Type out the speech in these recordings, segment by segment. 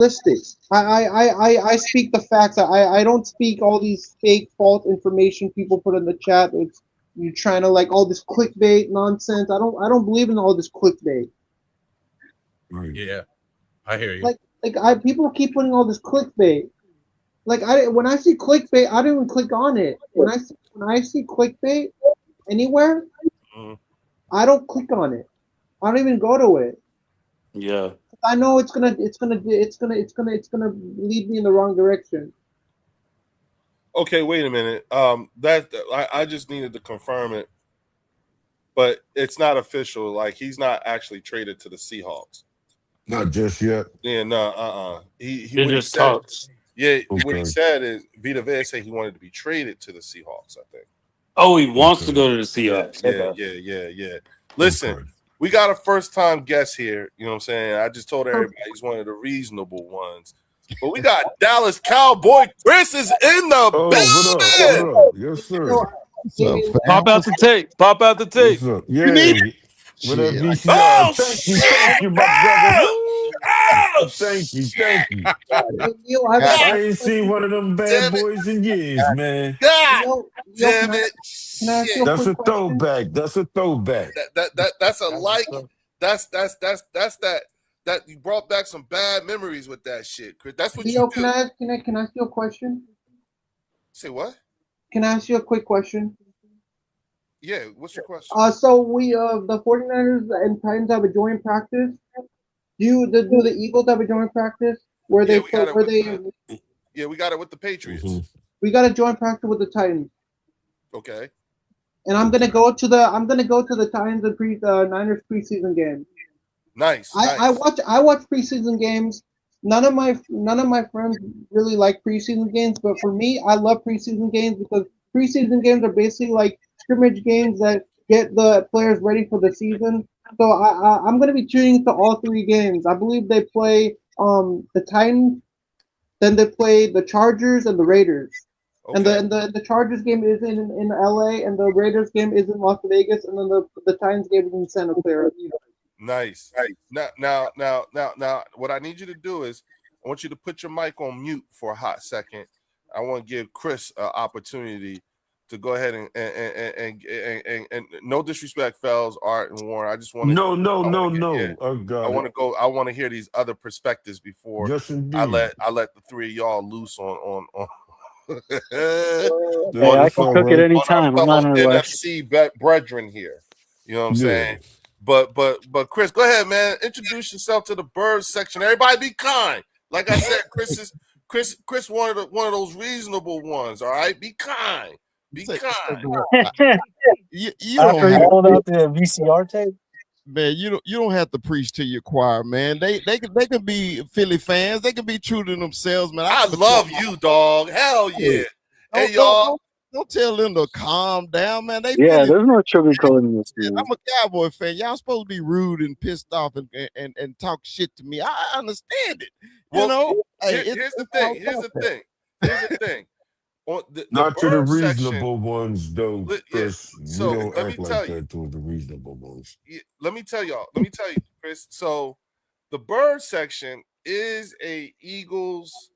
realistic. I speak the facts. I don't speak all these fake false information people put in the chat. It's you trying to like all this clickbait nonsense. I don't believe in all this clickbait. Right. Yeah, I hear you. Like I people keep putting all this clickbait. Like I when I see clickbait, I don't even click on it. When I see clickbait anywhere, Mm. I don't click on it. I don't even go to it. Yeah. I know it's gonna lead me in the wrong direction. Okay, wait a minute. I just needed to confirm it, but it's not official. Like he's not actually traded to the Seahawks. Not just yet. Yeah, no, He It what he just said. talks. Yeah, what he Okay. said is Vita Vea said he wanted to be traded to the Seahawks. I think. Oh, he wants to Okay. go to the Seahawks. Yeah. Listen, Okay. we got a first time guest here. You know what I'm saying? I just told everybody he's one of the reasonable ones. But we got Dallas Cowboy Chris is in the Oh, building. what up? Yes, sir. What's up, fam? Pop out the tape. Pop out the tape. What's up? You Yeah. need With that Shit. VCR. Oh, Thank you, my brother. Thank you. Yo, I have I ain't seen one of them bad Damn it. boys in years, man. God yo, damn can I it. ask you Shit. a That's a quick question? throwback. That's a throwback. That's a like. That's that you brought back some bad memories with that shit, Chris. That's what Leo, you do. can I ask you a question? Say what? Can I ask you a quick question? Yeah, what's your question? So we the 49ers and Titans have a joint practice. Do the Eagles have a joint practice where Yeah, they we play got it where with they Yeah, we got it with the Patriots. Mhm. we got a joint practice with the Titans. Okay. And I'm gonna go to the Titans and Niners preseason game. Nice. I watch preseason games. None of my friends really like preseason games, but for me, I love preseason games because preseason games are basically like scrimmage games that get the players ready for the season. So I'm gonna be tuning to all three games. I believe they play the Titans, then they play the Chargers and the Raiders. And Okay. the Chargers game is in LA, and the Raiders game is in Las Vegas, and then the Titans game is in Santa Clara. Nice. Now, what I need you to do is I want you to put your mic on mute for a hot second. I want to give Chris an opportunity to go ahead and no disrespect, Fells, Art, and Warren. I just want to No. yeah, I got it. I want to hear these other perspectives before Yes, indeed. I let the three of y'all loose on Hey, I That's can all cook it right. anytime. I'm not fellow in a rush. NFC brethren here. You know what I'm saying? Yeah. But Chris, go ahead, man. Introduce yourself to the birds section. Everybody be kind. Like I said, Chris one of those reasonable ones. All right, be kind. Be Say- kind. You don't After he have, pulled out the VCR tape. man. You don't have to preach to your choir, man. They can be Philly fans. They can be true to themselves, man. I love you, dog. Hell yeah. Hey, Don't, y'all. don't tell them to calm down, man. They Yeah, Philly. there's no sugarcoating this. I'm Dude. a Cowboy fan. Y'all supposed to be rude and pissed off and talk shit to me. I understand it. You Well, know. Hey, here's the thing. On the Not to the bird section, reasonable ones, though, Li- yeah, Chris. so We don't let me act tell like you. that to the reasonable ones. Let me tell you, Chris. So the bird section is a Eagles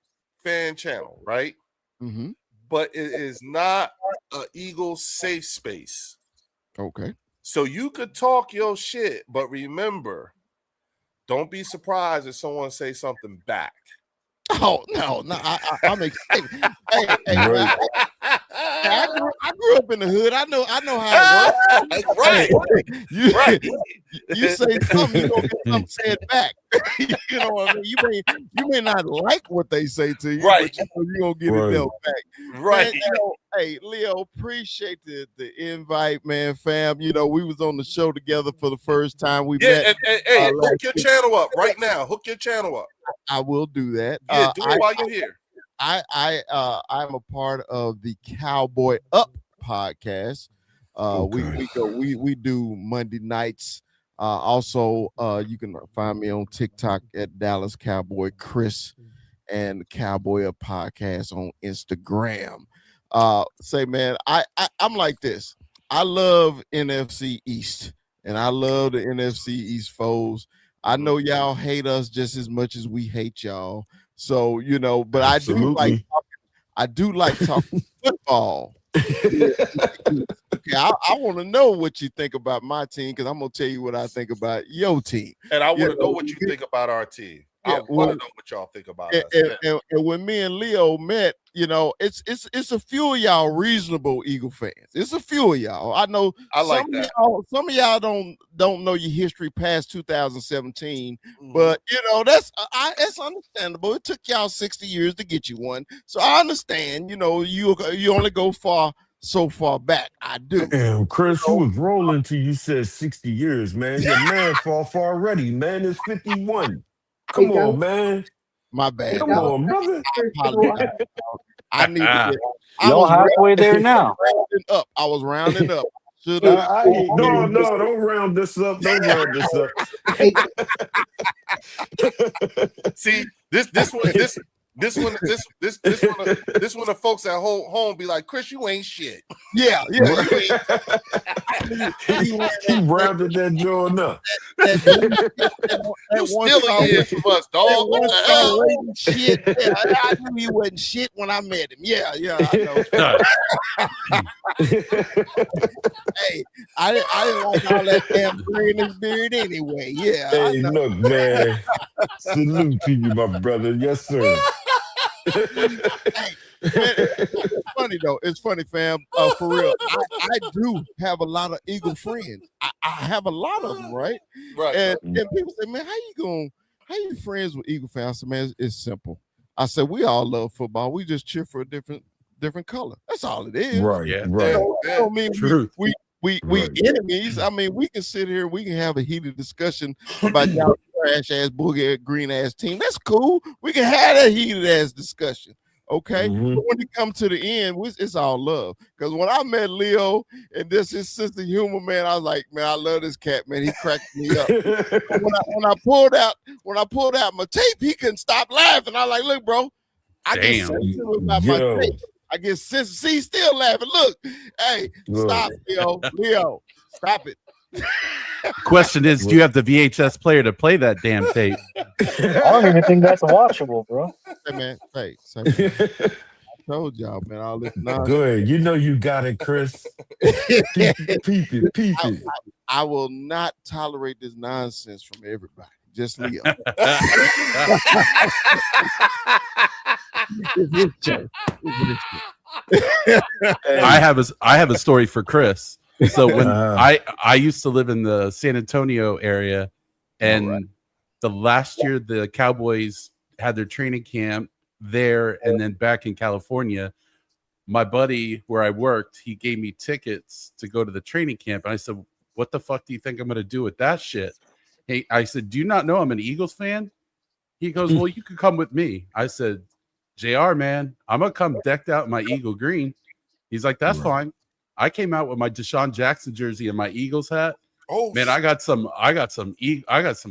fan channel, right? Mm-hmm. But it is not an Eagles safe space. Okay. So you could talk your shit, but remember, don't be surprised if someone say something back. Oh no, I'm excited. Hey, Right. I grew up in the hood. I know how it works. Right. You, Right. you say something, you gonna get something said back. You know what I mean? You may not like what they say to you, Right. but you gonna get Right. it dealt back. Right. Man, hey, Leo, appreciate the invite, man, fam. You know, we was on the show together for the first time. We Yeah, met. and hey, last hook your week. channel up right now. Hook your channel up. I will do that. Yeah, do it while you're here. I'm a part of the Cowboy Up podcast. Okay. We do Monday nights. Also, you can find me on TikTok at Dallas Cowboy Chris and Cowboy Up podcast on Instagram. Say, man, I'm like this. I love NFC East, and I love the NFC East foes. I know y'all hate us just as much as we hate y'all. So, but Absolutely. I do like talking football. Okay, I want to know what you think about my team because I'm gonna tell you what I think about your team. And I want to know what you think about our team. I want to know what y'all think about us. And when me and Leo met, it's a few of y'all reasonable Eagle fans. It's a few of y'all. I know some of y'all don't know your history past 2017, but that's understandable. It took y'all 60 years to get you one, so I understand. You only go so far back. I do. Damn, Chris, you was rolling till you said 60 years, man. Your man far already, man. It's 51. Come on, man. My bad. Come on, brother. I need to get. Y'all halfway there now. I was rounding up. No, don't round this up. Don't round this up. See, this one the folks at home be like, Chris, you ain't shit. Yeah. He rounded that joint up. You stealing it from us, dog. What the hell? Shit. Yeah, I knew he wasn't shit when I met him. Yeah, I know. Hey, I didn't like all that damn gray in his beard anyway. Yeah. Hey, look, man. Salute to you, my brother. Yes, sir. Hey, it's funny though. It's funny, fam. For real, I do have a lot of Eagle friends. I have a lot of them, right? Right. And people say, man, how you friends with Eagle fans? I said, man, it's simple. I said, we all love football. We just cheer for a different color. That's all it is. Right. Yeah. Right. I don't mean we Right. enemies. I mean, we can sit here, we can have a heated discussion about y'all trash ass boogie green ass team. That's cool. We can have that heated ass discussion. Okay. Mhm. But when it comes to the end, it's all love. Because when I met Leo and this his sense of humor, man, I was like, man, I love this cat, man. He cracked me up. when I pulled out my tape, he couldn't stop laughing. I was like, look, bro, I get sensitive about my tape. I get sensitive. See, he's still laughing. Look, hey, stop, Leo, stop it. Question is, do you have the VHS player to play that damn tape? I don't even think that's watchable, bro. Hey, man, I told y'all, man, all this nonsense. Good. You know you got it, Chris. Peep it. I will not tolerate this nonsense from everybody. Just Leo. I have a story for Chris. So when I used to live in the San Antonio area, and the last year the Cowboys had their training camp there, and then back in California, my buddy where I worked, he gave me tickets to go to the training camp, and I said, "What the fuck do you think I'm going to do with that shit?" Hey, I said, "Do you not know I'm an Eagles fan?" He goes, "Well, you could come with me." I said, "JR, man, I'm gonna come decked out in my Eagle green." He's like, "That's fine." I came out with my Deshaun Jackson jersey and my Eagles hat. Oh man, I got some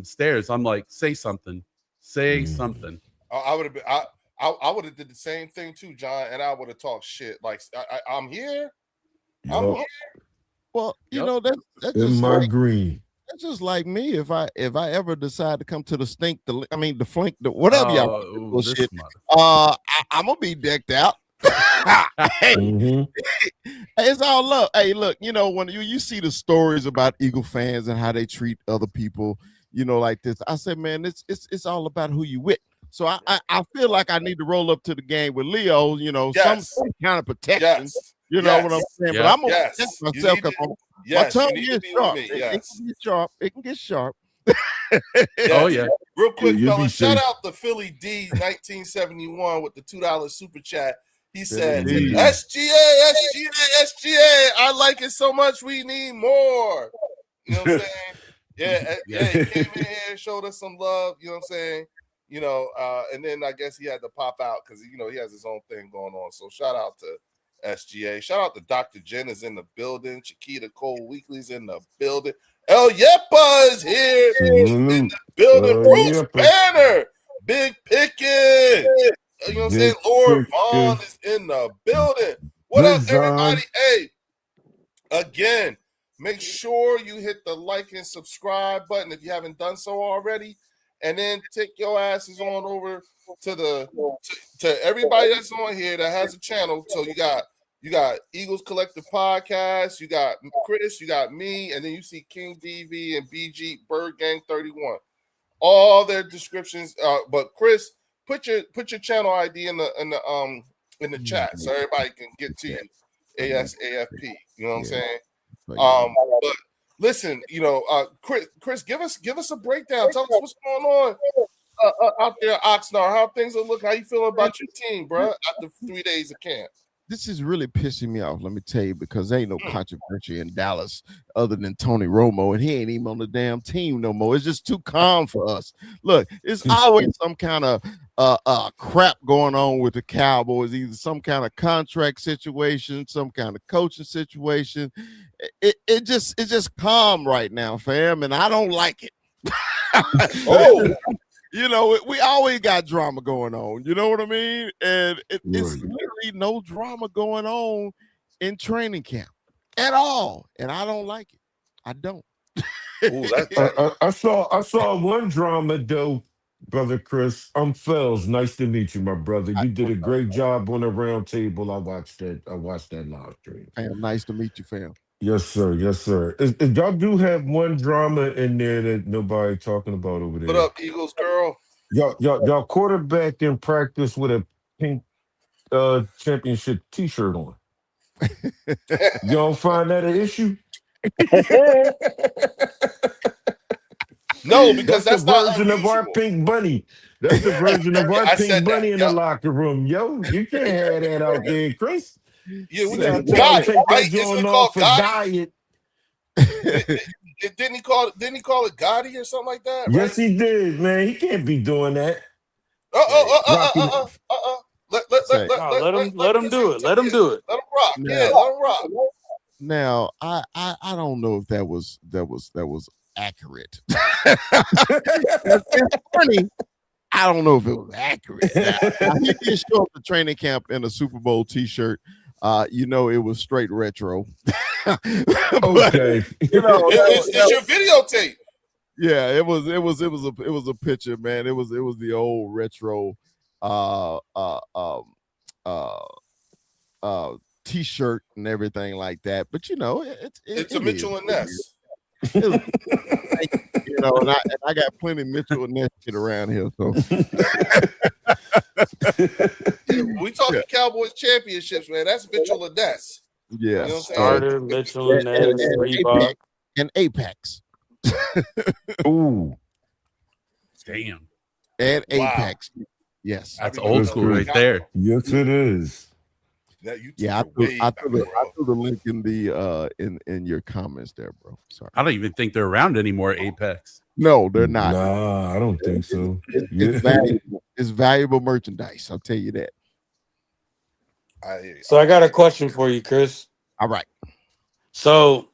stares. I'm like, say something. Something. I would have I would have did the same thing too, John, and I would have talked shit. Like I'm here. I'm here. Well, you know, that's in just my green. That's just like me. If I ever decide to come to the flink, whatever y'all bullshit, I'm gonna be decked out. Hey, it's all love. Hey, look, you know, when you see the stories about Eagle fans and how they treat other people, you know, like this, I said, man, it's all about who you with. So I feel like I need to roll up to the game with Leo, you know, some kind of protection. You know what I'm saying? But I'm gonna protect myself because my tongue is sharp. It can get sharp. Oh yeah. Real quick, fellas, shout out to Philly D 1971 with the $2 super chat. He said, SGA, I like it so much, we need more. You know what I'm saying? Yeah, he came in here and showed us some love, you know what I'm saying? You know, and then I guess he had to pop out because, you know, he has his own thing going on. So shout out to SGA. Shout out to Dr. Jen is in the building. Chiquita Cole Weekly's in the building. El Yepa is here in the building. Bruce Banner, Big Pickett. You know what I'm saying? Lord Vaughn is in the building. What up, everybody? Hey, again, make sure you hit the like and subscribe button if you haven't done so already, and then take your asses on over to everybody that's on here that has a channel. So you got Eagles Collective Podcast, you got Chris, you got me, and then you see King DV and BG Bird Gang 31. All their descriptions. But Chris, put your channel ID in the chat so everybody can get to you. ASAFP. You know what I'm saying? But listen, Chris, give us a breakdown. Tell us what's going on out there, Oxnard. How things are looking. How you feeling about your team, bro? After 3 days of camp. This is really pissing me off, let me tell you, because there ain't no controversy in Dallas other than Tony Romo, and he ain't even on the damn team no more. It's just too calm for us. Look, it's always some kind of crap going on with the Cowboys, either some kind of contract situation, some kind of coaching situation. It's just calm right now, fam, and I don't like it. Oh. We always got drama going on. You know what I mean? And it's literally no drama going on in training camp at all. And I don't like it. I don't. Ooh, I saw one drama though, brother Chris. I'm Fells. Nice to meet you, my brother. You did a great job on the round table. I watched that live stream. Fam, nice to meet you, fam. Yes, sir. Yes, sir. Y'all do have one drama in there that nobody talking about over there. What up, Eagles girl? Y'all quarterback in practice with a pink championship T-shirt on. You don't find that an issue? No, because that's the not version of our unusual. pink bunny. That's the version of our I pink said bunny that, in yeah. the locker room. Yo, you can't have that out there, Chris. Yeah, we gotta got it, take right? that Isn't joint it off called for Gotti? diet. Didn't he call it Gotti or something like that? Yes, right? he did, man. He can't be doing that. Let him do it. Let him do it. Let him rock. Now, Yeah, let him rock. Now, I don't know if that was accurate. It's funny. I don't know if it was accurate. Now, he did show up to training camp in a Super Bowl T-shirt. It was straight retro. Okay. It's your videotape. Yeah, it was a picture, man. It was the old retro T-shirt and everything like that. But It's a Mitchell and Ness. And I got plenty of Mitchell and Ness shit around here. So We talking Cowboys championships, man. That's Mitchell and Ness. yeah, You know what I'm saying? Starter, Mitchell, and Ness, Reebok. and Apex. Ooh. Damn. And Wow. Apex. Yes. That's old school right there. Yes, it is. Yeah, I threw the link in the in your comments there, bro. Sorry. I don't even think they're around anymore, Apex. No, they're not. Nah, I don't think so. It's valuable merchandise. I'll tell you that. So I got a question for you, Chris. All right. So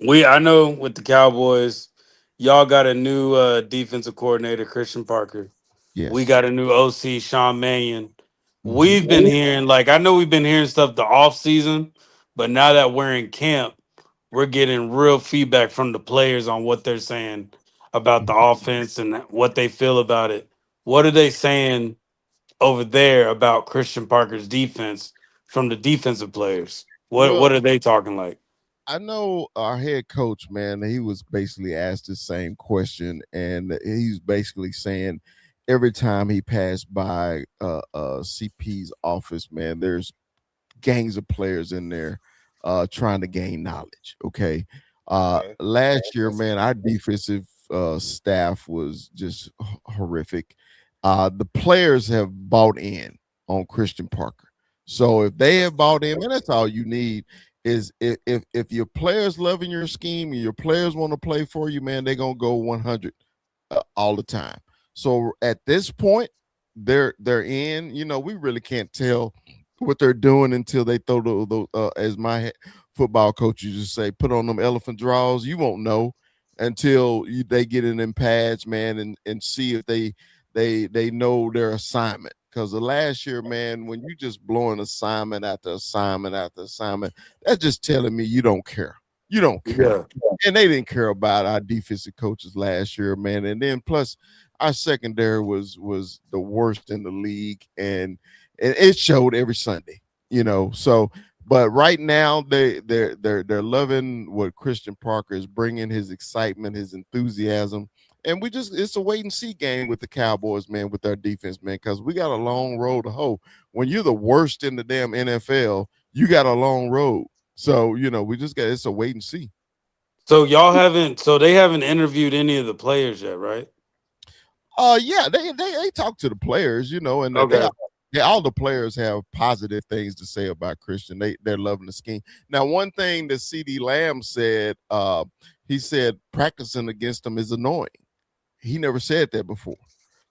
I know with the Cowboys, y'all got a new defensive coordinator, Christian Parker. Yes. We got a new OC, Sean Mannion. We've been hearing, I know we've been hearing stuff the off season, but now that we're in camp, we're getting real feedback from the players on what they're saying about the offense and what they feel about it. What are they saying over there about Christian Parker's defense from the defensive players? What are they talking like? I know our head coach, man, he was basically asked the same question, and he's basically saying every time he passed by CP's office, man, there's gangs of players in there trying to gain knowledge. Okay. Last year, man, our defensive staff was just horrific. The players have bought in on Christian Parker. So if they have bought in, and that's all you need is if your players loving your scheme and your players want to play for you, man, they're going to go 100 all the time. So at this point, they're in. We really can't tell what they're doing until they throw the as my football coach used to say, put on them elephant draws. You won't know until they get in them pads, man, and see if they know their assignment. Because the last year, man, when you just blowing assignment after assignment after assignment, that's just telling me you don't care. You don't care. Yeah. And they didn't care about our defensive coaches last year, man. And then plus our secondary was the worst in the league, and it showed every Sunday, So, but right now they're loving what Christian Parker is bringing, his excitement, his enthusiasm, and it's a wait and see game with the Cowboys, man, with our defense, man, because we got a long road to hoe. When you're the worst in the damn NFL, you got a long road. So, it's a wait and see. So they haven't interviewed any of the players yet, right? Yeah, they talk to the players, and Okay. all the players have positive things to say about Christian. They're loving the scheme. Now, one thing that CD Lamb said, he said practicing against them is annoying. He never said that before.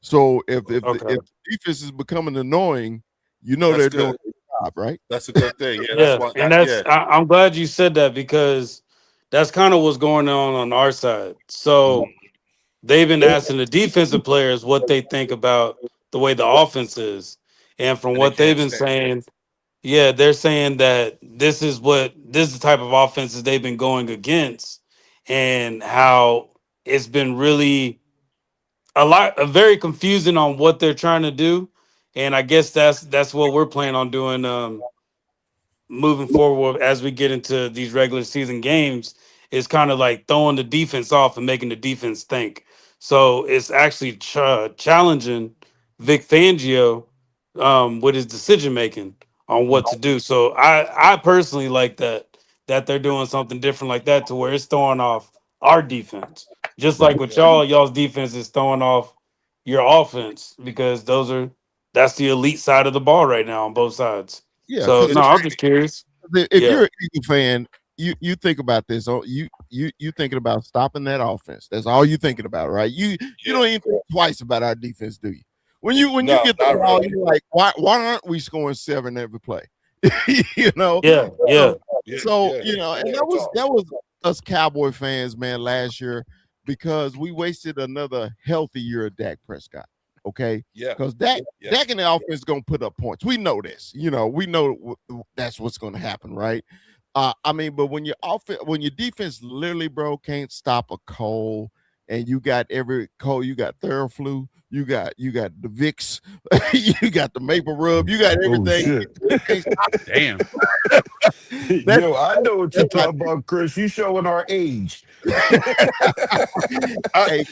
So if defense is becoming annoying, they're doing their job, right? That's a good thing. Yeah, I'm glad you said that, because that's kind of what's going on our side. So they've been asking the defensive players what they think about the way the offense is, and from what they've been saying, they're saying that this is the type of offenses they've been going against, and how it's been really very confusing on what they're trying to do. And I guess that's what we're planning on doing moving forward as we get into these regular season games, is kind of like throwing the defense off and making the defense think. So it's actually challenging Vic Fangio with his decision making on what to do. So I personally like that they're doing something different like that, to where it's throwing off our defense, just like with y'all's defense is throwing off your offense, because that's the elite side of the ball right now on both sides. Yeah. So no, I'm just curious. If you're an Eagle fan, you think about this. Oh, you thinking about stopping that offense. That's all you thinking about, right? You don't even think twice about our defense, do you? When you get the ball, you're like, why aren't we scoring 7 every play? Yeah. So and that was us Cowboy fans, man, last year, because we wasted another healthy year of Dak Prescott. Okay. Yeah. Because Dak in the offense is gonna put up points. We know this. We know that's what's gonna happen, right? But when your defense literally, bro, can't stop a Cole, and you got you got Theraflu, you got the Vicks, you got the Maple Rub, you got everything. Damn. Yo, I know what you're talking about, Chris. You showing our age. Hey,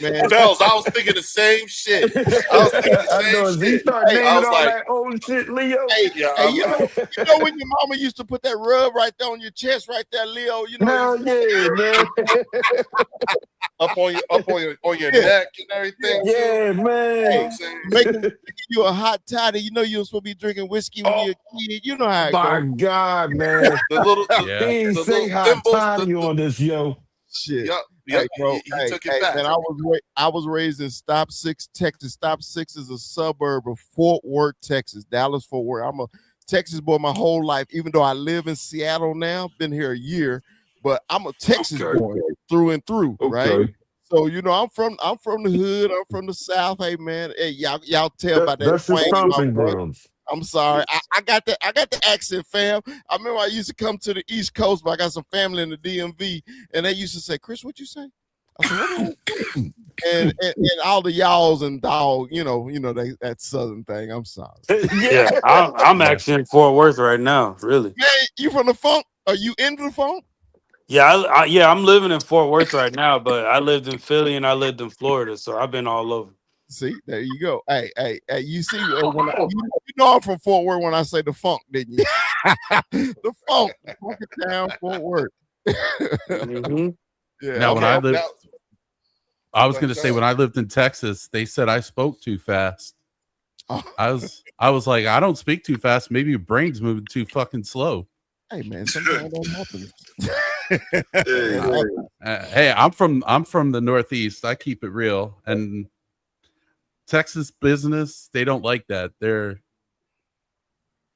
man. Bells, I was thinking the same shit. I know. As he start naming all like, that old shit, Leo. You know when your mama used to put that rub right there on your chest, right there, Leo. Hell yeah, man. up on your neck and everything. Yeah, man. Making you a hot toddy. You were supposed to be drinking whiskey when you're a kid. You know how it My goes. God, man. The He ain't say hot toddy on this, yo. Shit. Yep. Hey, bro. He took it back. Man, I was raised in Stop Six, Texas. Stop Six is a suburb of Fort Worth, Texas. Dallas, Fort Worth. I'm a Texas boy my whole life, even though I live in Seattle now. Been here a year, but I'm a Texas boy through and through, right? So I'm from the hood. I'm from the South. Hey, man. Hey, y'all tell about that. That's the stomping grounds. I'm sorry. I got the accent, fam. I remember I used to come to the East Coast, but I got some family in the DMV, and they used to say, "Chris, what you say?" I said, "What?" and all the y'alls and dog, that Southern thing. I'm sorry. Yeah, I'm actually in Fort Worth right now. Really? Man, you from the funk? Are you into the funk? Yeah, I'm living in Fort Worth right now, but I lived in Philly and I lived in Florida, so I've been all over. See, there you go. Hey, you see, I'm from Fort Worth when I say the funk, didn't you? The funk, Funky Town, Fort Worth. Mm-hmm. Yeah. Now, when I lived, I was going to say, when I lived in Texas, they said I spoke too fast. I was like, I don't speak too fast. Maybe your brain's moving too fucking slow. Hey, man, sometimes that happens. Hey, I'm from the Northeast. I keep it real, and Texas business, they don't like that.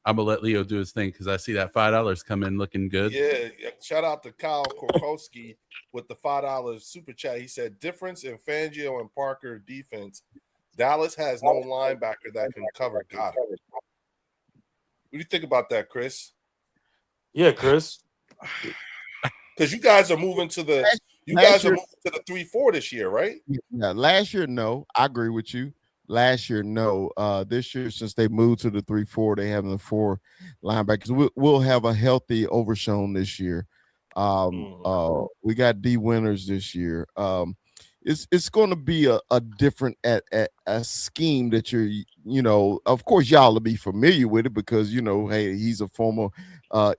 I'm gonna let Leo do his thing because I see that $5 come in looking good. Yeah, shout out to Kyle Korkowski with the $5 super chat. He said, difference in Fangio and Parker defense. Dallas has no linebacker that can cover. Got it. What do you think about that, Chris? Yeah, Chris. Because you guys are moving to the last year- moving to the 3-4 this year, right? Yeah, last year, no. I agree with you. Last year, no. This year, since they moved to the 3-4, they have the 4 linebackers. We'll have a healthy Overshown this year. We got D Winners this year. It's going to be a different a scheme that of course y'all will be familiar with it because hey, he's a former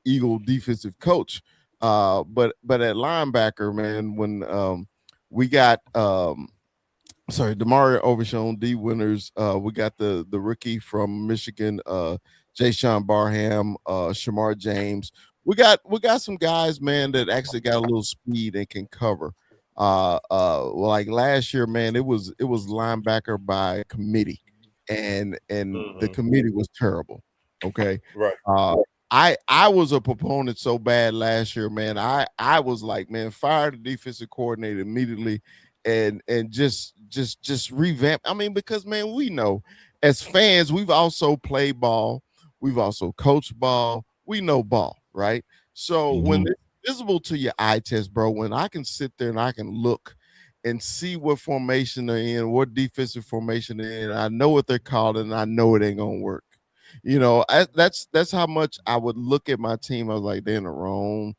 Eagle defensive coach. But at linebacker, man, when we got Demario Overshown, D Winners, we got the rookie from Michigan, Jay-Sean Barham, Shamar James. We got some guys, man, that actually got a little speed and can cover. Like last year, man, it was linebacker by committee, and the committee was terrible. Okay, right. I was a proponent so bad last year, man. I was like, man, fire the defensive coordinator immediately, and just revamp. I mean, because man, we know as fans, we've also played ball, we've also coached ball, we know ball, right? So when it's visible to your eye test, bro, when I can sit there and I can look and see what formation they're in, what defensive formation they're in, I know what they're called, and I know it ain't gonna work. That's how much I would look at my team. I was like, they're in the wrong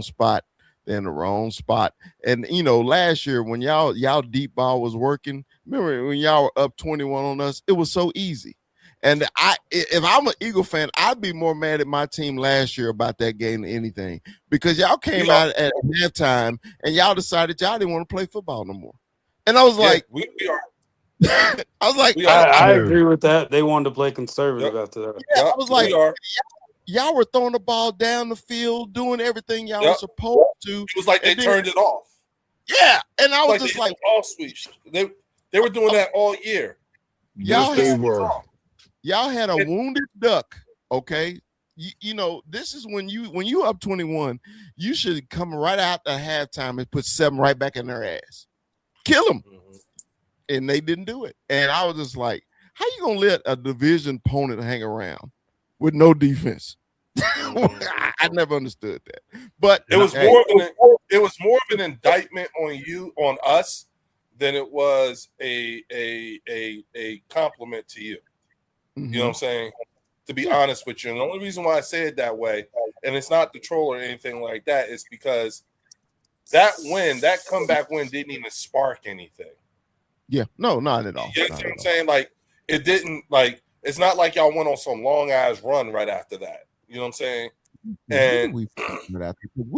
spot. They're in the wrong spot. And last year when y'all deep ball was working, remember when y'all were up 21 on us, it was so easy. And if I'm an Eagle fan, I'd be more mad at my team last year about that game than anything, because y'all came out at halftime and y'all decided y'all didn't want to play football no more. And I was like, we are. I was like, I agree with that. They wanted to play conservative after that. yeah, I was like, y'all were throwing the ball down the field, doing everything y'all were supposed to. It was like they turned it off. Yeah, and I was just like, off switch. They were doing that all year. Y'all had a wounded duck. Okay, this is when you up 21, you should come right out at halftime and put 7 right back in their ass, kill them. And they didn't do it. And I was just like, how you gonna let a division opponent hang around with no defense? I never understood that. But it was more of an indictment on us than it was a compliment to you. You know what I'm saying? To be honest with you. And the only reason why I say it that way, and it's not the troll or anything like that, is because that comeback win didn't even spark anything. Yeah, no, not at all. You know what I'm saying? Like, it didn't, like, it's not like y'all went on some long ass run right after that. You know what I'm saying? And we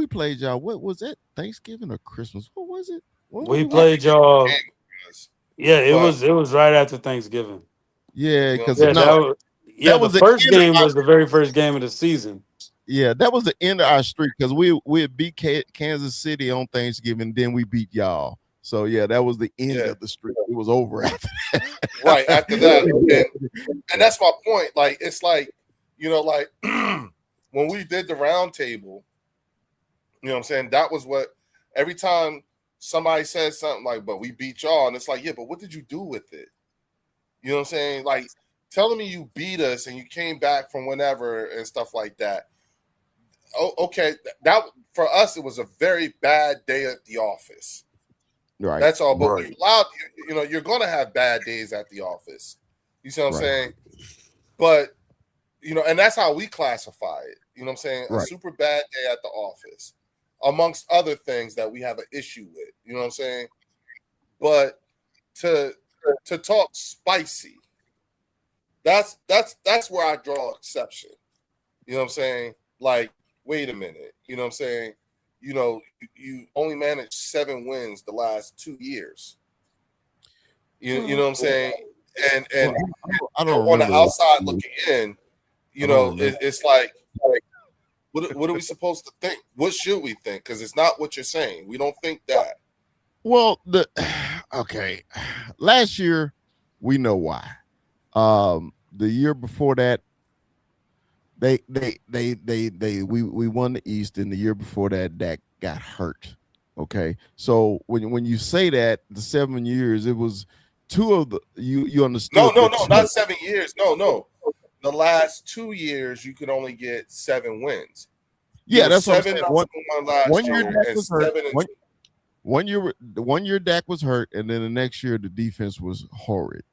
played y'all. What was it? Thanksgiving or Christmas? What was it? We played y'all. Yeah, it was right after Thanksgiving. Yeah, because the first game was the very first game of the season. Yeah, that was the end of our streak because we had beat Kansas City on Thanksgiving, then we beat y'all. So yeah, that was the end of the streak. It was over after that. Right after that, and that's my point. Like, it's like, like when we did the round table, you know what I'm saying? That was what every time somebody says something like, "But we beat y'all," and it's like, yeah, but what did you do with it? You know what I'm saying? Like, telling me you beat us and you came back from whenever and stuff like that. Oh, okay. That for us, it was a very bad day at the office. Right. That's all. But we're allowed, you're going to have bad days at the office. You see what I'm saying? But, and that's how we classify it. You know what I'm saying? A super bad day at the office, amongst other things that we have an issue with. You know what I'm saying? But to talk spicy, that's where I draw exception. You know what I'm saying? Like, wait a minute. You know what I'm saying? You only managed 7 wins the last 2 years. You know what I'm saying? And I don't on the outside looking in, it's like what are we supposed to think? What should we think? Because it's not what you're saying. We don't think that. Well, last year we know why. The year before that, we won the East, and the year before that, Dak got hurt. Okay, so when you say that the 7 years, it was 2 of the you understood. No, not 7 years. No. The last 2 years, you could only get 7 wins. Yeah, that's what I'm 7 saying. last One year year Dak and was hurt. 7 and One year Dak was hurt, and then the next year the defense was horrid.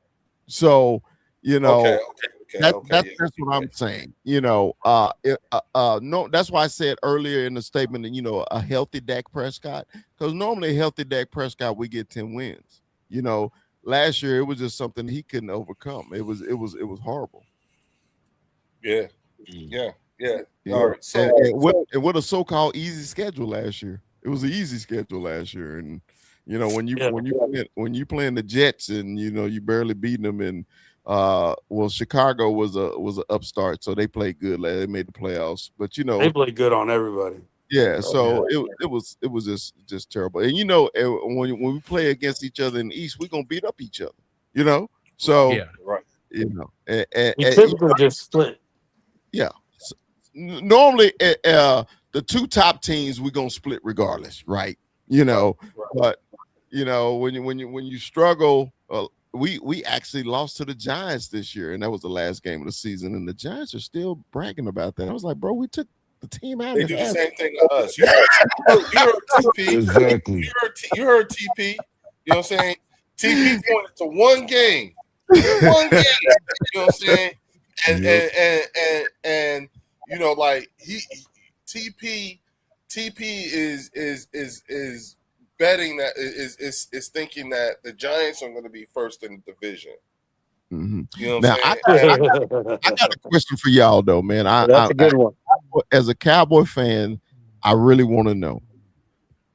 So, okay. that's what I'm saying. No, that's why I said earlier in the statement that a healthy Dak Prescott, because normally a healthy Dak Prescott we get 10 wins. Last year it was just something he couldn't overcome. It was horrible. Yeah. All right. So and what a so-called easy schedule last year. It was an easy schedule last year, and when you playing the Jets and you barely beating them, and Chicago was an upstart, so they played good. They made the playoffs, but they play good on everybody. Yeah, so it was just terrible. And when we play against each other in the East, we're gonna beat up each other. So Yeah. right. We typically just split. Yeah. Normally the two top teams we're gonna split regardless, right? But when you struggle, we actually lost to the Giants this year, and that was the last game of the season, and the Giants are still bragging about that. I was like, bro, we took the team out. They do the same thing to us. You heard TP. Exactly. You heard TP. You know what I'm saying? TP pointed to one game. One game. You know what I'm saying? And like TP is betting that is thinking that the Giants are going to be first in the division. Mm-hmm. You know what Now, I'm saying? I got a question for y'all though, man. That's a good one. As a Cowboy fan, I really want to know.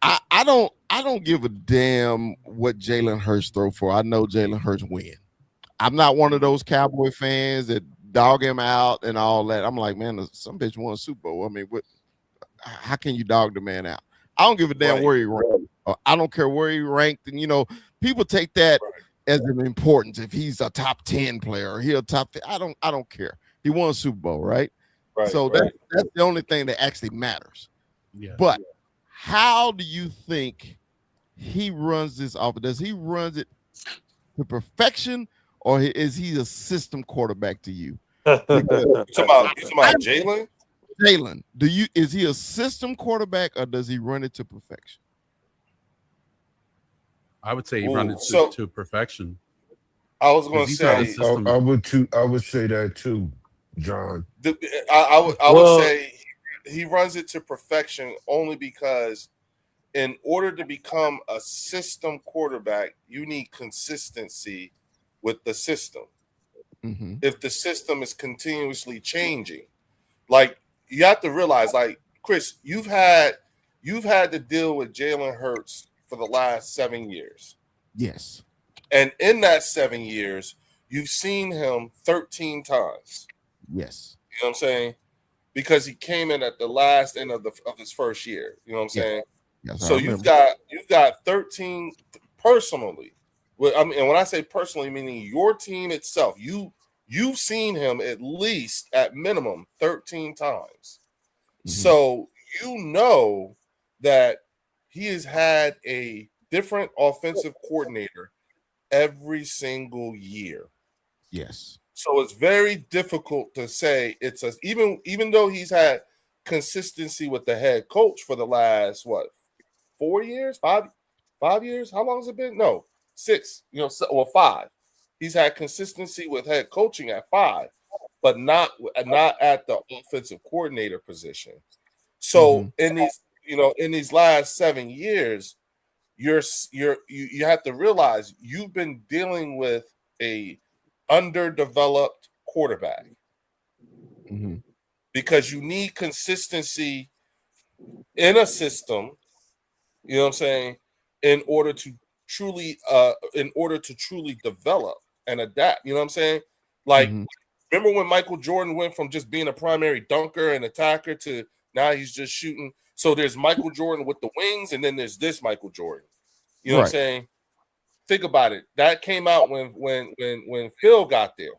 I don't give a damn what Jalen Hurts throw for. I know Jalen Hurts win. I'm not one of those Cowboy fans that dog him out and all that. I'm like, man, some bitch won a Super Bowl. I mean, how can you dog the man out? I don't give a damn where he ranked. I don't care where he ranked. And people take that as an importance. If he's a top 10 player or he'll top 10, I don't care. He won a Super Bowl, right? So that's the only thing that actually matters. Yeah. But how do you think he runs this offense? Does he runs it to perfection, or is he a system quarterback to you? You talking about Jalen? Jalen, is he a system quarterback, or does he run it to perfection? I would say he runs it to perfection. I was going to say I would say that too, John. I would say he runs it to perfection only because in order to become a system quarterback, you need consistency with the system. Mm-hmm. If the system is continuously changing, like you have to realize, like Chris, you've had to deal with Jalen Hurts for the last 7 years. Yes. And in that 7 years, you've seen him 13 times. Yes. You know what I'm saying? Because he came in at the last end of his first year. You know what I'm saying? Yes, so you've got 13 personally. And when I say personally, meaning your team itself, you've seen him at least at minimum 13 times. Mm-hmm. So that he has had a different offensive coordinator every single year. Yes. So it's very difficult to say even though he's had consistency with the head coach for the last 4 years, 5 years. How long has it been? No, 6. 5. He's had consistency with head coaching at 5, but not at the offensive coordinator position. So in these last 7 years, you have to realize you've been dealing with a underdeveloped quarterback because you need consistency in a system, you know what I'm saying, in order to truly develop and adapt, you know what I'm saying? Like, remember when Michael Jordan went from just being a primary dunker and attacker to now he's just shooting? So there's Michael Jordan with the wings, and then there's this Michael Jordan. You know what I'm saying? Think about it. That came out when Phil got there.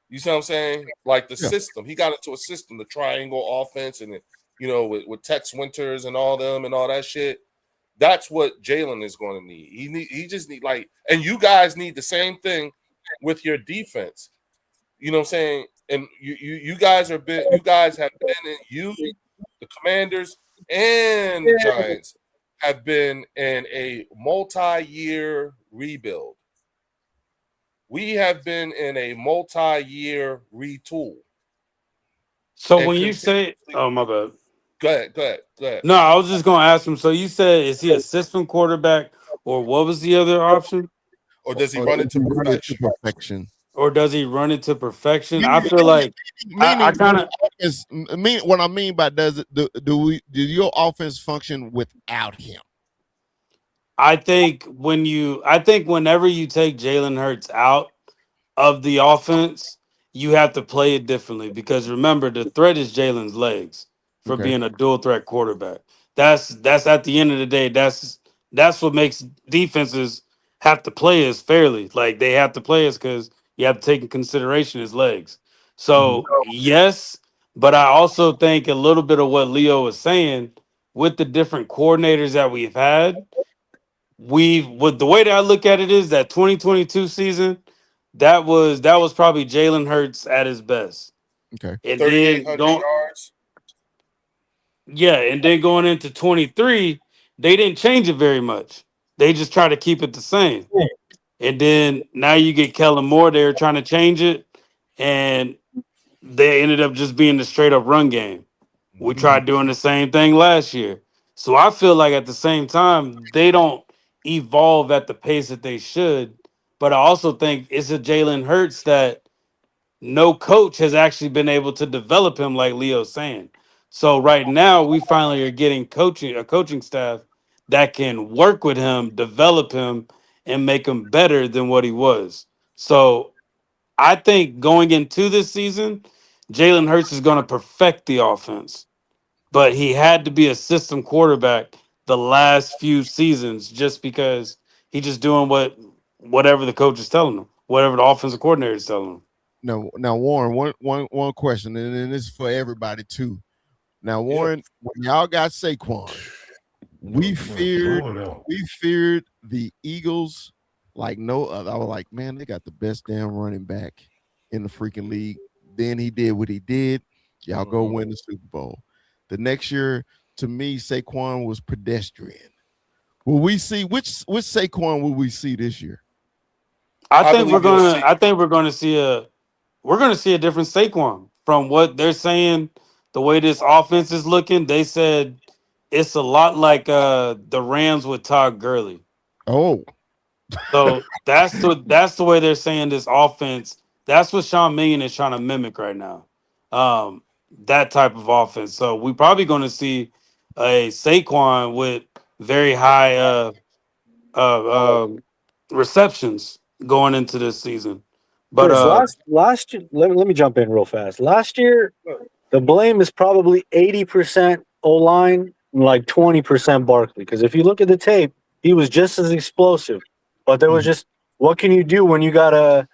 You see what I'm saying? Like the system. He got into a system, the triangle offense, and with Tex Winters and all them and all that shit. That's what Jalen is going to need. He just need and you guys need the same thing with your defense. You know what I'm saying? and you guys have been the Commanders and the Giants have been in a multi-year rebuild. We have been in a multi-year retool. So And when you say, oh my bad. Go ahead. No, I was just gonna ask him. So you said, is he a system quarterback, or what was the other option? Or does he Or run it to run it perfection? to perfection. Or does he run it to perfection? I feel like I kind of What I mean by do your offense function without him? I think whenever you take Jalen Hurts out of the offense, you have to play it differently because remember the threat is Jalen's legs for Okay. being a dual threat quarterback. That's at the end of the day, that's what makes defenses have to play us fairly. Like they have to play us because you have to take in consideration his legs. So yes, but I also think a little bit of what Leo was saying with the different coordinators that we've had with the way that I look at it is that 2022 season, that was probably Jalen Hurts at his best. Okay. And then 3,800 going yards. and then going into 23, they didn't change it very much. They just try to keep it the same. And then now you get Kellen Moore there trying to change it, and they ended up just being the straight up run game. We tried doing the same thing last year. So I feel like at the same time, they don't evolve at the pace that they should. But I also think it's a Jalen Hurts that no coach has actually been able to develop him like Leo's saying. So right now we finally are getting a coaching staff that can work with him, develop him, and make him better than what he was. So I think going into this season, Jalen Hurts is going to perfect the offense, but he had to be a system quarterback the last few seasons just because he's just doing whatever the coach is telling him, whatever the offensive coordinator is telling him. Now, Warren, one question, and then this is for everybody too. Now, Warren, when y'all got Saquon, we feared the Eagles like no other. I was like, man, they got the best damn running back in the freaking league. Then he did what he did. Y'all go win the Super Bowl. The next year, to me, Saquon was pedestrian. Will we see which Saquon will we see this year? I think we're gonna see a different Saquon from what they're saying. The way this offense is looking, they said it's a lot like the Rams with Todd Gurley. Oh, so that's the way they're saying this offense. That's what Sean Million is trying to mimic right now. That type of offense. So we're probably going to see a Saquon with very high receptions going into this season. But last year, let me jump in real fast. Last year, the blame is probably 80% O-line and like 20% Barkley. Because if you look at the tape, he was just as explosive. But there was just, what can you do when you gotta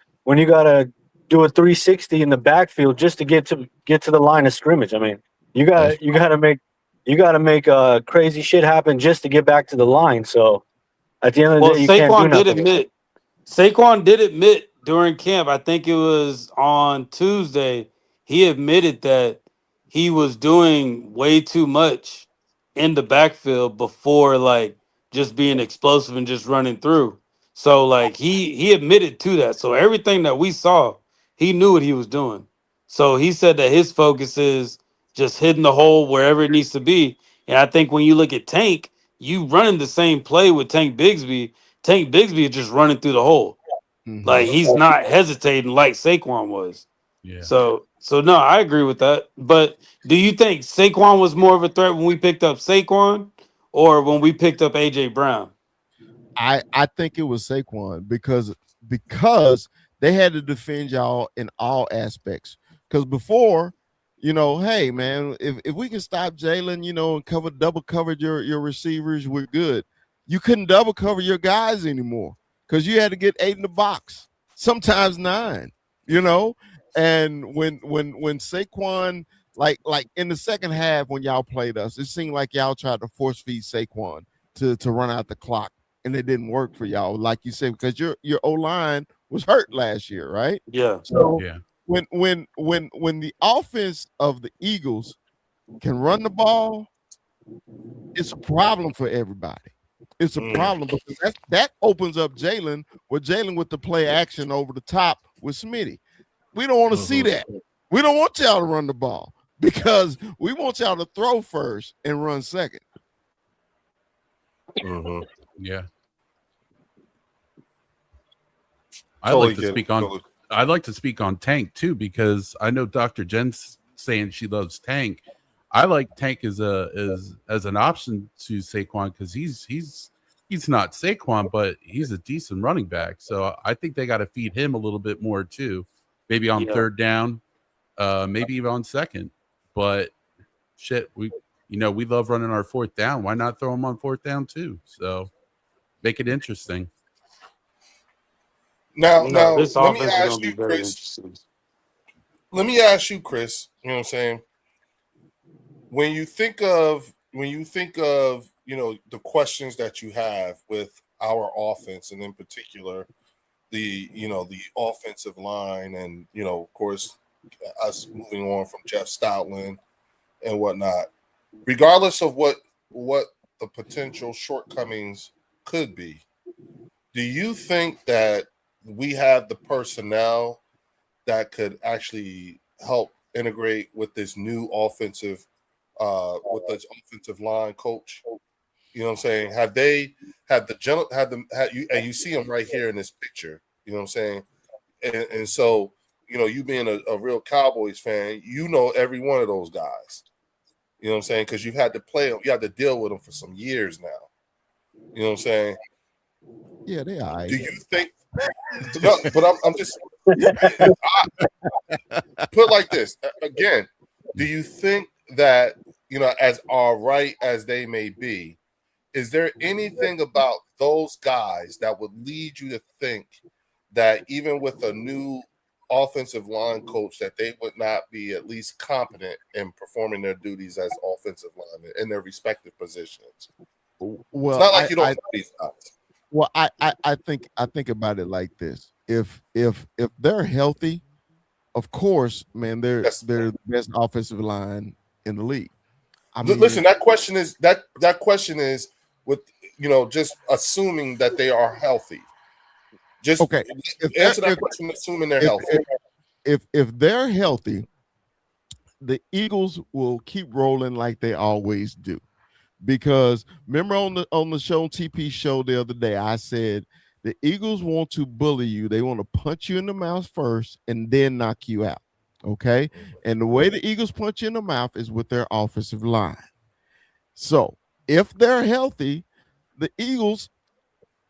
do a 360 in the backfield just to get to the line of scrimmage? I mean, you gotta make crazy shit happen just to get back to the line. So at the end of the day, you can't do nothing. Saquon did admit during camp, I think it was on Tuesday, he admitted that he was doing way too much in the backfield before like just being explosive and just running through. So like he admitted to that. So everything that we saw, he knew what he was doing. So he said that his focus is just hitting the hole wherever it needs to be. And I think when you look at Tank, you running the same play with Tank Bigsby. Tank Bigsby is just running through the hole. Like he's not hesitating like Saquon was. Yeah. So no, I agree with that. But do you think Saquon was more of a threat when we picked up Saquon or when we picked up AJ Brown? I think it was Saquon because they had to defend y'all in all aspects. Because before, hey man, if we can stop Jalen, and double cover your receivers, we're good. You couldn't double cover your guys anymore because you had to get 8 in the box, sometimes 9. And when Saquon, like in the second half when y'all played us, it seemed like y'all tried to force feed Saquon to run out the clock, and it didn't work for y'all, like you said, because your O-line was hurt last year, right? Yeah. So when the offense of the Eagles can run the ball, it's a problem for everybody. It's a problem because that opens up Jalen with the play action over the top with Smitty. We don't want to see that. We don't want y'all to run the ball because we want y'all to throw first and run second. Yeah. Totally I'd like to speak on Tank too, because I know Dr. Jen's saying she loves Tank. I like Tank as an option to Saquon because he's not Saquon, but he's a decent running back. So I think they got to feed him a little bit more too. Maybe on third down, maybe even on second. But shit, we love running our fourth down. Why not throw him on fourth down too? So make it interesting. Now, this let me offense is ask going to you, be very Chris. interesting. Let me ask you, Chris. You know what I'm saying? When you think of the questions that you have with our offense, and in particular the offensive line, and of course us moving on from Jeff Stoutland and whatnot, regardless of what the potential shortcomings could be, do you think that we have the personnel that could actually help integrate with this new offensive line coach? You know what I'm saying? Have they had you see them right here in this picture? You know what I'm saying? And so, you being a real Cowboys fan, every one of those guys. You know what I'm saying? Because you've had to play them, you had to deal with them for some years now. You know what I'm saying? Yeah, they are. Do you think? No, but I'm just put it like this again. Do you think that as all right as they may be, is there anything about those guys that would lead you to think that even with a new offensive line coach, that they would not be at least competent in performing their duties as offensive linemen in their respective positions? Well, it's not like you don't know these guys. Well, I think about it like this: if they're healthy, of course, man, they're the best offensive line in the league. I mean, listen, that question is with just assuming that they are healthy. Just okay. Answer that question, assuming they're healthy. If they're healthy, the Eagles will keep rolling like they always do. Because remember on the show, TP show the other day, I said the Eagles want to bully you. They want to punch you in the mouth first and then knock you out. Okay. And the way the Eagles punch you in the mouth is with their offensive line. So if they're healthy, the Eagles,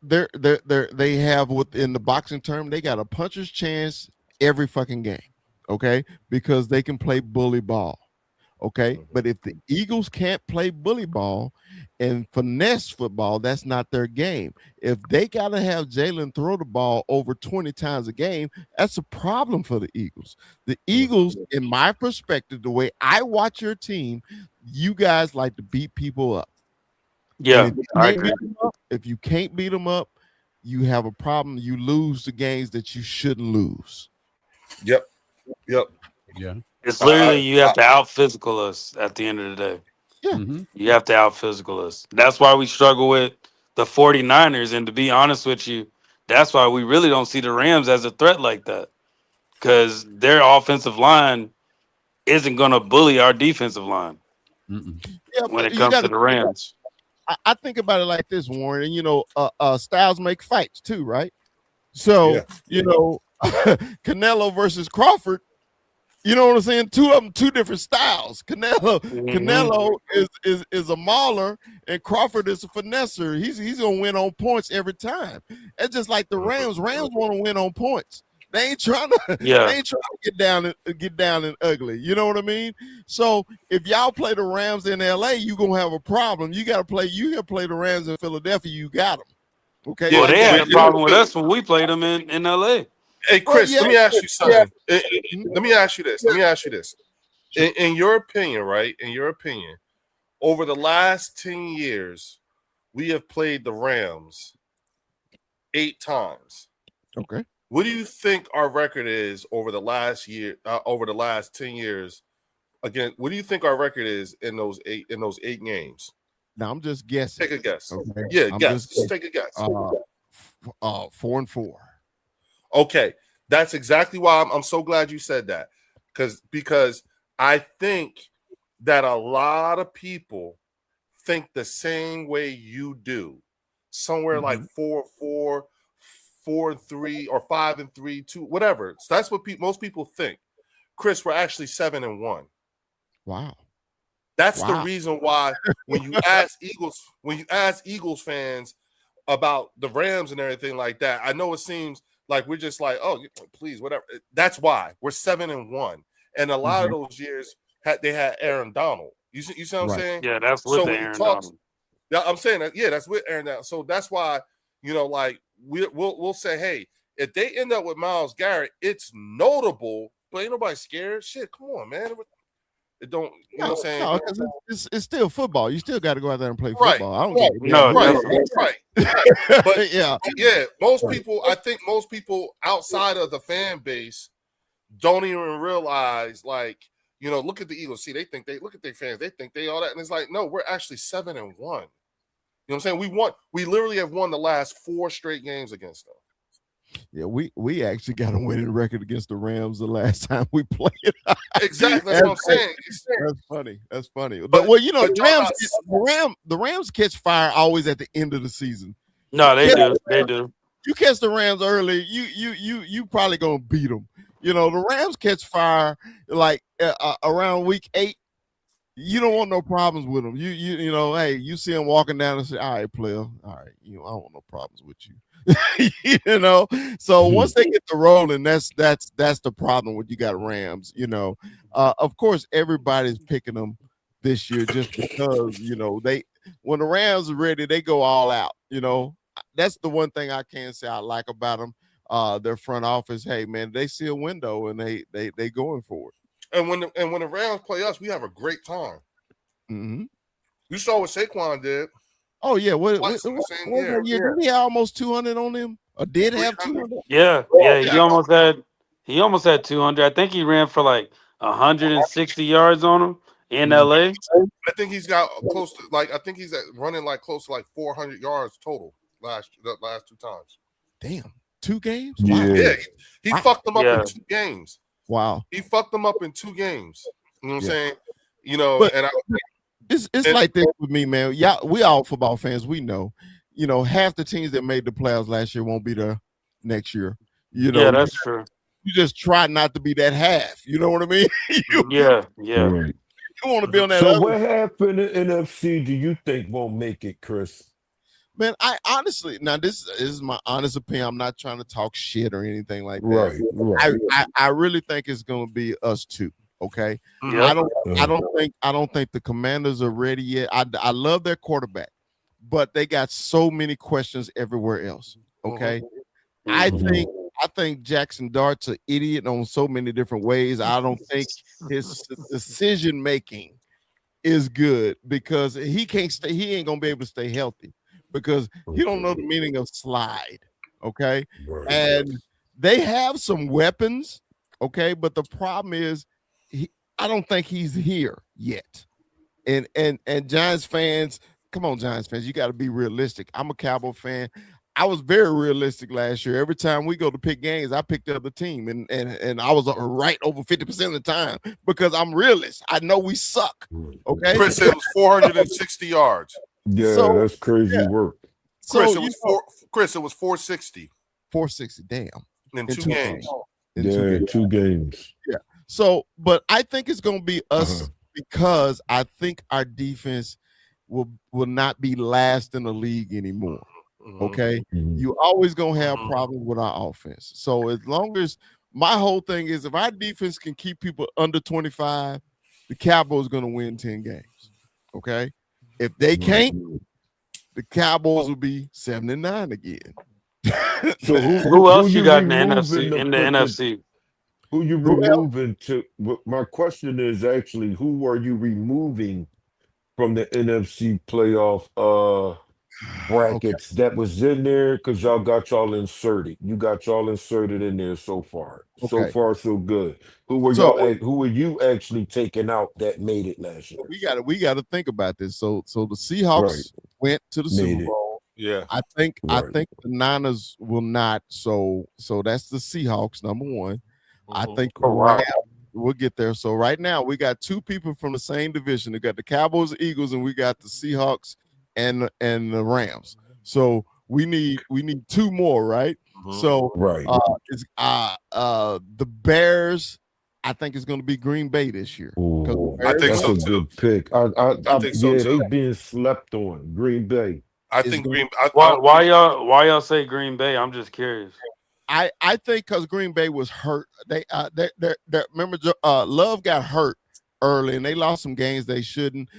they have, within the boxing term, they got a puncher's chance every fucking game. Okay. Because they can play bully ball. Okay, but if the Eagles can't play bully ball and finesse football, that's not their game. If they got to have Jalen throw the ball over 20 times a game, that's a problem for the Eagles. The Eagles, in my perspective, the way I watch your team, you guys like to beat people up. Yeah, I agree. If you can't beat them up, you have a problem. You lose the games that you shouldn't lose. Yep. Yeah. It's literally you have to out physical us at the end of the day. Yeah. Mm-hmm. You have to out physical us. That's why we struggle with the 49ers. And to be honest with you, that's why we really don't see the Rams as a threat like that. Because their offensive line isn't going to bully our defensive line when it comes to the Rams. I think about it like this, Warren, and styles make fights too, right? So, Canelo versus Crawford, you know what I'm saying? Two of them, two different styles. Canelo is a mauler, and Crawford is a finesser. He's gonna win on points every time. It's just like the Rams. Rams want to win on points. They ain't trying to. Yeah. They ain't trying to get down and ugly. You know what I mean? So if y'all play the Rams in LA, you gonna have a problem. You gotta play. You gotta play the Rams in Philadelphia. You got them. Okay. Well, they had a problem with us when we played them in LA. Hey, Chris, let me ask you something. Let me ask you this. In your opinion, right? In your opinion, over the last 10 years, we have played the Rams 8 times. Okay. What do you think our record is over the last year, over the last 10 years? Again, what do you think our record is in those eight games? Now I'm just guessing. Take a guess. Okay? Yeah, I'm guess. Just take a guess. 4-4. Okay, that's exactly why I'm so glad you said that, because I think that a lot of people think the same way you do, somewhere like 4-4, 4-3, or 5-3, 2, whatever. So that's what most people think. Chris, we're actually 7-1. Wow. That's the reason why when you ask Eagles fans about the Rams and everything like that, I know it seems like we're just like, oh, please, whatever. That's why we're 7-1, and a lot of those years they had Aaron Donald. You see what I'm saying? Yeah, that's with the Aaron Donald. Yeah, I'm saying that. Yeah, that's with Aaron Donald. So that's why, like we'll say, hey, if they end up with Myles Garrett, it's notable, but ain't nobody scared. Shit, come on, man. It don't, you know what I'm saying? No, 'cause it's still football. You still got to go out there and play football. I don't give a No, damn. right. But yeah, most people, I think most people outside of the fan base don't even realize, like, look at the Eagles. See, look at their fans. They think they all that, and it's like, no, we're actually 7-1. You know what I'm saying? We literally have won the last 4 straight games against them. Yeah, we actually got a winning record against the Rams the last time we played. Exactly, that's what I'm saying. That's funny. But the Rams catch fire always at the end of the season. No, they do. They do. You catch the Rams early, you probably gonna beat them. The Rams catch fire like around week 8. You don't want no problems with them. Hey, you see them walking down and say, all right, player, all right, I don't want no problems with you. So once they get to rolling, that's the problem when you got Rams. Of course, everybody's picking them this year just because when the Rams are ready, they go all out. That's the one thing I can say I like about them. Their front office, hey man, they see a window and they going for it. And when the Rams play us, we have a great time. Mm-hmm. You saw what Saquon did. Oh yeah, what year? Did he have almost 200 on him? Or did have 200? Yeah. He almost had 200. I think he ran for like 160 yards on him in LA. I think he's got close to running like close to like 400 yards total the last 2 times. Damn, 2 games? Yeah. Wow. Yeah, he fucked them up in 2 games. Wow. He fucked them up in 2 games. You know what I'm saying? It's like this with me, man. Yeah, we all football fans. We know, half the teams that made the playoffs last year won't be there next year. Yeah, that's true. You just try not to be that half. You know what I mean? Yeah. Right. You want to be on that. So what happened in NFC do you think won't make it, Chris? Man, I honestly, now this is my honest opinion. I'm not trying to talk shit or anything like that. Right. I really think it's going to be us 2. Okay. Yep. I don't think the Commanders are ready yet. I love their quarterback, but they got so many questions everywhere else. Okay. I think Jackson Dart's an idiot on so many different ways. I don't think his decision making is good because he can't stay. He ain't gonna be able to stay healthy because he don't know the meaning of slide. Okay. And they have some weapons. Okay. But the problem is I don't think he's here yet. And Giants fans, come on, Giants fans, you got to be realistic. I'm a Cowboy fan. I was very realistic last year. Every time we go to pick games, I picked the other team, and I was right over 50% of the time because I'm realist. I know we suck. Okay, Chris, it was 460 yards. Yeah, that's crazy work. Chris, Chris, it was 460. 460, damn. In 2 games. In 2 games. Yeah. So, but I think it's going to be us because I think our defense will not be last in the league anymore. Okay. You always going to have problems with our offense. So as long as my whole thing is if our defense can keep people under 25, the Cowboys going to win 10 games. Okay. If they can't, the Cowboys will be 7-9 again. So who else you got in the NFC? Who you removing to? My question is actually, who are you removing from the NFC playoff brackets that was in there because y'all got y'all inserted. You got y'all inserted in there so far. So Okay. far, so good. Who were So- who were you actually taking out that made it last year? We got to think about this. So the Seahawks Right. went to the Made Super it. Bowl. Yeah. I think Right. the Niners will not. So that's the Seahawks, number one. I think the Oh, wow. Rams will get there. So right now we got two people from the same division. We got the Cowboys, Eagles, and we got the Seahawks and the Rams. So we need two more, right? So Right. it's the Bears. I think it's going to be Green Bay this year. Ooh, I think that's so a too. good pick. I think so yeah, too. they being slept on. Green Bay. I It's think gonna- Why y'all say Green Bay? I'm just curious. I think because Green Bay was hurt. They remember Love got hurt early and they lost some games they shouldn't.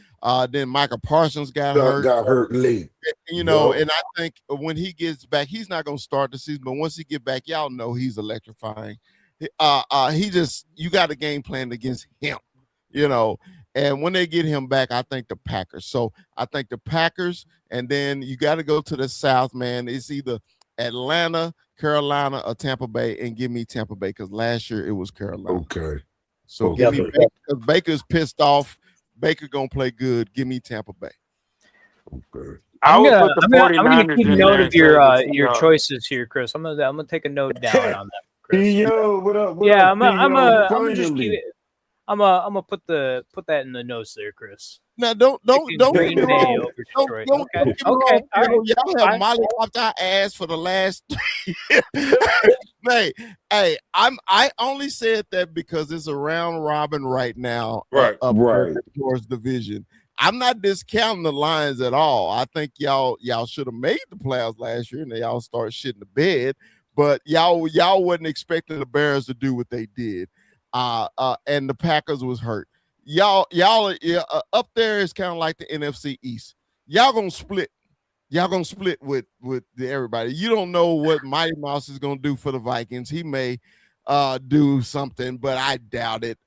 Then Michael Parsons got hurt. Got hurt late. You know, Yup. and I think when he gets back, he's not going to start the season. But once he get back, y'all know he's electrifying. He just you got a game plan against him, you know. And when they get him back, I think the Packers. So I think the Packers, and then you got to go to the South, man. It's either Atlanta, Carolina, or Tampa Bay, and give me Tampa Bay because last year it was Carolina. Okay. So Okay. give me Baker because Baker's pissed off. Baker gonna play good. Give me Tampa Bay. Okay. I I'm would gonna, put the I'm gonna, I'm gonna 49ers keep in note there of and say the your Seahawks. choices here, Chris. I'm gonna take a note down on that, Chris. Yo, what up? What Yeah, up, I'm gonna just Finally. keep it. I'm gonna put that in the notes there, Chris. Now don't Picking get Green me Bay wrong. over Don't Detroit. get Okay, me all wrong. right. Y'all have Fine. molly popped our ass for the last 3 years. Hey, I only said that because it's a round robin right now. Right. Up Right. towards division. I'm not discounting the Lions at all. I think y'all should have made the playoffs last year and they all started shitting the bed. But y'all wasn't expecting the Bears to do what they did. And the Packers was hurt. Y'all up there is kind of like the NFC East. Y'all gonna split. Y'all gonna split with everybody. You don't know what Mighty Mouse is gonna do for the Vikings. He may do something, but I doubt it.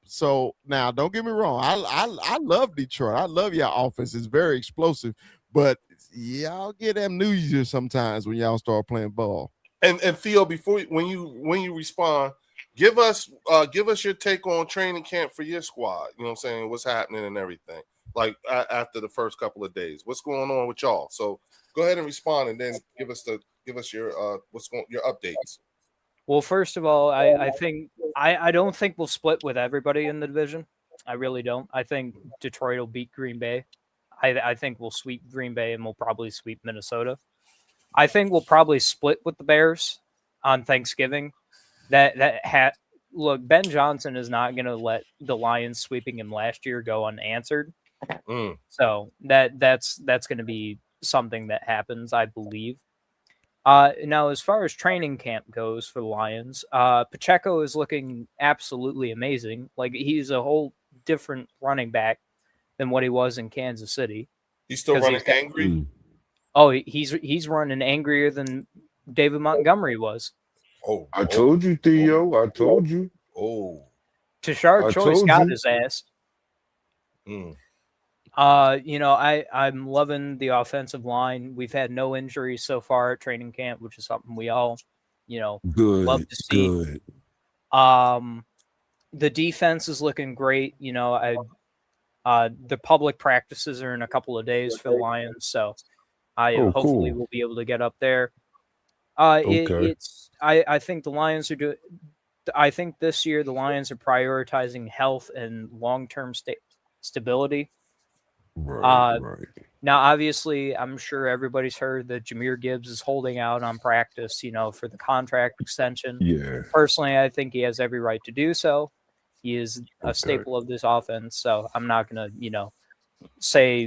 So now don't get me wrong. I love Detroit. I love y'all offense. It's very explosive, but y'all get amnesia sometimes when y'all start playing ball. And Theo, when you respond, give us your take on training camp for your squad. You know what I'm saying? What's happening and everything. Like after the first couple of days, what's going on with y'all? So go ahead and respond, and then give us your your updates. Well, first of all, I think I don't think we'll split with everybody in the division. I really don't. I think Detroit will beat Green Bay. I think we'll sweep Green Bay and we'll probably sweep Minnesota. I think we'll probably split with the Bears on Thanksgiving. Look, Ben Johnson is not going to let the Lions sweeping him last year go unanswered. So that's going to be something that happens, I believe. Now, as far as training camp goes for the Lions, Pacheco is looking absolutely amazing. Like he's a whole different running back than what he was in Kansas City. He's still running angry. Oh, he's running angrier than David Montgomery was. Oh, I told you, Theo. I told you. Oh, Tashard I Choice told got you. his ass. Mm. I'm loving the offensive line. We've had no injuries so far at training camp, which is something we all, Good. love to see. Good. The defense is looking great. The public practices are in a couple of days for the Lions, so hopefully cool. we'll be able to get up there. Okay. I think the Lions are doing. I think this year the Lions are prioritizing health and long-term stability. Right. Now, obviously, I'm sure everybody's heard that Jahmyr Gibbs is holding out on practice, for the contract extension. Yeah. Personally, I think he has every right to do so. He is a staple of this offense, so I'm not going to, say,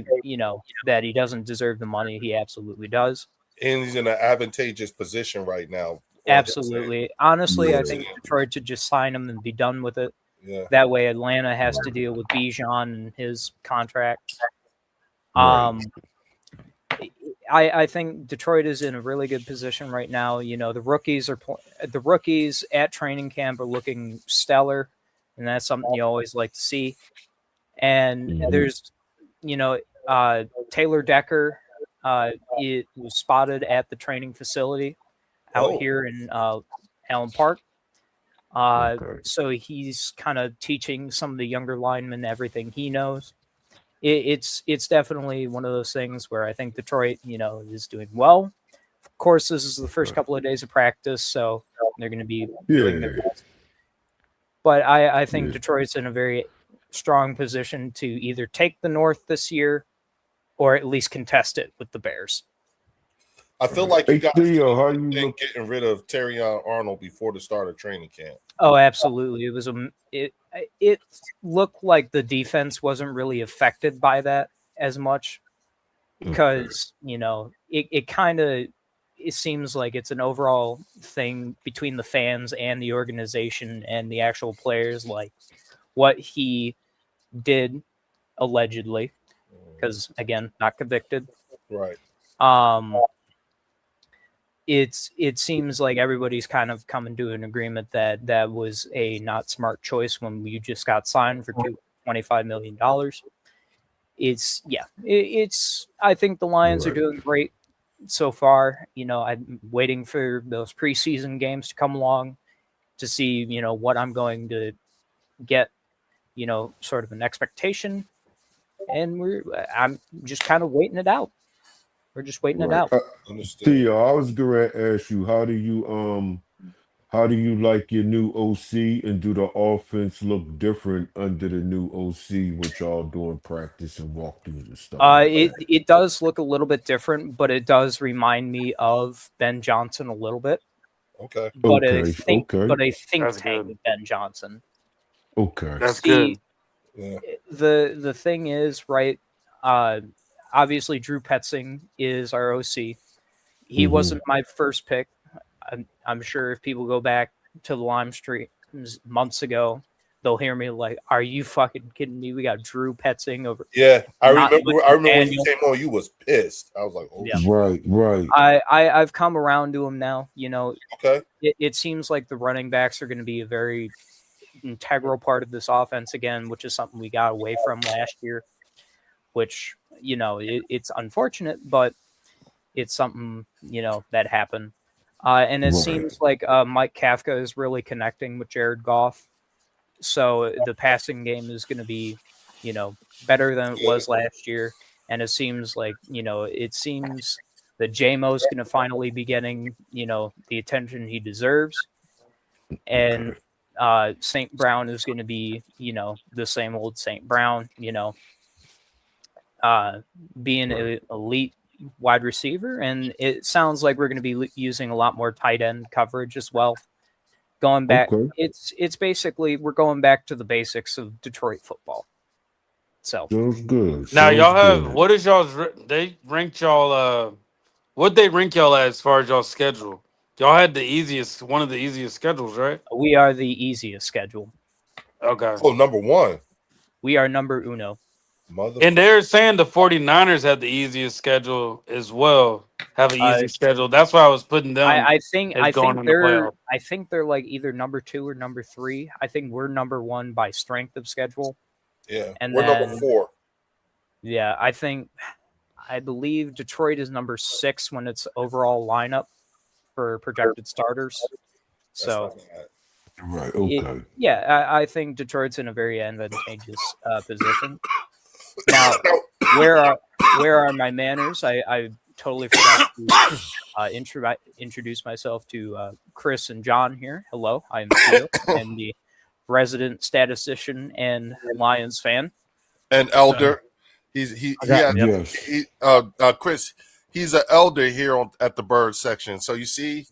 that he doesn't deserve the money. He absolutely does. And he's in an advantageous position right now. Absolutely. Honestly, Yeah. I think Detroit should just sign him and be done with it. Yeah. That way, Atlanta has to deal with Bijan and his contract. Right. I think Detroit is in a really good position right now. The rookies at training camp are looking stellar, and that's something you always like to see. And there's, Taylor Decker It was spotted at the training facility out here in Allen Park. So he's kind of teaching some of the younger linemen everything he knows. It's definitely one of those things where I think Detroit, is doing well. Of course, this is the first couple of days of practice, so they're going to be doing their best. But I think Detroit's in a very strong position to either take the North this year or at least contest it with the Bears. I feel like you guys Theo, how you been getting rid of Terrion Arnold before the start of training camp. Oh, absolutely. It was it looked like the defense wasn't really affected by that as much because, it seems like it's an overall thing between the fans and the organization and the actual players, like what he did allegedly, because again, not convicted. Right. It seems like everybody's kind of coming to an agreement that was a not smart choice when you just got signed for $25 million. I think the Lions are doing great so far. I'm waiting for those preseason games to come along to see, what I'm going to get, sort of an expectation. And I'm just kind of waiting it out. We're just waiting it out. Theo, I was going to ask you, how do you like your new OC, and do the offense look different under the new OC, with y'all doing practice and walkthroughs and stuff? It does look a little bit different, but it does remind me of Ben Johnson a little bit. Okay. But a think That's tank good. Ben Johnson. Okay. That's good. Yeah. The thing is, right, obviously Drew Petzing is our OC. He wasn't my first pick. I'm sure if people go back to the Lime Street months ago, they'll hear me like, "Are you fucking kidding me? We got Drew Petzing over." Yeah, I Not remember. I remember when you Daniel. came on, you was pissed. I was like, "Oh, Yeah. Right. I've come around to him now. okay." It seems like the running backs are going to be a very integral part of this offense again, which is something we got away from last year, which, it's unfortunate, but it's something, that happened. And it seems like Mike Kafka is really connecting with Jared Goff. So the passing game is going to be, better than it was last year. And it seems like, that J-Mo's going to finally be getting, the attention he deserves. And St. Brown is going to be, the same old St. Brown, being an elite wide receiver. And it sounds like we're going to be using a lot more tight end coverage as well. Going back, it's basically, we're going back to the basics of Detroit football. So Sounds good. Now Sounds y'all have good. what is y'all's? They ranked y'all. What they rank y'all as far as y'all's schedule? Y'all had one of the easiest schedules, right? we are the easiest schedule. Okay. Oh, number one, We are number uno. mother. And they're saying the 49ers have the easiest schedule as well. Have an easy schedule. That's why I was putting them. I think going in the they're playoff. I think they're like either number 2 or number 3. I think we're number 1 by strength of schedule. Yeah, And we're then- number 4. Yeah, I believe Detroit is number 6 when it's overall lineup for projected starters. That's So not bad. Right. Okay. I think Detroit's in a very advantageous position. Now, where are my manners? I totally forgot to introduce myself to Chris and John here. Hello, I'm Theo. I'm the resident statistician and Lions fan. And elder, Yes. Chris, he's an elder here at the bird section. So you see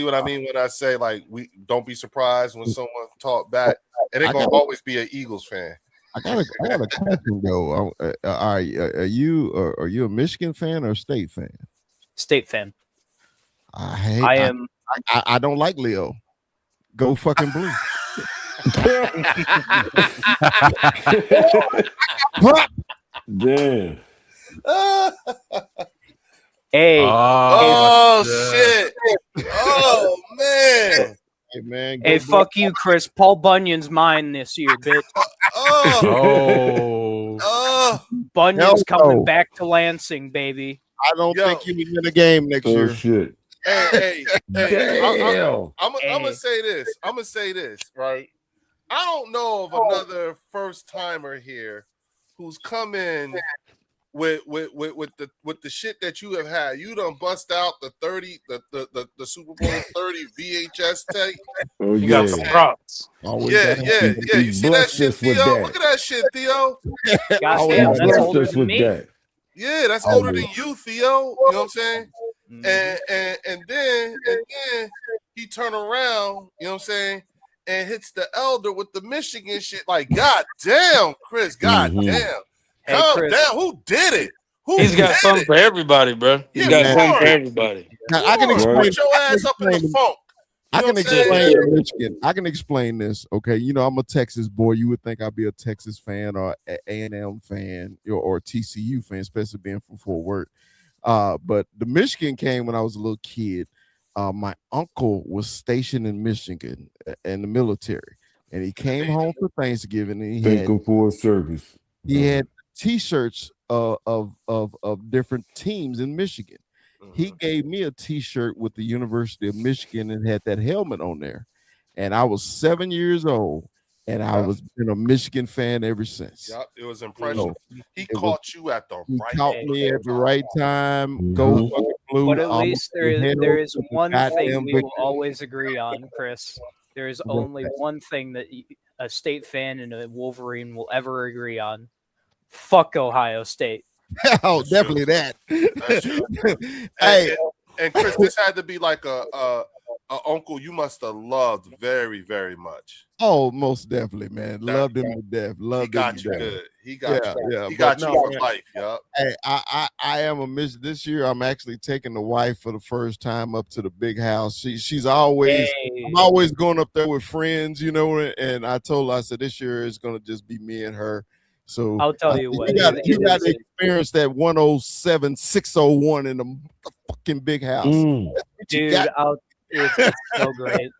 what I mean when I say, like, we don't be surprised when someone talk back. And they're gonna always be an Eagles fan. I got a question though. Are you a Michigan fan or a State fan? State fan. I am. I don't like Leo. Go fucking blue. Damn. Hey, Oh shit! Oh man! Hey man. hey, fuck you, Chris. Paul Bunyan's mine this year, bitch. Oh, Oh. oh! Bunyan's Hell coming no. back to Lansing, baby. I don't Yo. think you will win a game next Oh year. shit! Hey, Damn. I'm gonna say this. Right? I don't know of another first timer here who's come in with the shit that you have had. You done bust out the Super Bowl 30 VHS tape. Oh You got some props. Always Yeah. gotta You He see that blessed shit, us with Theo? that. Look at that shit, Theo. Goddamn, He that's blessed older us than with me. that. Yeah, that's older than you, Theo. You know what I'm saying? Mhm. And then he turn around, you know what I'm saying, and hits the elder with the Michigan shit. Like, god damn, Chris, god Mhm. damn. Hey, God Chris. damn, who did it? Who He's got did something it? for everybody, bro. He's Yeah, got man. something for everybody. Now, I can Lord, explain. put your ass up in the funk. You I know can what I'm saying? explain Michigan. I can explain this. Okay, you know I'm a Texas boy. You would think I'd be a Texas fan or A&M fan or TCU fan, especially being from Fort Worth. But the Michigan came when I was a little kid. My uncle was stationed in Michigan in the military, and he came home for Thanksgiving, and Thank him for his service. he had T-shirts of different teams in Michigan. He gave me a T-shirt with the University of Michigan and had that helmet on there, and I was 7 years old, and I was been a Michigan fan ever since. Yep, it was impressive. He It caught you at the He right caught me at the right time. Go Mhm. fucking blue. But at almost least there held is the one goddamn thing we will victory. always agree on, Chris. There is What's only that? one thing that a State fan and a Wolverine will ever agree on. Fuck Ohio State. Oh, definitely that. That's true. Hey, And Chris, this had to be like a uncle you must have loved very, very much. oh, most definitely, man. Loved him to death. He Loved him got to you death. good. He got you. Yeah. He but got you no, for man. life. Yup. Hey, I am a miss this year. I'm actually taking the wife for the first time up to the big house. She's always Hey. I'm always going up there with friends, you know. And I told her, I said this year it's gonna just be me and her. So I'll tell you what. you got it to is- experience that 107 601 in the fucking big house. Mm. That's what you Dude, got. it's so great.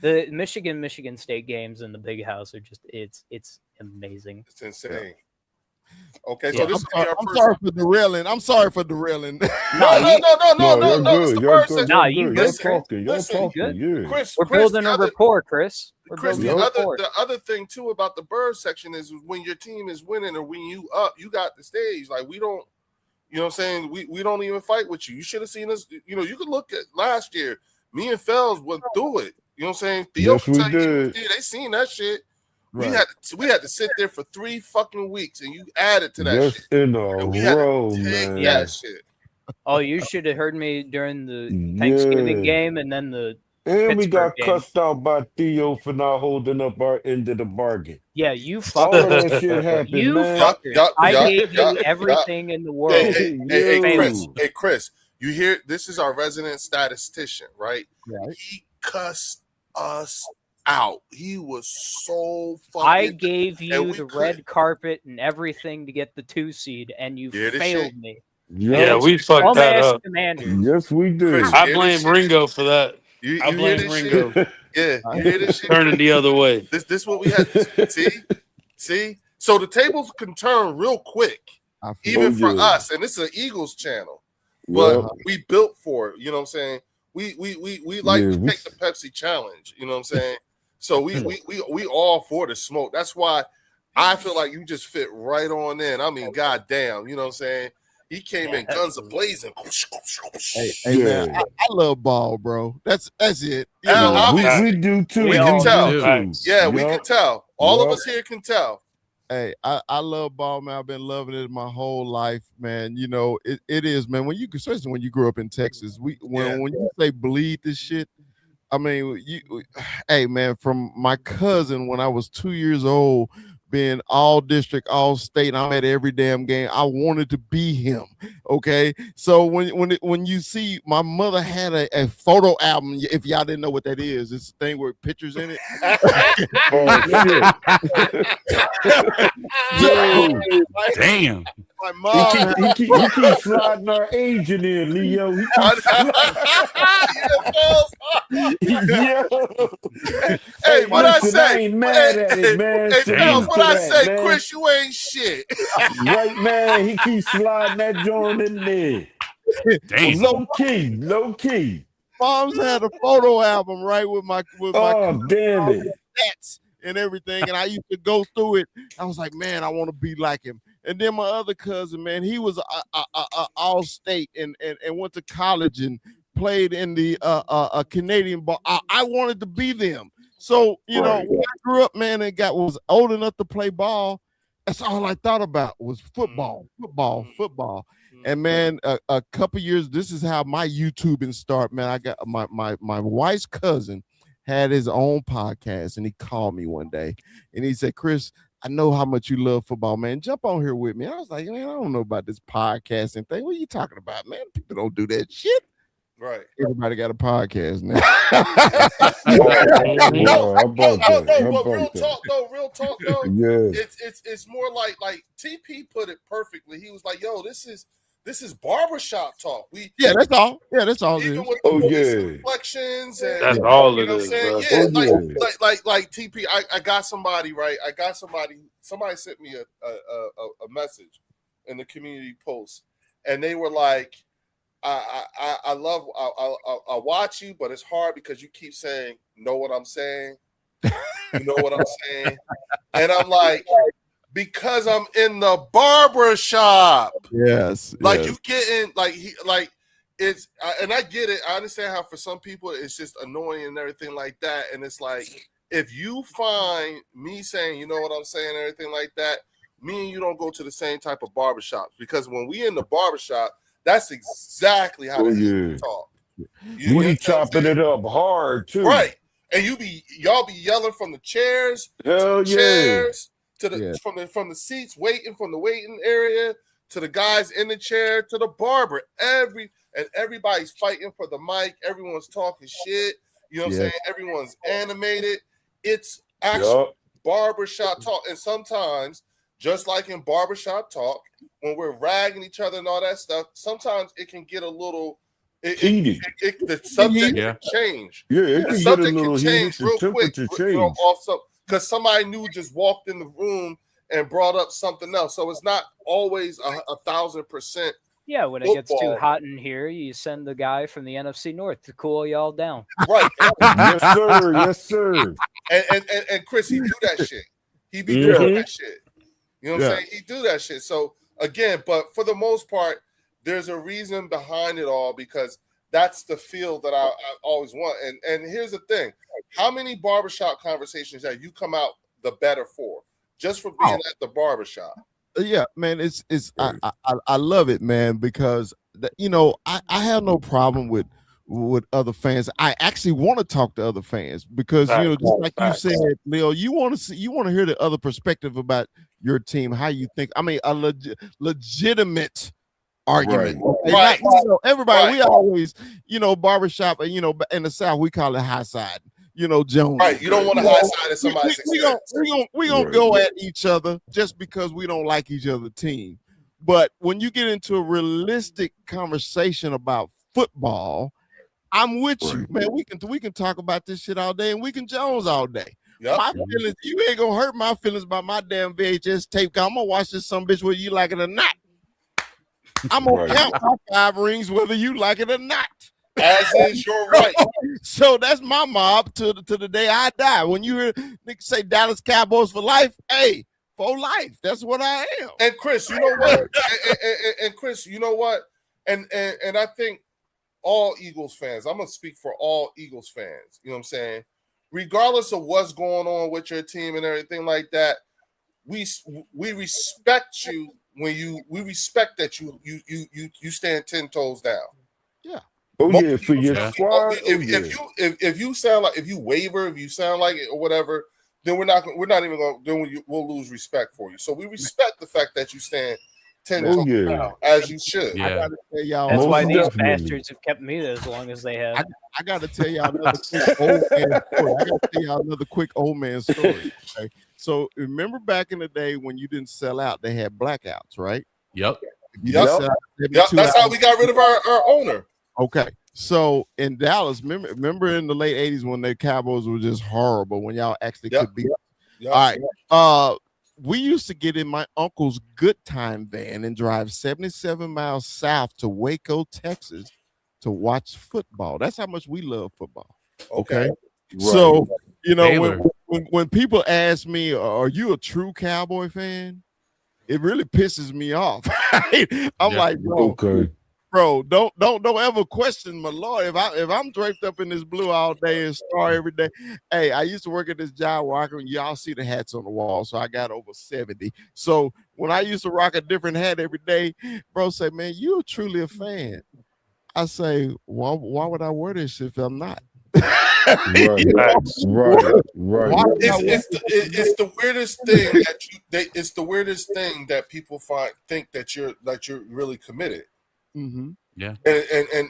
The Michigan State games in the big house are just it's amazing. It's insane. Okay, Yeah. so this will be our I'm first. sorry for derailing. I'm sorry for derailing. No. No, you're It's good. the You're bird good. section. Nah, You're you good. good, You're Listen, talking. You're listen, talking. Yeah. Chris, We're Chris, building the a other- rapport, Chris. We're Chris, building the a other rapport. the other thing too about the bird section is when your team is winning or when you up, you got the stage. Like we don't, you know what I'm saying? We don't even fight with you. You should have seen us. You know, you could look at last year. Me and Fells went through it. You know what I'm saying? Theo Yes, can we tell you, did. they seen that shit. Right. We had to sit there for 3 fucking weeks, and you added to that Just shit. in a And we had row, to take man. that shit. Oh, you should have heard me during the Thanksgiving Yeah. game and then the And we got Pittsburgh game. cussed out by Theo for not holding up our end of the bargain. yeah. You All of fuckers. that shit happened, You man. fuckers. I gave you everything in the world. Hey, Chris. Yo. Hey, Chris. You hear? This is our resident statistician, right? Right. He cussed us out. He was so fucking. I gave and you we the could- red carpet and everything to get the 2 seed, and you Yeah, this failed shit- me. Yeah, we fucked that Dumbass up. Commanders. Yes, we did. Chris, I hear blame this shit? Ringo for that. You I hear blame this Ringo. shit? Yeah, you hear this shit? Turning the other way. This what we had. See. So the tables can turn real quick, I feel even Oh, for yeah. us. And this is an Eagles channel, but Yeah. we built for it. You know what I'm saying? We like Yeah, to we- take the Pepsi challenge. You know what I'm saying? So we all for the smoke. That's why I feel like you just fit right on in. I mean, goddamn, you know what I'm saying? He came in guns a blazing. Hey, man, I love ball, bro. That's it. You Al, know, I'll we do too. We We can do tell. too. Yeah, we Yup. can tell. All of Yup. us here can tell. hey, I love ball, man. I've been loving it my whole life, man. You know, it is, man. When you, especially when you grew up in Texas, when you say bleed this shit, I mean, hey, man, from my cousin when I was 2 years old, being all district, all state, I'm at every damn game. I wanted to be him. Okay, so when you see my mother had a photo album, if y'all didn't know what that is, it's a thing with pictures in it. Oh, shit. Damn. My mom, He keep sliding our age in there, Leo. He keep Yeah. Yo. Hey, what I listen, say? I ain't mad at it, man. Hey, So Pels, used what to I that, say, man. Chris, you ain't shit. Right, man. He keeps sliding that joint in there. Damn. Low key. Mom's had a photo album, right, with my Oh, damn it. stats and everything, and I used to go through it. I was like, man, I want to be like him. And then my other cousin, man, he was a all state and went to college and played in the Canadian ball. I wanted to be them. So you know, when I grew up, man, and was old enough to play ball, that's all I thought about was football. And man, a couple years, this is how my YouTubing started, man. I got my wife's cousin had his own podcast, and he called me one day and he said, Chris, I know how much you love football, man. Jump on here with me. I was like, man, I don't know about this podcasting thing. What are you talking about, man? People don't do that shit. Right. Everybody got a podcast now. Real talk though. Yeah. It's more like TP put it perfectly. He was like, yo, this is barbershop talk. That's all. Yeah, that's all. Even with the reflections and That's all it you know is, what I'm bro. saying? Yeah, like TP. I got somebody, right? Somebody sent me a message in the community post, and they were like, I watch you, but it's hard because you keep saying, know what I'm saying? You know what I'm saying? And I'm like, because I'm in the barber shop. Yes. Like you getting it's and I get it. I understand how for some people it's just annoying and everything like that. And it's like, if you find me saying, you know what I'm saying, and everything like that, me and you don't go to the same type of barbershops, because when we in the barbershop, that's exactly how they talk. You be chopping it up hard too. Right. And y'all be yelling from the chairs, Hell chairs to the from the seats, waiting from the waiting area to the guys in the chair to the barber. Everybody's fighting for the mic. Everyone's talking shit. You know what I'm saying? Everyone's animated. It's actual barbershop talk. And sometimes, just like in barbershop talk, when we're ragging each other and all that stuff, sometimes it can get a little heated. The subject can change. Yeah, it the can subject get a little can change heated. real The quick. temperature change. Because somebody new just walked in the room and brought up something else. So it's not always 1,000%. Yeah, when it gets too hot in here, you send the guy from the NFC North to cool y'all down. Right. Yes, sir. Yes, sir. And Chris, he do that shit. He be doing that shit. You know what I'm saying? He do that shit. So again, but for the most part, there's a reason behind it all, because that's the feel that I always want. And here's the thing: how many barbershop conversations have you come out the better for just for being at the barbershop? Yeah, man, it's I love it, man, because I have no problem with other fans. I actually want to talk to other fans because just like you said, Leo, you want to hear the other perspective about your team, how you think. I mean, a legitimate argument. Right. Everybody, we always, barbershop, in the South we call it high side. Jones. Right. You don't want to high side at somebody's success. We gonna go at each other just because we don't like each other's team. But when you get into a realistic conversation about football, I'm with you, man. We can talk about this shit all day, and we can Jones all day. Yep. My feelings, you ain't gonna hurt my feelings about my damn VHS tape. I'm gonna watch this some bitch whether you like it or not. I'm gonna count my 5 rings whether you like it or not. As is your right. So that's my mob to the day I die. When you hear niggas say Dallas Cowboys for life, hey, for life. That's what I am. And Chris, you know what? and Chris, you know what? And I think all Eagles fans, I'm gonna speak for all Eagles fans. You know what I'm saying? Regardless of what's going on with your team and everything like that, we respect you we respect that you stand 10 toes down. Yeah. For your squad. If you sound like, if you waver, if you sound like it or whatever, then we're not even going. Then we'll lose respect for you. So we respect the fact that you stand 10 toes down, as you should. I gotta tell y'all, that's why these bastards have kept me as long as they have. I got to tell y'all another quick old man story. Okay? So remember back in the day when you didn't sell out, they had blackouts, right? Yep. That's how we got rid of our owner. Okay, so in Dallas, remember in the late 80s when the Cowboys were just horrible, when y'all actually could beat. All right, we used to get in my uncle's Good Time van and drive 77 miles south to Waco, Texas to watch football. That's how much we love football. Okay. So, you know, Baylor. when people ask me, are you a true Cowboy fan? It really pisses me off. I'm like, bro, don't ever question my Lord. If I'm draped up in this blue all day and star every day. Hey, I used to work at this job where y'all see the hats on the wall, so I got over 70. So when I used to rock a different hat every day, bro say, man, you're truly a fan. I say, why would I wear this if I'm not? Right. It's the weirdest thing it's the weirdest thing that people think that you're really committed. Mm-hmm. Yeah. And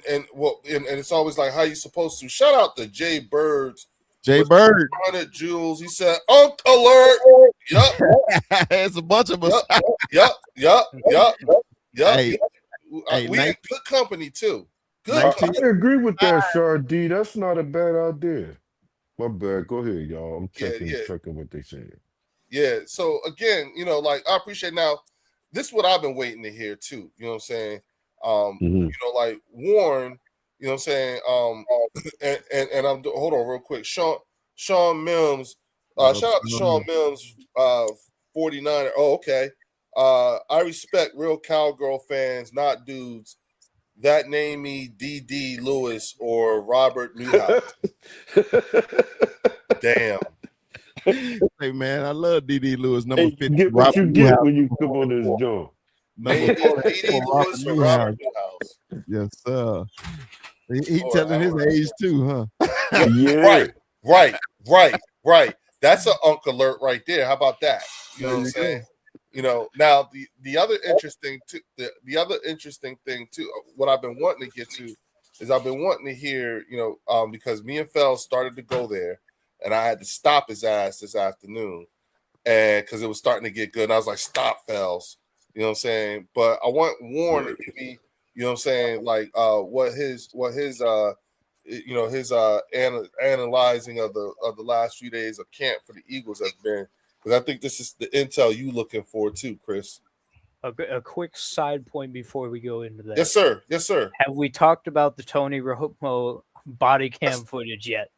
it's always like, how you supposed to? Shout out to Jay Birds. Jay Bird. 100 Jules. He said, Unc alert. Yup. It's a bunch of us. Yup. Hey, we in good company too. I agree with that, Shardy. That's not a bad idea. My bad. Go ahead, y'all. I'm checking what they saying. Yeah. So again, you know, like I appreciate now. This is what I've been waiting to hear too. You know what I'm saying? You know, like Warren. You know what I'm saying? And I'm hold on real quick. Sean Mims. Shout out to Sean Mims. 49er. Oh, okay. I respect real cowgirl fans, not dudes that name me D.D. Lewis or Robert Newhouse. Damn. Hey man, I love D.D. Lewis. Number 50. Get what you get when you come on this joint. D.D. Lewis or Robert Newhouse. Yes, sir. He telling his age too, huh? Yeah. Right. That's an Unc alert right there. How about that? You know what I'm saying? You know, now the other interesting thing too, what I've been wanting to get to is I've been wanting to hear, you know, because me and Fel started to go there, and I had to stop his ass this afternoon, and because it was starting to get good, and I was like, "Stop, Fels," you know what I'm saying? But I want Warren to give me, you know what I'm saying, like what his you know his analyzing of the last few days of camp for the Eagles has been. Because I think this is the intel you looking for too, Chris. A quick side point before we go into that. Yes, sir. Yes, sir. Have we talked about the Tony Romo body cam footage yet?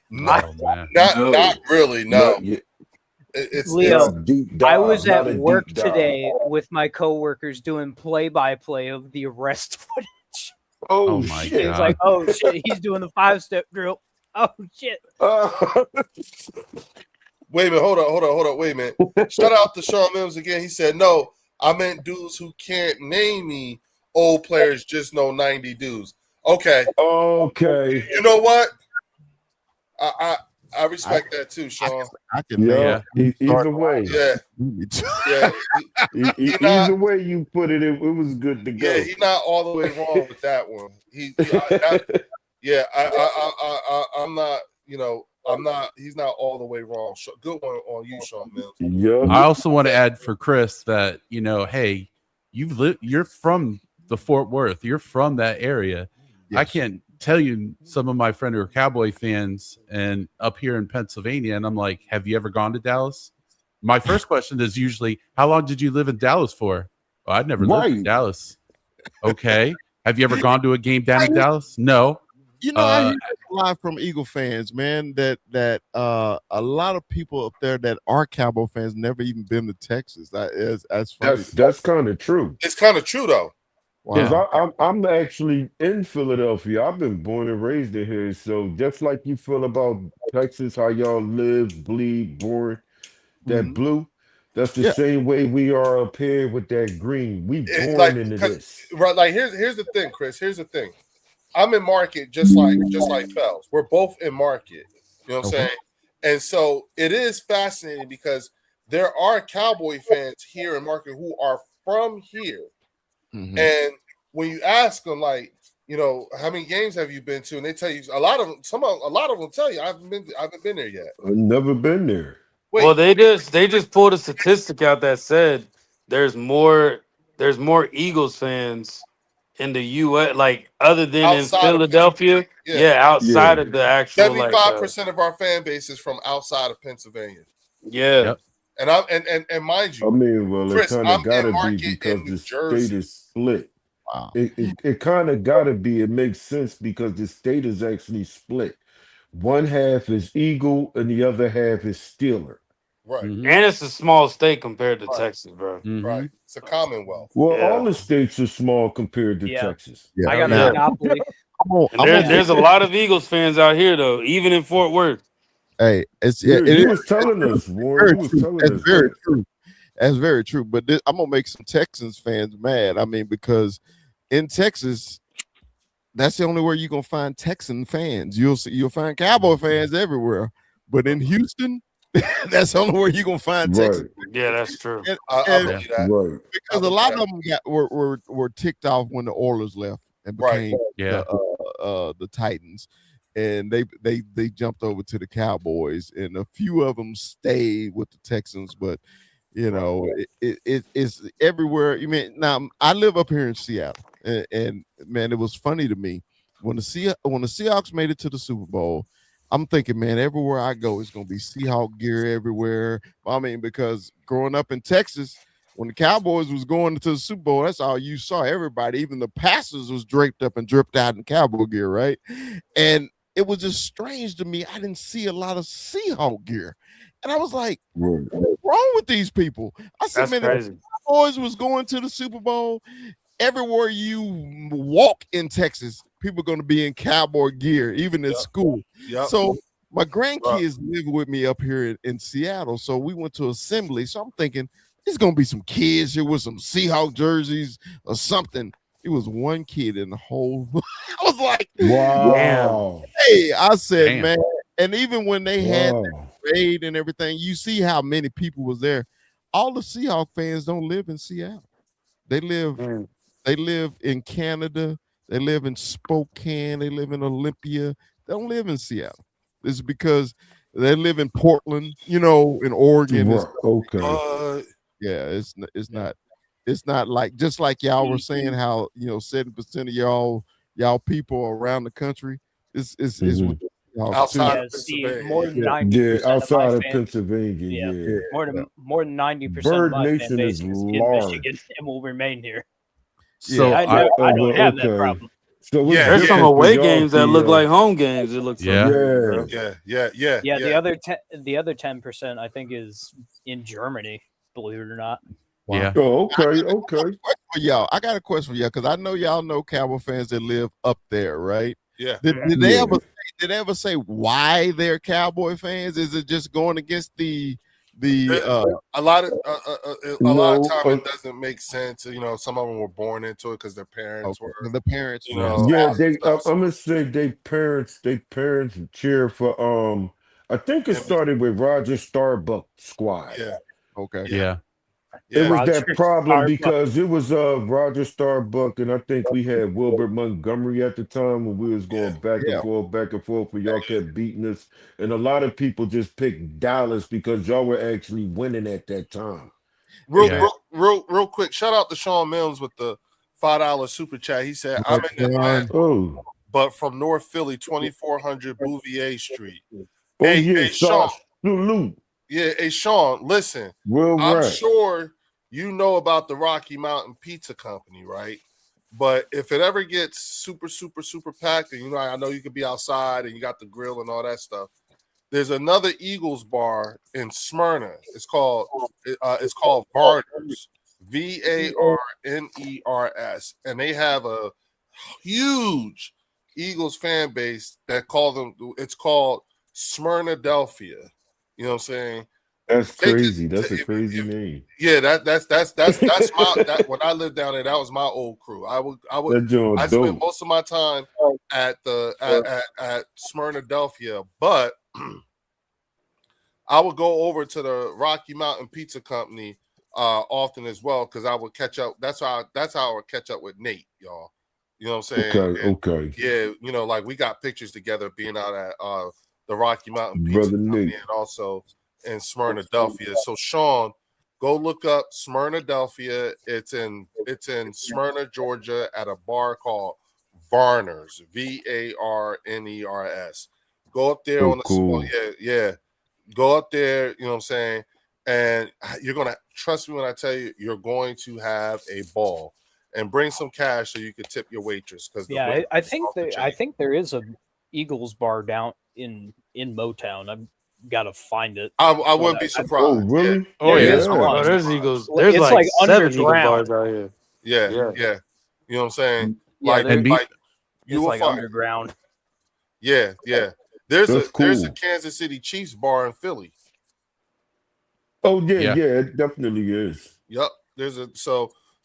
Not really. No. Leo, I was at work today with my coworkers doing play-by-play of the arrest footage. Oh my shit! It's like, oh shit, he's doing the 5-step drill. Oh shit. Wait a minute, hold on. Wait a minute. Shout out to Sean Mims again. He said, no, I meant dudes who can't name me. Old players just know 90 dudes. Okay. You know what? I respect that too, Sean. I can either way. Yeah. Either way you put it, it was good to go. Yeah, he's not all the way wrong with that one. I'm not, you know, he's not all the way wrong. Good one on you, Sean Mills. Yeah. I also want to add for Chris that, you know, hey, you're from the Fort Worth. You're from that area. Yes. I can't tell you some of my friends who are Cowboy fans and up here in Pennsylvania. And I'm like, have you ever gone to Dallas? My first question is usually, how long did you live in Dallas for? Oh, I'd never lived in Dallas. Okay. Have you ever gone to a game down in Dallas? No. You know, I hear a lot from Eagle fans, man, that a lot of people up there that are Cowboy fans never even been to Texas. That's funny. That's kind of true. It's kind of true though. Because I'm actually in Philadelphia. I've been born and raised in here. So just like you feel about Texas, how y'all live, bleed, born, that blue, that's the same way we are up here with that green. We born like, into this. Right, like here's the thing, Chris. Here's the thing. I'm in market just like Fells. We're both in market. You know what I'm saying? And so it is fascinating because there are Cowboy fans here in market who are from here. Mm-hmm. And when you ask them, like, you know, how many games have you been to? And they tell you a lot of them tell you I haven't been there yet. I've never been there. Wait. Well, they just pulled a statistic out that said there's more Eagles fans in the U.S. like other than outside in Philadelphia, of the actual 75% of our fan base is from outside of Pennsylvania. Yeah. And I'm and mind I you, mean, well, it Chris, kind I'm of got in to be market because in New the state Jersey. is split. Wow. It kind of got to be. It makes sense because the state is actually split. One half is Eagle and the other half is Steeler. Right, Mhm. And it's a small state compared to Right. Texas, bro. Mhm. right. It's a Commonwealth. Well, all Yeah. the states are small compared to Yeah. Texas. Yeah. I got yeah. a monopoly. And there's a lot of Eagles fans out here though, even in Fort Worth. Hey, it's Yeah, it you is was telling us, Warren. very You was true. telling That's us very that. true. That's very true. But I'm gonna make some Texans fans mad. I mean, because in Texas, that's the only where you're gonna find Texan fans. You'll find Cowboy fans everywhere, but in Houston, that's the only where you're gonna find Texas. Right, Yeah, that's true. And, I and believe that. right. because a lot of them were ticked off when the Oilers left and Right. became Yeah. the Titans, and they jumped over to the Cowboys, and a few of them stayed with the Texans, but you know it's everywhere. You mean now I live up here in Seattle, and man, it was funny to me when the Seahawks made it to the Super Bowl. I'm thinking, man, everywhere I go, it's gonna be Seahawk gear everywhere. I mean, because growing up in Texas, when the Cowboys was going to the Super Bowl, that's all you saw. Everybody, even the passers, was draped up and dripped out in Cowboy gear, right? And it was just strange to me. I didn't see a lot of Seahawk gear, and I was like, Right. "What's wrong with these people?" I said, That's "Man, crazy. the Cowboys was going to the Super Bowl. Everywhere you walk in Texas, people are going to be in Cowboy gear, even at Yep. school." Yep. So my grandkids live with me up here in Seattle. So we went to assembly. So I'm thinking there's gonna be some kids here with some Seahawk jerseys or something. It was one kid in the whole. I was like, Wow. hey, I said, Damn. man. And even when they had the Wow. parade and everything, you see how many people was there. All the Seahawk fans don't live in Seattle. They live Mm. they live in Canada. They live in Spokane. They live in Olympia. They don't live in Seattle. It's because they live in Portland, in Oregon. Right. Okay. Yeah, it's not like just like y'all were saying how 70% of y'all people around the country is Mhm. with y'all Outside too. Yeah, of see, Pennsylvania. more than Yeah. 90% Yeah, of my outside of fan, Pennsylvania. yeah, Yeah. more than 90% of Bird my fan Nation base is is in large. Michigan and will remain here. So Yeah. I I don't well, have that okay. problem. So it's Yeah, There's some different for away y'all. games that look like home games. It looks Yeah. like. Yeah. Yeah. Yeah, the other 10% I think is in Germany. Believe it or not. yeah. Oh, okay. I got a Okay. question for y'all. I got a question for y'all because I know y'all know Cowboy fans that live up there, right? Yeah. Did Yeah. they ever say why they're Cowboy fans? Is it just going against the A lot of No. time it doesn't make sense. Some of them were born into it because their parents were. the parents? Yeah, all that stuff. I'm gonna say they parents cheer for I think it started with Roger Starbuck squad. Yeah. Okay. Yeah. It was Roger that problem Starbuck. because it was Roger Starbuck, and I think we had Wilbert Montgomery at the time when we was going back Yeah. and forth, but y'all kept beating us. And a lot of people just picked Dallas because y'all were actually winning at that time. Real quick. Shout out to Sean Mills with the $5 super chat. He said, "I'm in Atlanta, Oh, but from North Philly, 2400 Bouvier Street." oh Hey, yeah, Sean. salute, Yeah, hey Sean, listen. real I'm rap. sure you know about the Rocky Mountain Pizza Company, right? But if it ever gets super, super, super packed, and I know you could be outside and you got the grill and all that stuff. There's another Eagles bar in Smyrna. It's called Varners, VARNERS, and they have a huge Eagles fan base that it's called Smyrnadelphia. You know what I'm saying? That's Take it crazy. That's a to- crazy name. Yeah, that's when I lived down there, that was my old crew. I That joint spent dope. most of my time at Smyrnadelphia, but I would go over to the Rocky Mountain Pizza Company often as well because I would catch up. That's how I would catch up with Nate, y'all. You know what I'm saying? Okay. Yeah, like we got pictures together being out at the Rocky Mountain Pizza Brother Company Nate. and also in Smyrnadelphia. So Sean, go look up Smyrnadelphia. It's in Smyrna, Georgia, at a bar called Varners, VARNERS. Go up there on the cool. yeah. Go up there, you know what I'm saying? and you're gonna trust me when I tell you, you're going to have a ball. And bring some cash so you can tip your waitress. Because I think there is a Eagles bar down in Motown. I've got to find it. I wouldn't be surprised. Oh, really? Oh There yeah, is one. there's Eagles. There's It's like like 7 Eagle underground. bars out here. Yeah. Yeah. You know what I'm saying? Yeah, Like, there- like you It's will like find. underground. Yeah. There's That's there's a cool. Kansas City Chiefs bar in Philly. Oh yeah, Yeah. yeah, it definitely is. Yep. There's a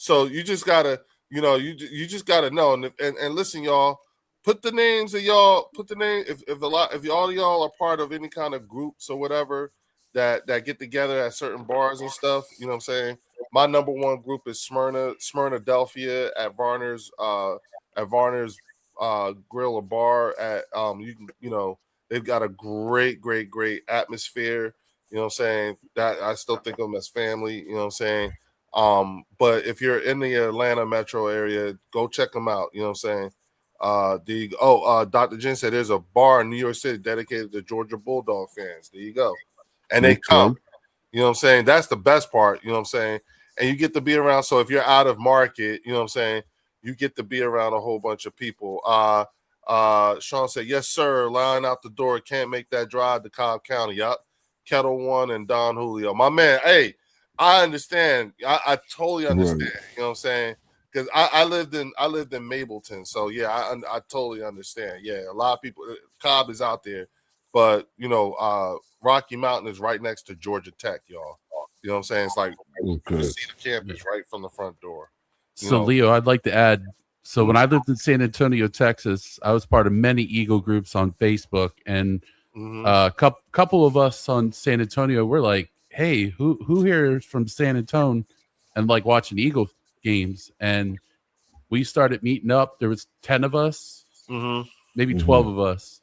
so you just gotta, you just gotta know. And listen, y'all, put the names of y'all, if all y'all are part of any kind of groups or whatever that get together at certain bars and stuff, you know what I'm saying? My number one group is Smyrnadelphia at Varner's Grill or Bar at they've got a great atmosphere. You know what I'm saying? That I still think of them as family, you know what I'm saying? But if you're in the Atlanta metro area, go check them out. You know what I'm saying? Dr. Jen said there's a bar in New York City dedicated to Georgia Bulldog fans. There you go. And they come. You know what I'm saying? That's the best part. You know what I'm saying? And you get to be around. So if you're out of market, you know what I'm saying? You get to be around a whole bunch of people. Sean said, yes, sir. Line out the door. Can't make that drive to Cobb County. Yup. Kettle One and Don Julio. My man, hey, I understand. I totally understand. Right. You know what I'm saying? Because I lived in Mableton. So yeah, I totally understand. Yeah, a lot of people, Cobb is out there, but Rocky Mountain is right next to Georgia Tech, y'all. You know what I'm saying? It's like you Okay. see the campus right from the front door. So Leo, I'd like to add. So when I lived in San Antonio, Texas, I was part of many Eagle groups on Facebook, and a couple of us on San Antonio were like, "Hey, who here is from San Antonio and like watching Eagle games?" And we started meeting up. There was 10 of us, maybe 12 of us.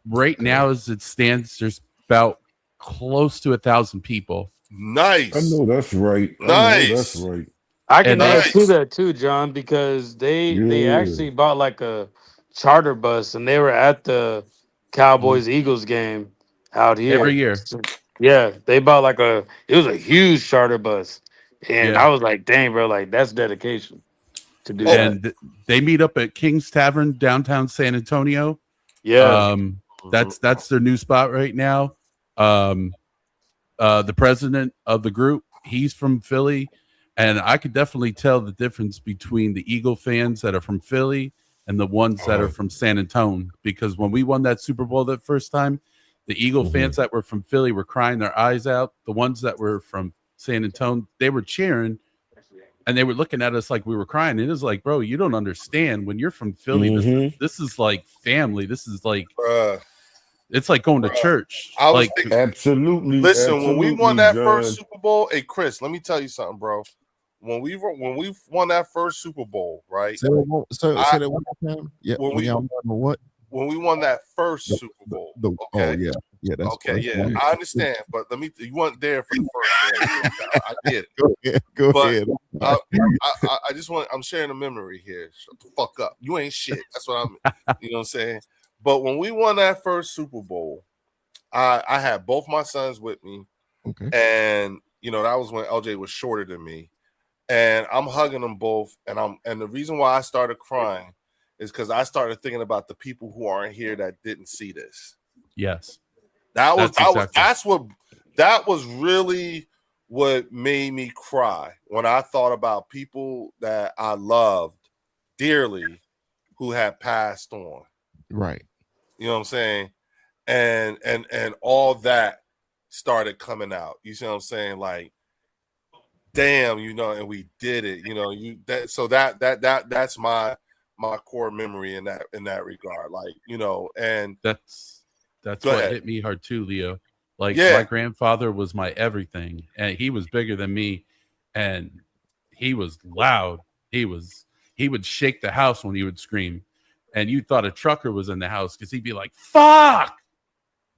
Right now, as it stands, there's about close to 1,000 people. Nice. I know that's right. Nice. That's right. I can And add nice. to that too, John, because they actually bought like a charter bus and they were at the Cowboys Eagles game out here Every year. Yeah, they bought it was a huge charter bus, and Yeah. I was like, dang, bro, like that's dedication to do And they meet up at King's Tavern downtown San Antonio. Yeah. That's their new spot right now. The president of the group, he's from Philly, and I could definitely tell the difference between the Eagle fans that are from Philly and the ones that are from San Antonio. Because when we won that Super Bowl that first time, the Eagle fans that were from Philly were crying their eyes out. The ones that were from San Antonio, they were cheering, and they were looking at us like we were crying. It is like, bro, you don't understand. When you're from Philly, this is like family. This is like, it's like going to church. I was Like, thinking, Absolutely. listen, when we won that John. first Super Bowl, hey Chris, let me tell you something, bro. When we won that first Super Bowl, right? Say that one more time. Yeah. When we won that first Super Bowl. Okay. That's Okay, yeah, I understand, but you weren't there for the first one. I did. Go But ahead. I just I'm sharing a memory here. Shut the fuck up. You ain't shit. That's what you know what I'm saying? But when we won that first Super Bowl, I had both my sons with me. Okay. And that was when LJ was shorter than me. And I'm hugging them both. And the reason why I started crying is because I started thinking about the people who aren't here that didn't see this. yes. That That's was really what made me cry when I thought about people that I loved dearly who had passed on. Right. You know what I'm saying? And all that started coming out. You see what I'm saying? Like, damn, and we did it. That's my core memory in that regard. Like, and That's Go what ahead. hit me hard too, Leo. Like, Yeah. my grandfather was my everything, and he was bigger than me, and he was loud. He would shake the house when he would scream, and you thought a trucker was in the house because he'd be like, "Fuck!"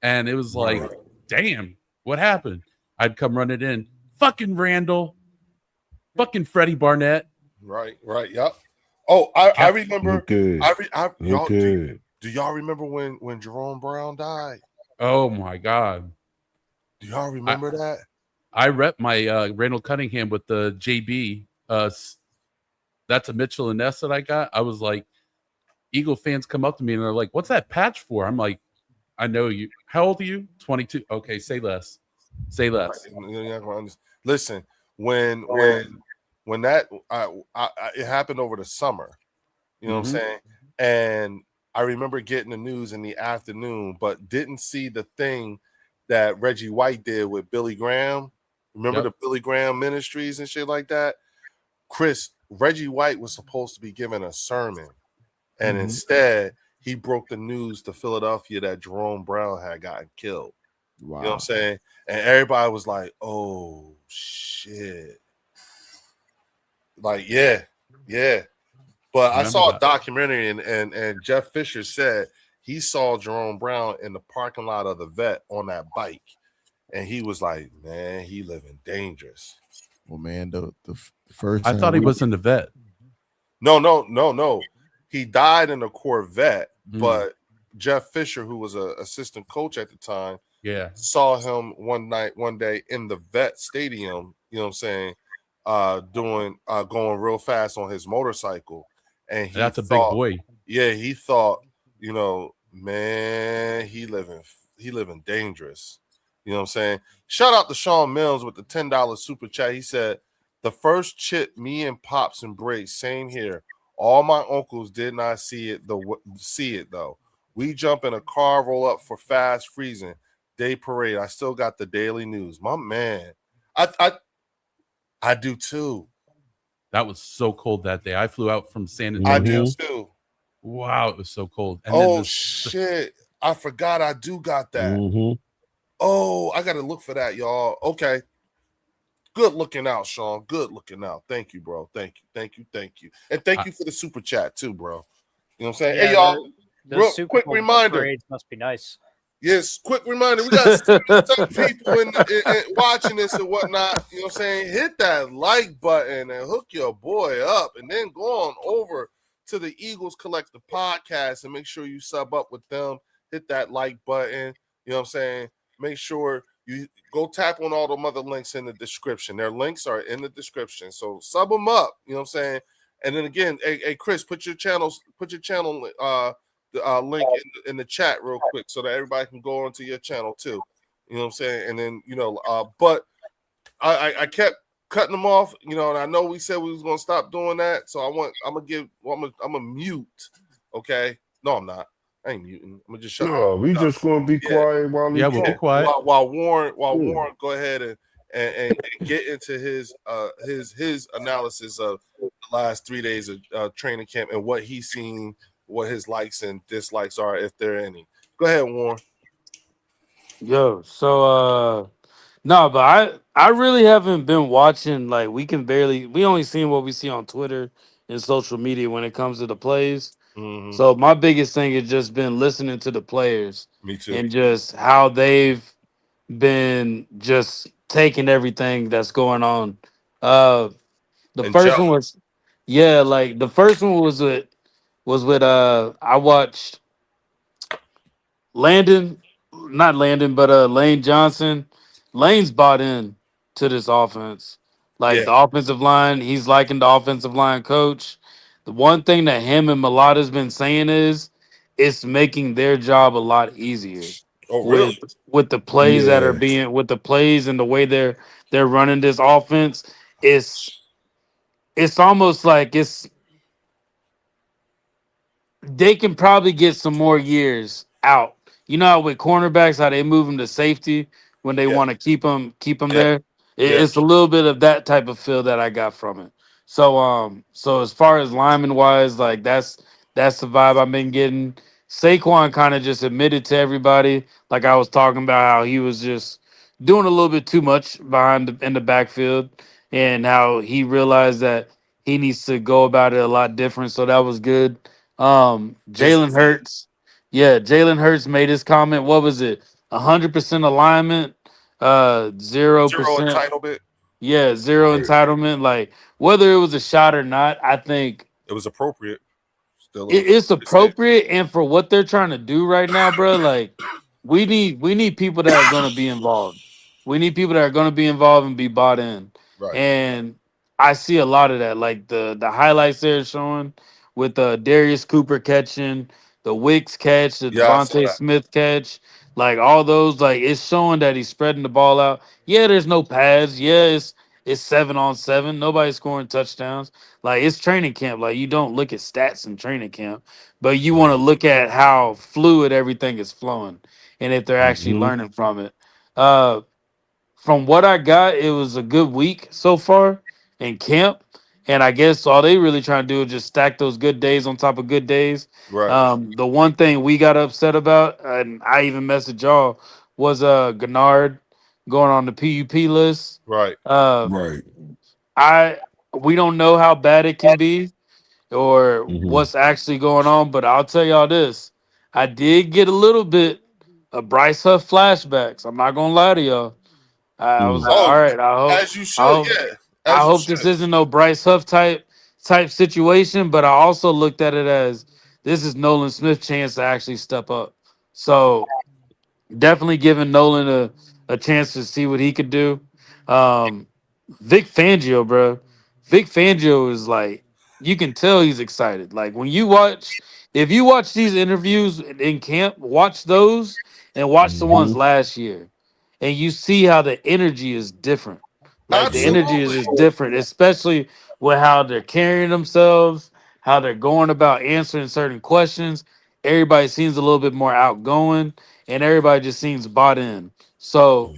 And it was like, damn, what happened? I'd come running in, fucking Randall, fucking Freddie Barnett. Right, yep. Oh, I remember. Okay. Y'all, Okay. do y'all remember when Jerome Brown died? Oh my God. Do y'all remember that? I rep my Randall Cunningham with the JB. That's a Mitchell and Ness that I got. I was like, Eagle fans come up to me and they're like, "What's that patch for?" I'm like, "I know you. How old are you? 22. Okay, say less. Say less." Listen, when that it happened over the summer, you know what I'm saying, and I remember getting the news in the afternoon, but didn't see the thing that Reggie White did with Billy Graham. Remember the Billy Graham Ministries and shit like that? Chris, Reggie White was supposed to be giving a sermon, and instead he broke the news to Philadelphia that Jerome Brown had gotten killed. Wow. You know what I'm saying? And everybody was like, oh shit. Like, yeah. But I saw a documentary and Jeff Fisher said he saw Jerome Brown in the parking lot of the vet on that bike. And he was like, man, he living dangerous. Well, man, the first I time thought he was in the vet. No. He died in a Corvette, but Jeff Fisher, who was an assistant coach at the time, saw him one day in the vet stadium, you know what I'm saying, going real fast on his motorcycle. And that's a big boy. Yeah, he thought, you know, man, he living dangerous. You know what I'm saying? Shout out to Sean Mills with the $10 super chat. He said, the first chip me and Pops embraced, same here. All my uncles did not see it though. We jump in a car, roll up for fast freezing. Day parade. I still got the daily news. My man. I do too. That was so cold that day. I flew out from San Antonio. I do too. Wow, it was so cold. And shit. I forgot I do got that. Oh, I gotta look for that, y'all. Okay. Good looking out, Sean. Good looking out. Thank you, bro. Thank you. And thank you for the super chat too, bro. You know what I'm saying? Yeah, hey, y'all. Real quick reminder. Parades must be nice. Yes, quick reminder. We got some people in watching this and whatnot. You know what I'm saying? Hit that like button and hook your boy up, and then go on over to the Eagles Collective podcast and make sure you sub up with them. Hit that like button. You know what I'm saying? Make sure you go tap on all the other links in the description. Their links are in the description. So sub them up. You know what I'm saying? And then again, hey Chris, put your channel link in the chat real quick so that everybody can go onto your channel too. You know what I'm saying? And then, but I kept cutting them off, and I know we said we was gonna stop doing that. So I'm gonna mute. Okay. No, I'm not. I ain't muting. I'm gonna just shut up. We just gonna be quiet while we we'll be quiet. While Warren go ahead and get into his analysis of the last 3 days of training camp and what he's seen, what his likes and dislikes are, if there are any. Go ahead, Warren. Yo, so no, but I really haven't been watching. Like, we only seen what we see on Twitter and social media when it comes to the plays. So my biggest thing has just been listening to the players. Me too. And just how they've been just taking everything that's going on. The first one was I watched Lane Johnson. Lane's bought in to this offense. The offensive line, he's liking the offensive line coach. The one thing that him and Mulata's been saying is it's making their job a lot easier. Oh, really? With the plays that are with the plays and the way they're running this offense, it's almost like they can probably get some more years out. You know how with cornerbacks, how they move them to safety when they want to keep them there. It's a little bit of that type of feel that I got from it. So as far as lineman wise, that's the vibe I've been getting. Saquon kind of just admitted to everybody, like I was talking about, how he was just doing a little bit too much in the backfield, and how he realized that he needs to go about it a lot different. So that was good. Jalen Hurts made his comment. What was it? 100% alignment, 0% entitlement. Yeah, zero entitlement. Like, whether it was a shot or not, I think it was appropriate. It's appropriate, and for what they're trying to do right now, bro. Like, we need people that are going to be involved. We need people that are going to be involved and be bought in. Right. And I see a lot of that, like the highlights they're showing with Darius Cooper catching, the Wicks catch, the Yeah, I saw Devontae that. Smith catch, like all those, like it's showing that he's spreading the ball out. Yeah, there's no pads. Yeah, it's 7-on-7. Nobody's scoring touchdowns. Like it's training camp. Like you don't look at stats in training camp, but you want to look at how fluid everything is flowing and if they're actually Mhm. learning from it. Uh, from what I got, it was a good week so far in camp. And I guess all they really trying to do is just stack those good days on top of good days. Right. The one thing we got upset about, and I even messaged y'all, was Gennard going on the PUP list. Right. Right. We don't know how bad it can be or Mhm. what's actually going on, but I'll tell y'all this. I did get a little bit of Bryce Huff flashbacks. I'm not gonna lie to y'all. I was Mm. like, Oh, all right, as you I should. hope, Yeah. I As you hope this should. isn't no Bryce Huff type situation, but I also looked at it as this is Nolan Smith's chance to actually step up. So definitely giving Nolan a chance to see what he could do. Um, Vic Fangio, bro. Vic Fangio is like, you can tell he's excited. Like when you watch, if you watch these interviews in camp, watch those and watch the ones Mhm. last year, and you see how the energy is different. Like the Yep. energy is Absolutely. just different, especially with how they're carrying themselves, how they're going about answering certain questions. Everybody seems a little bit more outgoing, and everybody just seems bought in. So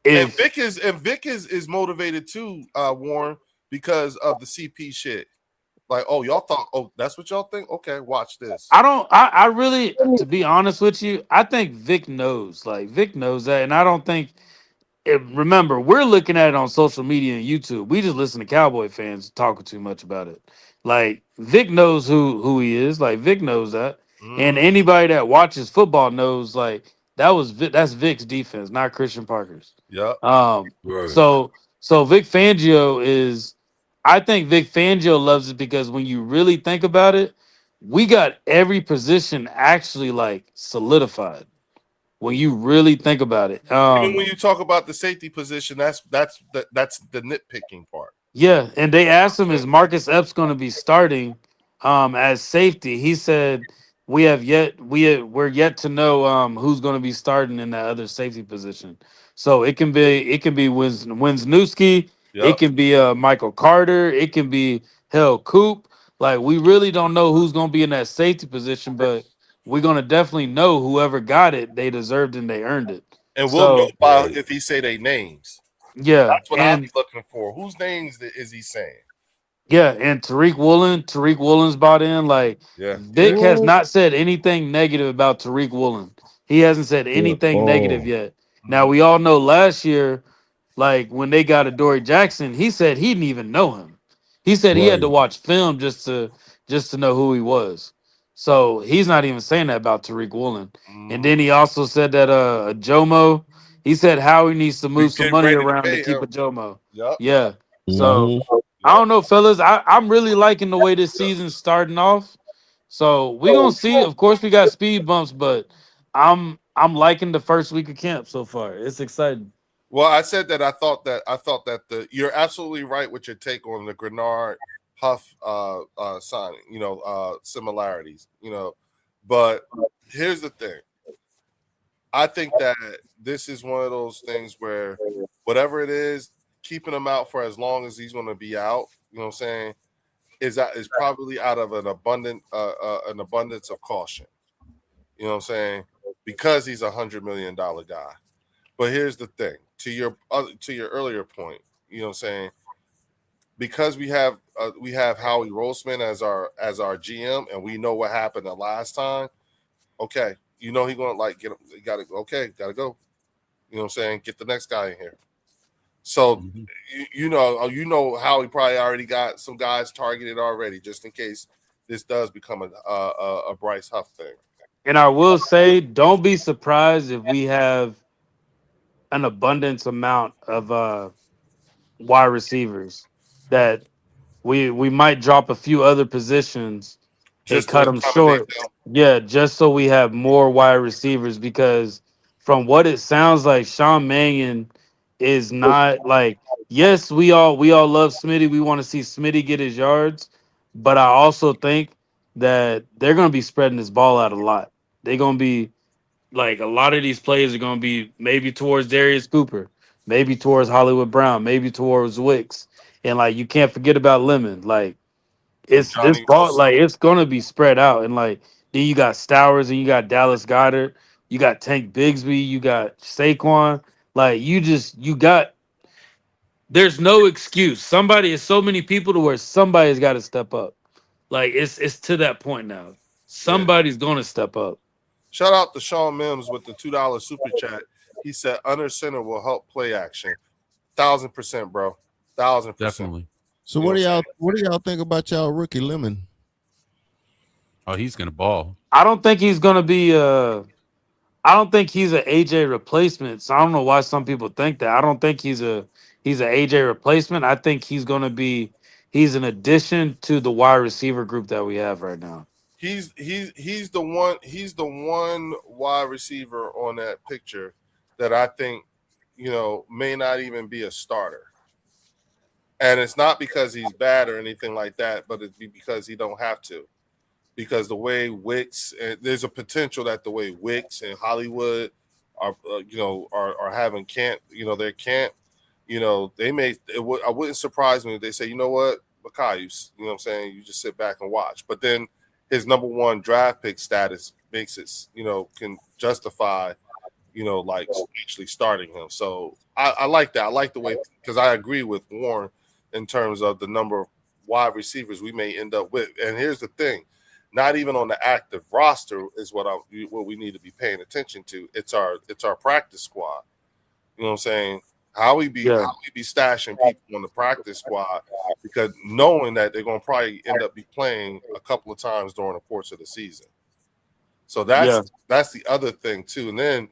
And if Vic is motivated too, Warren, because of the CP shit. Like, oh, y'all thought, oh, that's what y'all think? Okay, watch this. I really, to be honest with you, I think Vic knows. Like Vic knows that, and I don't think. Remember, we're looking at it on social media and YouTube. We just listen to Cowboy fans talking too much about it. Like Vic knows who he is. Like Vic knows that, and Mhm. anybody that watches football knows like that's Vic's defense, not Christian Parker's. Yep. Um, Right. so Vic Fangio is. I think Vic Fangio loves it because when you really think about it, we got every position actually like solidified. When you really think about it, Even when you talk about the safety position, that's the nitpicking part. yeah, and they asked him, "Is Marcus Epps going to be starting as safety?" He said, we're yet to know who's going to be starting in that other safety position. So it can be Wisniewski, it Yep. can be Michael Carter, it can be Hell Coop. Like we really don't know who's going to be in that safety position, but we're going to definitely know whoever got it, they deserved and they earned it. And we'll know So by Right. if he say their names. yeah, That's what I'll and be looking for. Whose names is he saying? yeah, and Tariq Woolen's bought in. Like Yeah. Yeah. Vic has not said anything negative about Tariq Woolen. He hasn't said At anything negative all. yet. Now Mhm. we all know last year, like when they got Adoree Jackson, he said he didn't even know him. He said he had to Right. watch film just to know who he was. So he's not even saying that about Tariq Woolen. And Mhm. then he also said that Jomo, he said Howie needs to We move some getting money ready to around to pay keep him. a Jomo. Yep. Yeah. So Mhm. I Yep. don't know, fellas. I'm really liking the way this season's starting off. So we gonna see. Of course, we got speed bumps, but I'm liking the first week of camp so far. It's exciting. Well, I thought that you're absolutely right with your take on the Grenard Huff signing, similarities, but here's the thing. I think that this is one of those things where whatever it is, keeping him out for as long as he's going to be out, you know what I'm saying, is probably out of an abundance of caution. You know what I'm saying? Because he's $100 million guy. But here's the thing: to your earlier point, you know what I'm saying? Because we have Howie Roseman as our GM, and we know what happened the last time. Okay, he's gonna like get him. Gotta go. You know what I'm saying? Get the next guy in here. So Mhm. you know how he probably already got some guys targeted already, just in case this does become a Bryce Huff thing. And I will say, don't be surprised if we have an abundance amount of wide receivers that we might drop a few other positions and Just to cut them accommodate short. them. Yeah, just so we have more wide receivers because from what it sounds like, Sean Mannion is not like, yes, we all love Smitty. We want to see Smitty get his yards, but I also think that they're gonna be spreading this ball out a lot. They're gonna be like a lot of these players are gonna be maybe towards Darius Cooper, maybe towards Hollywood Brown, maybe towards Wicks. And like you can't forget about Lemon. Like it's this Johnny ball, Wilson. like it's gonna be spread out. And like then you got Stowers and you got Dallas Goddard, you got Tank Bigsby, you got Saquon. Like you got there's no excuse. Somebody is so many people to where somebody's got to step up. Like it's to that point now. Somebody's gonna step up. Shout out to Sean Mims with the $2 super chat. He said under center will help play action. 1,000%, bro. 1,000%. Definitely. So You know what do y'all think about y'all rookie Lemon? Oh, he's gonna ball. I don't think he's gonna be I don't think he's an AJ replacement. So I don't know why some people think that. I don't think he's an AJ replacement. I think he's he's an addition to the wide receiver group that we have right now. He's the one wide receiver on that picture that I think, may not even be a starter. And it's not because he's bad or anything like that, but it's because he don't have to. Because the way Wicks, there's a potential that the way Wicks and Hollywood are, are having camp, their camp, I wouldn't surprise me if they say, you know what, Makai, you know what I'm saying, you just sit back and watch. But then his number one draft pick status makes it, can justify, like actually starting him. So I like that. I like the way, because I agree with Warren in terms of the number of wide receivers we may end up with. And here's the thing. Not even on the active roster is what we need to be paying attention to. It's our practice squad. You know what I'm saying? How we be stashing people on the practice squad, because knowing that they're gonna probably end up be playing a couple of times during the course of the season. So that's the other thing too. And then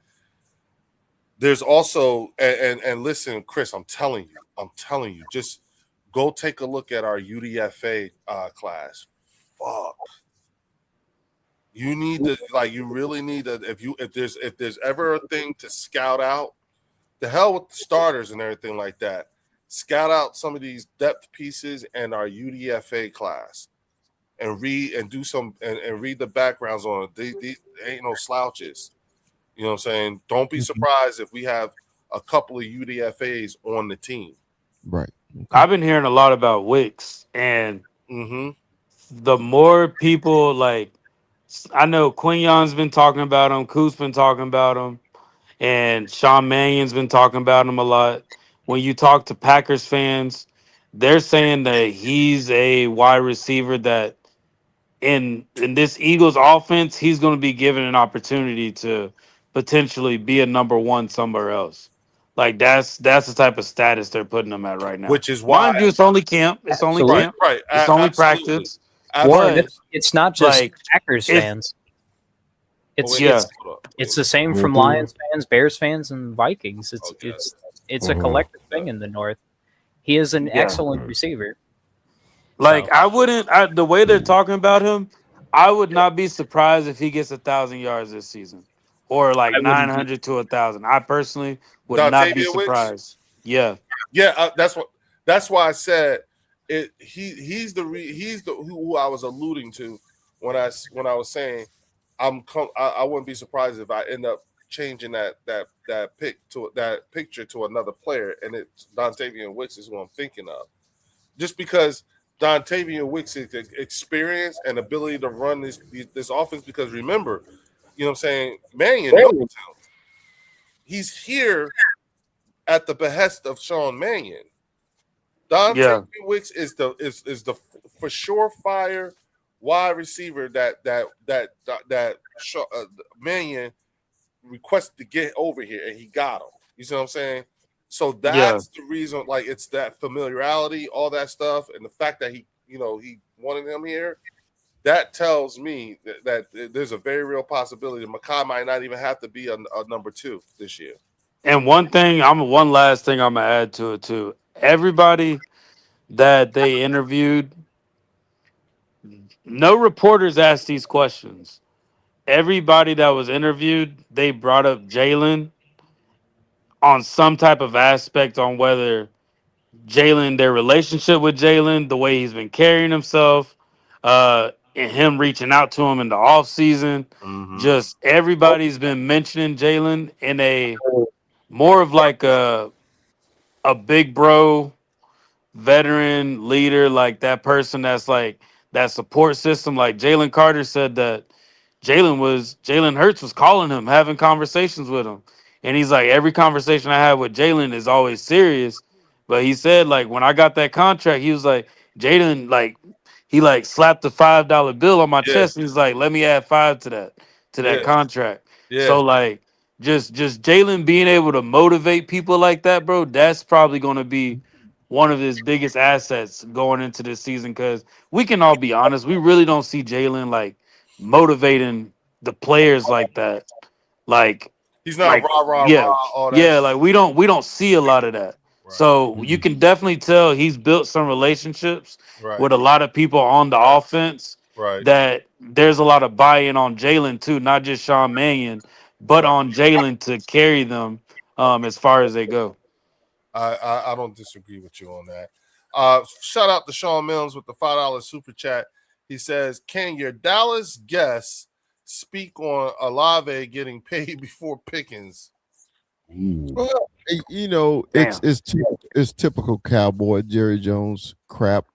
there's also and listen, Chris, I'm telling you, just go take a look at our UDFA class. Fuck. You need to you really need to if there's ever a thing to scout out, the hell with the starters and everything like that. Scout out some of these depth pieces and our UDFA class, and read the backgrounds on it. They ain't no slouches. You know what I'm saying? Don't be surprised if we have a couple of UDFAs on the team. Right. Okay. I've been hearing a lot about Wicks, and the more people I know Quinyon's been talking about him, Coop's been talking about him, and Sean Mannion's been talking about him a lot. When you talk to Packers fans, they're saying that he's a wide receiver that in this Eagles offense, he's going to be given an opportunity to potentially be a number one somewhere else. Like that's the type of status they're putting him at right now. Which is why, mind you, it's only camp. It's only camp. Right. It's only practice. Warren, it's not just like, Packers fans. It's the same from Lions fans, Bears fans, and Vikings. It's a collective thing in the North. He is an excellent receiver. Like the way they're talking about him, I would not be surprised if he gets 1,000 yards this season, or like 900 to 1,000. I personally would not be surprised. Yeah, that's why I said it. He's who I was alluding to when I was saying I wouldn't be surprised if I end up changing that picture to another player, and it's Dontavian Wicks is who I'm thinking of, just because Dontavian Wicks' experience and ability to run this offense. Because remember, you know what I'm saying, Mannion knows him. He's here at the behest of Sean Mannion. Dontavian Wicks is the for surefire wide receiver that Mannion requested to get over here, and he got him. You see what I'm saying? So that's the reason. Like, it's that familiarity, all that stuff, and the fact that he wanted him here. That tells me that there's a very real possibility that Makai might not even have to be a number 2 this year. And one last thing I'm gonna add to it too. Everybody that they interviewed, no reporters asked these questions. Everybody that was interviewed, they brought up Jalen on some type of aspect on whether Jalen, their relationship with Jalen, the way he's been carrying himself, and him reaching out to him in the off season. Just everybody's been mentioning Jalen in a more of like a big bro, veteran leader, like that person that's like that support system. Like Jalen Carter said that Jalen Hurts was calling him, having conversations with him. And he's like, every conversation I have with Jalen is always serious. But he said, like, when I got that contract, he was like, Jalen, like, he like slapped a $5 bill on my Yeah. chest and he's like, let me add 5 to that Yeah. contract. Yeah. So like just Jalen being able to motivate people like that, bro, that's probably gonna be one of his biggest assets going into this season. Cause we can all be honest, we really don't see Jalen like motivating the players like that. Like He's not rah, yeah, all that. yeah, like we don't see a lot of that. Right. So you can definitely tell he's built some relationships Right. with a lot of people on the offense. Right. That there's a lot of buy-in on Jalen too, not just Sean Mannion, but on Jalen to carry them as far as they go. I don't disagree with you on that. Shout out to Sean Mills with the $5 super chat. He says, "Can your Dallas guests speak on Olave getting paid before Pickens?" Well, you know, it's typical Cowboy Jerry Jones crap.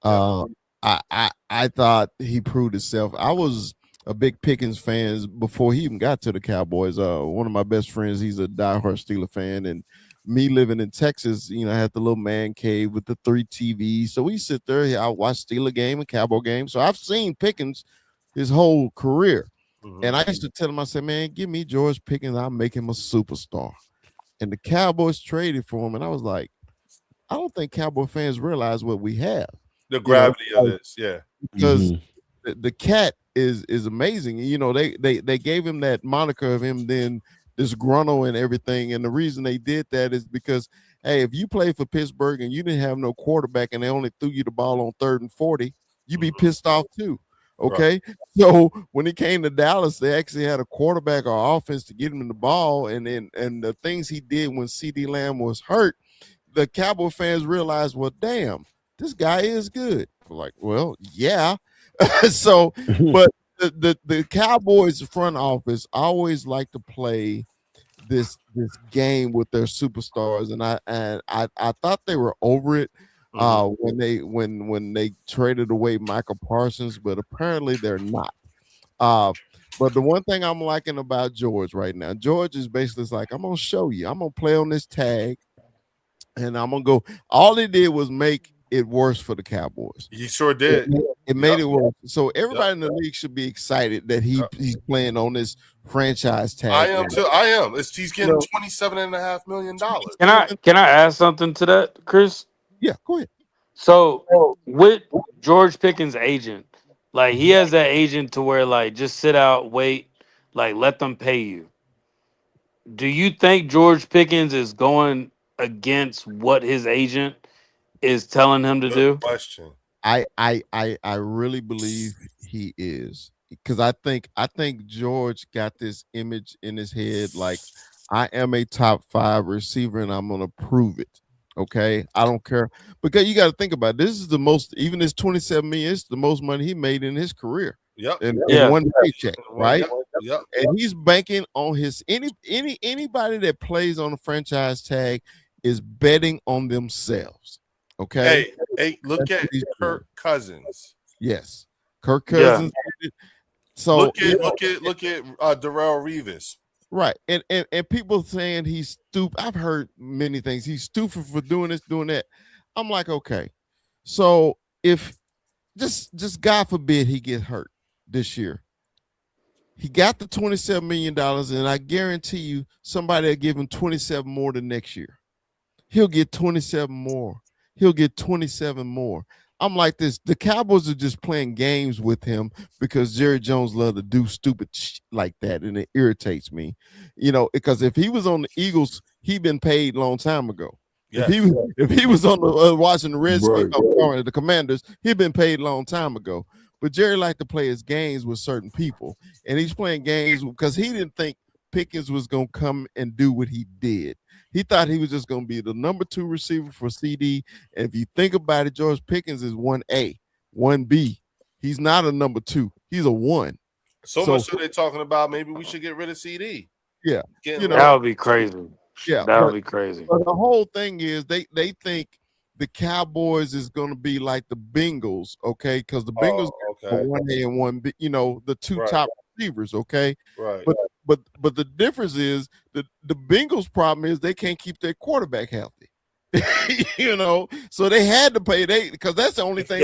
I thought he proved himself. I was a big Pickens fan before he even got to the Cowboys. One of my best friends, he's a diehard Steeler fan, and me living in Texas, you know, I had the little man cave with the 3 TVs. So we sit there, I watch Steeler game and Cowboy game. So I've seen Pickens his whole career. And I used to tell him, I said, man, give me George Pickens, I'll make him a superstar. And the Cowboys traded for him, and I was like, I don't think Cowboy fans realize what we have. The gravity of this, yeah. Because the cat is amazing. You know, they gave him that moniker of him then disgruntled and everything. And the reason they did that is because, hey, if you play for Pittsburgh and you didn't have no quarterback and they only threw you the ball on 3rd and 40, you'd be pissed off too. Okay. Right. So when he came to Dallas, they actually had a quarterback or offense to get him the ball. And the things he did when CeeDee Lamb was hurt, the Cowboy fans realized, well, damn, this guy is good. Like, well, yeah. So, but the Cowboys front office always like to play this game with their superstars, and I thought they were over it when they traded away Michael Parsons, but apparently they're not. But the one thing I'm liking about George right now, George is basically like, I'm gonna show you, I'm gonna play on this tag, and I'm gonna go. All he did was make it worse for the Cowboys. He sure did. It made it worse. So everybody in the league should be excited that he's playing on this franchise tag. I am too. I am. He's getting $27.5 million. Can I add something to that, Chris? Yeah, go ahead. So with George Pickens' agent, like he has that agent to where like just sit out, wait, like let them pay you. Do you think George Pickens is going against what his agent is telling him to do? Question. I really believe he is, because I think George got this image in his head like, I am a top 5 receiver and I'm gonna prove it. Okay, I don't care, because you got to think about it. This is the most, even this 27 million, it's the most money he made in his career. Yep. In one paycheck, right? Yep. And he's banking on his anybody that plays on the franchise tag is betting on themselves. Okay. Hey, look at Kirk Cousins. Yes, Kirk Cousins. Yeah. So look at Darrell Revis. Right, and people saying he's stupid. I've heard many things. He's stupid for doing this, doing that. I'm like, okay, so if just God forbid he get hurt this year, he got the $27 million, and I guarantee you somebody will give him 27 more the next year. He'll get 27 more. He'll get 27 more. I'm like this. The Cowboys are just playing games with him because Jerry Jones loves to do stupid shit like that, and it irritates me. You know, because if he was on the Eagles, he'd been paid a long time ago. Yes. If he was on the watching the Redskins, the Commanders, he'd been paid a long time ago. But Jerry liked to play his games with certain people, and he's playing games because he didn't think Pickens was going to come and do what he did. He thought he was just going to be the number 2 receiver for CD. And if you think about it, George Pickens is 1A, 1B. He's not a number 2. He's a 1. So much so they're talking about maybe we should get rid of CD. Yeah. You know, that would be crazy. Yeah. That would be crazy. But the whole thing is they think the Cowboys is going to be like the Bengals, okay? Because the Bengals are 1A and 1B, you know, the 2 top receivers, okay? Right. But the difference is the Bengals' problem is they can't keep their quarterback healthy. You know, so they had to pay because that's the only thing.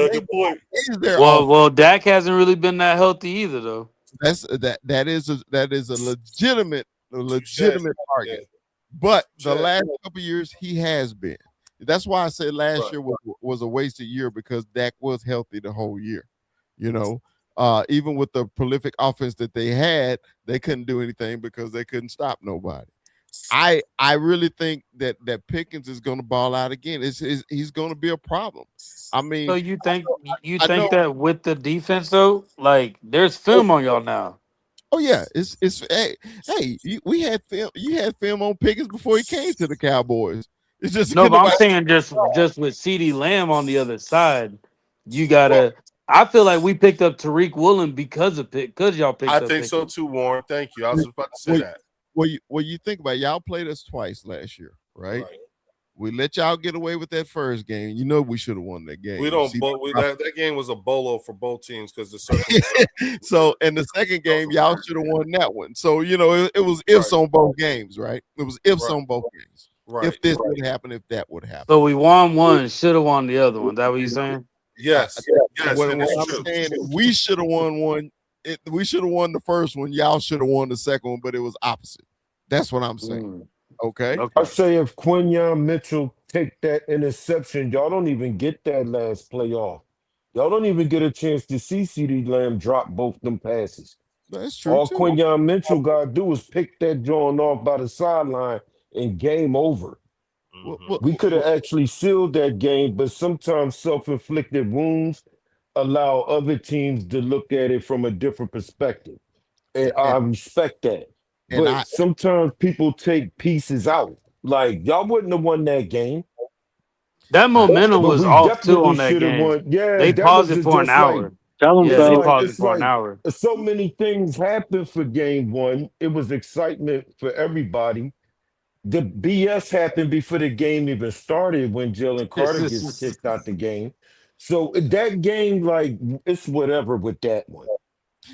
Well, Dak hasn't really been that healthy either, though. That is a legitimate target. Yeah. But the last couple of years he has been. That's why I said last year was a wasted year because Dak was healthy the whole year. You know, even with the prolific offense that they had, they couldn't do anything because they couldn't stop nobody. I really think that Pickens is going to ball out again. He's going to be a problem. I mean, so you think that with the defense though, like there's film on y'all now. Oh yeah, it's we had film. You had film on Pickens before he came to the Cowboys. It's just no, but I'm saying just with CeeDee Lamb on the other side, you gotta. I feel like we picked up Tariq Woolen because y'all picked up. I think so too, Warren. Thank you. I was about to say that. Well, you think about it, y'all played us twice last year, right? We let y'all get away with that first game. You know we should have won that game. We don't. That game was a bolo for both teams because the so in the second game, y'all should have won that one. So you know it was ifs on both games, right? It was ifs on both games. Right. If this would happen, if that would happen. So we won one, should have won the other one. That what you saying? Yes. What I'm saying is we should have won one. We should have won the first one. Y'all should have won the second one, but it was opposite. That's what I'm saying. Okay. I say if Quinyon Mitchell take that interception, y'all don't even get that last play off. Y'all don't even get a chance to see CeeDee Lamb drop both them passes. That's true. All Quinyon Mitchell got to do is pick that joint off by the sideline and game over. We could have actually sealed that game, but sometimes self-inflicted wounds allow other teams to look at it from a different perspective. And I respect that. But sometimes people take pieces out. Like, y'all wouldn't have won that game. That momentum was off too on that game. They paused it for an hour. They paused it for an hour. So many things happened for game one. It was excitement for everybody. The BS happened before the game even started when Jalen Carter gets kicked out the game. So that game, like, it's whatever with that one.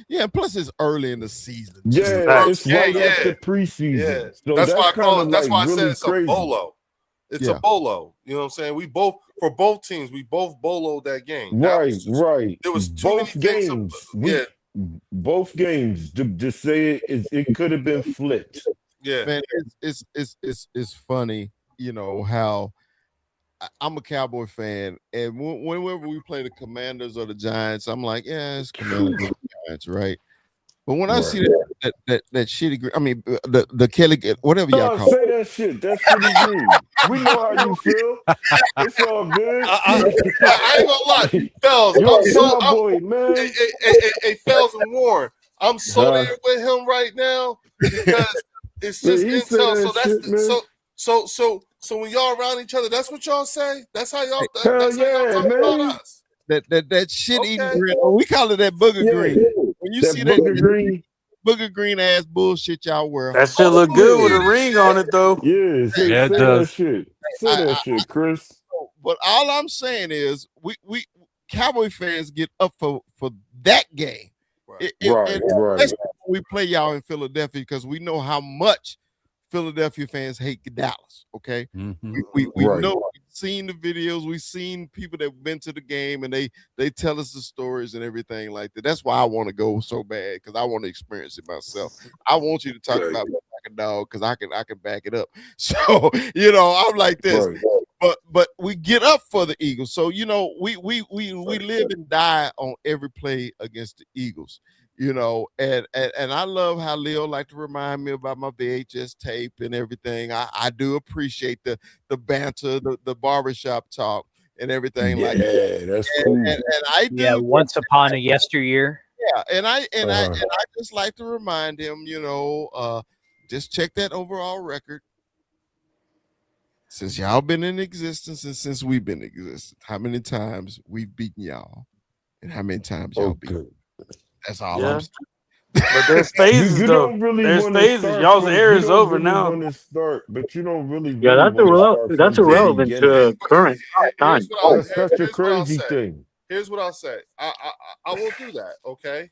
Yeah, plus it's early in the season. Yeah, it's right after preseason. Yeah. So that's why I call it. That's why I really said it's crazy. A bolo. It's a bolo. You know what I'm saying? We both for both teams, we both boloed that game. Right. There was both games. Both games. To say it could have been flipped. Yeah, man, it's funny, you know, how I'm a Cowboy fan, and whenever we play the Commanders or the Giants, I'm like, yeah, it's Commanders or the Giants, right? But when I see that shitty, I mean, the Kelly, whatever y'all call say that shit. That's shitty green. We know how you feel. It's all good. I ain't gonna lie, Fells. Hey, Fells and Warren, I'm so there with him right now because it's just intel. So that's shit, so when y'all around each other, that's what y'all say. That's how y'all. That's how y'all talk about us. That shit eating green. We call it that booger green. When you see that booger green ass bullshit y'all wear, that shit look good with a ring on it though. Yeah, it does. Say that shit, Chris. But all I'm saying is, we Cowboy fans get up for that game. Right. Especially when we play y'all in Philadelphia because we know how much Philadelphia fans hate Dallas. Okay, we know. We've seen the videos. We've seen people that've been to the game, and they tell us the stories and everything like that. That's why I want to go so bad because I want to experience it myself. I want you to talk about me like a dog because I can back it up. So you know, I'm like this. Right. But we get up for the Eagles. So you know, we live and die on every play against the Eagles. You know, and I love how Leo like to remind me about my VHS tape and everything. I do appreciate the banter, the barbershop talk and everything like that. Yeah, that's cool. And I do. Yeah, once upon a yesteryear. Yeah, and I just like to remind him, you know, just check that overall record. since y'all been in existence and since we've been in existence, how many times we've beaten y'all and how many times y'all beat? Okay. That's all Yeah. I'm saying. But there's phases You though. don't really There's want to phases. start Y'all's from, era you is don't over really now. want to start, but you don't really Yeah, want to start that's from the irrelevant beginning. to current time. That's the Here's what I'll crazy say. thing. Here's what I'll say. I will do that, okay?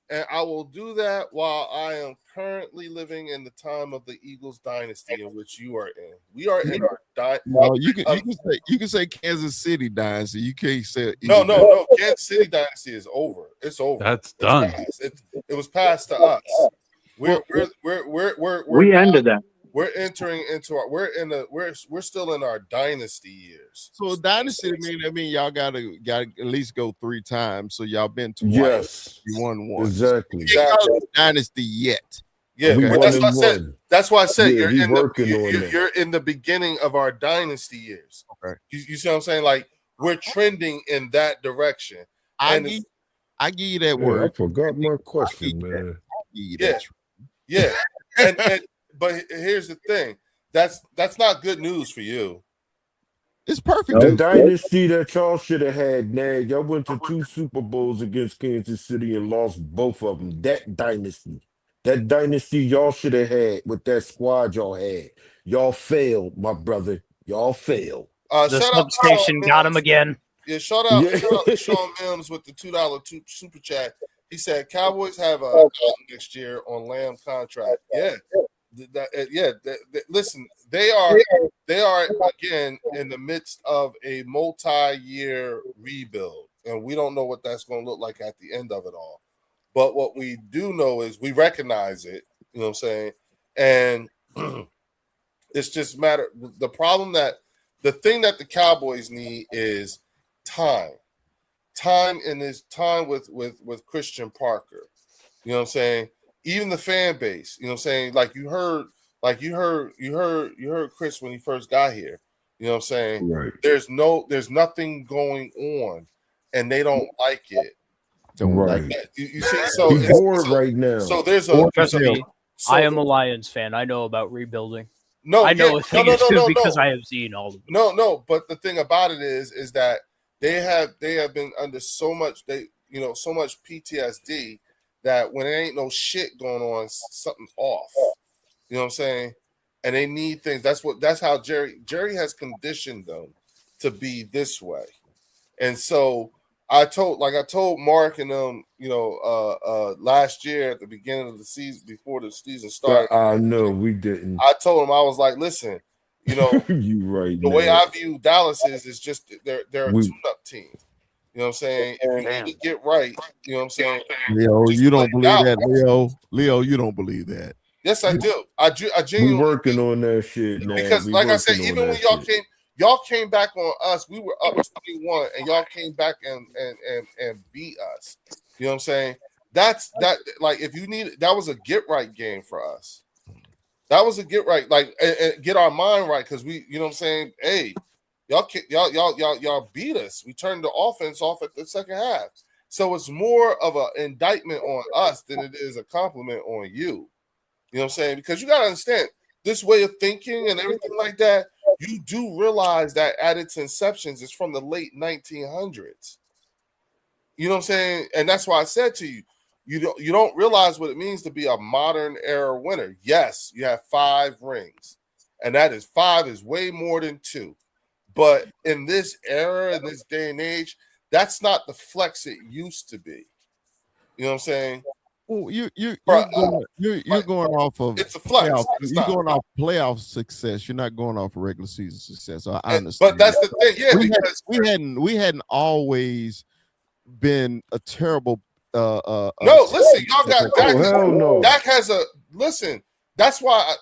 And I will do that while I am currently living in the time of the Eagles dynasty in which you are in. We are in our dynasty. No, you can say Kansas City dynasty. You can't say No. Kansas City dynasty is over. It's over. That's done. It was passed to us. We're We ended that. we're entering into our we're still in our dynasty years. So dynasty mean y'all gotta at least go 3 times. So y'all been twice. Yes. You won one. Exactly. Dynasty yet. Yeah, We but won that's what I and said. won. That's why I said Yeah, we working on that. you're in the beginning of our dynasty years. Okay. You see what I'm saying? Like we're trending in that direction. I give you that Yeah, I word. forgot my question, man. Yeah. and but here's the thing. That's not good news for you. It's perfect. The dynasty that y'all should have had, man. Y'all went to 2 Super Bowls against Kansas City and lost both of them. That dynasty y'all should have had with that squad y'all had. Y'all failed, my brother. Y'all failed. The substation got him again. Yeah, shout out to Sean Mims with the $2 super chat. He said Cowboys have a next year on Lamb contract. Yeah. Listen, they are again in the midst of a multi-year rebuild, and we don't know what that's going to look like at the end of it all. But what we do know is we recognize it. You know what I'm saying? And it's just matter. The thing that the Cowboys need is time in this time with Christian Parker. You know what I'm saying? Even the fan base, you know what I'm saying? Like you heard Chris when he first got here. You know what I'm saying? Right. There's nothing going on, and they don't like it. Right. You see, so he's bored right now. So there's Trust me, I am a Lions fan. I know about rebuilding. No, I know a thing or two because I have seen all of them. No. But the thing about it is that they have been under so much PTSD that when there ain't no shit going on, something's off. You know what I'm saying? And they need things. That's how Jerry has conditioned them to be this way. And so I told Mark and them, last year at the beginning of the season, before the season started. No, we didn't. I told him, I was like, listen, you right. The way I view Dallas is just they're a tune-up team. You know what I'm saying? If you need to get right, you know what I'm saying? Leo, you don't believe that, Leo, you don't believe that. Yes, I do. I genuinely we working on that shit, man. Because like I said, even when y'all came back on us, we were up 21, and y'all came back and beat us. You know what I'm saying? That's if you need that was a get right game for us. That was a get right, and get our mind right, because we, you know what I'm saying? Hey, y'all beat us. We turned the offense off at the second half. So it's more of an indictment on us than it is a compliment on you. You know what I'm saying? Because you got to understand this way of thinking and everything like that. You do realize that at its inceptions, it's from the late 1900s. You know what I'm saying? And that's why I said to you, you don't realize what it means to be a modern era winner. Yes, you have 5 rings, and that is 5 is way more than 2. But in this era, in this day and age, that's not the flex it used to be. You know what I'm saying? Well, you're going off of it's a flex. You're going off playoff success. You're not going off regular season success. So I understand. But that's the thing, yeah. We hadn't always been a terrible. No, listen, y'all got Dak. Hell no. Dak has a listen. That's why,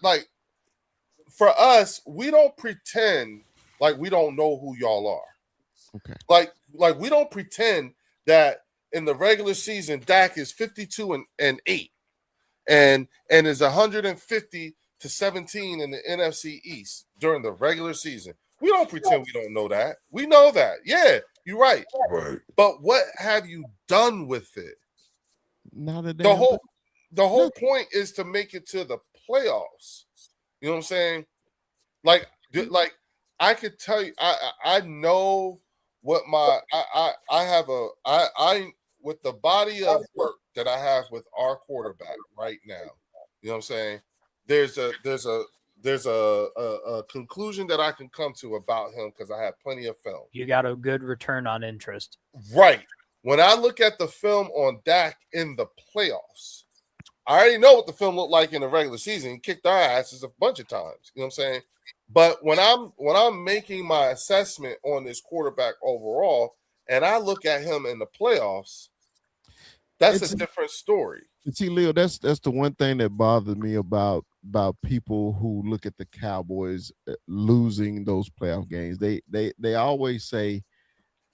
for us, we don't pretend like we don't know who y'all are. Okay. Like we don't pretend that in the regular season, Dak is 52-8 and is 150 to 17 in the NFC East during the regular season. We don't pretend we don't know that. We know that. Yeah, you're right. Right. But what have you done with it? Not a The whole point is to make it to the playoffs. You know what I'm saying? Like I could tell you, I know what my I with the body of work that I have with our quarterback right now. You know what I'm saying? There's a conclusion that I can come to about him because I have plenty of film. You got a good return on interest. Right. When I look at the film on Dak in the playoffs, I already know what the film looked like in the regular season. He kicked our asses a bunch of times. You know what I'm saying? But when I'm making my assessment on this quarterback overall, and I look at him in the playoffs, that's a different story. See, Leo, that's the one thing that bothers me about people who look at the Cowboys losing those playoff games. They always say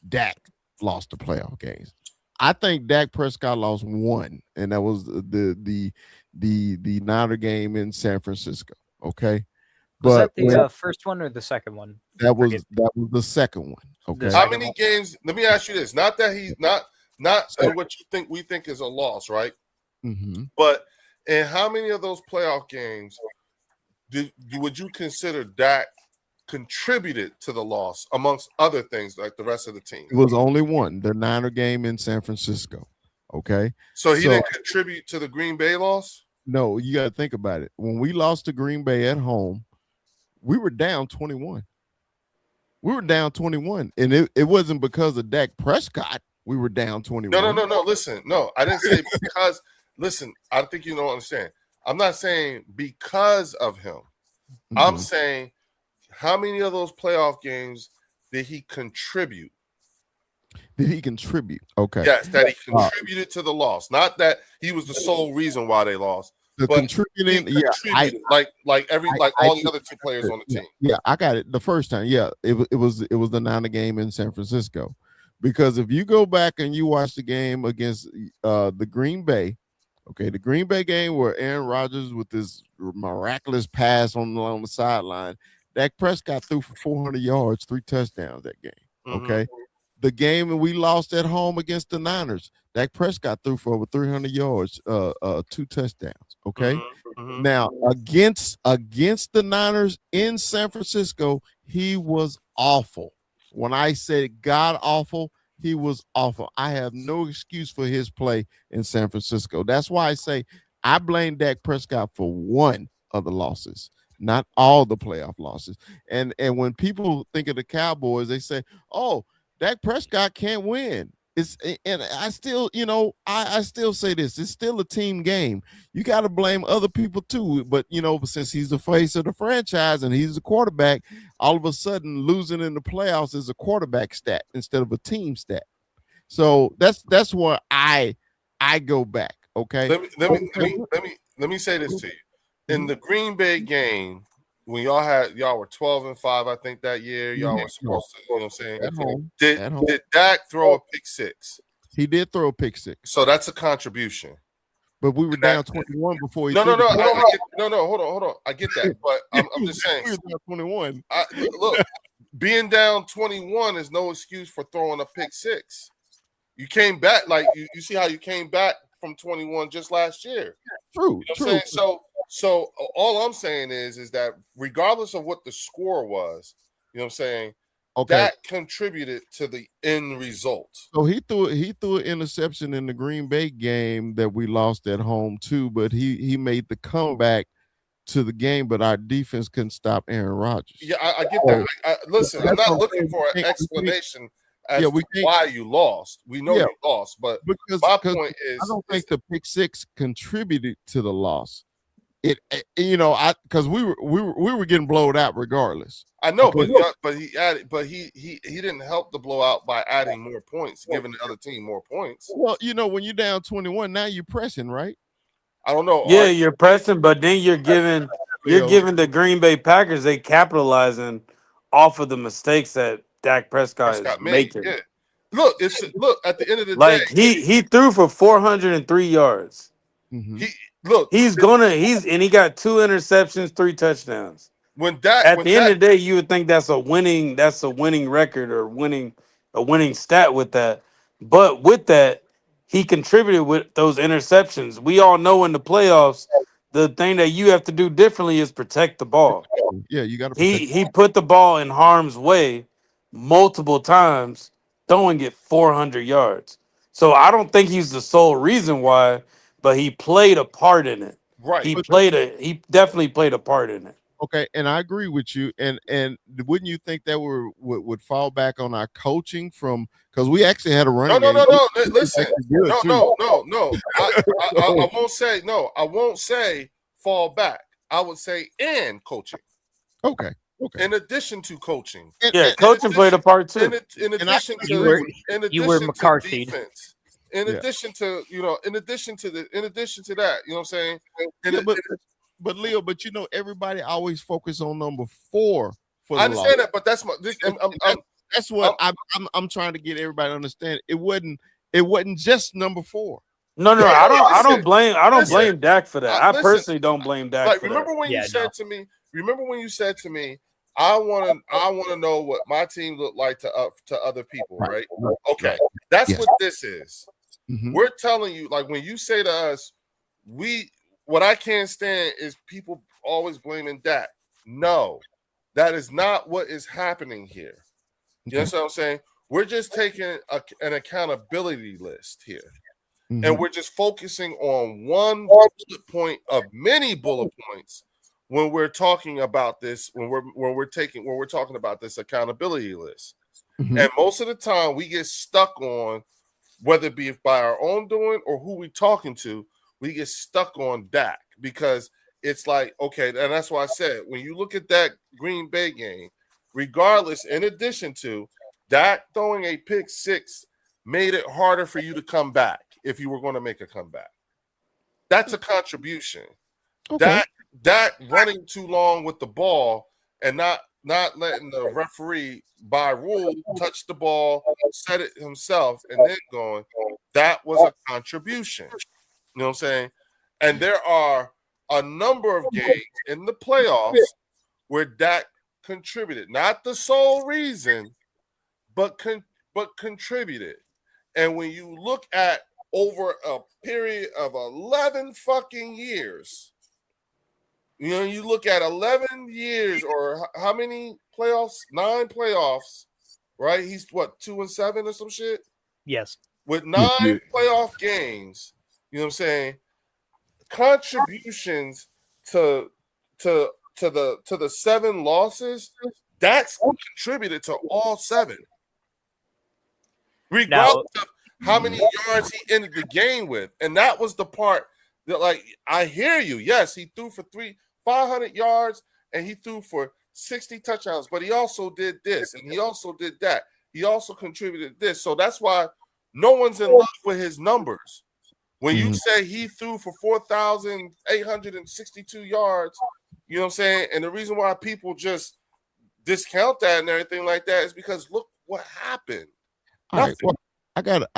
Dak lost the playoff games. I think Dak Prescott lost one, and that was the Niner game in San Francisco. Okay. Was that the first one or the second one? That was the second one. Okay. How many games? Let me ask you this: not that he's not what we think is a loss, right? Mm-hmm. But in how many of those playoff games would you consider Dak contributed to the loss, amongst other things like the rest of the team? It was only one, the Niner game in San Francisco. Okay. So he didn't contribute to the Green Bay loss? No, you got to think about it. When we lost to Green Bay at home, we were down 21. We were down 21. And it wasn't because of Dak Prescott. We were down 21. No. Listen, no, I didn't say because. Listen, I think you don't understand. I'm not saying because of him. Mm-hmm. I'm saying how many of those playoff games did he contribute? Did he contribute? Okay. Yes, that he contributed to the loss. Not that he was the sole reason why they lost. The but contributing, like all the other two players on the team. Yeah, I got it. The first time, it was the Niner game in San Francisco, because if you go back and you watch the game against the Green Bay, okay, the Green Bay game where Aaron Rodgers with this miraculous pass on the sideline, Dak Prescott threw for 400 yards, 3 touchdowns that game. Okay, the game that we lost at home against the Niners, Dak Prescott threw for over 300 yards, 2 touchdowns. Okay. Now against the Niners in San Francisco, he was awful. When I said god awful, he was awful. I have no excuse for his play in San Francisco. That's why I say I blame Dak Prescott for one of the losses, not all the playoff losses. And when people think of the Cowboys, they say, "Oh, Dak Prescott can't win." And I still, I still say this: it's still a team game. You got to blame other people too. But since he's the face of the franchise and he's the quarterback, all of a sudden losing in the playoffs is a quarterback stat instead of a team stat. So that's where I go back. Okay. Let me say this to you. In the Green Bay game, when y'all were 12-5, I think that year, y'all were supposed to, you know what I'm saying? At home. Did Dak throw a pick six? He did throw a pick six. So that's a contribution. But we were down 21 before he No, hold on. I get that. But I'm just saying. We were down 21. Look, being down 21 is no excuse for throwing a pick six. You came back, like you see how you came back from 21 just last year. True. You know what I'm saying? So all I'm saying is that regardless of what the score was, you know what I'm saying, that contributed to the end result. So he threw an interception in the Green Bay game that we lost at home too, but he made the comeback to the game, but our defense couldn't stop Aaron Rodgers. Yeah, I get that. Listen, I'm not looking for an explanation as to why you lost. We know you lost, but my point is, I don't think the pick six contributed to the loss. Because we were getting blown out regardless. I know, but he added, but he didn't help the blowout by adding more points, giving the other team more points. Well, when you're down 21, now you're pressing, right? I don't know. Yeah, you're pressing, but then you're giving the Green Bay Packers, they capitalizing off of the mistakes that Dak Prescott is making. Yeah. Look, at the end of the day, he threw for 403 yards. Mm-hmm. He got 2 interceptions, 3 touchdowns. At the end of the day, you would think that's a winning record or a winning stat with that. But with that, he contributed with those interceptions. We all know in the playoffs, the thing that you have to do differently is protect the ball. Yeah, you got to. He put the ball in harm's way multiple times, throwing it 400 yards. So I don't think he's the sole reason why, but he played a part in it. Right. He he definitely played a part in it. Okay, and I agree with you. And wouldn't you think that would fall back on our coaching from, because we actually had a running game. No. Listen, no. I won't say no. I won't say fall back. I would say and coaching. Okay. In addition to coaching, Coaching played a part too. In addition to McCarthy. Defense. In addition to that, you know what I'm saying? But Leo, everybody always focus on number 4 for the I understand loss. that, but that's that's what I'm trying to get everybody to understand. It wasn't just number 4. No, I don't blame Dak for that. I personally don't blame Dak. Like, for remember that. when you said to me? Remember when you said to me, I want to know what my team looked like to other people, right? Okay, that's what this is. Mm-hmm. We're telling you, like, when you say to us, what I can't stand is people always blaming Dak. No, that is not what is happening here. You know what I'm saying? We're just taking an accountability list here. Mm-hmm. And we're just focusing on one bullet point of many bullet points when we're talking about this, when we're talking about this accountability list. Mm-hmm. And most of the time we get stuck on, whether it be by our own doing or who we talking to, we get stuck on Dak, because it's like, okay, and that's why I said, when you look at that Green Bay game, regardless, in addition to Dak throwing a pick 6 made it harder for you to come back if you were going to make a comeback. That's a contribution. Okay. Dak running too long with the ball and not letting the referee by rule touch the ball, set it himself, and then going, that was a contribution. You know what I'm saying? And there are a number of games in the playoffs where Dak contributed. Not the sole reason, but contributed. And when you look at over a period of 11 fucking years, you look at 11 years, or how many playoffs? 9 playoffs, right? He's what, 2-7 or some shit? Yes. With 9 playoff games, you know what I'm saying? Contributions to the 7 losses, Dak's contributed to all 7. Regardless of how many yards he ended the game with. And that was the part that, like, I hear you. Yes, he threw for 500 yards and he threw for 60 touchdowns, but he also did this and he also did that. He also contributed this. So that's why no one's in love with his numbers. When you say he threw for 4,862 yards, you know what I'm saying? And the reason why people just discount that and everything like that is because look what happened. All right. Well, I got a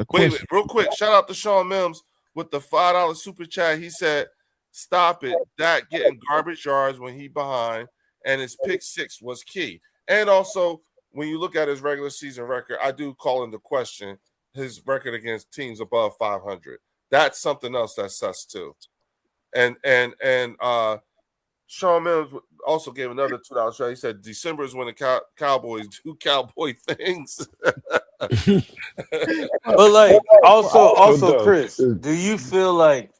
question. Wait, real quick. Shout out to Sean Mims with the $5 super chat. He said, "Stop it. Dak getting garbage yards when he behind, and his pick 6 was key." And also, when you look at his regular season record, I do call into question his record against teams above 500. That's something else that's sus too. And Sean Mims also gave another $2 shot. He said December is when the Cowboys do cowboy things. But like, also, Chris, do you feel like,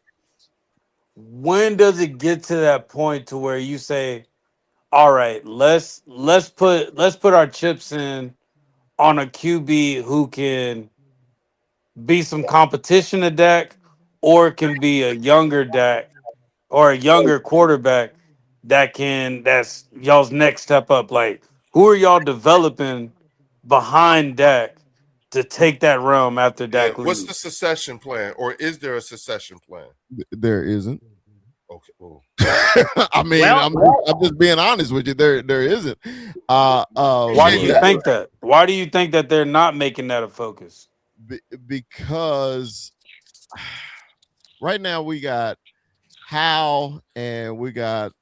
when does it get to that point to where you say, all right, let's put our chips in on a QB who can be some competition to Dak, or can be a younger Dak or a younger quarterback that's y'all's next step up? Like, who are y'all developing behind Dak to take that realm after Dak leaves? What's the succession plan, or is there a succession plan? There isn't. Okay. Well. I mean, I'm just being honest with you. There isn't. Why do you think that? Why do you think that they're not making that a focus? Because right now we got Hal and we got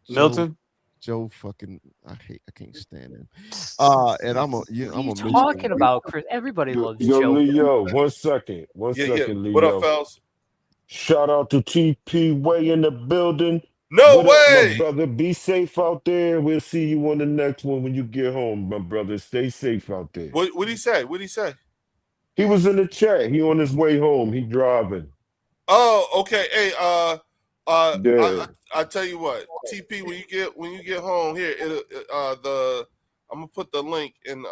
Milton. Joe fucking, I can't stand him. And I'm talking about Chris. Everybody loves Yo, Joe. Leo, one second, Leo. What up, fellas? Shout out to TP Way in the building. No What up, my way. brother? Be safe out there. We'll see you on the next one when you get home, my brother. Stay safe out there. What he say? What he say? He was in the chat. He on his way home. He driving. Oh, okay. Hey, Yeah. I tell you what, TP, when you get home here, I'm gonna put the link in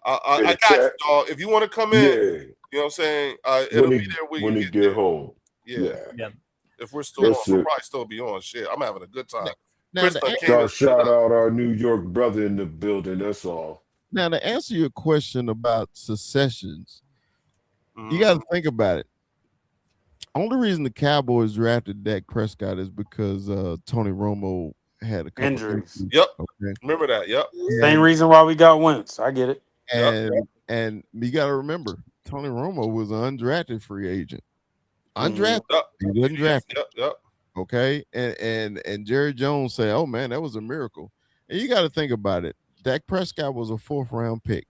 I got you, dog. If you want to come in, you know what I'm saying? It'll be there when you get home. Yeah. Yeah. If we're still on, That's we'll it. probably still be on. Shit, I'm having a good time. Now, Chris the done answer- came in- Shout out our New York brother in the building. That's all. Now, to answer your question about secessions, Mhm. you got to think about it. Only reason the Cowboys drafted Dak Prescott is because Tony Romo had a couple Injuries. Yep. Okay. Remember that. Yep. Same reason why we got Wentz. I get it. And you got to remember, Tony Romo was an undrafted free agent. Undrafted. Yep. He wasn't drafted. Yep. Okay. And Jerry Jones said, "Oh man, that was a miracle." And you got to think about it. Dak Prescott was a 4th round pick.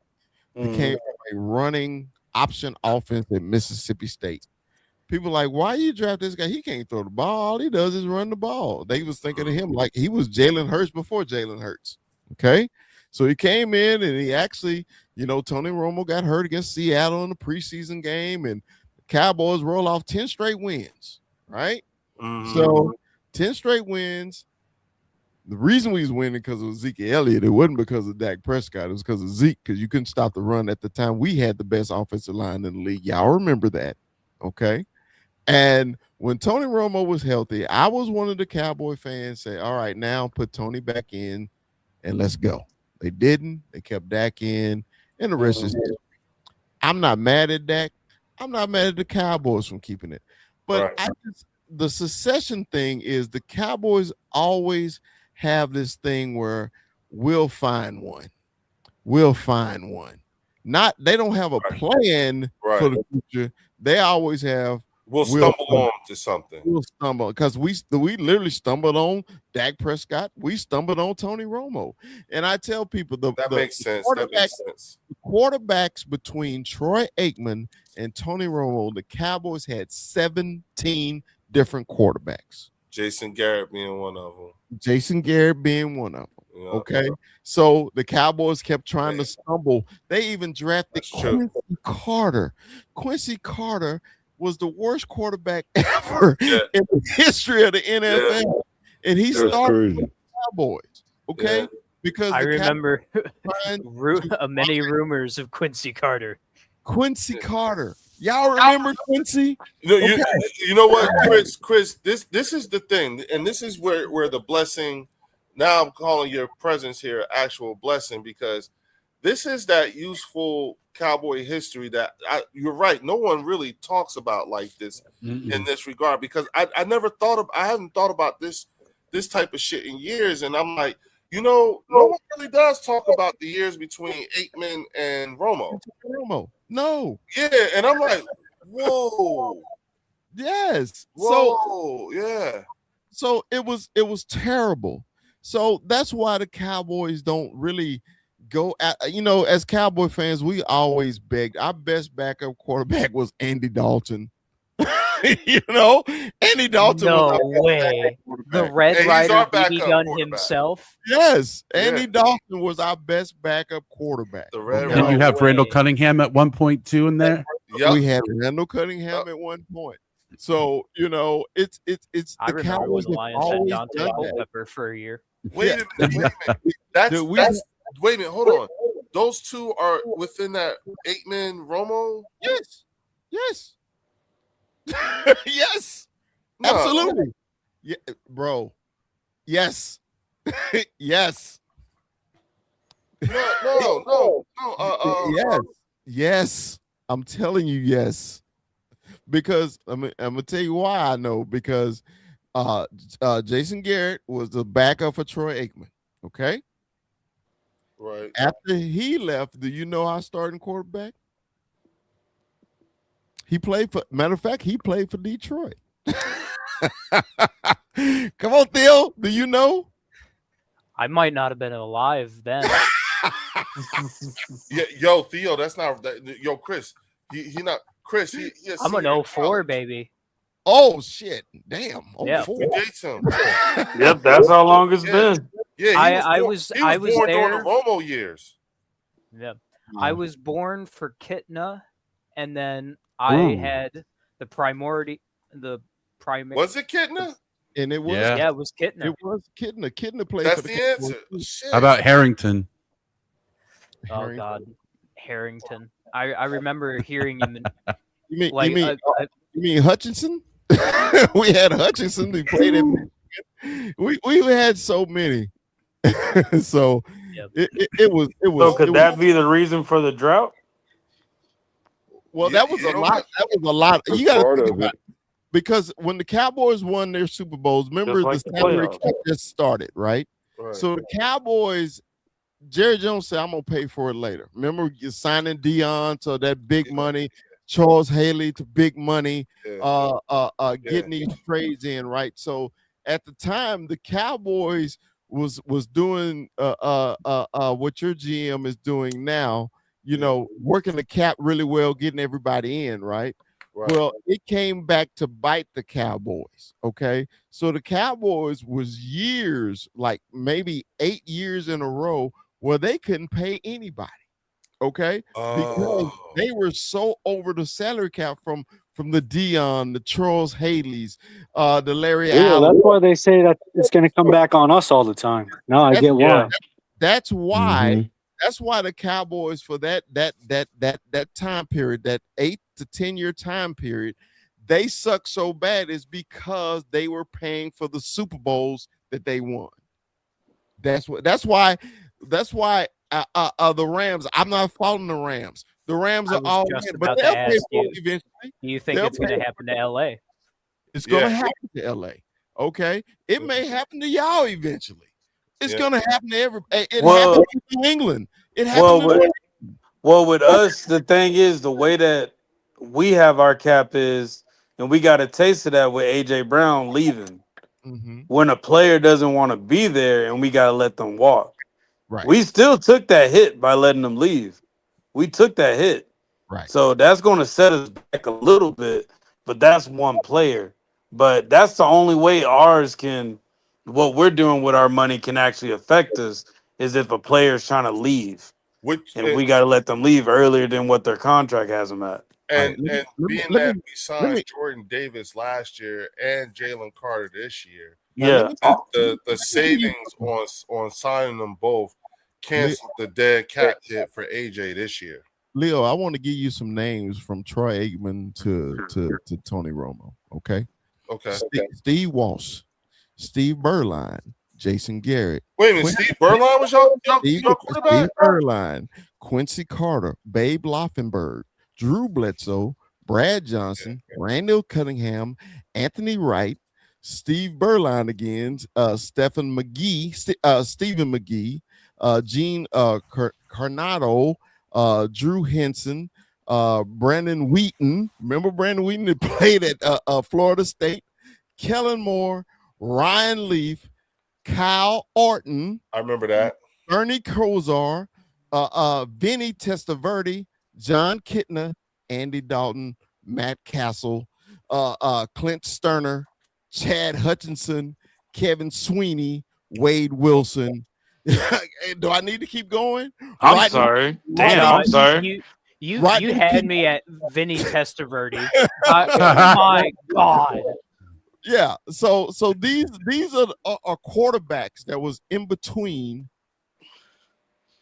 He came from a running option offense at Mississippi State. People like, why you draft this guy? He can't throw the ball. All he does is run the ball. They was thinking of him like he was Jalen Hurts before Jalen Hurts. Okay. So he came in and he actually, Tony Romo got hurt against Seattle in the preseason game, and the Cowboys roll off 10 straight wins. Right. Mhm. So 10 straight wins. The reason we was winning because of Zeke Elliott. It wasn't because of Dak Prescott. It was because of Zeke, because you couldn't stop the run at the time. We had the best offensive line in the league. Y'all remember that. Okay. And when Tony Romo was healthy, I was one of the Cowboy fans say, all right, now put Tony back in and let's go. They didn't. They kept Dak in, and the rest is history. I'm not mad at Dak. I'm not mad at the Cowboys from keeping it. But the secession thing is the Cowboys always have this thing where we'll find one. We'll find one. They don't have a plan for the future. They always have. We'll stumble on to something. We'll stumble because we literally stumbled on Dak Prescott. We stumbled on Tony Romo. And I tell people that makes sense. That makes sense. The quarterbacks between Troy Aikman and Tony Romo, the Cowboys had 17 different quarterbacks. Jason Garrett being one of them. Yeah. Okay. So the Cowboys kept trying to stumble. They even drafted Quincy Carter. Quincy Carter was the worst quarterback ever in the history of the NFL. And he started with the Cowboys. Okay. Because I remember many rumors of Quincy Carter. Quincy Carter. Y'all remember Quincy? You know what, Chris, this is the thing, and this is where the blessing, now I'm calling your presence here actual blessing, because this is that useful Cowboy history that you're right, no one really talks about like this in this regard, because I haven't thought about this type of shit in years, and I'm like, no one really does talk about the years between Aikman and Romo. No. Yeah, and I'm like, whoa. Yes. Whoa, yeah. So it was terrible. So that's why the Cowboys don't really go at, as Cowboy fans, we always begged. Our best backup quarterback was Andy Dalton. Andy Dalton. No way. The Red Rider BB gun himself. Yes, Andy Dalton was our best backup quarterback. Did you have Randall Cunningham at 1.2 in there? Yep. We had Randall Cunningham at one point. So it's I the remember Cowboys when the Lions had Dante Culpepper for a year. Wait a minute. Wait a minute. Hold on. Those two are within that Aikman Romo? Yes. Yes. No. Absolutely. Yeah, bro. Yes. Yes. No. Yes. I'm telling you, yes. Because I'm gonna tell you why I know. Because Jason Garrett was the backup for Troy Aikman. Okay. Right. After he left, do you know our starting quarterback? He played for Detroit. Come on, Theo. Do you know? I might not have been alive then. Yo, Theo, that's not. Yo, Chris, he not. Chris, he I'm an 04 baby. Oh shit! Damn. Oh, Yeah. four. Dates him. Yep, that's how long it's Yeah. been. Yeah, I born, was born during there. the Romo years. Yeah. I was born for Kitna, and then I Ooh. had the primary. Was it Kitna? And it was. Yeah. Yeah, it was Kitna. It was Kidna. Kidna played That's for the Cowboys. answer. Shit. How about Harrington? Oh Harrington. God, Harrington. I remember hearing him. You mean Like, you mean Hutchinson? We had Hutchinson. He played it. We had so many. So Yep. it was. So could that be the reason for the drought? Well, that was a lot. That was a lot. You That's got part to of think about it. Because when the Cowboys won their Super Bowls, remember like the the salary playoffs. cap just started, right? Right. So the Cowboys, Jerry Jones said, "I'm gonna pay for it later." Remember, you signing Dion to that big money, Charles Haley to big money, getting these trades in, right? So at the time, the Cowboys was doing what your GM is doing now. You know, working the cap really well, getting everybody in, right? Right. Well, it came back to bite the Cowboys. Okay. So the Cowboys was years, like maybe 8 years in a row, where they couldn't pay anybody. Okay. Because they were so over the salary cap from the Dion, the Charles Haley's, the Larry Allen. That's why they say that it's going to come back on us all the time. Now I get why. That's why. Mhm. That's why the Cowboys for that time period, that 8 to 10 year time period, they suck so bad is because they were paying for the Super Bowls that they won. That's why the Rams. I'm not following the Rams. The Rams I are was all just in, about but to they'll pay ask for you. it eventually. Do you think They'll it's going to pay happen to LA? It's going to Yeah. happen to LA. Okay, it may happen to y'all eventually. It's going to happen to every. It happened to New England. It happened to Well, with us, the thing is the way that we have our cap is, and we got a taste of that with AJ Brown leaving. Mhm. When a player doesn't want to be there, and we gotta let them walk. Right. We still took that hit by letting them leave. We took that hit. Right. So that's going to set us back a little bit, but that's one player. But that's the only way ours can, what we're doing with our money can actually affect us is if a player's trying to leave. And we got to let them leave earlier than what their contract has them at. And being that we signed Jordan Davis last year and Jalen Carter this year, Yeah. the savings on signing them both canceled the dead cap hit for AJ this year. Leo, I want to give you some names from Troy Aikman to Tony Romo. Okay. Okay. Steve Walsh, Steve Berline, Jason Garrett. Wait a minute, Steve Berline was y'all quarterback? Steve Berline, Quincy Carter, Babe Laufenberg, Drew Bledsoe, Brad Johnson, Randall Cunningham, Anthony Wright, Steve Berline again, Stephen McGee, Stephen McGee, Gene Carnado, Drew Henson, Brandon Wheaton. Remember Brandon Wheaton that played at Florida State? Kellen Moore, Ryan Leaf, Kyle Orton. I remember that. Ernie Kosar, Vinny Testaverde, John Kitna, Andy Dalton, Matt Castle, Clint Sterner, Chad Hutchinson, Kevin Sweeney, Wade Wilson. Do I need to keep going? I'm sorry. Damn, I'm sorry. You had me at Vinny Testaverde. My God. Yeah. So these are quarterbacks that was in between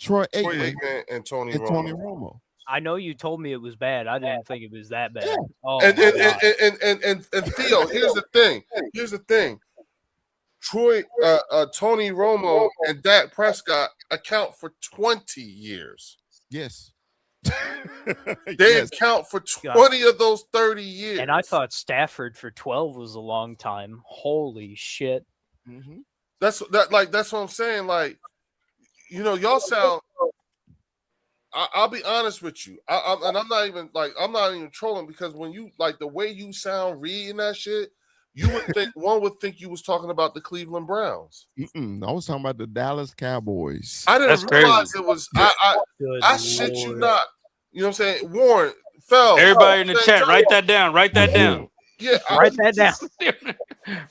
Troy Aikman and Tony Romo. I know you told me it was bad. I didn't think it was that bad. Yeah. Oh, and Theo, here's the thing. Tony Romo and Dak Prescott account for 20 years. Yes. They account for 20 of those 30 years. And I thought Stafford for 12 was a long time. Holy shit. Mm-hmm. That's what I'm saying. Like, you know, y'all sound. I'll be honest with you, I'm not even trolling, because when you like the way you sound reading that shit, one would think you was talking about the Cleveland Browns. I was talking about the Dallas Cowboys. I didn't realize it was. I shit you not. You know what I'm saying, Warren? Everybody in the chat, write that down. Write that down. Yeah, Write that down.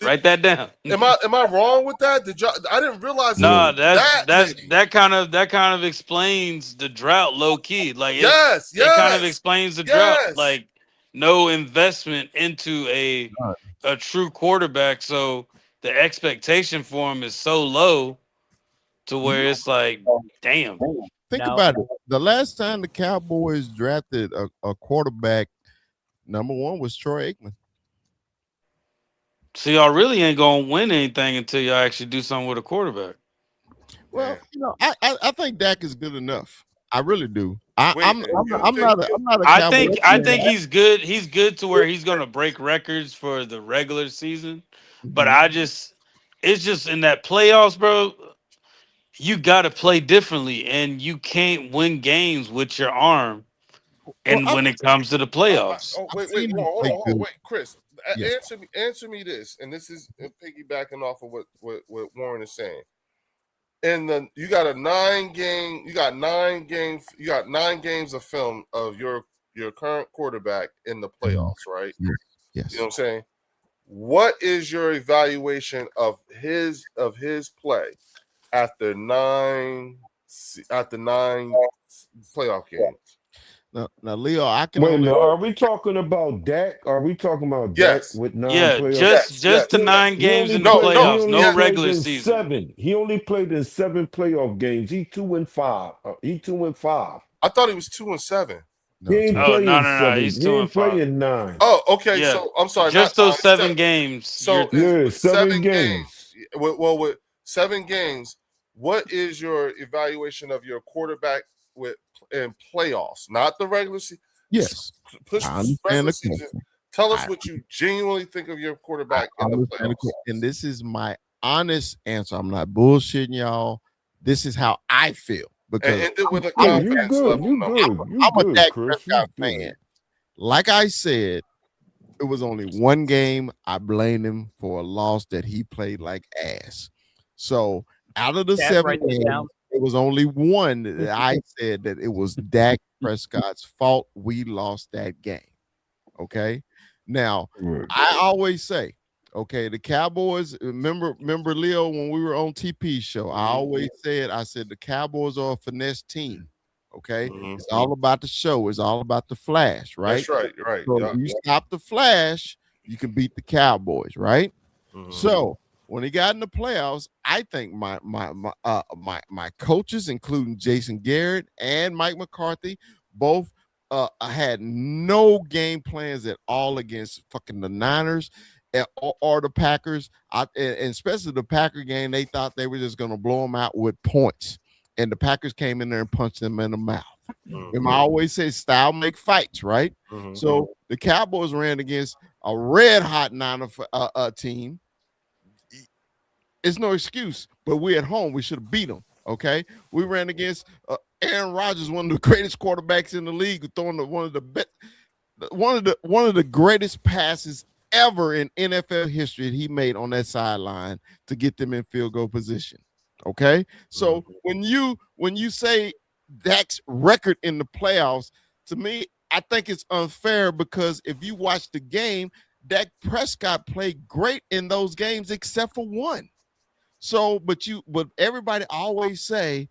Write that down. Am I wrong with that? I didn't realize. No, that that kind of explains the drought, low key. Like it kind of explains the drought. Like no investment into a true quarterback, so the expectation for him is so low to where it's like, damn. Think about it. The last time the Cowboys drafted a quarterback, number one was Troy Aikman. So y'all really ain't gonna win anything until y'all actually do something with a quarterback. Well, I think Dak is good enough. I really do. I'm not a Cowboy I think he's good. He's good to where he's gonna break records for the regular season. But it's just in that playoffs, bro. You got to play differently, and you can't win games with your arm. And when it comes to the playoffs, hold on, Chris. Yes. Answer me this, and this is piggybacking off of what Warren is saying. And you got 9 games of film of your current quarterback in the playoffs, right? Yes. You know what I'm saying? What is your evaluation of his play after 9 playoff games? Now, Leo, I can. Wait, no, are we talking about Dak? Are we talking about Dak with 9 playoffs? just the 9 games in the playoffs, no regular season. 7. He only played in 7 playoff games. He 2-5. He 2-5. I thought he was 2-7. He ain't playing no, 7. he's He ain't 2-5. playing 9. Oh, okay. Yeah. So I'm sorry. Just those 7 games. So yeah, 7 games. Well, with 7 games, what is your evaluation of your quarterback in playoffs, not the regular season? Yes. Push the regular season. Tell us what you genuinely think of your quarterback in the playoffs. And this is my honest answer. I'm not bullshitting y'all. This is how I feel. Because with a I'm a Dak Prescott fan. Like I said, it was only one game. I blamed him for a loss that he played like ass. So out of the 7 games, it was only one that I said that it was Dak Prescott's fault. We lost that game. Okay. Now, I always say, okay, the Cowboys, remember Leo, when we were on TP's show, I always said, the Cowboys are a finesse team. Okay. It's all about the show. It's all about the flash, right? That's right. So if you stop the flash, you can beat the Cowboys, right? So when he got in the playoffs, I think my coaches, including Jason Garrett and Mike McCarthy, both had no game plans at all against fucking the Niners or the Packers. And especially the Packer game, they thought they were just going to blow them out with points. And the Packers came in there and punched them in the mouth. And I always say style make fights, right? So the Cowboys ran against a red hot Niner team. It's no excuse, but we're at home. We should have beat them. Okay, we ran against Aaron Rodgers, one of the greatest quarterbacks in the league, throwing one of the greatest passes ever in NFL history that he made on that sideline to get them in field goal position. Okay, so when you say Dak's record in the playoffs, to me, I think it's unfair because if you watch the game, Dak Prescott played great in those games except for one. So, but everybody always say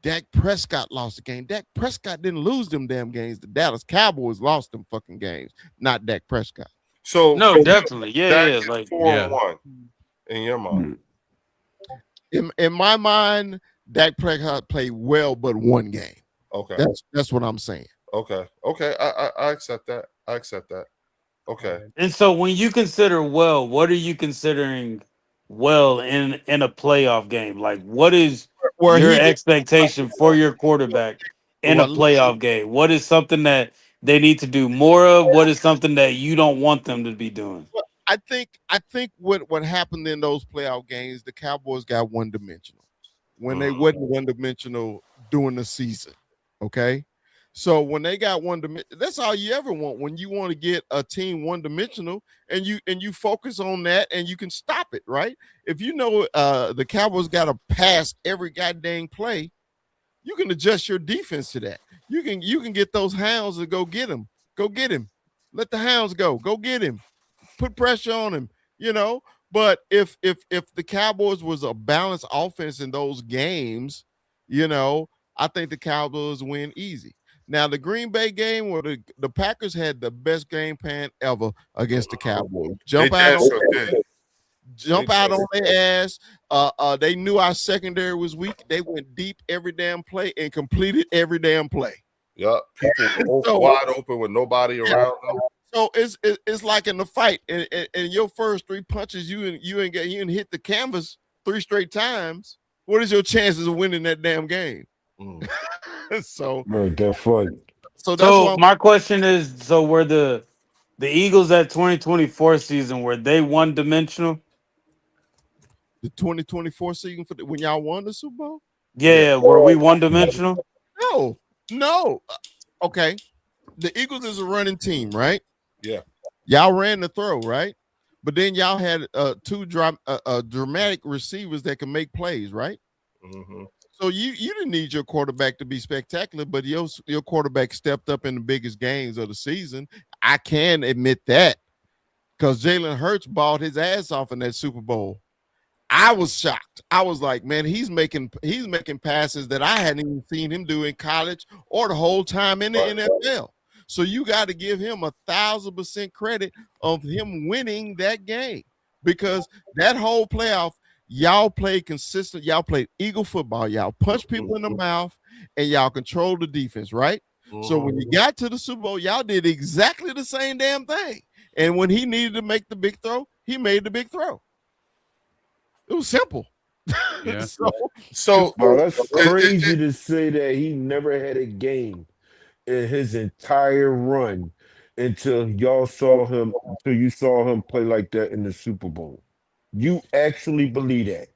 Dak Prescott lost the game. Dak Prescott didn't lose them damn games. The Dallas Cowboys lost them fucking games, not Dak Prescott. So no, definitely, yeah, like 4-1 in your mind. In my mind, Dak Prescott played well, but one game. Okay, that's what I'm saying. Okay, I accept that. Okay. And so when you consider well, what are you considering well in a playoff game? Like, what is your expectation for your quarterback in a playoff game? What is something that they need to do more of? What is something that you don't want them to be doing? I think what happened in those playoff games, the Cowboys got one-dimensional when they wasn't one-dimensional during the season. Okay. So when they got that's all you ever want. When you want to get a team one-dimensional and you focus on that and you can stop it, right? If you know the Cowboys got to pass every goddamn play, you can adjust your defense to that. You can get those hounds to go get them Go get him. Let the hounds go. Go get him. Put pressure on him. You know. But if the Cowboys was a balanced offense in those games, you know, I think the Cowboys win easy. Now the Green Bay game where the Packers had the best game plan ever against the Cowboys. Jump out on their ass. They knew our secondary was weak. They went deep every damn play and completed every damn play. Yep, people wide open with nobody around them. So it's like in the fight, and your first 3 punches, you ain't hit the canvas 3 straight times. What is your chances of winning that damn game? So that's funny. So my question is: so were the Eagles at 2024 season, were they one dimensional? The 2024 season when y'all won the Super Bowl? Yeah, were we one dimensional? No. Okay, the Eagles is a running team, right? Yeah, y'all ran the throw, right? But then y'all had 2 dramatic receivers that can make plays, right? Mm-hmm. So you didn't need your quarterback to be spectacular, but your quarterback stepped up in the biggest games of the season. I can admit that because Jalen Hurts balled his ass off in that Super Bowl. I was shocked. I was like, man, he's making passes that I hadn't even seen him do in college or the whole time in the NFL. So you got to give him 1,000% credit of him winning that game because that whole playoff, y'all played consistent. Y'all played Eagle football. Y'all punched people in the mouth and y'all controlled the defense, right? So when you got to the Super Bowl, y'all did exactly the same damn thing. And when he needed to make the big throw, he made the big throw. It was simple. Yeah. So that's crazy to say that he never had a game in his entire run until you saw him play like that in the Super Bowl. You actually believe that?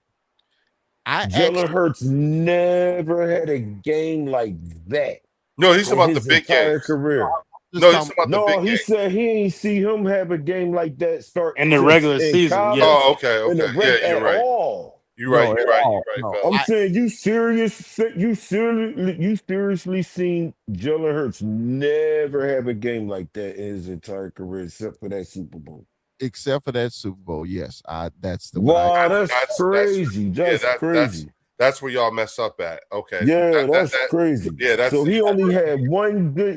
Jalen Hurts never had a game like that. No, he's talking about the big entire games. career. No, he's talking about the big he games. said he ain't see him have a game like that start in the regular season. college, Yeah. Oh, okay. Yeah, you're right. All. You're right. I'm saying you seriously seen Jalen Hurts never have a game like that in his entire career except for that Super Bowl. Except for that Super Bowl, yes. That's the wow. That's crazy. That's crazy. That's where y'all mess up at. Okay. Yeah, that's crazy. Yeah, that's so he only had one good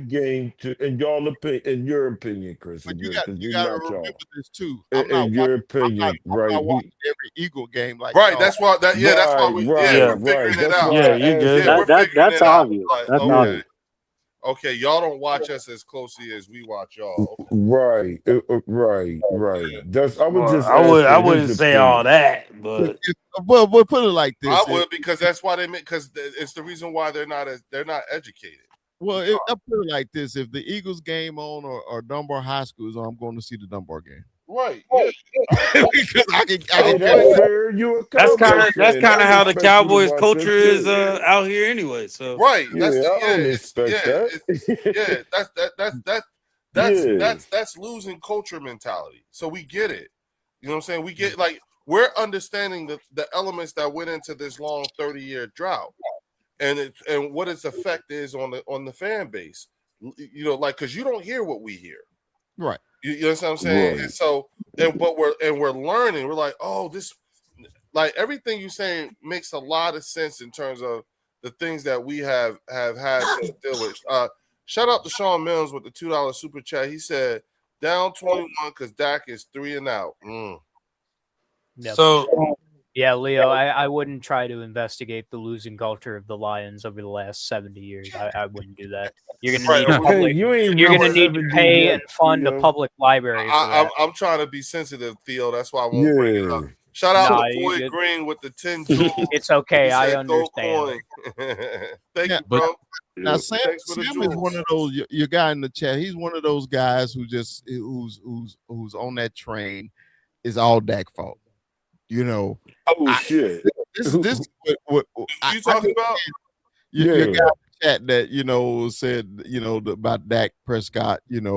game in your opinion, Chris. But you got to remember this too. In your opinion, right? I'm not watching every Eagle game like right. That's why that's why we're figuring it out. Yeah, you good. That's obvious. That's obvious. Okay, y'all don't watch us as closely as we watch y'all. Okay. Right. I wouldn't say all that, but well, we'll put it like this. I would because that's why because it's the reason why they're not educated. Well, I put it like this: if the Eagles game on or Dunbar High School is on, I'm going to see the Dunbar game. Right. Yeah. Because I can that's kind of how the Cowboys culture is out here anyway. So right. That's losing culture mentality. So we get it. You know what I'm saying? We get we're understanding the elements that went into this long 30-year drought and what its effect is on the fan base. You know, because you don't hear what we hear. Right. You know what I'm saying? Right. And so, we're learning. We're like, oh, this, everything you're saying makes a lot of sense in terms of the things that we have had to deal with. Shout out to Sean Mills with the $2 super chat. He said down 21 because Dak is 3 and out. Yep. So yeah, Leo, I wouldn't try to investigate the losing culture of the Lions over the last 70 years. I wouldn't do that. You're gonna need to pay and fund a public library. I'm trying to be sensitive, Theo. That's why I won't bring it up. Shout out to Floyd Green with the 10 jewels. It's okay. I understand. Thank you, bro. Now Sam is one of those your guy in the chat. He's one of those guys who's on that train. Is all Dak fault. You know. Oh shit! This is what you talking about? Your guy in the chat that said about Dak Prescott. 3 and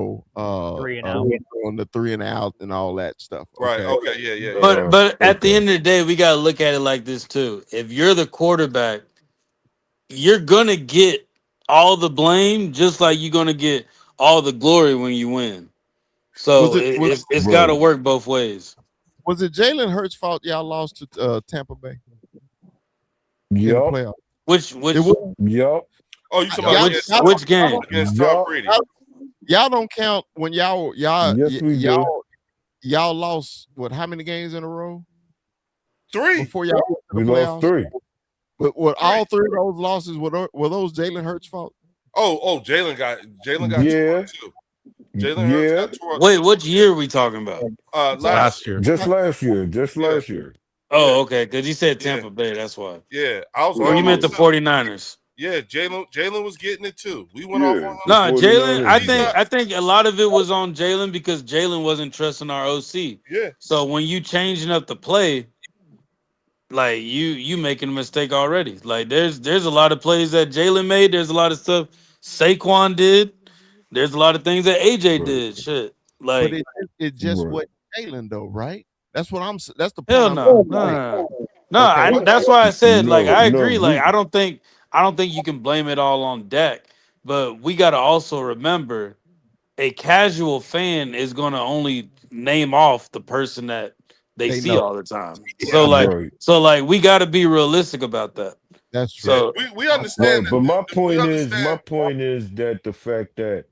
out on the 3 and out and all that stuff. Right? Okay. Yeah. But at the end of the day, we gotta look at it like this too. If you're the quarterback, you're gonna get all the blame, just like you're gonna get all the glory when you win. So Was it was, it's got to Right. work both ways. was it Jalen Hurts' fault y'all lost to Tampa Bay in the Yup. playoff? Which It was, Yup. Oh, you talking y'all, about which y'all, which game? against Tom Yup. Brady? y'all don't count when y'all Yes, we do. y'all lost what? How many games in a row 3. before y'all went to We the lost playoffs? 3. But what all 3 of those losses were those Jalen Hurts' fault? Oh, Jalen got tore Yeah. up too. Jalen Hurts Yeah. got tore up. Wait, what year are we talking about? Last Last year. Just last year. Just Yeah. last year. Oh, okay, because you said Yeah. Tampa Bay. That's why. Yeah, I was. Or you meant the almost- 49ers. Yeah, Jalen was getting it too. We went off Yeah. on him. No, Jalen. I He's think not- I think a lot of it was on Jalen because Jalen wasn't trusting our OC. Yeah, So when you changing up the play, like you making a mistake already. Like there's a lot of plays that Jalen made. There's a lot of stuff Saquon did. There's a lot of things that AJ Right. did. Shit. But Like it just Right. wasn't Jalen though, right? That's what I'm. That's the point. hell I'm no. making. No, Okay. that's why I said like No, I no, agree. Like we I don't think you can blame it all on Dak, but we got to also remember a casual fan is going to only name off the person that they They see know. all the time. Yeah, right. So like we got to be realistic about that. that's true. So we understand. Right. But my point we is that the fact that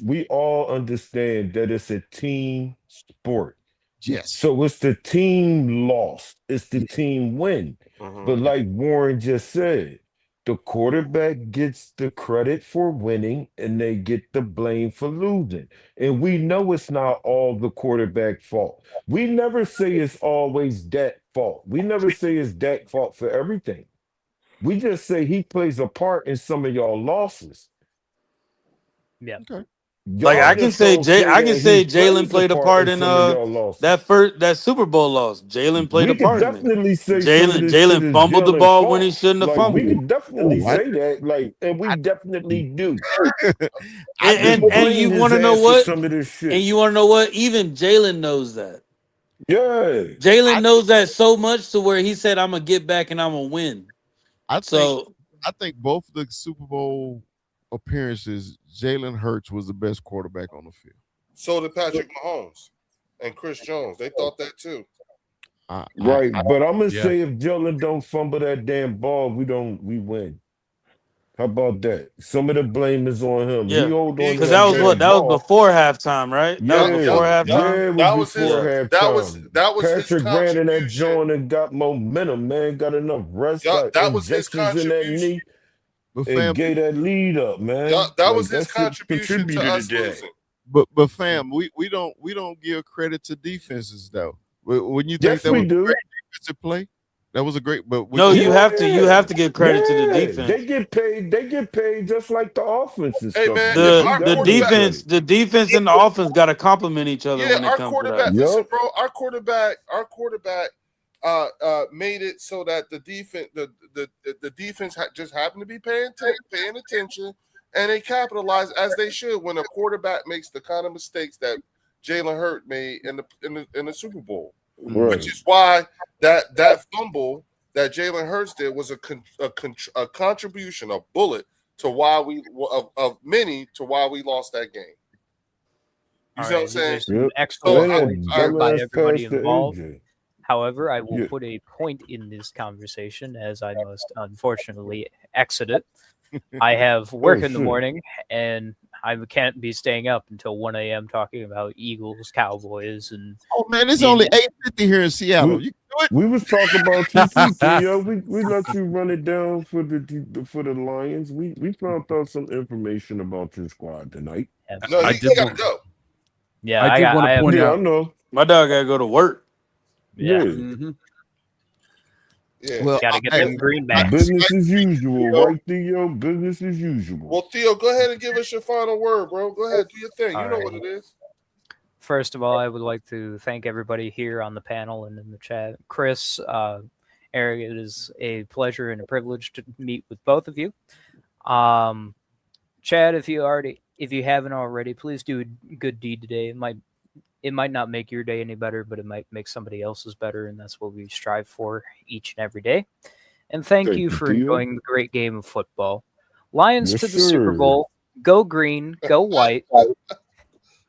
we all understand that it's a team sport. Yes. So it's the team lost. It's the team win. Mhm. But like Warren just said, the quarterback gets the credit for winning and they get the blame for losing. And we know it's not all the quarterback fault. We never say it's always Dak's fault. We never say it's Dak's fault for everything. We just say he plays a part in some of y'all losses. Yeah. Okay. Y'all like I can just say don't I can that say he Jalen plays played a part in some of y'all losses. that Super Bowl loss. Jalen played We a could part in it. definitely say some of this shit Jalen is fumbled the Jalen's ball when he fault. shouldn't have Like we fumbled. could definitely What? say that, like, and we definitely do. I And think and you Blame want his to know ass for what? some of this shit. And you want to know what? Even Jalen knows that. Yeah. Jalen knows that so much to where he said, "I'm gonna get back and I'm gonna win." I So think both the Super Bowl appearances, Jalen Hurts was the best quarterback on the field. So did Patrick Mahomes and Chris Jones. They thought that too. Right. But I'm gonna Yeah. say if Jalen don't fumble that damn ball, we win. How about that? Some of the blame is on him. He yeah, hold on to because that that was what damn that was ball. before halftime, right? That was Yeah, before halftime. yeah, it That was was his. before halftime. That was his Patrick ran in that contribution. joint and got momentum, man. Got enough rest, Yeah, got that was his injections in that contribution. knee, But and fam, gave that lead up, man. Yeah, that Like, was his shit contribution to contributed us that. losing. but fam, we don't give credit to defenses though. When you think Yes, that we was a do. great defensive play, that was a great. But No, you have to give credit to the Yeah, defense. They get paid just like the offense and Hey, stuff. man, man. if We our gotta give quarterback- credit. The defense and the offense got to complement each other Yeah, when it our comes quarterback. to that. Listen, Yup. bro, our quarterback made it so that the defense just happened to be paying attention, and they capitalized as they should when a quarterback makes the kind of mistakes that Jalen Hurts made in the Super Bowl, Right. which is why that fumble that Jalen Hurts did was a contribution, a bullet to why of many to why we lost that game. You see what I'm saying? There's some Yep. excellent So, points I- here by dumbass everybody passed to involved. AJ. However, I will Yeah. put a point in this conversation as I must unfortunately exit it. I have work in the shit. morning, and I can't be staying up until 1 a.m. talking about Eagles, Cowboys, and oh man, it's Yeah. only 8:50 here in Seattle. We- You can do it. We was talking about you too, Theo. We let you run it down for the Lions. We found out some information about your squad tonight. No, I he did got to want- go. yeah, I did want to have- point Yeah, I out. know. My dog got to go to work. yeah, Yeah. Yeah. Well, got to get hey, them greenbacks. Business as usual, right, Theo? Business as usual. Well, Theo, go ahead and give us your final word, bro. Go ahead, do your thing. You All know right. what it is. First of all, I would like to thank everybody here on the panel and in the chat. Chris, Eric, it is a pleasure and a privilege to meet with both of you. Chad, if you haven't already, please do a good deed today. It might not make your day any better, but it might make somebody else's better, and that's what we strive for each and every day. And thank Thank you you, for Theo. enjoying the great game of football. Lions Yes, to the Super sir. Bowl. Go green, go white. I'm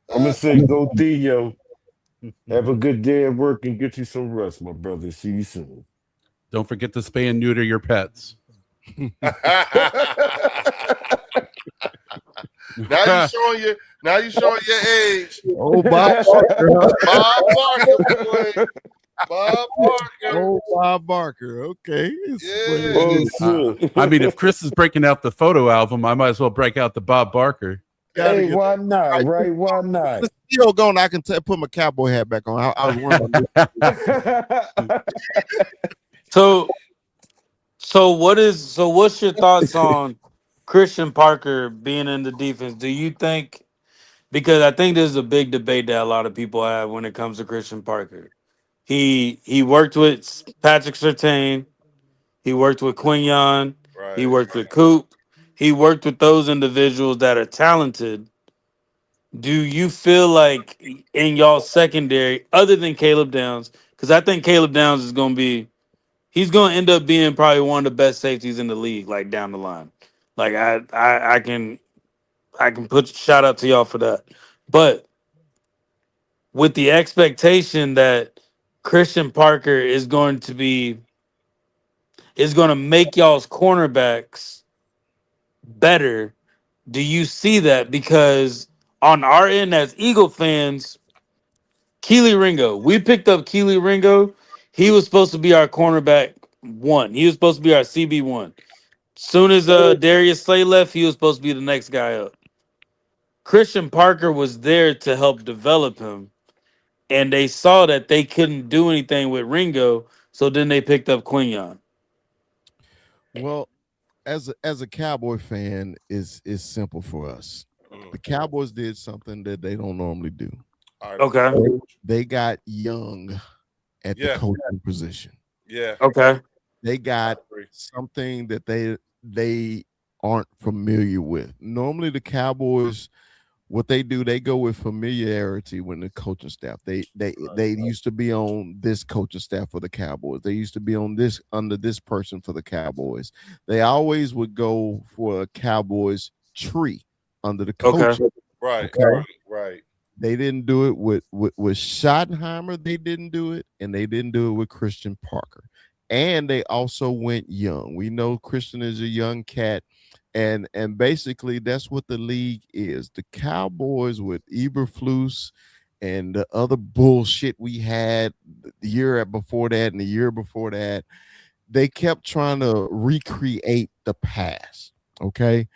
gonna say go Theo. Have a good day at work and get you some rest, my brother. See you soon. Don't forget to spay and neuter your pets. Now you showing your age. Oh, Bob Barker. Bob Barker, boy. Bob Barker. Oh, Bob Barker. Okay. Oh, shit. I mean, if Chris is breaking out the photo album, I might as well break out the Bob Barker. Hey, why not? Right? Why not? Still going. I can put my cowboy hat back on. I was wondering. So what's your thoughts on Christian Parker being in the defense? Do you think, because I think there's a big debate that a lot of people have when it comes to Christian Parker. He worked with Patrick Surtain, he worked with Quinyon, he worked with Coop, he worked with those individuals that are talented. Do you feel like in y'all secondary, other than Caleb Downs, because I think Caleb Downs is going to be, he's going to end up being probably one of the best safeties in the league, like down the line. Like I can put shout out to y'all for that. But with the expectation that Christian Parker is going to make y'all's cornerbacks better, do you see that? Because on our end as Eagle fans, Keely Ringo, we picked up Keely Ringo. He was supposed to be our cornerback 1. He was supposed to be our CB 1. Soon as Darius Slay left, he was supposed to be the next guy up. Christian Parker was there to help develop him, and they saw that they couldn't do anything with Ringo, so then they picked up Quinyon. Well, as a Cowboy fan, is simple for us. The Cowboys did something that they don't normally do. Okay. They got young at the coaching position. Yeah. Okay. They got something that they aren't familiar with. Normally the Cowboys, what they do, they go with familiarity when the coaching staff. They used to be on this coaching staff for the Cowboys. They used to be on this under this person for the Cowboys. They always would go for a Cowboys tree under the coach. Okay. Right. They didn't do it with Schottenheimer. They didn't do it, and they didn't do it with Christian Parker. And they also went young. We know Christian is a young cat. And basically that's what the league is. The Cowboys with Eberflus and the other bullshit we had the year before that and the year before that, they kept trying to recreate the past. Okay.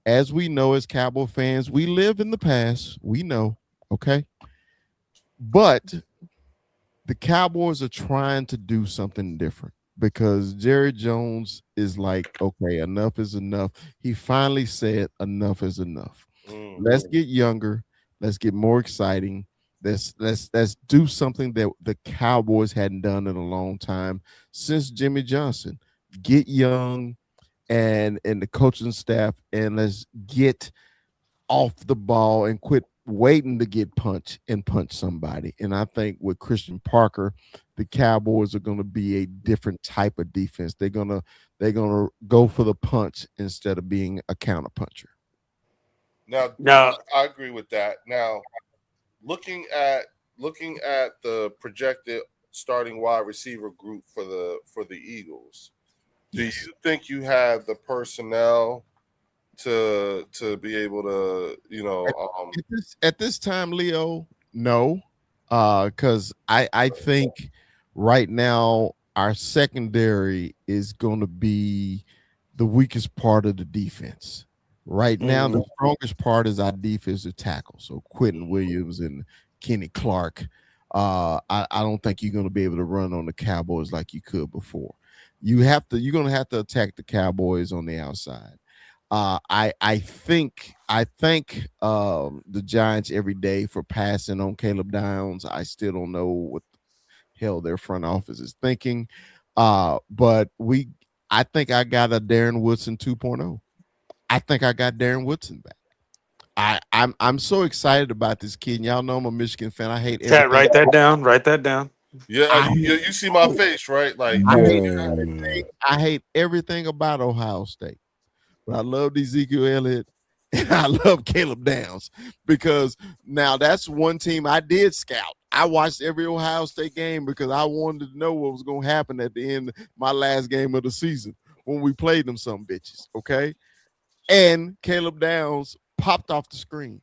As we know, as Cowboy fans, we live in the past. We know. Okay. But the Cowboys are trying to do something different, because Jerry Jones is like, okay, enough is enough. He finally said enough is enough. Let's get younger. Let's get more exciting. Let's do something that the Cowboys hadn't done in a long time since Jimmy Johnson. Get young and the coaching staff, and let's get off the ball and quit waiting to get punched and punch somebody. And I think with Christian Parker, the Cowboys are going to be a different type of defense. They're gonna go for the punch instead of being a counter puncher. Now, I agree with that. Now, looking at the projected starting wide receiver group for the Eagles, do you think you have the personnel to be able to, at this time, Leo? No, because I think right now our secondary is going to be the weakest part of the defense. Right now, the strongest part is our defensive tackle. So Quentin Williams and Kenny Clark. I don't think you're going to be able to run on the Cowboys like you could before. You're going to have to attack the Cowboys on the outside. I thank the Giants every day for passing on Caleb Downs. I still don't know what the hell their front office is thinking. But I think I got a Darren Woodson 2.0. I think I got Darren Woodson back. I'm so excited about this kid. And y'all know I'm a Michigan fan. I hate Chat, write that down. Yeah, you see my face, right? Like I hate everything about Ohio State. but I love Ezekiel Elliott and I love Caleb Downs because now that's one team I did scout. I watched every Ohio State game because I wanted to know what was going to happen at the end of my last game of the season when we played them some bitches, okay? And Caleb Downs popped off the screen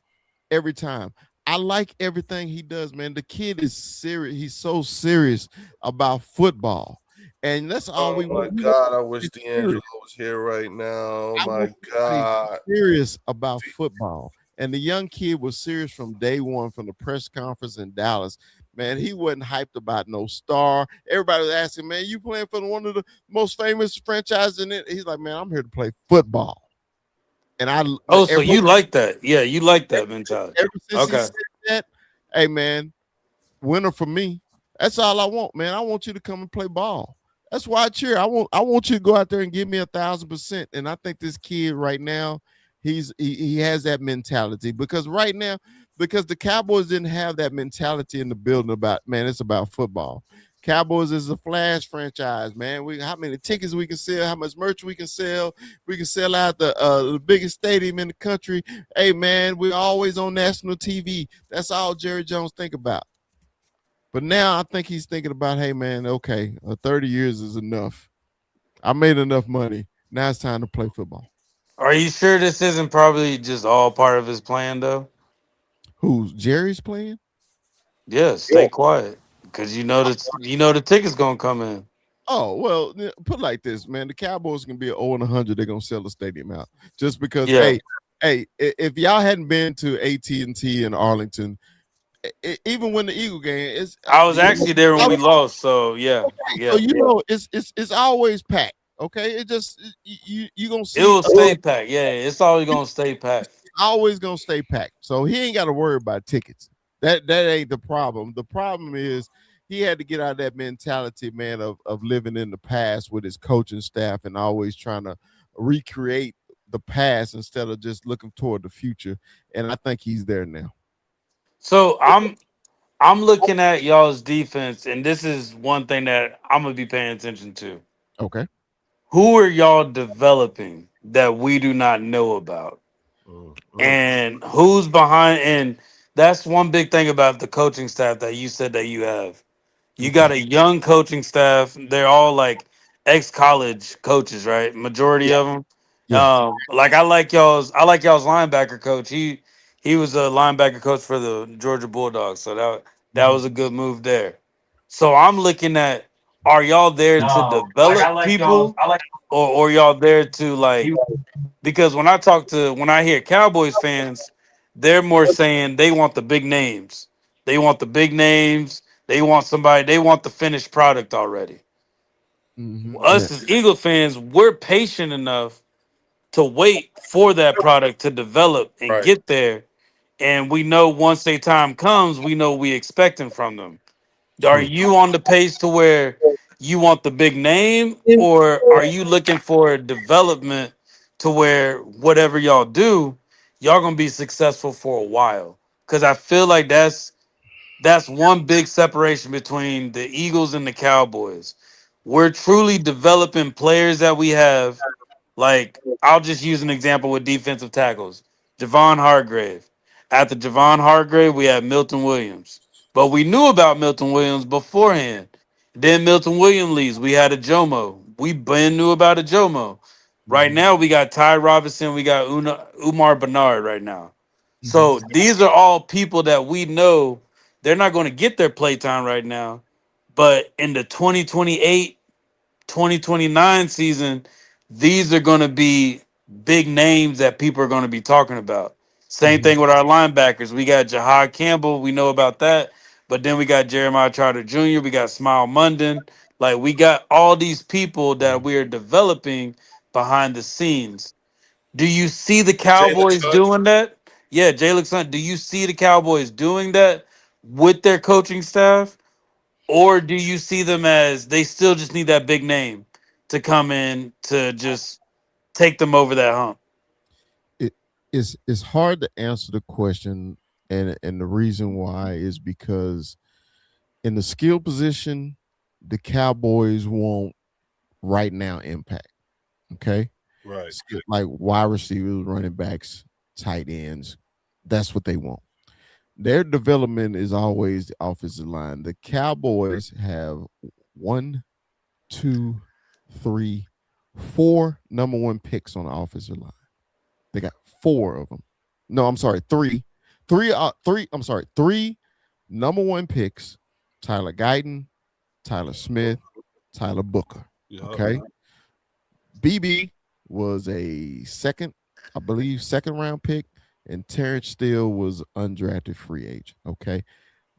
every time. I like everything he does, man. The kid is serious. He's so serious about football. And that's all Oh we my want. God, I wish D'Angelo was here right now. Oh my God. Serious about football. And the young kid was serious from day one, from the press conference in Dallas. Man, he wasn't hyped about no star. Everybody was asking, man, you playing for one of the most famous franchises in it? He's like, man, I'm here to play football. And so you like that? Yeah, you like that mentality. Ever since he Okay. said that, hey man, winner for me. That's all I want, man. I want you to come and play ball. That's why I cheer. I want you to go out there and give me 1,000%. And I think this kid right now, he has that mentality because right now, because the Cowboys didn't have that mentality in the building about, man, it's about football. Cowboys is a flash franchise, man. How many tickets we can sell, how much merch we can sell. We can sell out the biggest stadium in the country. Hey, man, we're always on national TV. That's all Jerry Jones think about. But now I think he's thinking about, hey, man, okay, 30 years is enough. I made enough money. Now it's time to play football. Are you sure this isn't probably just all part of his plan, though? Who's Jerry's playing? Yeah, stay quiet because you know the ticket's gonna come in. Oh, well, put it like this, man. The Cowboys can be 0-100. They're going to sell the stadium out just because, Yeah. hey, if y'all hadn't been to AT&T in Arlington, even when the Eagle game is, I was actually there when we lost, so yeah. So you know, it's always packed. Okay, it just you gonna see It will stay packed. Yeah, it's always gonna stay packed. Always gonna stay packed. So he ain't got to worry about tickets. That ain't the problem. The problem is he had to get out of that mentality, man, of living in the past with his coaching staff and always trying to recreate the past instead of just looking toward the future. And I think he's there now. So I'm looking at y'all's defense, and this is one thing that I'm gonna be paying attention to. Okay. Who are y'all developing that we do not know about? And who's behind? And that's one big thing about the coaching staff that you said that you have. You got a young coaching staff. They're all like ex-college coaches, right? Majority of them. Yeah. Like I like y'all's linebacker coach. He was a linebacker coach for the Georgia Bulldogs. So that was a good move there. So I'm looking at, are y'all there to develop people or y'all there to like, because when I hear Cowboys fans, they're more saying they want the big names. They want the big names. They want the finished product already. Us as Eagle fans, we're patient enough to wait for that product to develop and get there. And we know once their time comes, we know we expecting from them. Are you on the pace to where you want the big name, or are you looking for development to where whatever y'all do, y'all gonna be successful for a while? Because I feel like that's one big separation between the Eagles and the Cowboys. We're truly developing players that we have. Like, I'll just use an example with defensive tackles. Javon Hargrave. After Javon Hargrave, we had Milton Williams. But we knew about Milton Williams beforehand. Then Milton Williams leaves. We had a Jomo. We been knew about a Jomo. Right now, we got Ty Robinson. We got Umar Bernard right now. So these are all people that we know they're not going to get their playtime right now. But in the 2028, 2029 season, these are going to be big names that people are going to be talking about. Same thing with our linebackers. We got Jahad Campbell. We know about that. But then we got Jeremiah Trotter Jr. We got Smile Munden. Like, we got all these people that we are developing behind the scenes. Do you see the Cowboys doing that? Yeah, Jalen Hunt. Do you see the Cowboys doing that with their coaching staff? Or do you see them as they still just need that big name to come in to just take them over that hump? It's hard to answer the question, and the reason why is because in the skill position, the Cowboys want right now impact. Okay. Right. Like wide receivers, running backs, tight ends. That's what they want. Their development is always the offensive line. The Cowboys have 1, 2, 3, 4 number one picks on the offensive line. They got 4 of them. No, I'm sorry, 3. 3 number one picks: Tyler Guyton, Tyler Smith, Tyler Booker. Okay. BB was a second round pick, and Terrence Steele was undrafted free agent. Okay.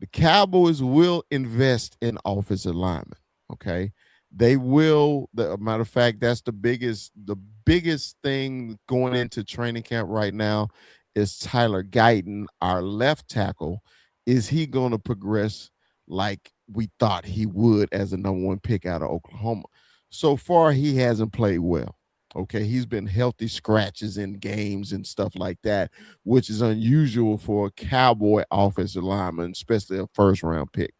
The Cowboys will invest in offensive linemen. Okay. They will. The matter of fact, that's the biggest thing going into training camp right now is Tyler Guyton, our left tackle. Is he going to progress like we thought he would as a number one pick out of Oklahoma? So far, he hasn't played well. Okay, he's been healthy scratches in games and stuff like that, which is unusual for a Cowboy offensive lineman, especially a first-round pick.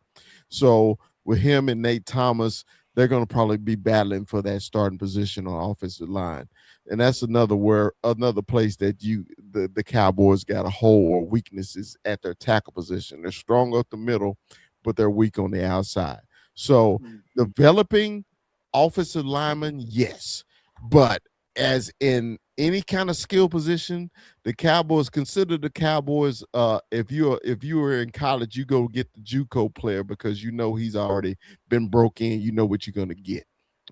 So with him and Nate Thomas, they're going to probably be battling for that starting position on offensive line. And that's another place that the Cowboys got a hole or weaknesses at their tackle position. They're strong up the middle, but they're weak on the outside. So developing offensive linemen, yes. But as in any kind of skill position, the Cowboys consider the Cowboys. If you were in college, you go get the JUCO player because you know he's already been broke in. You know what you're going to get.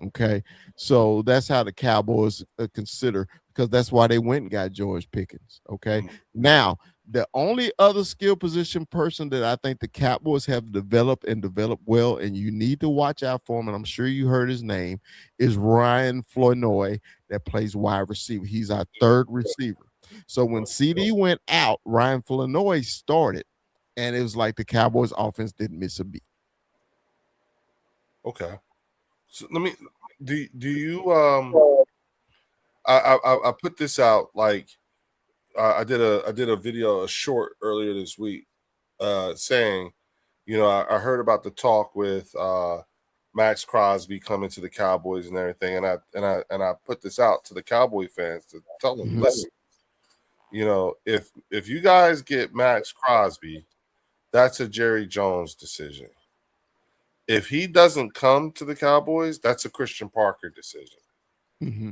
Okay, so that's how the Cowboys consider, because that's why they went and got George Pickens. Okay, now the only other skill position person that I think the Cowboys have developed well, and you need to watch out for him, and I'm sure you heard his name, is Ryan Flournoy, that plays wide receiver. He's our third receiver. So when CD went out, Ryan Flournoy started, and it was like the Cowboys offense didn't miss a beat. Okay. So let me do you I put this out, like I did a video, a short earlier this week, saying, you know, I heard about the talk with Max Crosby coming to the Cowboys and everything, and I put this out to the Cowboy fans to tell them, listen, you know, if you guys get Max Crosby, that's a Jerry Jones decision. If he doesn't come to the Cowboys, that's a Christian Parker decision. Mm-hmm.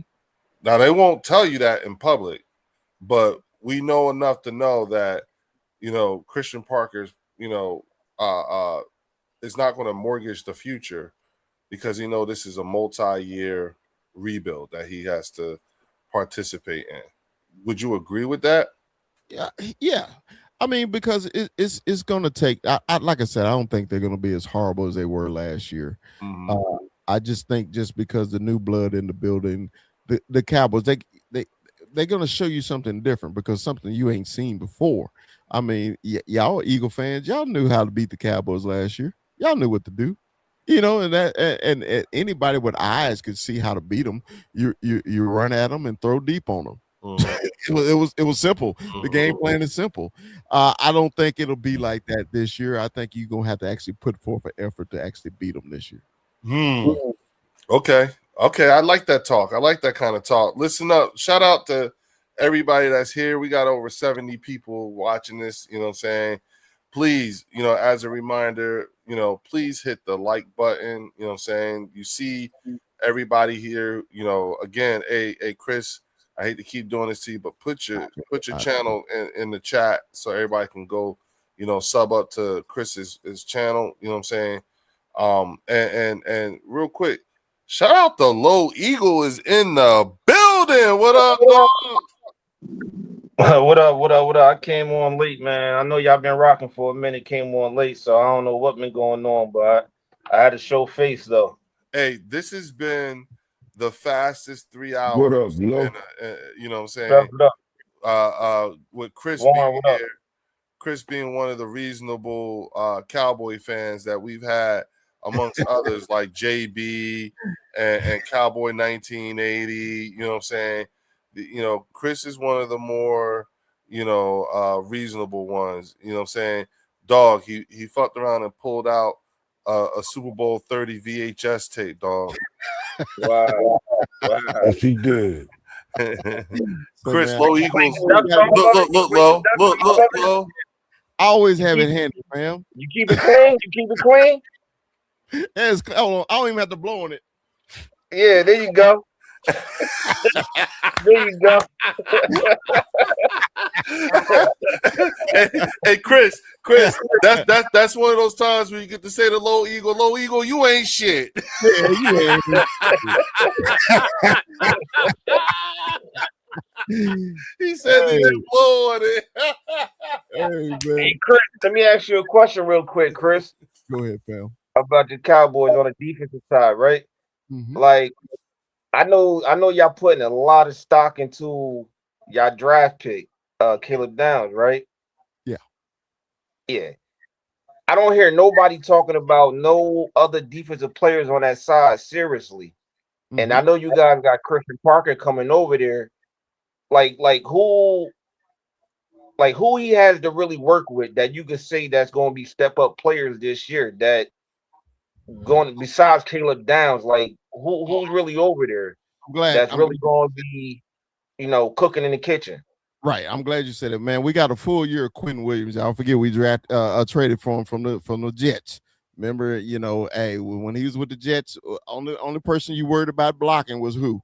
Now, they won't tell you that in public, but we know enough to know that, you know, Christian Parker's, you know, is not going to mortgage the future, because he know this is a multi-year rebuild that he has to participate in. Would you agree with that? Yeah. I mean, because it's going to take. Like I said, I don't think they're going to be as horrible as they were last year. Mm-hmm. I just think just because the new blood in the building, the Cowboys, they're going to show you something different, because something you ain't seen before. I mean, y'all Eagle fans, y'all knew how to beat the Cowboys last year. Y'all knew what to do, you know, and anybody with eyes could see how to beat them. You run at them and throw deep on them. Mm-hmm. It was simple. The game plan is simple. I don't think it'll be like that this year. I think you're gonna have to actually put forth an effort to actually beat them this year. Okay. I like that talk. I like that kind of talk. Listen up. Shout out to everybody that's here. We got over 70 people watching this. You know what I'm saying? Please, you know, as a reminder, you know, please hit the like button. You know what I'm saying? You see everybody here. You know, again, hey, Chris, I hate to keep doing this to you, but put your channel in the chat so everybody can go, you know, sub up to Chris's channel. You know what I'm saying? And real quick, shout out to Low Eagle is in the building. What up, dog? What up? I came on late, man. I know y'all been rocking for a minute. Came on late, so I don't know what been going on, but I had to show face though. Hey, this has been the fastest 3 hours. What up, Lo? You know what I'm saying? What up? With Chris Warren, being what up? here, Chris being one of the reasonable Cowboy fans that we've had, amongst others like JB and Cowboy 1980. You know what I'm saying? You know, Chris is one of the more, you know, reasonable ones. You know what I'm saying? Dog, he fucked around and pulled out a Super Bowl 30 VHS tape, dog. Wow. Yes, he did. Chris, man, low Eagles. That's Look, low. Look, low. I always have it handy, fam. You keep it clean. You keep it clean. Hold on, I don't even have to blow on it. Yeah, there you go. There you go. Hey, Chris, that's one of those times where you get to say to low Eagle, you ain't shit. Yeah, you ain't. He said he didn't blow on it. Hey, man. Hey, Chris, let me ask you a question real quick, Chris, Go ahead, fam. about the Cowboys on the defensive side, right? Mhm. Like, I know y'all putting a lot of stock into y'all draft pick, Caleb Downs, right? Yeah. Yeah. I don't hear nobody talking about no other defensive players on that side seriously. And I know you guys got Christian Parker coming over there. Like who he has to really work with that you could say that's going to be step up players this year that going besides Caleb Downs, like who's really over there I'm glad. that's really going to be, cooking in the kitchen. Right. I'm glad you said it, man. We got a full year of Quentin Williams. Y'all forget we traded for him from the Jets. Remember, hey, when he was with the Jets, only person you worried about blocking was who?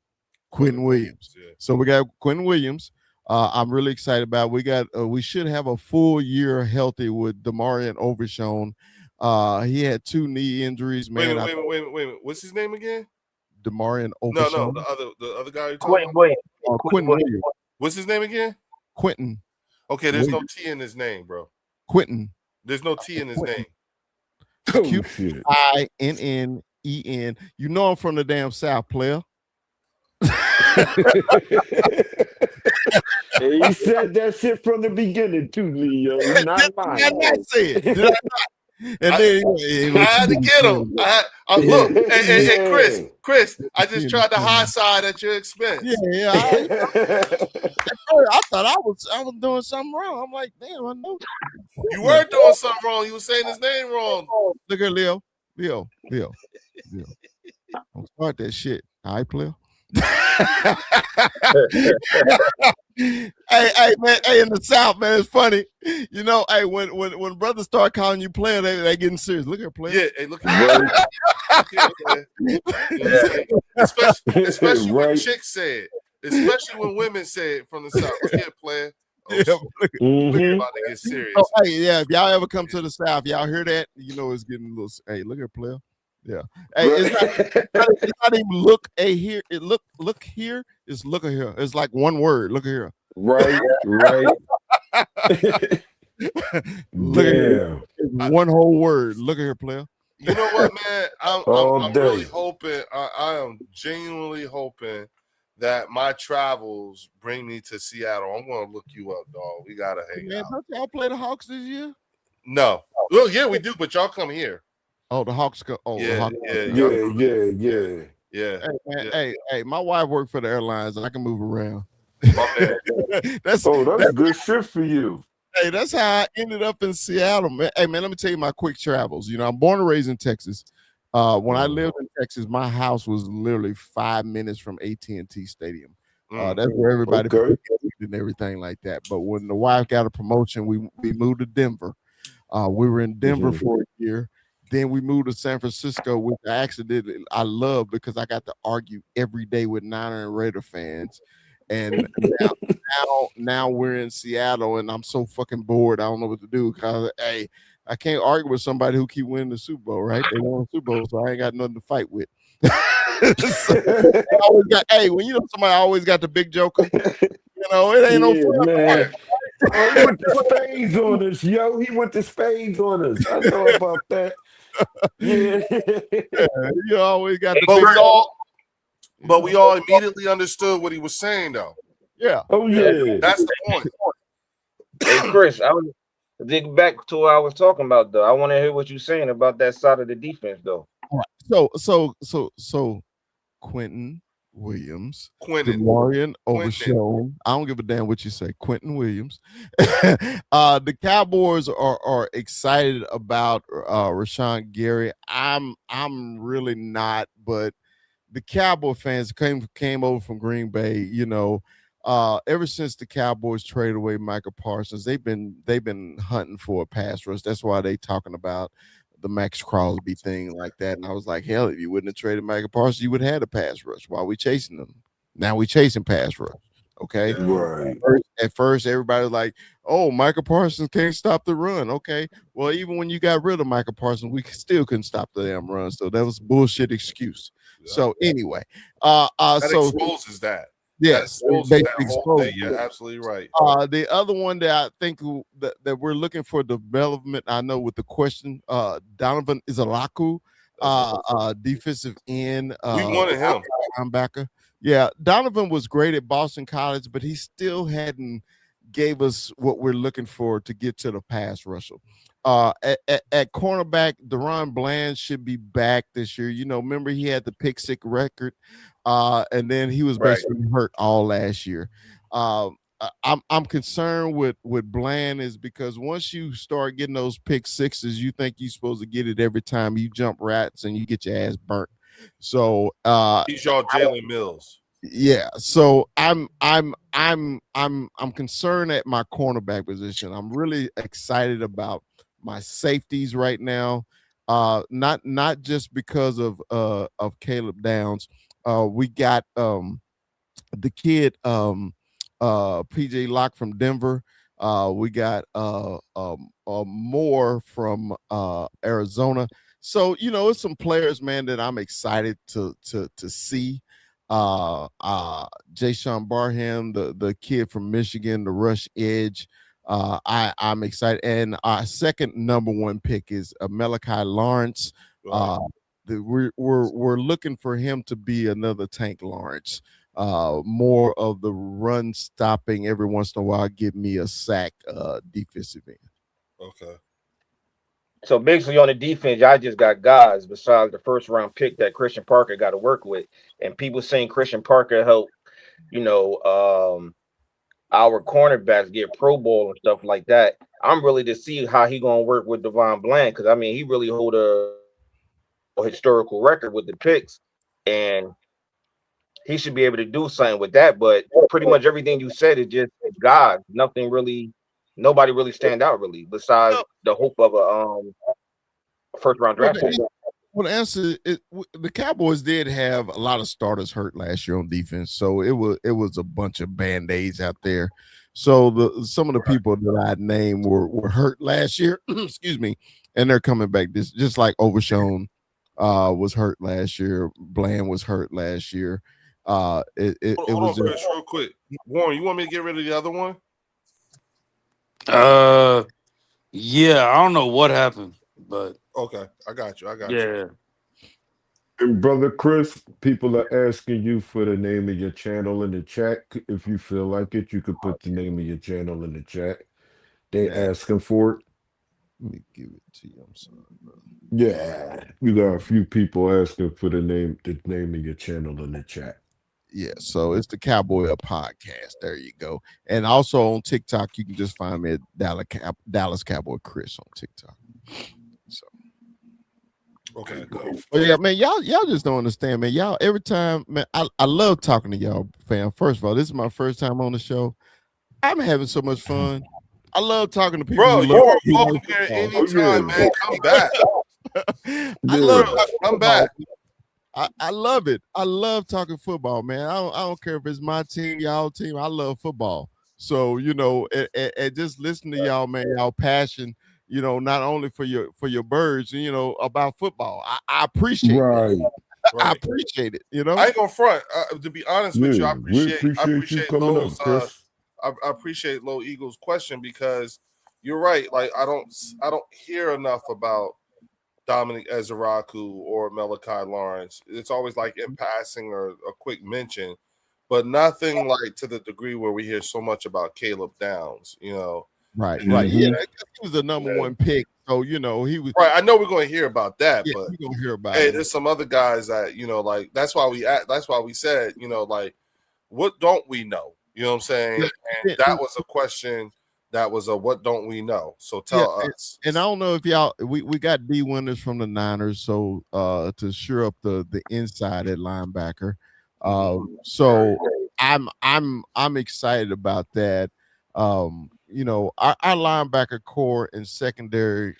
Quentin Williams. Yeah. So we got Quentin Williams. I'm really excited about. We should have a full year healthy with Demarion Overshown. He had 2 knee injuries, man. Wait a minute. What's his name again? Demarion No, Overshown. the other guy you're talking Quentin about. Williams. Quentin Williams. What's his name again? Quentin. Okay, there's Williams. no T in his name, bro. Quentin. There's no T in his name. Oh, shit. Quinnen. You know I'm from the damn South, player. He said that shit from the beginning too, Leo. Not mine. Did I not say it? Did I not? And then I had to get him. Look, hey, Chris, I just tried the high side at your expense. Yeah. I thought I was doing something wrong. I'm like, damn, I know. You weren't doing something wrong. You were saying his name wrong. Look at Leo. Don't start that shit. All right, player. hey, man. Hey, in the South, man, it's funny. Hey, when brothers start calling you player, they getting serious. Look at player. Yeah, hey, look at especially when chicks say it. Especially when women say it from the South. Look here, player. Yeah, About to get serious. Oh, hey, yeah. If y'all ever come to the South, y'all hear that? It's getting a little. Hey, look at player. Yeah. Hey, it's not even look here. It look here. It's look at here. It's like one word. Look at here. Right. Look at here. It's one whole word. Look at here, player. You know what, man? I'm really hoping. I am genuinely hoping that my travels bring me to Seattle. I'm gonna look you up, dog. We gotta hang out. Don't y'all play the Hawks this year? No. Well, yeah, we do, but y'all come here. Oh, the Hawks go. Oh, yeah, the Hawks. Yeah. Hey, my wife worked for the airlines. I can move around. That's good shit for you. Hey, that's how I ended up in Seattle, man. Hey, man, let me tell you my quick travels. I'm born and raised in Texas. When I lived in Texas, my house was literally 5 minutes from AT&T Stadium. That's where everybody and everything like that. But when the wife got a promotion, we moved to Denver. We were in Denver for a year. Then we moved to San Francisco, which I love because I got to argue every day with Niner and Raider fans. And now we're in Seattle, and I'm so fucking bored. I don't know what to do because I can't argue with somebody who keep winning the Super Bowl, right? They won the Super Bowl, so I ain't got nothing to fight with. When somebody always got the big joker, it ain't no fun. Man. Oh, he went to spades on us, yo. He went to spades on us. I know about that. Yeah. You always got the But we all immediately understood what he was saying, though. Yeah. Oh, yeah. That's the point. Hey, Chris, I was dig back to what I was talking about, though. I want to hear what you're saying about that side of the defense, though. All right. So Quentin Williams, Demarion Overshown. I don't give a damn what you say. Quentin Williams. The Cowboys are excited about Rashawn Gary. I'm really not, but the Cowboy fans came over from Green Bay, ever since the Cowboys traded away Michael Parsons, they've been hunting for a pass rush. That's why they talking about the Max Crosby thing like that. And I was like, hell, if you wouldn't have traded Michael Parsons, you would have had a pass rush. Why are we chasing them? Now we chasing pass rush. Okay. Right. At first, everybody was like, oh, Michael Parsons can't stop the run. Okay. Well, even when you got rid of Michael Parsons, we still couldn't stop the damn run. So that was a bullshit excuse. Yeah. So anyway, that exposes that. Yes, you're absolutely right. The other one that I think that we're looking for development, I know with the question, Donovan Izalaku, defensive end. We wanted him. Linebacker. Yeah, Donovan was great at Boston College, but he still hadn't gave us what we're looking for to get to the pass rusher. At cornerback, Deron Bland should be back this year. Remember he had the pick six record, and then he was basically hurt all last year. I'm concerned with Bland is because once you start getting those pick sixes, you think you're supposed to get it every time. You jump rats and you get your ass burnt. So he's y'all Jalen Mills. Yeah, so I'm concerned at my cornerback position. I'm really excited about my safeties right now. Not just because of Caleb Downs. We got the kid PJ Locke from Denver. We got Moore from Arizona. So it's some players, man, that I'm excited to see. Jayshawn Barham, the kid from Michigan, the rush edge. I'm excited. And our second number one pick is Malachi Lawrence. We're looking for him to be another Tank Lawrence. More of the run stopping every once in a while, give me a sack defensive end. Okay. So basically on the defense, y'all just got guys besides the first round pick that Christian Parker got to work with. And people saying Christian Parker helped, our cornerbacks get Pro Bowl and stuff like that. I'm really to see how he gonna work with Devon Bland, because he really hold a historical record with the picks, and he should be able to do something with that. But pretty much everything you said is just God. Nobody really stand out really, besides the hope of a first round draft pick. Well, the answer is the Cowboys did have a lot of starters hurt last year on defense, so it was a bunch of band-aids out there. So some of the people that I named were hurt last year, excuse me, and they're coming back. Just like Overshown was hurt last year, Bland was hurt last year. Hold on, Chris, real quick. Warren, you want me to get rid of the other one? Yeah, I don't know what happened, but okay, I got you. Yeah. And brother Chris, people are asking you for the name of your channel in the chat. If you feel like it, you could put the name of your channel in the chat. They asking for it. Let me give it to you. I'm sorry, bro. Yeah, you got a few people asking for the name of your channel in the chat. Yeah, so it's the Cowboy Up Podcast. There you go. And also on TikTok, you can just find me at Dallas Cowboy Chris on TikTok. So okay, good. Well, yeah, man, y'all just don't understand, man. Y'all every time, man, I love talking to y'all, fam. First of all, this is my first time on the show. I'm having so much fun. I love talking to people. Bro, you're welcome here anytime, man. Come back. Come back. I love it. I love talking football, man. I don't care if it's my team, y'all team. I love football. So and just listen to y'all, man. Y'all passion, not only for your birds, about football. I appreciate it. I appreciate it. I ain't gonna front. To be honest with you, I appreciate you coming up, Chris. I appreciate Low Eagle's question, because you're right. Like I don't hear enough about Dominic Ezeraku or Malachi Lawrence. It's always like in passing or a quick mention, but nothing like to the degree where we hear so much about Caleb Downs, Right. Yeah, he was the number one pick. So, he was right. I know we're going to hear about that, but we're going to hear about it. There's some other guys that, like that's why we said, like, what don't we know? You know what I'm saying? And that was a question that was a what don't we know? So tell us. And I don't know if y'all we got D Winters from the Niners, so to sure up the inside at linebacker. So I'm excited about that. You know, our linebacker core and secondary,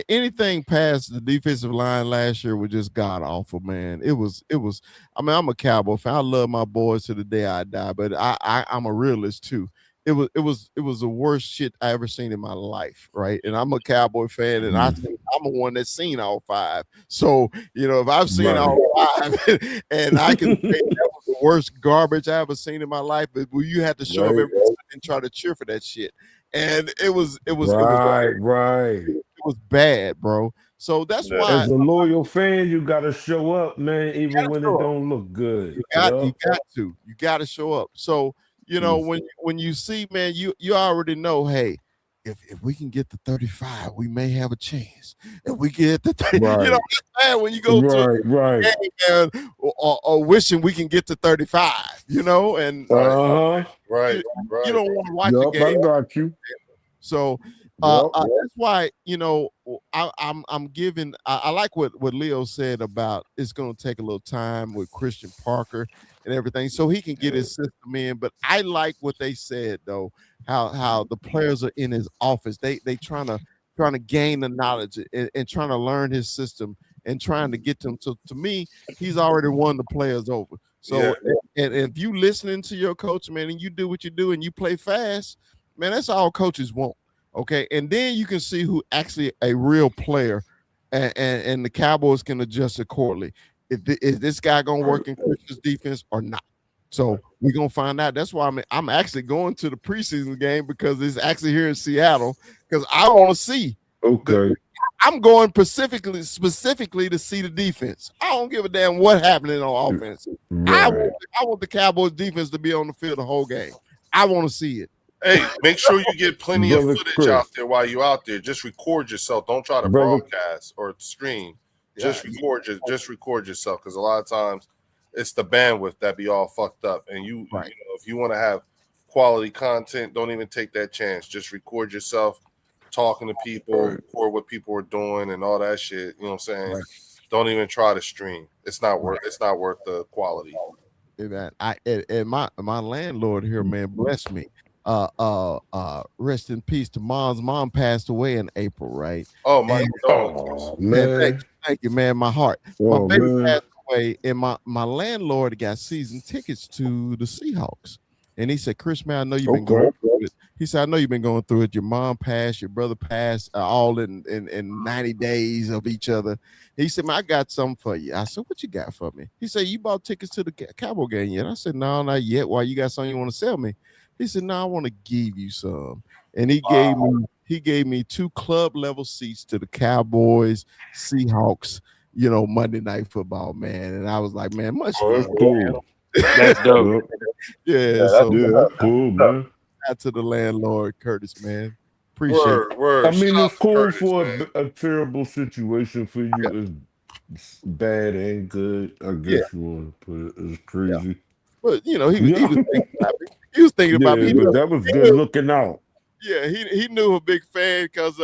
anything past the defensive line last year was just god awful, man. It was. I mean, I'm a Cowboy fan. I love my boys to the day I die, but I'm a realist too. It was the worst shit I ever seen in my life, right? And I'm a Cowboy fan, and I'm the one that's seen all five. So you know, if I've seen all five, and I can say that was the worst garbage I ever seen in my life, but you had to show up every and try to cheer for that shit, and it was right. It was bad, bro. So that's why, as a loyal fan, you gotta show up, man, even when it don't look good. You got to show up. So you know, when you see, man, you already know, hey, if we can get the 35, we may have a chance. If we get the 30, you know, it's bad when you go to a game, man, or wishing we can get to 35, you know, and you don't want to watch the game. I got you. So that's why, you know, I'm giving. I like what Leo said about it's going to take a little time with Christian Parker and everything, so he can get his system in. But I like what they said though, how the players are in his office. They trying to gain the knowledge and trying to learn his system and trying to get them. So to me, he's already won the players over. So and if you listening to your coach, man, and you do what you do and you play fast, man, that's all coaches want. Okay, and then you can see who actually a real player, and the Cowboys can adjust accordingly. Is this guy gonna work in Christian's defense or not? So we're gonna find out. That's why I'm actually going to the preseason game because it's actually here in Seattle because I want to see. Okay. I'm going specifically to see the defense. I don't give a damn what happening on offense. I want the Cowboys defense to be on the field the whole game. I want to see it. Hey, make sure you get plenty of footage out there while you're out there. Just record yourself. Don't try to broadcast or stream. Just record yourself because a lot of times it's the bandwidth that be all fucked up. And you know, if you want to have quality content, don't even take that chance. Just record yourself talking to people, record what people are doing and all that shit. You know what I'm saying? Don't even try to stream. It's not worth the quality. And my landlord here, man, bless me. Rest in peace to Mom's mom passed away in April, right? Oh my God, man, thank you, man. My heart. My baby passed away, and my landlord got season tickets to the Seahawks. And he said, Chris, man, I know you've been going through it. He said, I know you've been going through it. Your mom passed, your brother passed, all in 90 days of each other. He said, man, I got something for you. I said, what you got for me? He said, you bought tickets to the Cowboy game yet? I said, no, not yet. Why, you got something you want to sell me? He said, no, I want to give you some. And he gave me 2 club level seats to the Cowboys, Seahawks, you know, Monday Night Football, man. And I was like, man, much that's cool. That's dope. That's cool, man. Out to the landlord, Curtis, man. Appreciate it. Word. I mean, it's cool Curtis, for a terrible situation for you. It's bad and good. I guess you want to put it. It's crazy. Yeah. But you know, he was thinking about me. But that was good looking out. Yeah, he knew a big fan because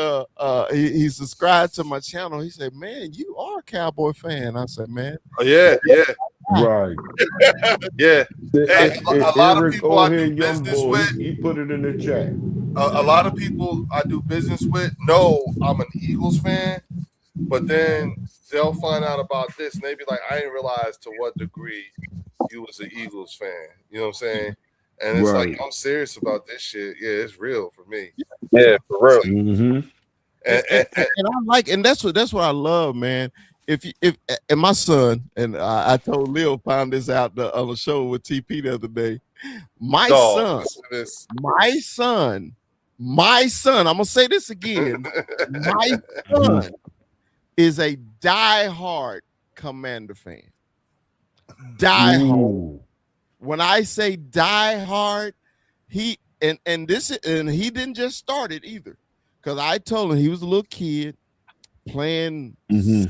he subscribed to my channel. He said, man, you are a Cowboy fan. I said, man. Oh, yeah. Right. Yeah. Hey, a lot of people I do young business boy, with. He put it in the chat. A lot of people I do business with know I'm an Eagles fan, but then they'll find out about this and they be like, I didn't realize to what degree you was an Eagles fan. You know what I'm saying? And it's like, I'm serious about this shit. Yeah, it's real for me. Yeah, for real. Mm-hmm. And I like, and that's what I love, man. If and my son, and I told Leo, found this out on the show with TP the other day. My son, I'm gonna say this again. My son is a diehard Commander fan. Diehard. When I say diehard, he didn't just start it either. Because I told him he was a little kid playing the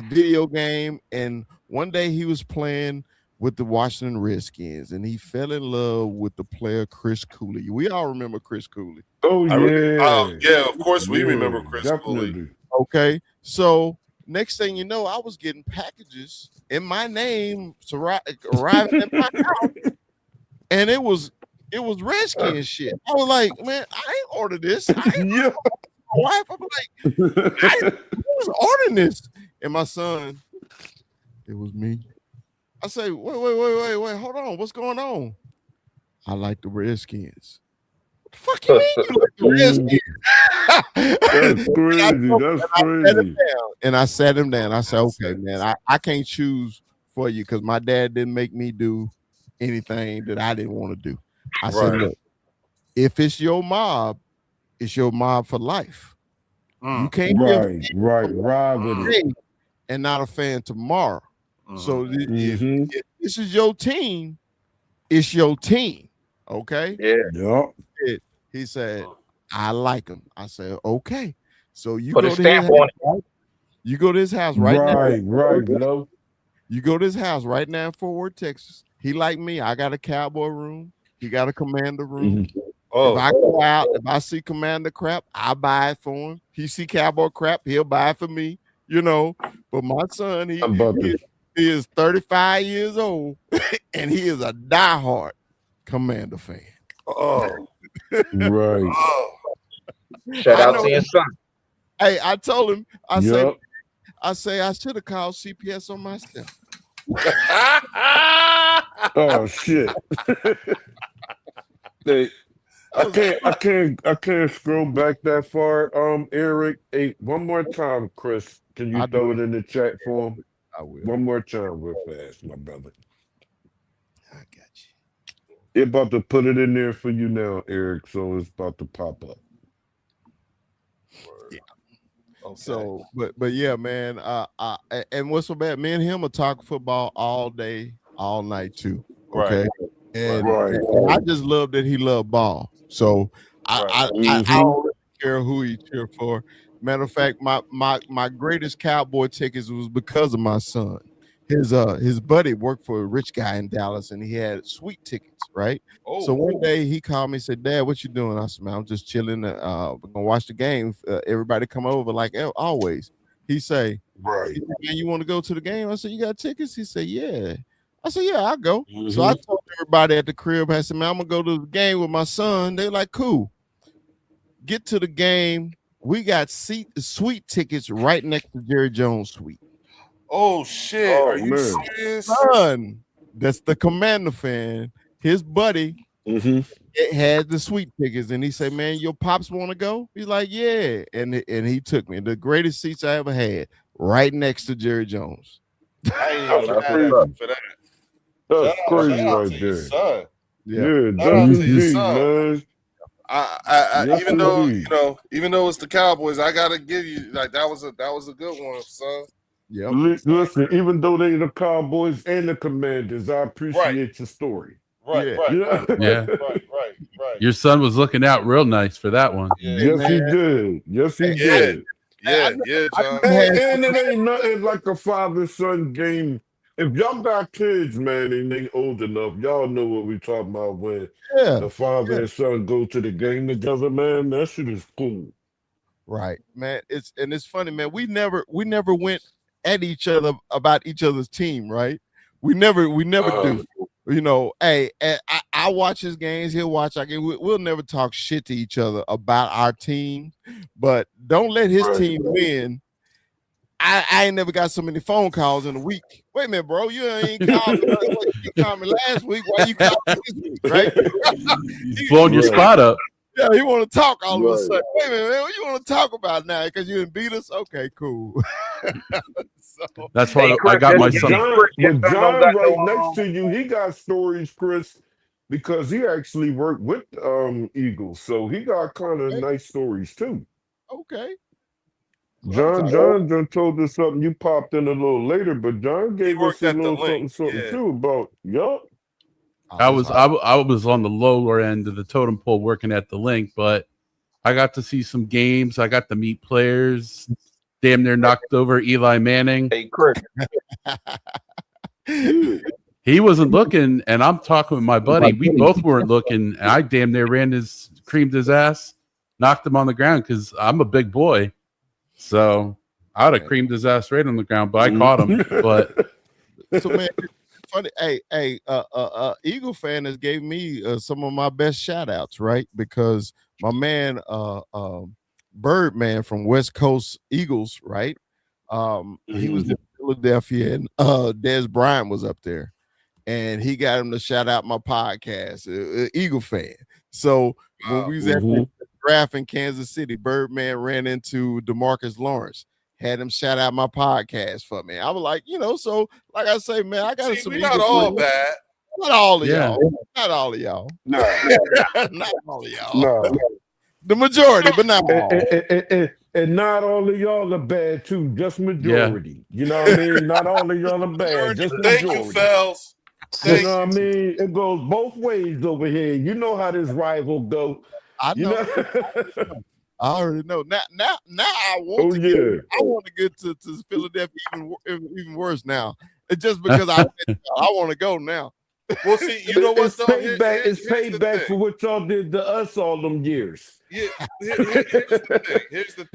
video game, and one day he was playing with the Washington Redskins, and he fell in love with the player Chris Cooley. We all remember Chris Cooley. Oh yeah. Yeah, of course we Yeah, remember Chris Cooley. definitely. Okay, so next thing you know, I was getting packages in my name arriving at my house, and it was Redskins shit. I was like, man, I ain't ordered this. I ain't Yeah. my wife. I'm like, who was ordering this? And my son, it was me. I say, wait, hold on. What's going on? I like the Redskins. What the fuck you mean you like the Redskins? That's crazy. That's crazy. And I sat him down. I said, okay, man, I can't choose for you because my dad didn't make me do anything that I didn't want to do. I said, look, if it's your mob, it's your mob for life. You can't ride with it. and not a fan tomorrow. So if this is your team, it's your team. Okay. Yeah. Yep. He said, I like him. I said, okay. So you Put go a to stamp his on house, you go to his house right now. Right, no. You go to his house right now in Fort Worth, Texas. He like me. I got a Cowboy room. He got a Commander room. If I go out, if I see Commander crap, I buy it for him. He see Cowboy crap, he'll buy it for me. You know. But my son, he is 35 years old, and he is a diehard Commander fan. Oh, right. Shout out to your son. Hey, I told him, I Yep. say I should have called CPS on my step. Oh shit. Hey, I can't scroll back that far. Eric, hey, one more time, Chris. Can you throw it in the chat for him? I will. One more time, real fast, my brother. I got you. It about to put it in there for you now, Eric. So it's about to pop up. Yeah. Okay. So, but yeah, man. And what's so bad? Me and him will talk football all day, all night too. Okay. And I just love that he loved ball. So I don't really care who he cheer for. Matter of fact, my greatest Cowboy tickets was because of my son. His buddy worked for a rich guy in Dallas, and he had sweet tickets, right? So one day he called me and said, "Dad, what you doing?" I said, "Man, I'm just chilling. We're gonna watch the game. Everybody come over like always." He said, "Man, you want to go to the game?" I said, "You got tickets?" He said, "Yeah." I said, "Yeah, I'll go." So I told everybody at the crib, I said, "Man, I'm gonna go to the game with my son." They're like, "Cool." Get to the game. We got sweet tickets right next to Jerry Jones' suite. Oh shit! Are you serious? Son, that's the Commander fan. His buddy had the sweet tickets, and he said, "Man, your pops want to go?" He's like, "Yeah," and he took me. The greatest seats I ever had, right next to Jerry Jones. I ain't even mad for that. That's crazy shout out right to your there. son. Yeah, Shout out that's to your deep, son. man. Yes, Even though indeed. even though it's the Cowboys, I gotta give you like that was a good one, son. Yep. Listen, even though they the Cowboys and the Commanders, I appreciate your story. Right. Yeah. Your son was looking out real nice for that one. Yes, he did. Yes, he did. Yeah, John. And it ain't nothing like a father-son game. If y'all got kids, man, and they old enough, y'all know what we talking about when the father and son go to the game together, man. That shit is cool. Right, man. It's funny, man. We never went at each other about each other's team, right? We never do. You know, hey, I watch his games, he'll watch our game. We'll never talk shit to each other about our team, but don't let his team win. I ain't never got so many phone calls in a week. Wait a minute, bro. You ain't called me. You called me last week. Why you called me this week, right? He's blowing your spot up. Yeah, you want to talk all of a sudden. Wait a minute, man. What you want to talk about now? Because you didn't beat us? Okay, cool. That's why I got my son. John right next to you, he got stories, Chris, because he actually worked with Eagles. So he got kind of nice stories too. Okay. John told us something. You popped in a little later, but John gave us a little something too about I was on the lower end of the totem pole working at the link, but I got to see some games. I got to meet players. Damn near knocked over Eli Manning. Hey, Chris. He wasn't looking, and I'm talking with my buddy. We both weren't looking, and I damn near creamed his ass, knocked him on the ground because I'm a big boy. So I'd have creamed his ass right on the ground, but I caught him. But so man, funny. Hey, Eagle fan has gave me some of my best shout outs, right? Because my man, Birdman from West Coast Eagles, right? He was in Philadelphia, and Des Bryant was up there, and he got him to shout out my podcast, Eagle fan. So when we was at the draft in Kansas City, Birdman ran into DeMarcus Lawrence, had him shout out my podcast for me. I was like, so like I say, man, I got some. We're not all bad. Not all of y'all. Not all of y'all. No. Not all of y'all. No. The majority, but not all. And not all of y'all are bad too, just majority. You know what I mean? Not all of y'all are bad, just majority. Thank you, Fells. You know what I mean? It goes both ways over here. You know how this rival go. I know. I already know. Now I want to get to Philadelphia even worse now. It's just because I want to go now. Well, see, you know what? It's payback. It's payback for what y'all did to us all them years. Yeah, here's the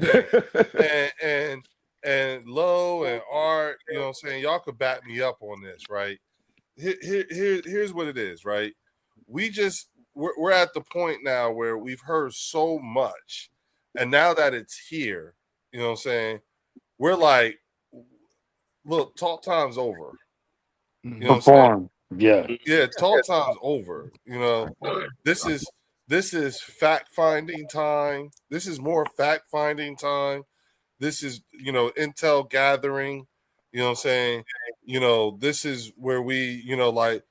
thing. And Low and Art, you know what I'm saying? Y'all could back me up on this, right? Here's what it is, right? We're at the point now where we've heard so much, and now that it's here, you know what I'm saying? We're like, look, talk time's over. You know what I'm saying? Yeah, talk time's over. You know, this is fact-finding time. This is more fact-finding time. This is, intel gathering. You know what I'm saying? This is where we, like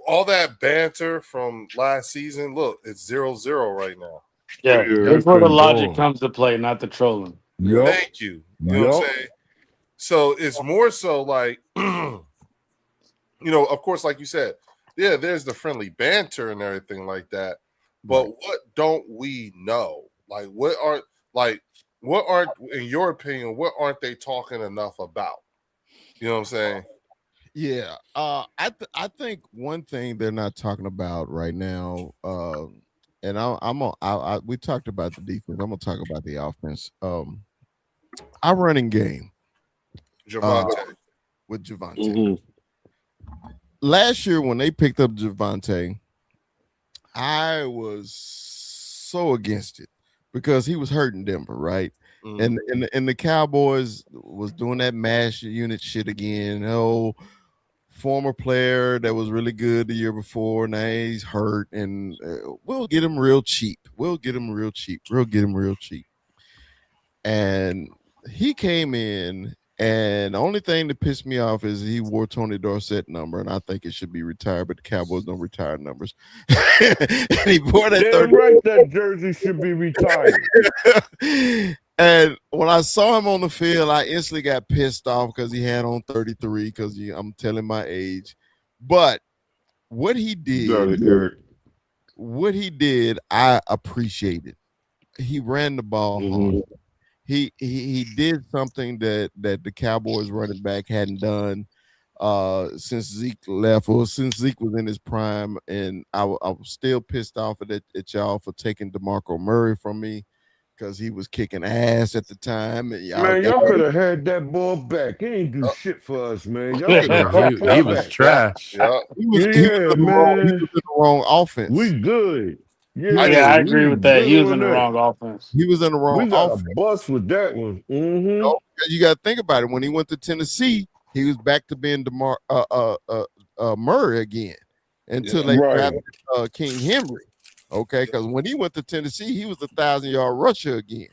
all that banter from last season. Look, it's 0-0 right now. Yeah, that's where the logic comes to play, not the trolling. Yep. Thank you. You know what I'm saying? So it's more so like, of course, like you said, yeah, there's the friendly banter and everything like that. But what don't we know? Like, what aren't, in your opinion, what aren't they talking enough about? You know what I'm saying? Yeah. I think one thing they're not talking about right now, and we talked about the defense. I'm gonna talk about the offense. Our running game. With Javonte. Last year when they picked up Javonte, I was so against it because he was hurting Denver, right? And the Cowboys was doing that mash unit shit again. Former player that was really good the year before, now he's hurt, and we'll get him real cheap. And he came in, and the only thing that pissed me off is he wore Tony Dorsett number, and I think it should be retired, but the Cowboys don't retire numbers. And he wore that. Damn right, that jersey should be retired. And when I saw him on the field, I instantly got pissed off because he had on 33, because I'm telling my age. But what he did, I appreciated. He ran the ball home. He did something that the Cowboys running back hadn't done since Zeke left, or since Zeke was in his prime. And I was still pissed off at y'all for taking DeMarco Murray from me, because he was kicking ass at the time. And y'all could have had that ball back. He ain't do shit for us, man. He was trash. He was in the wrong offense. We good. Yeah, I agree with that. He was in the wrong offense. He was in the wrong offense. We got a bust with that one. You got to think about it. When he went to Tennessee, he was back to being Murray again until they drafted King Henry. Okay, because when he went to Tennessee, he was 1,000-yard rusher again.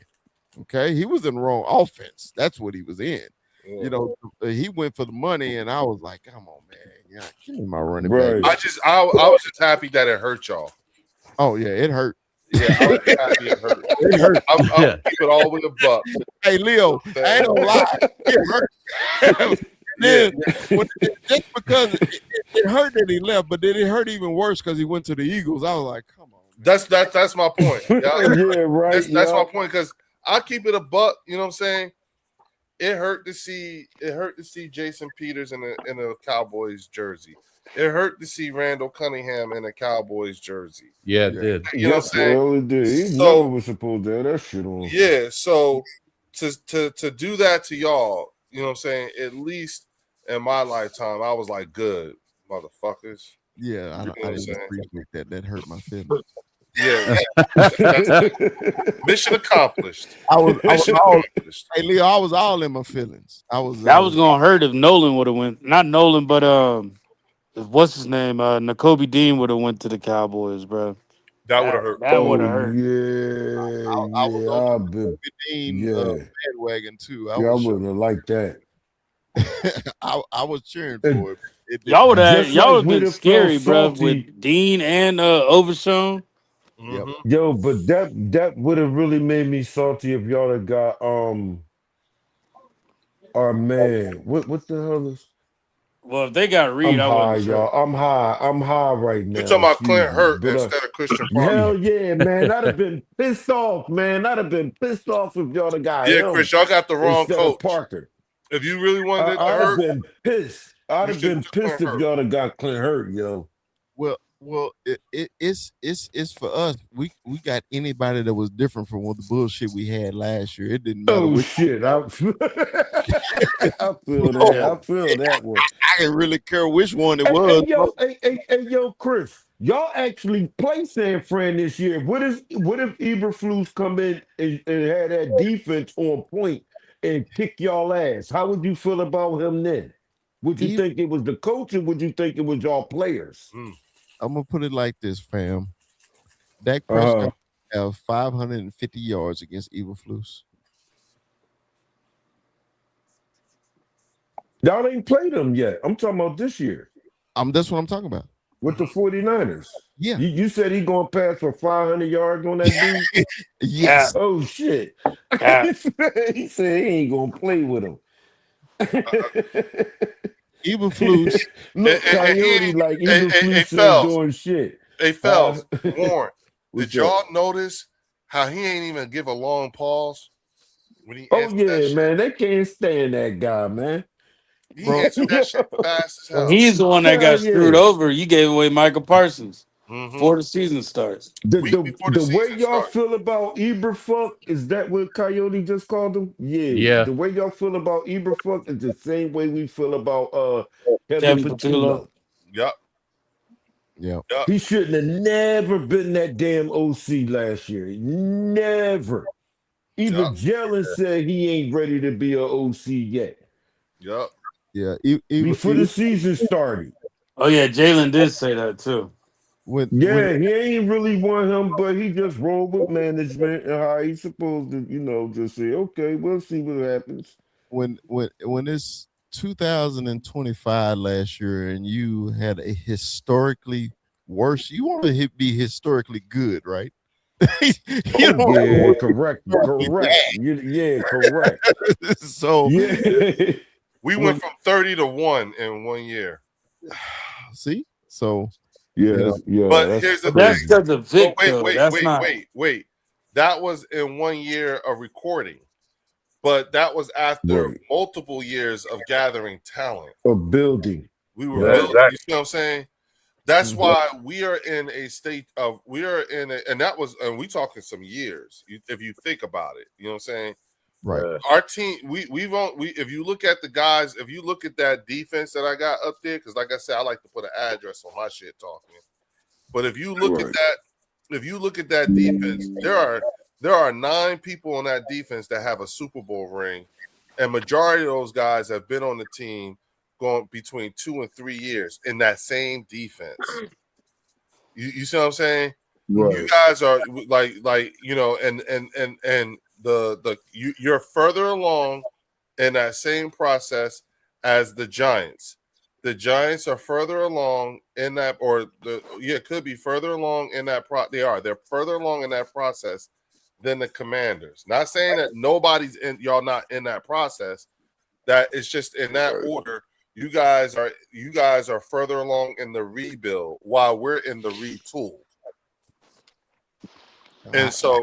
Okay, he was in the wrong offense. That's what he was in. He went for the money, and I was like, "Come on, man, give me my running back." I was just happy that it hurt y'all. Oh yeah, it hurt. Yeah, I was happy it hurt. It hurt. I'll keep it all with a buck. Hey, Leo, I ain't gonna lie, it hurt. Just because it hurt that he left, but then it hurt even worse because he went to the Eagles. I was like, "Come on." Man. That's my point. Yeah, right. That's my point, because I'll keep it a buck. You know what I'm saying? it hurt to see Jason Peters in a Cowboys jersey. It hurt to see Randall Cunningham in a Cowboys jersey. Yeah, it did. You know what I'm saying? Well, it did. He So- never was supposed to have that shit on. Yeah, so to do that to y'all, you know what I'm saying? At least in my lifetime, I was like, good motherfuckers. Yeah, I You know what I'm didn't saying? appreciate that. That hurt my feelings. Yeah, mission accomplished. I was Mission all, accomplished. hey Leo, I was all in my feelings. I was That was gonna hurt if Nolan would have went. Not Nolan, but what's his name? N'Kobe Dean would have went to the Cowboys, bro. That would have hurt. That would have hurt. Yeah, I was yeah, on I've been, Dean yeah, bandwagon too. yeah, I wouldn't have liked that. I was cheering for it. It didn't Y'all would have Just y'all like would have we'd been have scary, felt bro, salty. with Dean and Overshown. Mhm. Yo, but that would have really made me salty if y'all had got our man. What the hell is? Well, if they got Reed, I'm I high, wasn't sure. y'all. I'm high right now. You talking about Excuse Clint me. Hurt But instead of Christian Parker? hell yeah, man. I'd have been pissed off, man. I'd have been pissed off if y'all had got Yeah, him Chris, y'all got the wrong instead coach. of Parker. If you really wanted it to I'd have hurt, been pissed. I'd You have should've been took pissed Clint if Hurt. y'all had got Clint Hurt, yo. Well, it's for us. We got anybody that was different from what the bullshit we had last year. It didn't matter Oh which. shit! I feel that. I feel that one. I didn't really care which one it Hey, was. yo, Chris, y'all actually play San Fran this year. What if Eberflus come in and had that defense on point and kick y'all ass? How would you feel about him then? Would you think it was the coach or would you think it was y'all players? I'm gonna put it like this, fam. Dak Prescott have 550 yards against Eberflus. Y'all ain't played them yet. I'm talking about this year. That's what I'm talking about. With the 49ers. Yeah. You said he gonna pass for 500 yards on that dude? Yes. Oh shit. He said he ain't gonna play with him. Eberflus. Look, Coyote like Eberflus ain't Fells. doing shit. Hey, Fells, Warren, What's did y'all notice how he ain't even give a long pause when he Oh answered that yeah, shit? man. They can't stand that guy, man. He answered that shit fast as hell. Well, he's the one that got Hell yeah. screwed over. You gave away Michael Parsons Mhm. before the season starts. The the way season y'all started. feel about Eberfuck, is that what Coyote just called him? Yeah. Yeah. The way y'all feel about Eberfuck is the same way we feel about Kevin Kevin Patullo. Patullo. Yep. Yeah. He shouldn't have never been that damn OC last year. Never. Even Yup. Jalen said he ain't ready to be an OC yet. Yep. Yeah. Before the season started. Oh yeah, Jalen did say that too. Yeah, he ain't really want him, but he just rolled with management and how he's supposed to, just say, okay, we'll see what happens. When it's 2025 last year and you had a historically worse, you want to be historically good, right? Correct. Correct. So yeah. We went from 30 to 1 in 1 year. See? So yeah. But here's the That's thing. because of Vic, though. That's not. Wait. That was in 1 year of recording. But that was after multiple years of gathering talent. Of building. We were building. You see what I'm saying? That's why we are in a state of and we talking some years. If you think about it, you know what I'm saying? Right. Our team, if you look at the guys, if you look at that defense that I got up there, because like I said, I like to put an address on my shit talking. But if you look at that defense, there are 9 people on that defense that have a Super Bowl ring, and majority of those guys have been on the team going between 2 and 3 years in that same defense. You see what I'm saying? Right. You guys are like you're further along in that same process as the Giants. The Giants are further along in that, could be further along in that. They're further along in that process than the Commanders. Not saying that y'all not in that process. That it's just in that order. You guys are further along in the rebuild while we're in the retool. And so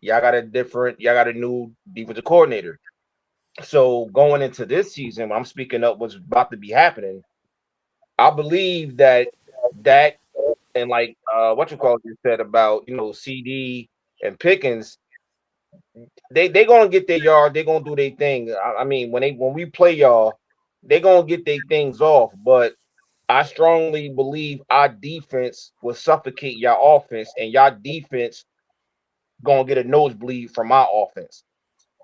y'all got a new defensive coordinator. So going into this season, I'm speaking up what's about to be happening. I believe that and like what you call it, you said about CD and Pickens, they gonna get their yard, they gonna do their thing. I mean, when we play y'all, they gonna get their things off. But I strongly believe our defense will suffocate y'all offense, and y'all defense gonna get a nosebleed from our offense.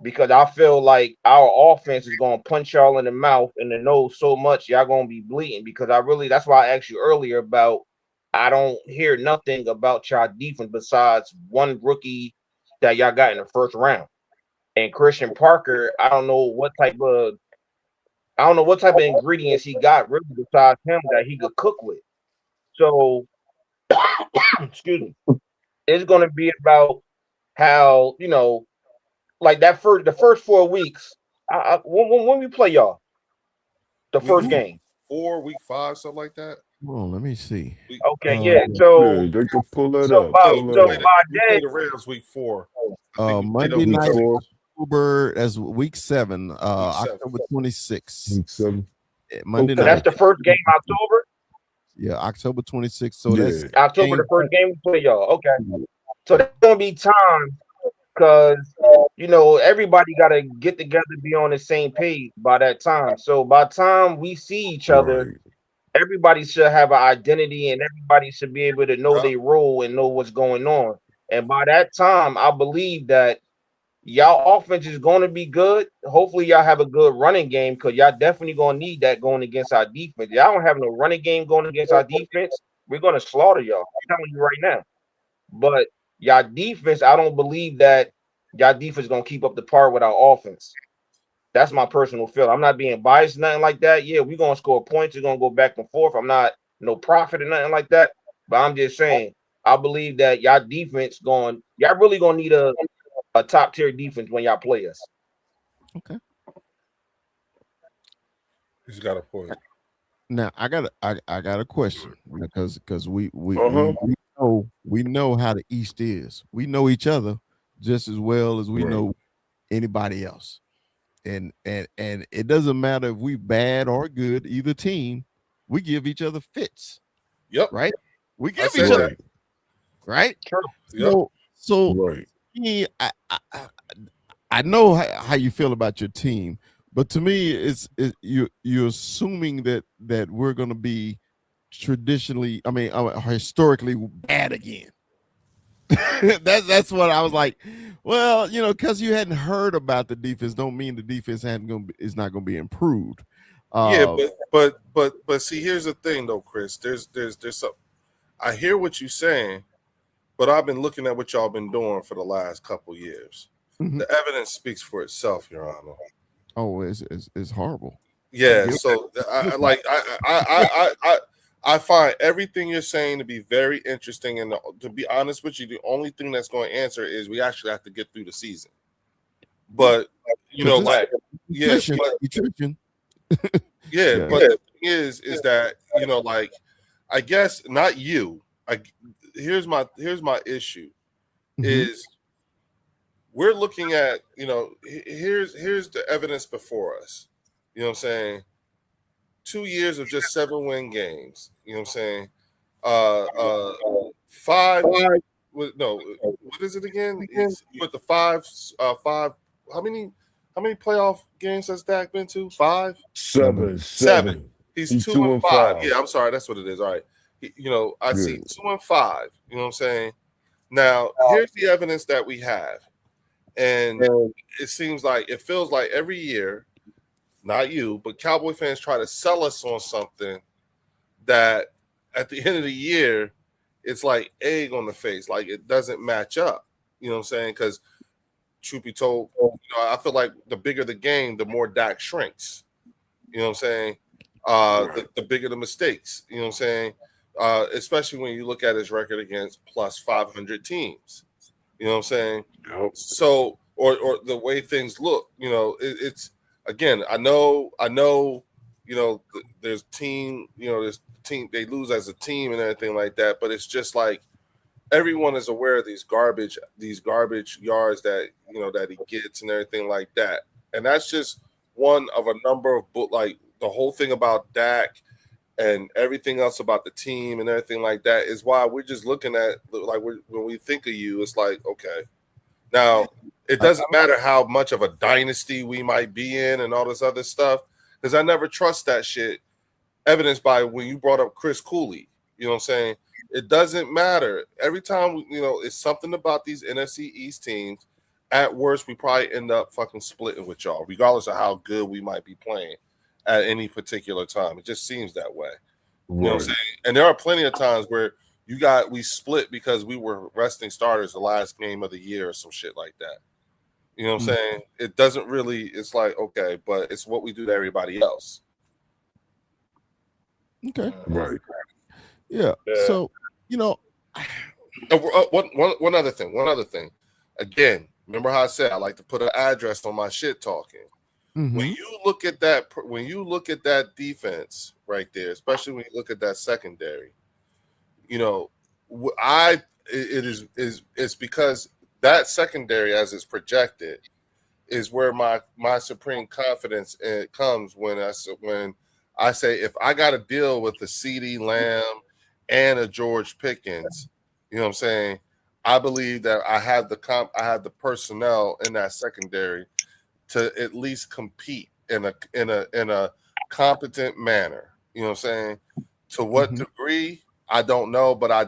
Because I feel like our offense is gonna punch y'all in the mouth and the nose so much y'all gonna be bleeding. Because that's why I asked you earlier about I don't hear nothing about y'all defense besides one rookie that y'all got in the first round. And Christian Parker, I don't know what type of ingredients he got really besides him that he could cook with. So excuse me. It's gonna be about how like the first 4 weeks. When we play y'all, the first game, week 5, something like that. Well, let me see. Okay, yeah. So yeah, they could pull that so up. by Pull so that up. by We then, play the Rams week 4. Monday Week night, 4, October as week 7, seven. October 26th. week 7. Monday so that's night. the first game October. Yeah, October 26th. So Yeah. that's October, the first game we play y'all. Okay, so there's gonna be time because everybody got to get together, be on the same page by that time. So by the time we see each other, Right. everybody should have an identity and everybody should be able to know Yup. their role and know what's going on. And by that time, I believe that y'all offense is going to be good. Hopefully, y'all have a good running game because y'all definitely going to need that going against our defense. Y'all don't have no running game going against our defense. We're going to slaughter y'all. I'm telling you right now. But y'all defense, I don't believe that y'all defense is going to keep up the par with our offense. That's my personal feel. I'm not being biased, nothing like that. Yeah, we're gonna score points. We're gonna go back and forth. I'm not no prophet or nothing like that. But I'm just saying, I believe that y'all defense y'all really gonna need a top tier defense when y'all play us. okay. He's got a point. Now I got a question because we know how the East is. We know each other just as well as we Right. know anybody else. And it doesn't matter if we bad or good, either team, we give each other fits. Yep. Right? We I give said each other Right. right. True. Yep. So Right. me, I know how you feel about your team, but to me, you're assuming that we're going to be historically bad again. That's what I was like. Well, because you hadn't heard about the defense, don't mean the defense is not going to be improved. Yeah, but see, here's the thing though, Chris. There's some. I hear what you're saying, but I've been looking at what y'all been doing for the last couple years. Mhm. The evidence speaks for itself, Your Honor. Oh, it's horrible. Yeah, Yep. so I find everything you're saying to be very interesting, and to be honest with you, the only thing that's going to answer is we actually have to get through the season. But Nutrition. Yeah, Yeah. but the thing is that I guess not you. Here's my issue is we're looking at here's the evidence before us. You know what I'm saying? 2 years of just 7-win games. You know what I'm saying? 5. No, what is it again? With the 5. How many playoff games has Dak been to? 5. 7. He's He's 2 and 5. 5. Yeah, I'm sorry. That's what it is. All right. I see Yeah. 2 and 5. You know what I'm saying? Now, here's the evidence that we have. And it feels like every year, not you, but Cowboy fans try to sell us on something that at the end of the year, it's like egg on the face. Like it doesn't match up. You know what I'm saying? Because truth be told, I feel like the bigger the game, the more Dak shrinks. You know what I'm saying? The bigger the mistakes. You know what I'm saying? Especially when you look at his record against plus 500 teams. You know what I'm saying? Yep. So, or the way things look, it's again. I know. There's team. There's team. They lose as a team and everything like that. But it's just like everyone is aware of these garbage yards that that he gets and everything like that. And that's just one of a number of like the whole thing about Dak and everything else about the team and everything like that is why we're just looking at like when we think of you, it's like, okay, now it doesn't matter how much of a dynasty we might be in and all this other stuff, because I never trust that shit, evidenced by when you brought up Chris Cooley. You know what I'm saying? It doesn't matter. Every time, it's something about these NFC East teams. At worst, we probably end up fucking splitting with y'all, regardless of how good we might be playing at any particular time. It just seems that way. You know what I'm saying? And there are plenty of times where we split because we were resting starters the last game of the year or some shit like that. You know what I'm saying? It doesn't really, it's like, okay, but it's what we do to everybody else. Okay. Right. Yeah. So, one other thing. Again, remember how I said I like to put an address on my shit talking. Mm-hmm. When you look at that defense right there, especially when you look at that secondary, it's because that secondary, as it's projected, is where my supreme confidence comes when I say if I got to deal with the CeeDee Lamb and a George Pickens, you know what I'm saying? I believe that I have the personnel in that secondary to at least compete in a competent manner. You know what I'm saying? To what degree, I don't know, but I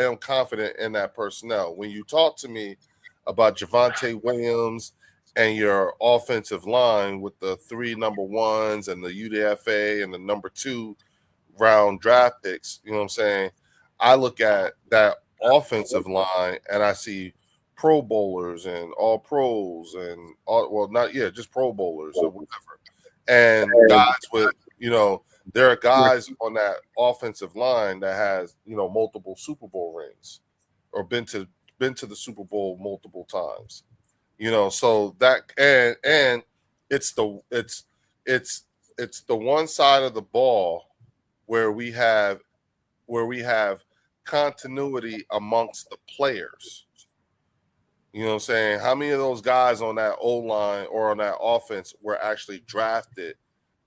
am confident in that personnel. When you talk to me about Javonte Williams and your offensive line with the 3 number 1s and the UDFA and the number 2 round draft picks, you know what I'm saying? I look at that offensive line and I see Pro Bowlers and all pros and just Pro Bowlers or whatever. And guys with, there are guys on that offensive line that has, multiple Super Bowl rings or been to the Super Bowl multiple times. So that and it's the one side of the ball where we have continuity amongst the players. You know what I'm saying? How many of those guys on that O-line or on that offense were actually drafted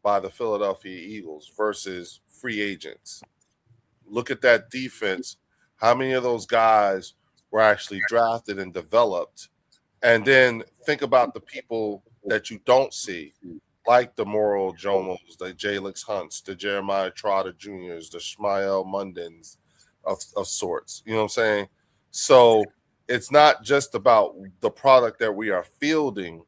by the Philadelphia Eagles versus free agents? Look at that defense. How many of those guys were actually drafted and developed? And then think about the people that you don't see, like the Moro Jomos, the Jalix Hunts, the Jeremiah Trotter Jr.'s, the Shmael Mundins of sorts. You know what I'm saying? So it's not just about the product that we are fielding,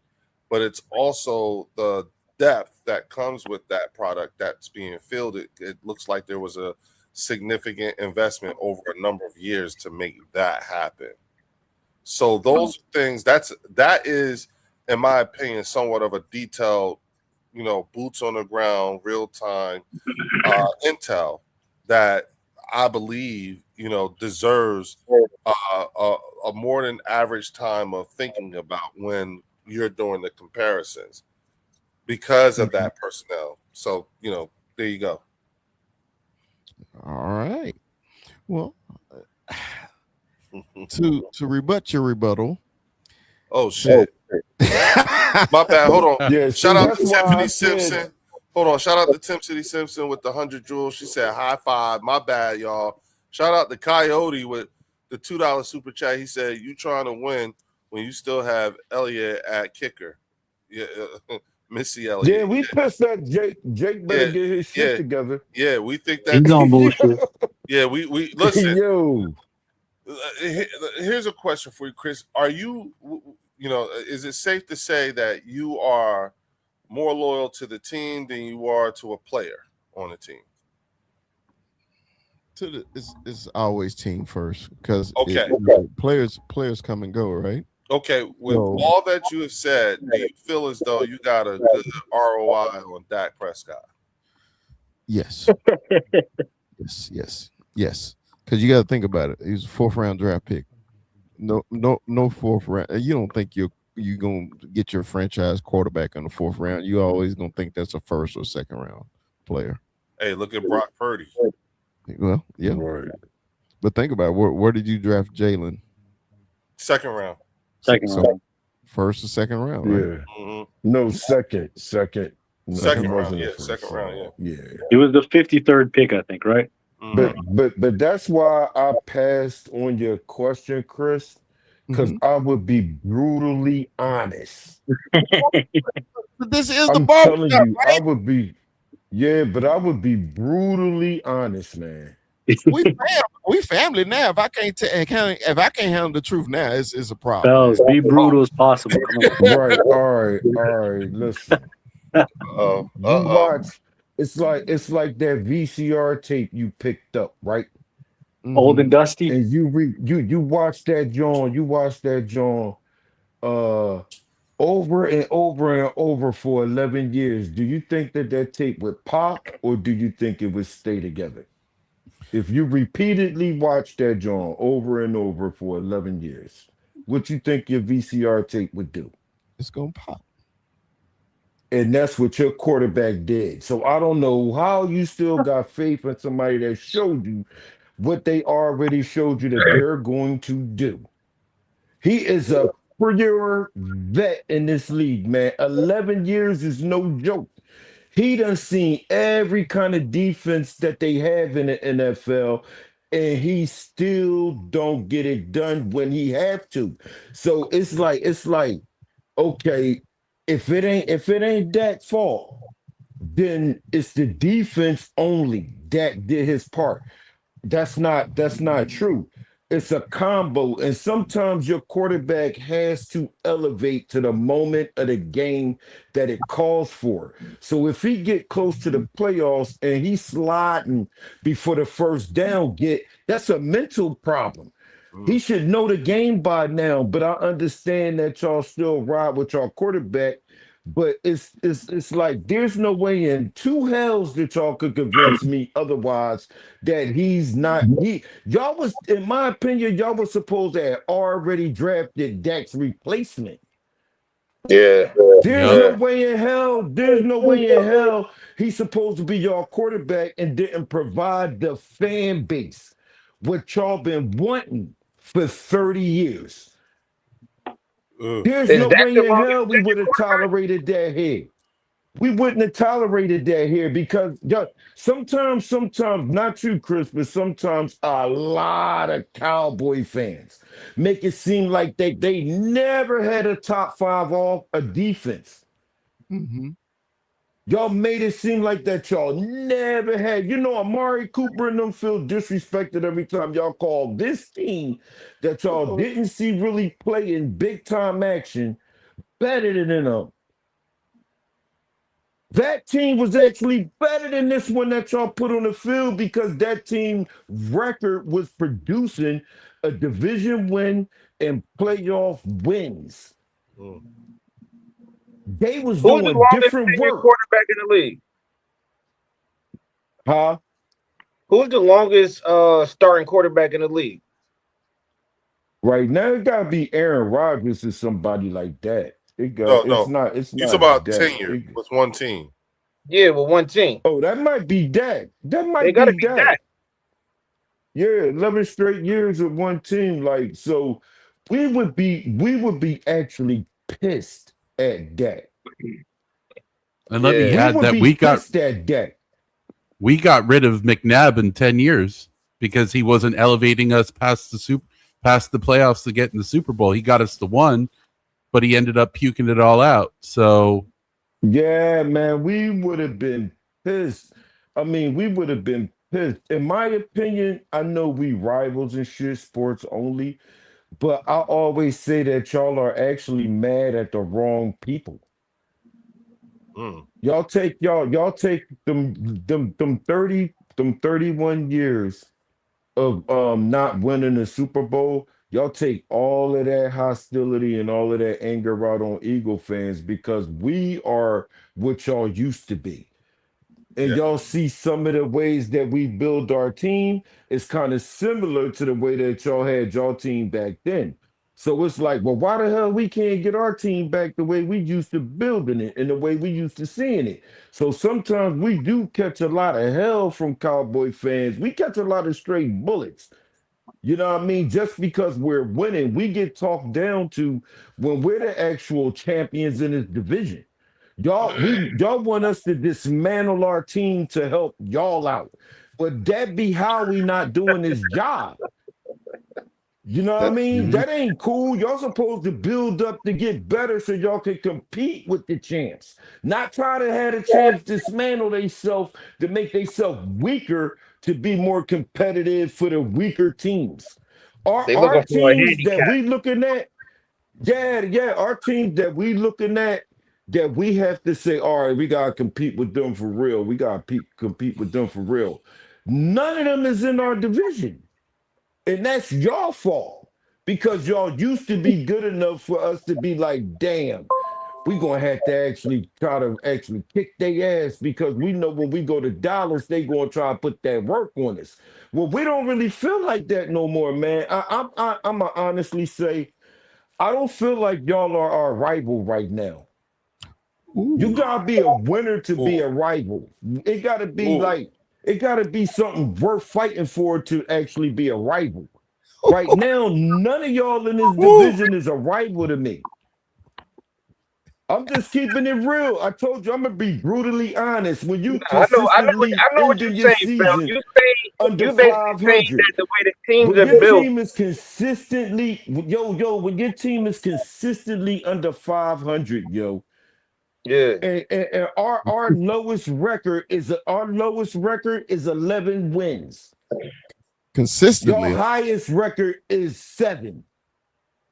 but it's also the depth that comes with that product that's being fielded. It looks like there was a significant investment over a number of years to make that happen. So those things, that is, in my opinion, somewhat of a detailed, boots on the ground, real time intel that I believe, deserves a more than average time of thinking about when you're doing the comparisons because of that personnel. So, there you go. All right. Well, to rebut your rebuttal. Oh shit. My bad. Hold on. Yeah, shout out to that's why Tiffany I said- Simpson. Hold on. Shout out to Tiffany Simpson with the 100 jewels. She said high five. My bad, y'all. Shout out to Coyote with the $2 super chat. He said, you trying to win when you still have Elliott at kicker. Yeah, Missy Elliott. Yeah, we pissed that Jake better get his shit together. Yeah, we think He's that. on bullshit. Yeah, we listen. Yo. Here's a question for you, Chris. Are you, is it safe to say that you are more loyal to the team than you are to a player on the team? It's always team first because players come and go, right? Okay, with all that you have said, do you feel as though you got a good ROI on Dak Prescott? Yes. yes. Because you got to think about it. He's a 4th round draft pick. No 4th round. You don't think you're gonna get your franchise quarterback in the 4th round. You always gonna think that's a 1st or 2nd round player. Hey, look at Brock Purdy. Well, yeah. Right. But think about it. Where did you draft Jalen? Second round. Second So round. first or second round, right? Yeah. Mhm. No, second. No, Second he round, wasn't the yeah, first. second round, yeah. He was the 53rd pick, I think, right? Mhm. But that's why I passed on your question, Chris, because Mhm. I would be brutally honest. But this is the I'm telling barbershop, you, I right? would be, yeah, but I would be brutally honest, man. We family now. If I can't if I can't handle the truth now, it's a problem. Fellas, be brutal as possible. Come on. Right. All right. Listen. You watch. It's like that VCR tape you picked up, right? Old and dusty. And you watch that John. You watch that John. Over and over and over for 11 years. Do you think that that tape would pop, or do you think it would stay together? If you repeatedly watch that John over and over for 11 years, what you think your VCR tape would do? It's gonna pop. And that's what your quarterback did. So I don't know how you still got faith in somebody that showed you what they already showed you that they're going to do. He is a pure vet in this league, man. 11 years is no joke. He done seen every kind of defense that they have in the NFL, and he still don't get it done when he have to. So it's like, okay, if it ain't that fault, then it's the defense only that did his part. That's not true. It's a combo, and sometimes your quarterback has to elevate to the moment of the game that it calls for. So if he get close to the playoffs and he's sliding before the first down get, that's a mental problem. He should know the game by now, but I understand that y'all still ride with y'all quarterback. But it's like there's no way in two hells that y'all could convince me otherwise that he's not y'all was, in my opinion, y'all was supposed to have already drafted Dak's replacement. Yeah. There's no way in hell, there's no way in hell he's supposed to be your quarterback and didn't provide the fan base what y'all been wanting for 30 years. There's Is no that way the in longest hell we would have tolerated that here. We wouldn't have tolerated that here because sometimes, not you, Chris, but sometimes a lot of Cowboy fans make it seem like they never had a top five off a defense. Mm-hmm. Y'all made it seem like that y'all never had. You know, Amari Cooper and them feel disrespected every time y'all call this team that y'all didn't see really play in big time action better than them. That team was actually better than this one that y'all put on the field because that team record was producing a division win and playoff wins. They was Who's the doing longest different tenured work. quarterback in the league? Huh? Who's the longest starting quarterback in the league? Right now, it gotta be Aaron Rodgers or somebody like that. It got No. it's It's not about that. tenure with one team. Yeah, with one team. Oh, that might be Dak. That They might gotta be be Dak. Dak. Yeah, 11 straight years with one team. Like, so we would be actually pissed at Dak. And let me We add would that be pissed at Dak. we got rid of McNabb in 10 years because he wasn't elevating us past the playoffs to get in the Super Bowl. He got us the one, but he ended up puking it all out. So Yeah, man, we would have been pissed. I mean, we would have been pissed. In my opinion, I know we rivals and shit, sports only, but I always say that y'all are actually mad at the wrong people. Y'all take them 31 years of not winning the Super Bowl. Y'all take all of that hostility and all of that anger out on Eagle fans because we are what y'all used to be. And y'all see some of the ways that we build our team is kind of similar to the way that y'all had y'all team back then. So it's like, well, why the hell we can't get our team back the way we used to building it and the way we used to seeing it? So sometimes we do catch a lot of hell from Cowboy fans. We catch a lot of straight bullets. You know what I mean? Just because we're winning, we get talked down to when we're the actual champions in this division. Y'all want us to dismantle our team to help y'all out. But that be how we not doing this job. You know what I mean? That ain't cool. Y'all supposed to build up to get better so y'all can compete with the champs. Not try to have the champs dismantle themselves to make themselves weaker to be more competitive for the weaker teams. They Our looking for a teams that handicap. we looking at, yeah, our teams that we looking at, that we have to say, all right, we gotta compete with them for real. We gotta compete with them for real. None of them is in our division. And that's your fault because y'all used to be good enough for us to be like, damn, we gonna have to actually try to actually kick their ass because we know when we go to Dallas, they gonna try to put that work on us. Well, we don't really feel like that no more, man. I'm gonna honestly say, I don't feel like y'all are our rival right now. You gotta be a winner to be a rival. It gotta be like, it gotta be something worth fighting for to actually be a rival. Right now, none of y'all in this division is a rival to me. I'm just keeping it real. I told you I'm gonna be brutally honest. When you consistently I know what ending you're your saying, Phil. season You say under you basically saying 500, that the way the teams when are your built. team is consistently, when your team is consistently under 500, Yeah. and our lowest record is 11 wins. Consistently. Your highest record is 7.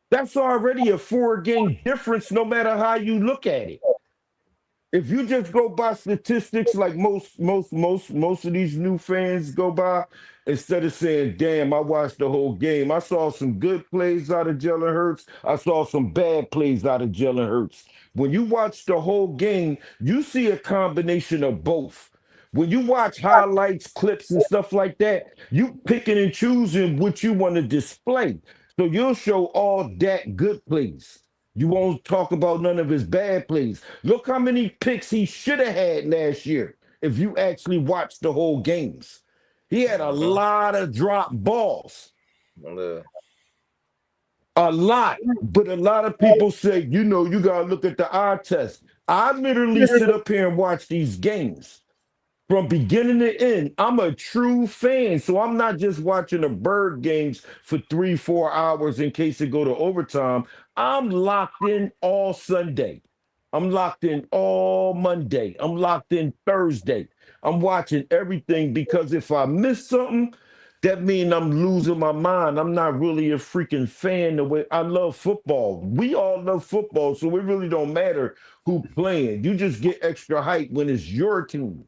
That's already a 4-game difference, no matter how you look at it. If you just go by statistics like most of these new fans go by, instead of saying, damn, I watched the whole game. I saw some good plays out of Jalen Hurts. I saw some bad plays out of Jalen Hurts. When you watch the whole game, you see a combination of both. When you watch highlights, clips, and stuff like that, you picking and choosing what you want to display. So you'll show all that good plays. You won't talk about none of his bad plays. Look how many picks he should have had last year if you actually watched the whole games. He had a lot of drop balls. A lot. But a lot of people say, you got to look at the eye test. I literally sit up here and watch these games from beginning to end. I'm a true fan, so I'm not just watching the Bird games for 3-4 hours in case it go to overtime. I'm locked in all Sunday. I'm locked in all Monday. I'm locked in Thursday. I'm watching everything because if I miss something, that means I'm losing my mind. I'm not really a freaking fan the way I love football. We all love football, so it really don't matter who playing. You just get extra hype when it's your team.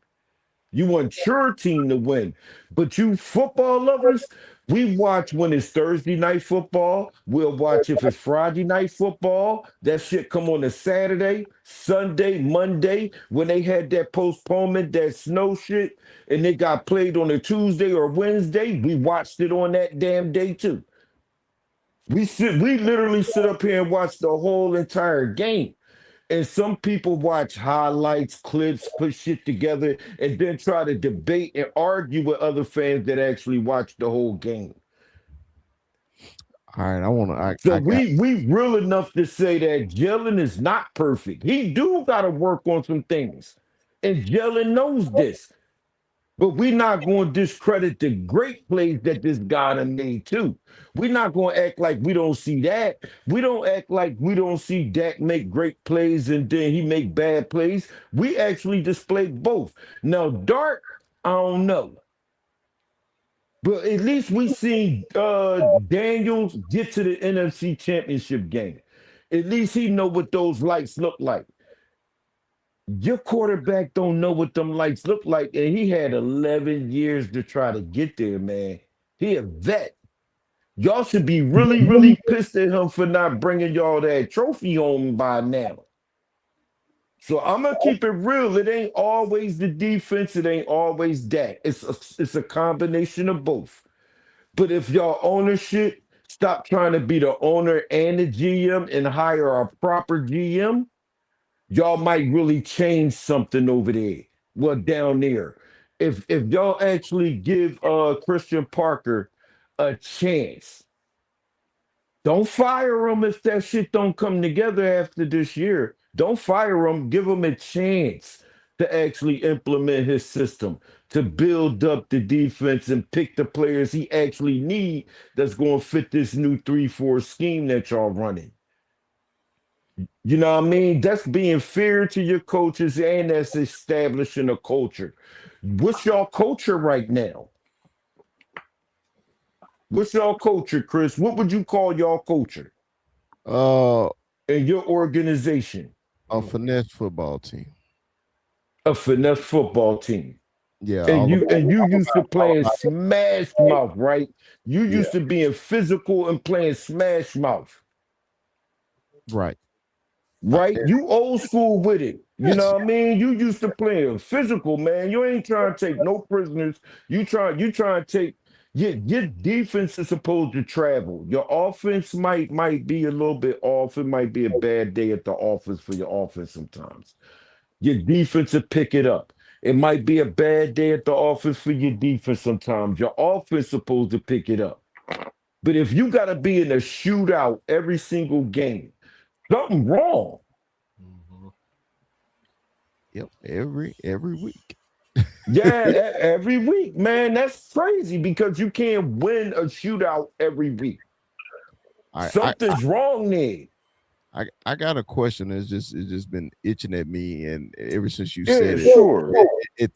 You want your team to win. But you football lovers, we watch when it's Thursday night football. We'll watch if it's Friday night football. That shit come on a Saturday, Sunday, Monday. When they had that postponement, that snow shit, and it got played on a Tuesday or Wednesday, we watched it on that damn day too. We literally sit up here and watch the whole entire game. And some people watch highlights, clips, put shit together, and then try to debate and argue with other fans that actually watch the whole game. All right, I want to. So we real enough to say that Jalen is not perfect. He do got to work on some things, and Jalen knows this. But we're not going to discredit the great plays that this guy done made too. We're not going to act like we don't see that. We don't act like we don't see Dak make great plays and then he make bad plays. We actually display both. Now, Dart, I don't know. But at least we seen Daniels get to the NFC Championship game. At least he know what those lights look like. Your quarterback don't know what them lights look like, and he had 11 years to try to get there, man. He a vet. Y'all should be really, really pissed at him for not bringing y'all that trophy home by now. So I'm gonna keep it real. It ain't always the defense. It ain't always that. It's a combination of both. But if y'all ownership stop trying to be the owner and the GM and hire a proper GM, y'all might really change something over there. Well, down there. If y'all actually give Christian Parker a chance. Don't fire him if that shit don't come together after this year. Don't fire him. Give him a chance to actually implement his system, to build up the defense and pick the players he actually need that's going to fit this new 3-4 scheme that y'all running. You know what I mean? That's being fair to your coaches and that's establishing a culture. What's y'all culture right now? What's y'all culture, Chris? What would you call y'all culture in your organization? A finesse football team. A finesse football team. Yeah. And you used to playing smash mouth, right? You used to being physical and playing smash mouth. Right. Right? You old school with it. You know what I mean? You used to play physical, man. You ain't trying to take no prisoners. You trying to take your defense is supposed to travel. Your offense might be a little bit off. It might be a bad day at the office for your offense sometimes. Your defense will pick it up. It might be a bad day at the office for your defense sometimes. Your offense is supposed to pick it up. But if you got to be in a shootout every single game, something wrong. Yep, every week. Yeah, every week, man. That's crazy because you can't win a shootout every week. Something's wrong there. I got a question that's just been itching at me, and ever since you Yeah, said sure. it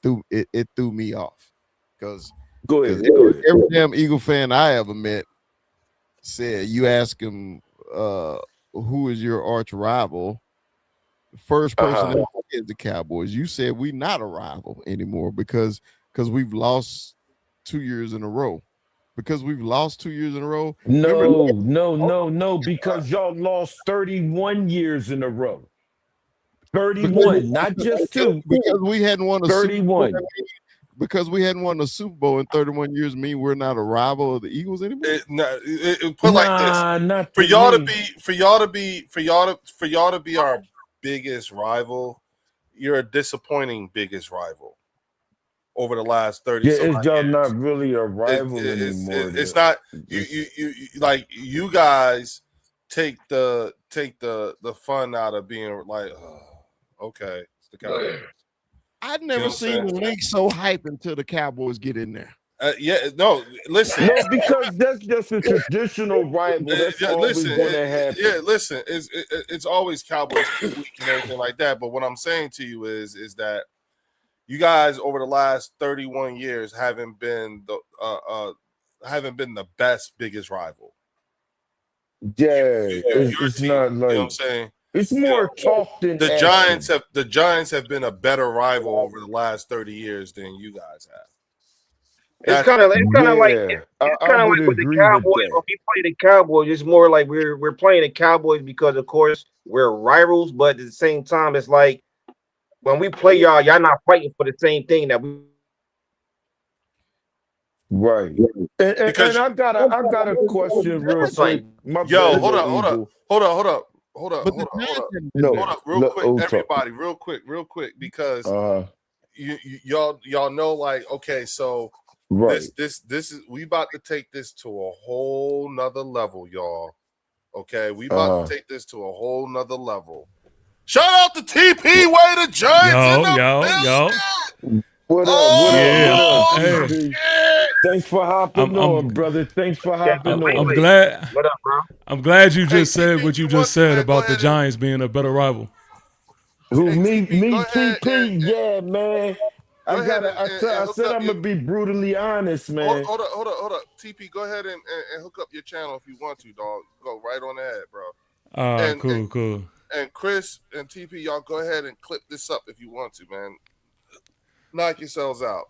threw me off. Because Go ahead. Every damn Eagle fan I ever met said, you ask him who is your arch rival, first person that is the Cowboys. You said we not a rival anymore because we've lost 2 years in a row. Because we've lost 2 years in a row. No, because y'all lost 31 years in a row. 31, not just 2. Because we hadn't won a 31. Super Bowl. Because we hadn't won a Super Bowl in 31 years mean we're not a rival of the Eagles anymore? Put like this. Not for y'all to be our biggest rival, you're a disappointing biggest rival over the last 30 Yeah, some it's y'all years. not really a rival anymore. It's not you like you guys take the fun out of being like okay, it's the Cowboys. I've never seen the league so hype until the Cowboys get in there. Listen. No, because that's just a traditional rival. That's always going to happen. Yeah, listen, it's always Cowboys week and everything like that. But what I'm saying to you is that you guys over the last 31 years haven't been the best biggest rival. Yeah, it's team, not like you know what I'm saying. It's more talk than the action. Giants have been a better rival over the last 30 years than you guys have. It's kind of like with the Cowboys. When we play the Cowboys, it's more like we're playing the Cowboys because, of course, we're rivals. But at the same time, it's like when we play y'all not fighting for the same thing that we. Right. And I got a question real quick. Hold up, real quick, everybody, real quick, because y'all know, like, okay, so this is we about to take this to a whole nother level, y'all. Okay, we about to take this to a whole nother level. Shout out to TP Way the Giants. Yo. What up? Hey. Thanks for hopping on, brother. Thanks for hopping on. I'm glad. What up, bro? I'm glad you just said what you just said about the Giants being a better rival. Who me, TP? Yeah, man. I said I'm gonna be brutally honest, man. Hold up. TP, go ahead and hook up your channel if you want to, dog. Go right on ahead, bro. Cool. And Chris and TP, y'all go ahead and clip this up if you want to, man. Knock yourselves out.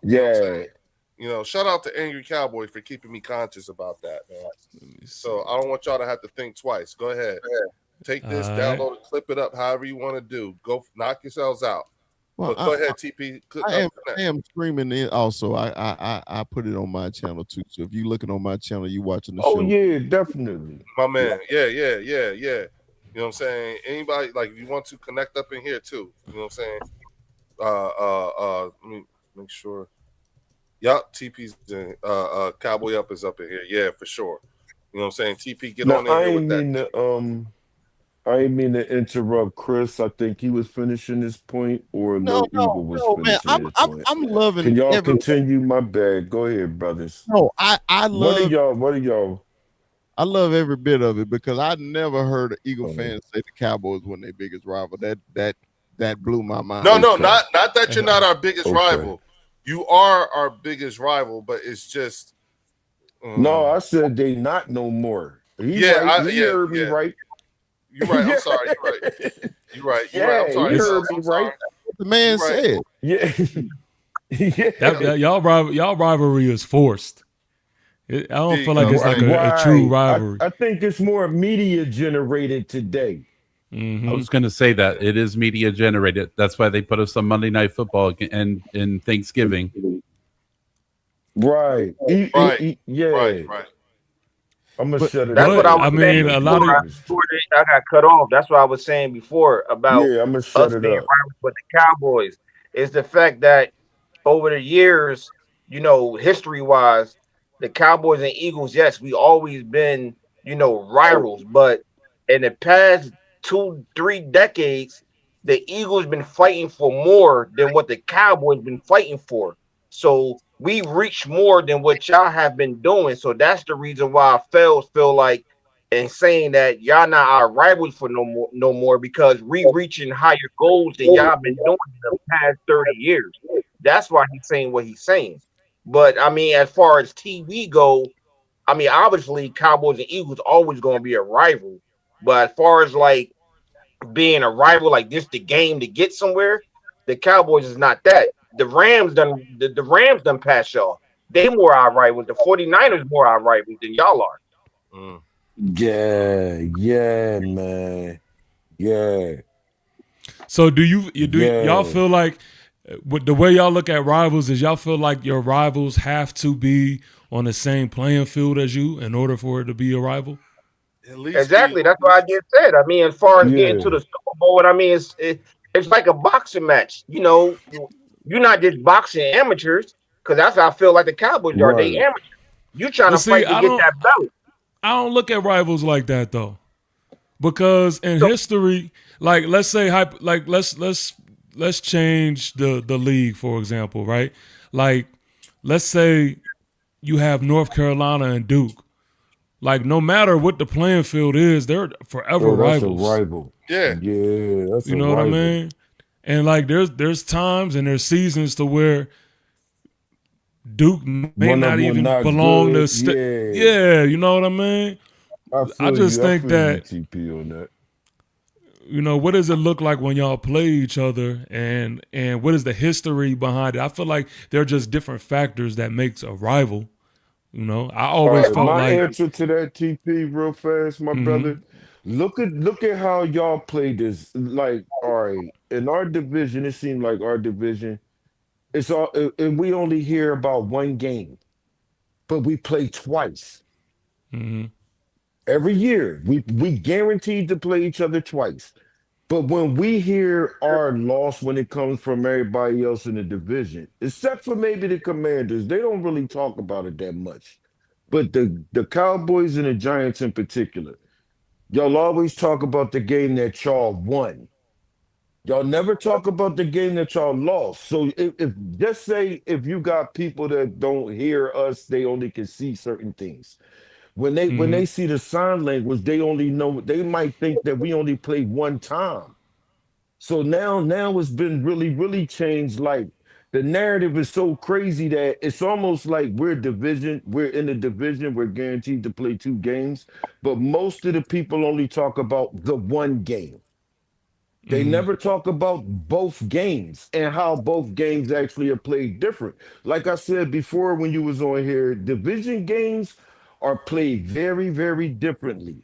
You know, shout out to Angry Cowboy for keeping me conscious about that, man. So I don't want y'all to have to think twice. Go ahead. Take this, download it, clip it up, however you want to do. Go knock yourselves out. Well, go ahead, TP. I am streaming it also. I put it on my channel too. So if you're looking on my channel, you watching the show. Oh yeah, definitely. My man. Yeah. You know what I'm saying? Anybody, like, if you want to connect up in here too. You know what I'm saying? Let me make sure. Yup, TP's in, Cowboy Up is up in here. Yeah, for sure. You know what I'm saying? TP, get Now on in here with that. I ain't mean to interrupt Chris. I think he was finishing his point, or Lil Eagle was man. finishing his point. I'm loving. Can y'all continue? My bad. Go ahead, brothers. No, I love. What are y'all? I love every bit of it because I never heard an Eagle fan say the Cowboys were their biggest rival. That blew my mind. No, not that you're not our biggest rival. You are our biggest rival, but it's just. No, I said they not no more. He heard me right. You're right. I'm sorry. You're right. You're right. I'm sorry. You heard me right. The man said. Yeah. Y'all rivalry is forced. I don't feel like it's like a true rivalry. I think it's more media generated today. I was going to say that it is media generated. That's why they put us on Monday Night Football and Thanksgiving. Right. Right. I'm gonna shut it. That's what I was saying. A lot of I got cut off. That's what I was saying before about I'm gonna shut it up. With the Cowboys is the fact that over the years, history-wise, the Cowboys and Eagles, yes, we always been, rivals. But in the past 2-3 decades, the Eagles been fighting for more than what the Cowboys been fighting for. So we reached more than what y'all have been doing. So that's the reason why I feel like and saying that y'all not our rivals for no more because we reaching higher goals than y'all been doing in the past 30 years. That's why he's saying what he's saying. But I mean, as far as TV go, I mean, obviously Cowboys and Eagles always going to be a rival. But as far as like being a rival, like this, the game to get somewhere, the Cowboys is not that. The Rams done pass y'all. They more our rivals. The 49ers more our rivals than y'all are. Yeah, man. Yeah. So y'all feel like with the way y'all look at rivals is y'all feel like your rivals have to be on the same playing field as you in order for it to be a rival? Exactly. That's what I just said. I mean, as far as getting to the Super Bowl, I mean, it's like a boxing match. You're not just boxing amateurs, because that's how I feel like the Cowboys are. They amateurs. You trying to fight to get that belt. I don't look at rivals like that though, because in history, like let's say, let's change the league for example, right? Like let's say you have North Carolina and Duke. Like no matter what the playing field is, they're forever rivals. That's a rival. Yeah, that's you know what I mean. And like there's times and there's seasons to where Duke may not even belong to you know what I mean? I just think that TP on that. What does it look like when y'all play each other and what is the history behind it? I feel like they're just different factors that makes a rival. I always felt my like answer to that TP real fast, my brother. Look at how y'all play this. Like, all right, in our division, it seemed like our division, it's all, and we only hear about one game, but we play twice. Every year, we guaranteed to play each other twice. But when we hear our loss when it comes from everybody else in the division, except for maybe the Commanders, they don't really talk about it that much. But the Cowboys and the Giants in particular, y'all always talk about the game that y'all won. Y'all never talk about the game that y'all lost. So if just say if you got people that don't hear us, they only can see certain things. When they see the sign language, they might think that we only played one time. So now it's been really, really changed. Like the narrative is so crazy that it's almost like we're in the division, we're guaranteed to play 2 games, but most of the people only talk about the one game. They never talk about both games and how both games actually are played different. Like I said before when you was on here, division games are played very, very differently.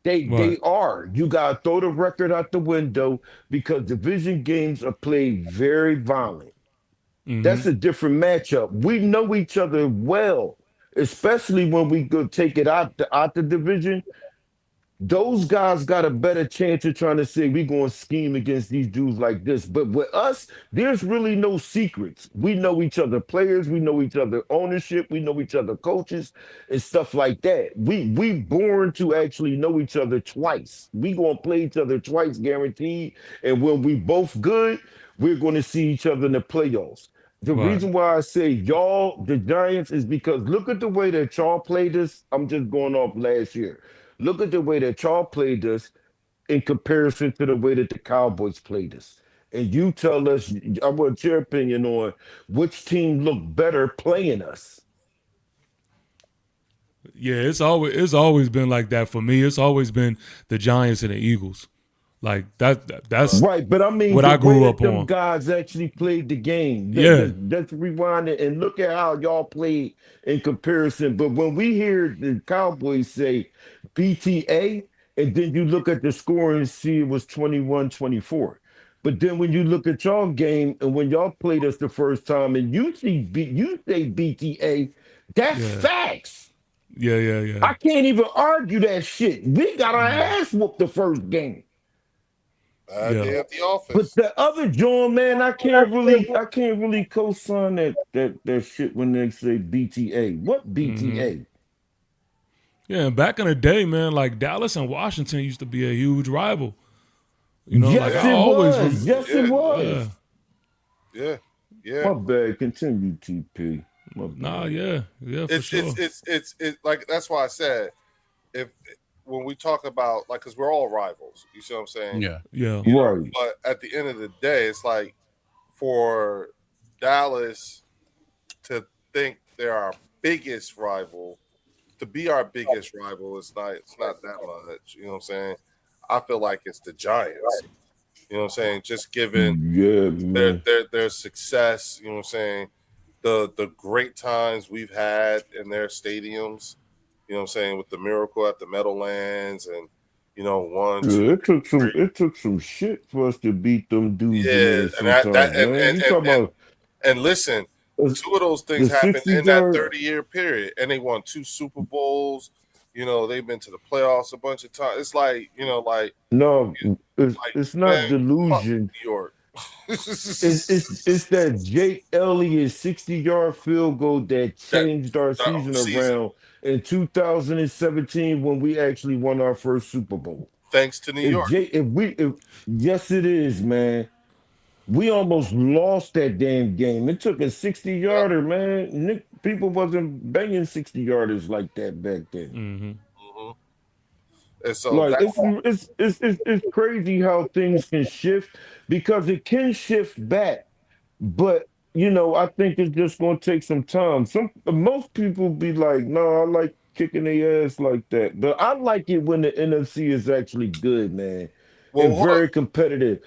They are. You gotta throw the record out the window because division games are played very violent. That's a different matchup. We know each other well, especially when we go take it out the division. those guys got a better chance of trying to say we're going to scheme against these dudes like this. But with us, there's really no secrets. We know each other players, we know each other ownership, we know each other coaches and stuff like that. We born to actually know each other twice. We going to play each other twice guaranteed. And when we both good, we're going to see each other in the playoffs. The Right. reason why I say y'all, the Giants, is because look at the way that y'all played us. I'm just going off last year. Look at the way that y'all played us in comparison to the way that the Cowboys played us. And you tell us, I want your opinion on which team looked better playing us. Yeah, it's always been like that for me. It's always been the Giants and the Eagles. Like that's Right, but I mean, what the I grew way up that them on. guys actually played the game. Yeah. Let's rewind it and look at how y'all played in comparison. But when we hear the Cowboys say BTA, and then you look at the score and see it was 21-24. But then when you look at y'all game and when y'all played us the first time and you say BTA, that's Yeah. facts. Yeah. I can't even argue that shit. We got our ass whooped the first game. Bad day at the But office. the other John, man, I can't really co-sign that shit when they say BTA. What BTA? Yeah, and back in the day, man, like Dallas and Washington used to be a huge rival. You know, Yes, like I it always was. Yes, it was. Yeah. My bad. Continue, TP. My bad. Nah, yeah, for It's sure. it's like that's why I said if when we talk about like because we're all rivals, you see what I'm saying? Yeah. Yeah. You know, Right. but at the end of the day, it's like for Dallas to think they're our biggest rival, to be our biggest rival, it's not that much. You know what I'm saying? I feel like it's the Giants. You know what I'm saying? Just given Yeah, man. their success, you know what I'm saying? The great times we've had in their stadiums, you know what I'm saying, with the Miracle at the Meadowlands and you know, Yeah, it took some shit for us to beat them dudes in there and sometimes, man. You talking about and listen, two of those things the happened 60 in that yard 30-year period, and they won 2 Super Bowls. You know, they've been to the playoffs a bunch of times. It's like, you know, like no, it's like, not man, fuck delusion. New York. It's that Jake Elliott 60-yard field goal that changed our season around in 2017 when we actually won our first Super Bowl. Thanks to New York. Yes, it is, man. We almost lost that damn game. It took a 60-yarder, man. People wasn't banging 60-yarders like that back then. Mm-hmm. And so Like it's crazy how things can shift because it can shift back, but you know I think it's just gonna take some time. Most people be like, no, I like kicking their ass like that, but I like it when the NFC is actually good, man, Well, and hold very on. competitive.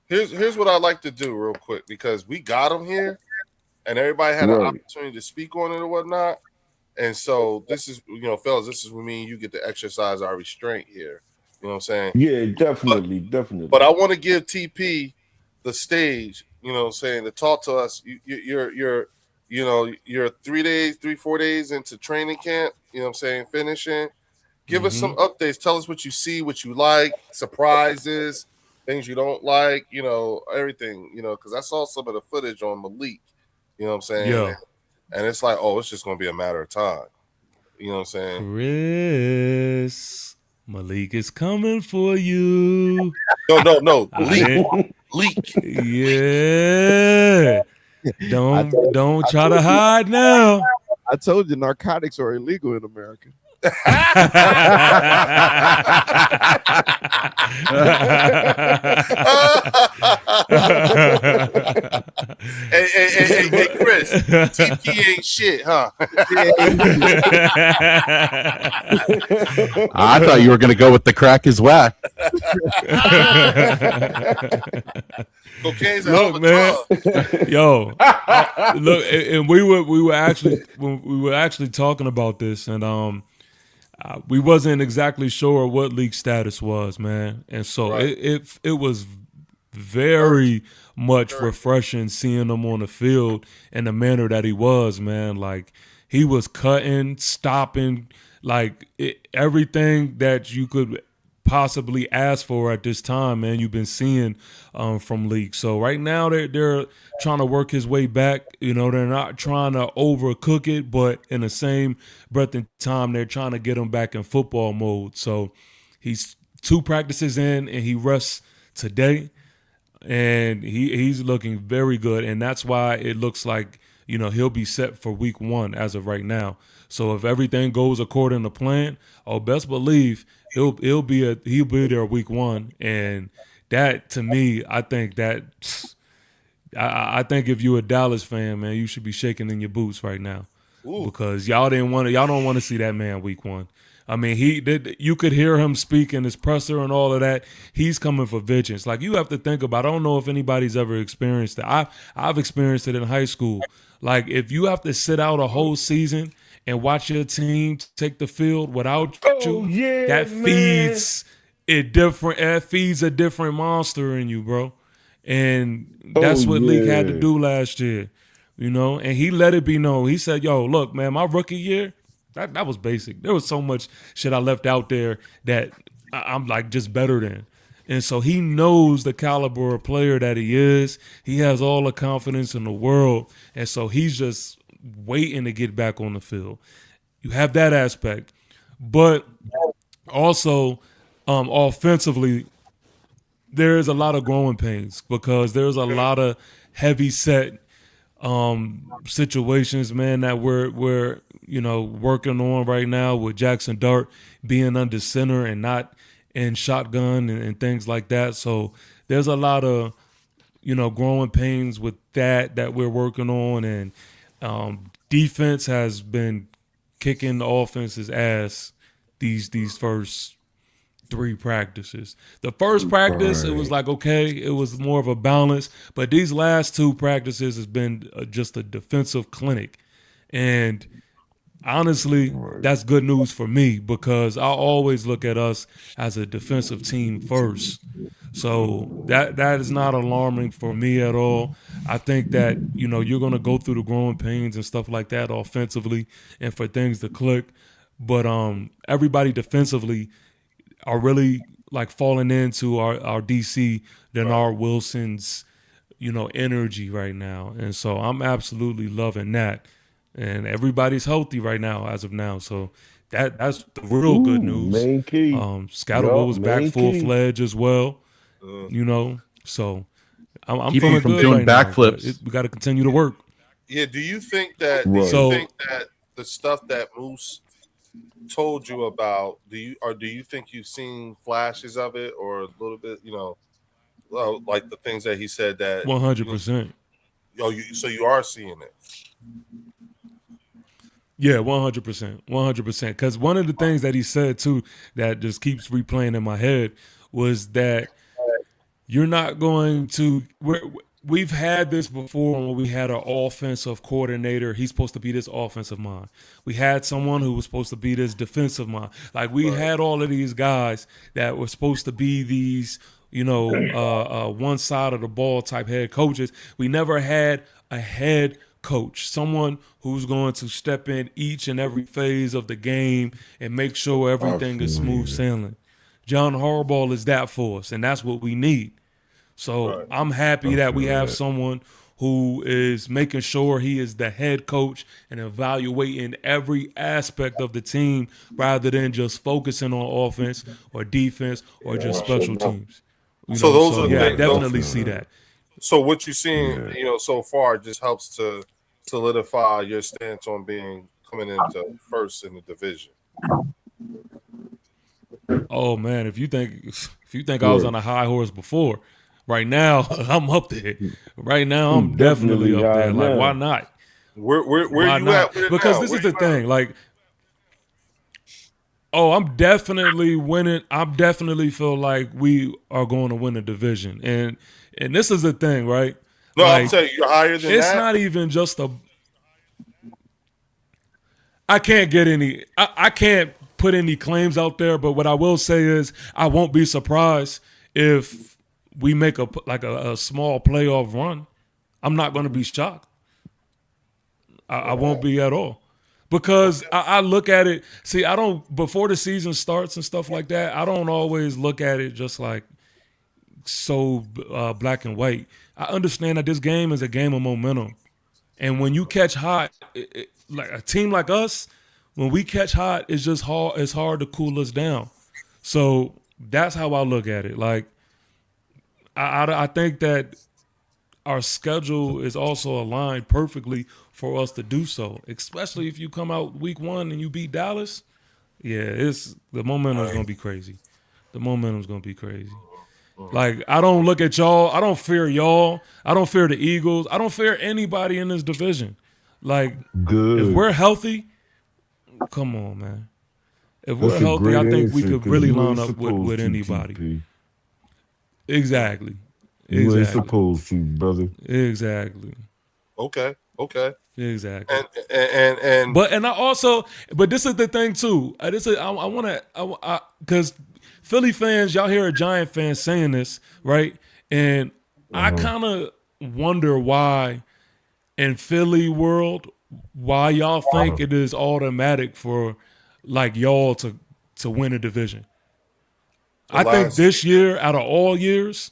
Here's what I like to do real quick because we got them here, and everybody had an opportunity to speak on it or whatnot. And so this is, you know, fellas, this is when me and you get to exercise our restraint here. You know what I'm saying? Yeah, definitely. But I want to give TP the stage, you know what I'm saying, to talk to us. You're 4 days into training camp, you know what I'm saying, finishing. Give us some updates. Tell us what you see, what you like, surprises, things you don't like, you know, everything, you know, because I saw some of the footage on Malik, you know what I'm saying? Yeah. And it's like, oh, it's just going to be a matter of time. You know what I'm saying? Chris, Malik is coming for you. No. Leak. Yeah. Don't try to hide now. I told you narcotics are illegal in America. Hey, Chris, TP ain't shit, huh? I thought you were going to go with the crack is whack. Cocaine's a Look, man. Yo, look, and we were actually talking about this, and we wasn't exactly sure what league status was, man, and so it was very much refreshing seeing him on the field in the manner that he was, man. Like he was cutting, stopping, like everything that you could possibly ask for at this time, man. You've been seeing from Leak. So right now they're trying to work his way back. You know, they're not trying to overcook it, but in the same breath and time, they're trying to get him back in football mode. So he's 2 practices in, and he rests today, and he's looking very good, and that's why it looks like, you know, he'll be set for week 1 as of right now. So if everything goes according to plan, best believe he'll be there week 1, and that, to me, I think if you're a Dallas fan, man, you should be shaking in your boots right now. Ooh. Because y'all don't want to see that man week 1. I mean, you could hear him speak in his presser and all of that. He's coming for vengeance. Like, you have to think about, I don't know if anybody's ever experienced it. I've experienced it in high school. Like, if you have to sit out a whole season and watch your team take the field without you, that feeds a different monster in you, bro. And that's what Leak had to do last year, you know. And he let it be known. He said, "Yo, look, man, my rookie year, that was basic. There was so much shit I left out there that I'm like just better than." And so he knows the caliber of player that he is. He has all the confidence in the world. And so he's just waiting to get back on the field. You have that aspect. But also offensively, there is a lot of growing pains because there's a lot of heavy set situations, man, that we're you know, working on right now with Jackson Dart being under center and not in shotgun and things like that. So there's a lot of, you know, growing pains with that we're working on. And defense has been kicking the offense's ass these first 3 practices. The first practice, it was like, okay, it was more of a balance. But these last 2 practices has been just a defensive clinic. And honestly, that's good news for me because I always look at us as a defensive team first. So that is not alarming for me at all. I think that, you know, you're going to go through the growing pains and stuff like that offensively and for things to click. But everybody defensively are really like falling into our DC Denard Wilson's, you know, energy right now. And so I'm absolutely loving that. And everybody's healthy right now as of now. So that's the real good news. Scatterbo was back full-fledged as well. You know, so I'm Keep feeling him from good doing right backflips. now. We got to continue to work. Yeah, do you think that the stuff that Moose told you about, do you think you've seen flashes of it or a little bit, you know, like the things that he said that 100%. So you are seeing it. Yeah, 100%. 100%. Because one of the things that he said, too, that just keeps replaying in my head was that you're not going to – we've had this before when we had an offensive coordinator. He's supposed to be this offensive mind. We had someone who was supposed to be this defensive mind. Like, we had all of these guys that were supposed to be these, you know, one side of the ball type head coaches. We never had a head coach, someone who's going to step in each and every phase of the game and make sure everything is smooth sailing. John Harbaugh is that for us, and that's what we need. So I'm happy that we have someone who is making sure he is the head coach and evaluating every aspect of the team rather than just focusing on offense or defense or just special teams. So those are I definitely see that. So what you're seeing, you know, so far just helps to solidify your stance on coming into first in the division. Oh man, if you think I was on a high horse before, right now I'm up there. Right now I'm definitely up there. Like, why not? Where why you not? at? Because this is the thing. Like, I'm definitely winning. I definitely feel like we are going to win the division, and this is the thing, right? No, like, I'm saying you're higher than it's that. It's not even just I can't get any. I can't put any claims out there, but what I will say is I won't be surprised if we make a small playoff run. I'm not going to be shocked. I won't be at all. Because I look at it. See, I don't before the season starts and stuff like that. I don't always look at it just like so black and white. I understand that this game is a game of momentum, and when you catch hot, like a team like us, when we catch hot, it's just hard. It's hard to cool us down. So that's how I look at it. Like I think that our schedule is also aligned perfectly for us to do so, especially if you come out week 1 and you beat Dallas. Yeah, the momentum's gonna be crazy. The momentum's gonna be crazy. Like, I don't look at y'all. I don't fear y'all. I don't fear the Eagles. I don't fear anybody in this division. Like, if we're healthy, come on, man. If we're healthy, I think we could really line up with anybody. Exactly. You ain't supposed to, brother. Exactly. Okay. Exactly. And but this is the thing too. Because Philly fans, y'all hear a Giant fan saying this, right? And I kind of wonder why in Philly world, why y'all think it is automatic for like y'all to win a division. I think this year, out of all years,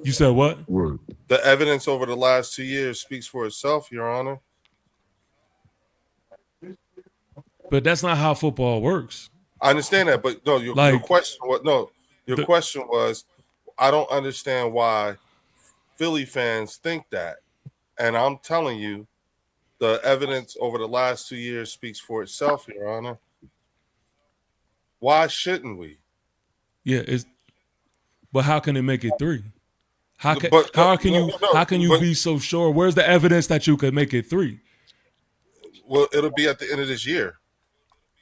you said what? The evidence over the last 2 years speaks for itself, Your Honor. But that's not how football works. I understand that, but no, your question was, I don't understand why Philly fans think that. And I'm telling you, the evidence over the last 2 years speaks for itself, Your Honor. Why shouldn't we? Yeah, but how can it make it 3? How can you be so sure? Where's the evidence that you could make it 3? Well, it'll be at the end of this year.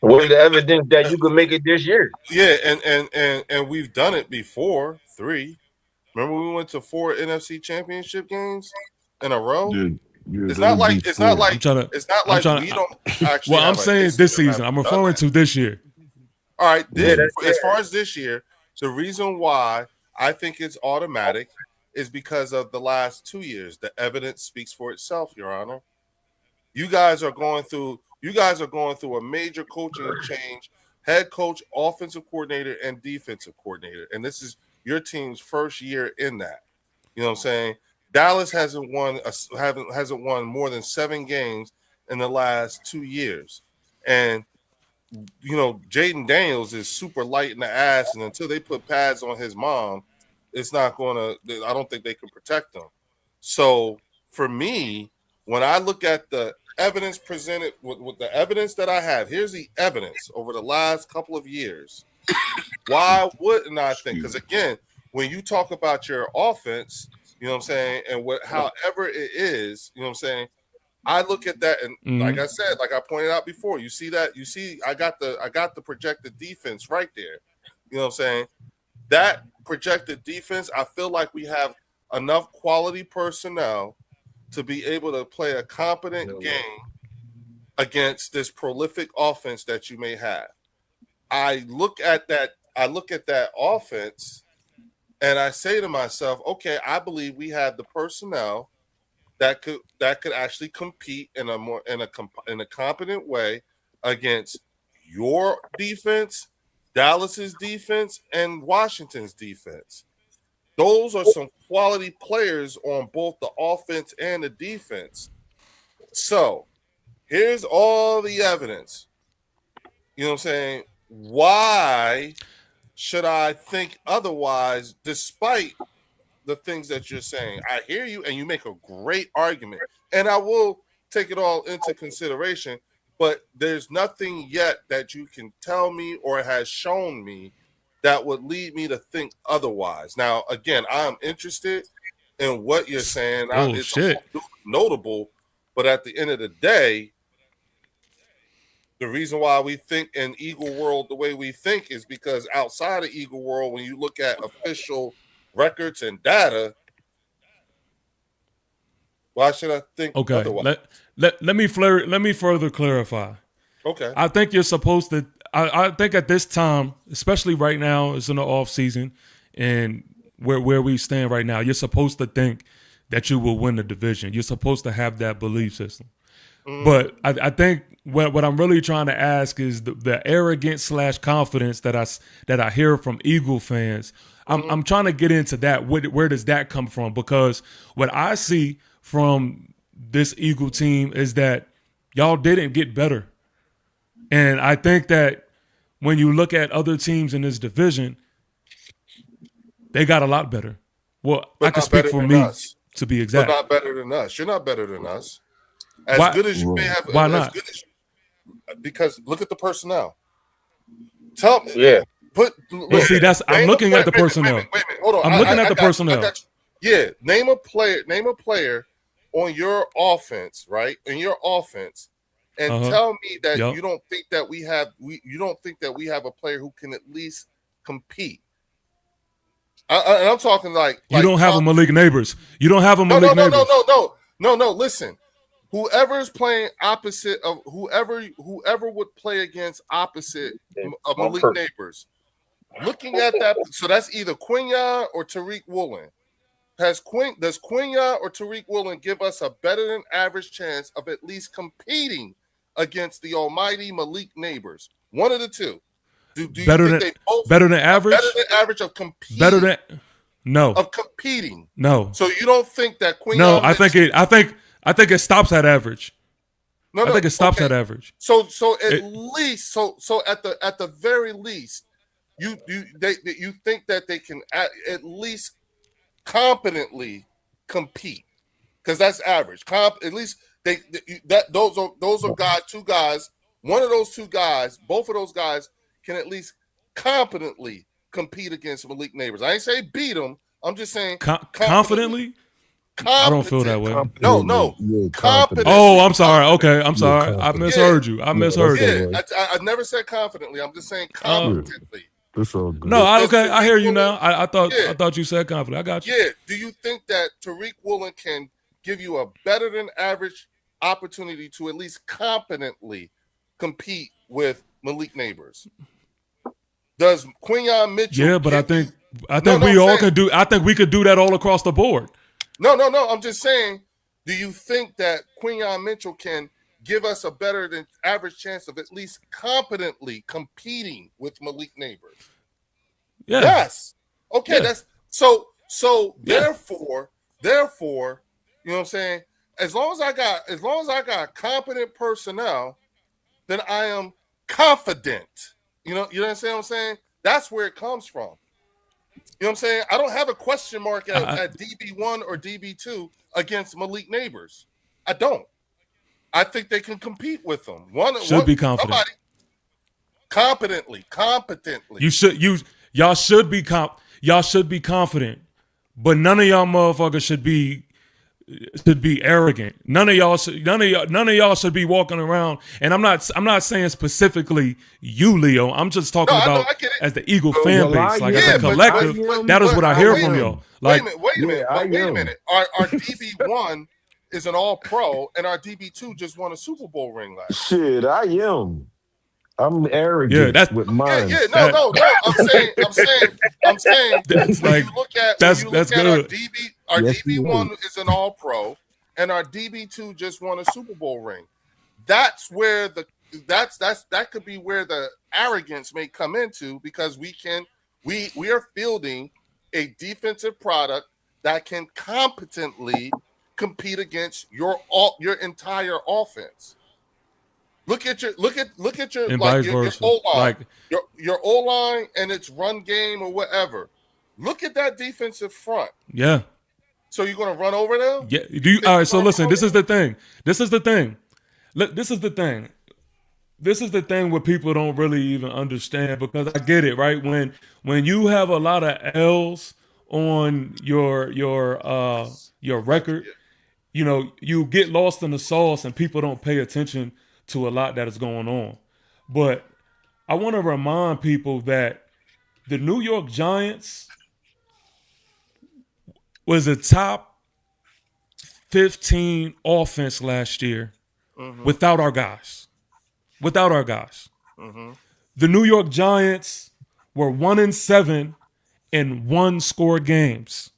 Where's the evidence that you could make it this year? Yeah, and we've done it before. 3. Remember we went to 4 NFC Championship games in a row. It's not like we don't actually. Well, I'm saying this season. I'm referring to this year. All right, as far as this year, the reason why I think it's automatic is because of the last 2 years. The evidence speaks for itself, Your Honor. You guys are going through a major coaching change, head coach, offensive coordinator, and defensive coordinator. And this is your team's first year in that. You know what I'm saying? Dallas hasn't won more than 7 games in the last 2 years. And you know, Jaden Daniels is super light in the ass, and until they put pads on his mom, it's not gonna. I don't think they can protect him. So for me, when I look at the evidence presented with the evidence that I have, here's the evidence over the last couple of years. Why wouldn't I think? Because again, when you talk about your offense, you know what I'm saying, and however it is, you know what I'm saying, I look at that and like I said, like I pointed out before, you see I got the projected defense right there. You know what I'm saying? That projected defense, I feel like we have enough quality personnel to be able to play a competent game against this prolific offense that you may have. I look at that offense and I say to myself, okay, I believe we have the personnel that could actually compete in a competent way against your defense, Dallas's defense, and Washington's defense. Those are some quality players on both the offense and the defense. So here's all the evidence. You know what I'm saying? Why should I think otherwise, despite the things that you're saying? I hear you, and you make a great argument, and I will take it all into consideration, but there's nothing yet that you can tell me or has shown me that would lead me to think otherwise. Now, again, I'm interested in what you're saying. It's notable, but at the end of the day, the reason why we think in Eagle World the way we think is because outside of Eagle World, when you look at official records and data, why should I think otherwise? Let me further clarify. Okay. I think you're supposed to. I think at this time, especially right now, it's in the off season, and where we stand right now, you're supposed to think that you will win the division. You're supposed to have that belief system. But I think what I'm really trying to ask is the arrogance / confidence that I hear from Eagle fans. I'm trying to get into that. Where does that come from? Because what I see from this Eagle team is that y'all didn't get better. And I think that when you look at other teams in this division, they got a lot better. Well, But I can not speak better for than me us. to be But exact. not better than us. You're not better than us. As Why- good as you may have. Why as not? Good as because look at the personnel. Tell me. Yeah. But see, I'm looking at the personnel. Wait a minute. Hold on. I'm looking at the got you. personnel. got you. Yeah. Name a player on your offense, right? In your offense, and tell me that you don't think that we have a player who can at least compete. And I'm talking like You don't have a Malik Neighbors. You don't have a Malik Neighbors. No. Listen, whoever is playing opposite of whoever would play against opposite of Malik Neighbors. Looking at that, so that's either Quinyon or Tariq Woolen. Does Quinyon or Tariq Woolen give us a better than average chance of at least competing against the almighty Malik Neighbors? One of the two. Do you Better think than they both better than average? better than average of competing? Better than no. Of competing. No. So you don't think that Quinyon? No, I think it stops at average. I think it stops at average. So at least at the very least, you think that they can at least competently compete, because that's average. At least those are guys, two guys. One of those two guys, both of those guys can at least competently compete against Malik Neighbors. I ain't say beat them. I'm just saying confidently. I don't feel that way. No. Confident. Oh, I'm sorry. Okay, I'm sorry. I misheard you. I misheard you. I never said confidently. I'm just saying competently. That's all good. No, I hear you now. I thought you said confident. I got you. Yeah. Do you think that Tariq Woolen can give you a better than average opportunity to at least competently compete with Malik Neighbors? Does Quinyon Mitchell? Yeah, but I think we all can do. I think we could do that all across the board. No. I'm just saying. Do you think that Quinyon Mitchell can give us a better than average chance of at least competently competing with Malik Neighbors? Yeah. Yes. Okay. Yeah. That's so. Therefore, you know what I'm saying? As long as I got competent personnel, then I am confident. You know what I'm saying? That's where it comes from. You know what I'm saying? I don't have a question mark at DB1 or DB2 against Malik Neighbors. I don't. I think they can compete with them. Should be confident. Competently. Y'all should be confident. But none of y'all motherfuckers should be arrogant. None of y'all should be walking around. And I'm not saying specifically you, Leo. I'm just talking about as the Eagle fan base, like as a collective. That is what I hear from y'all. Like, wait a minute. Our DB1 is an All-Pro, and our DB2 just won a Super Bowl ring last year. Shit, I am. I'm arrogant. Yeah, that's with mine. No. I'm saying. That's when like you look at that's Our good. DB1 is an All-Pro, and our DB2 just won a Super Bowl ring. That's where that could be where the arrogance may come into, because we are fielding a defensive product that can competently compete against your entire offense. Look at your And like vice your versa. O-line, Like, your O-line and its run game or whatever. Look at that defensive front. yeah. So you're gonna run over them? Yeah. All right. So listen. This is the thing. This is the thing where people don't really even understand, because I get it, right? When you have a lot of L's on your record, you know, you get lost in the sauce and people don't pay attention to a lot that is going on. But I want to remind people that the New York Giants was a top 15 offense last year without our guys. Mm-hmm. The New York Giants were 1-7 in one-score games.